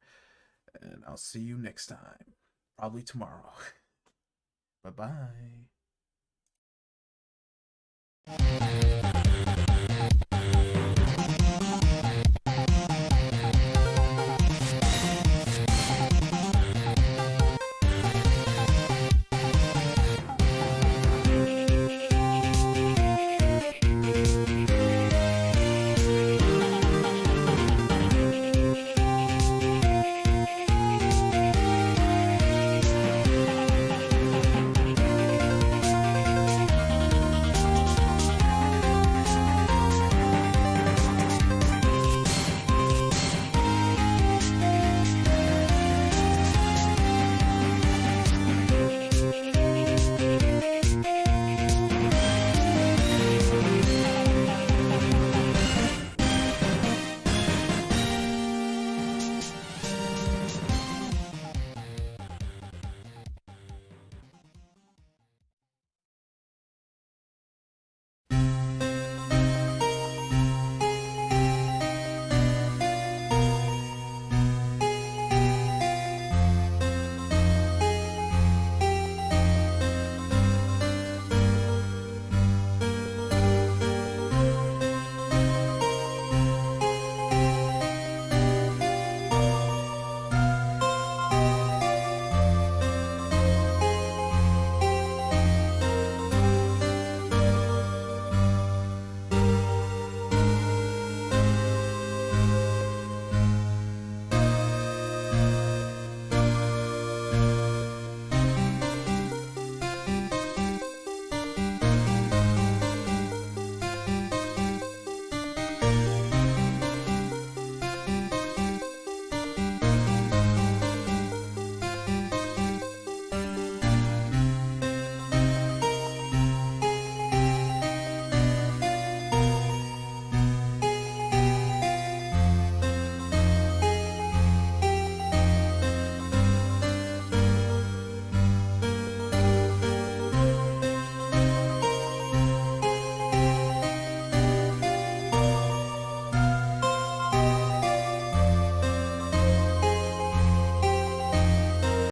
And I'll see you next time. Probably tomorrow. Bye-bye.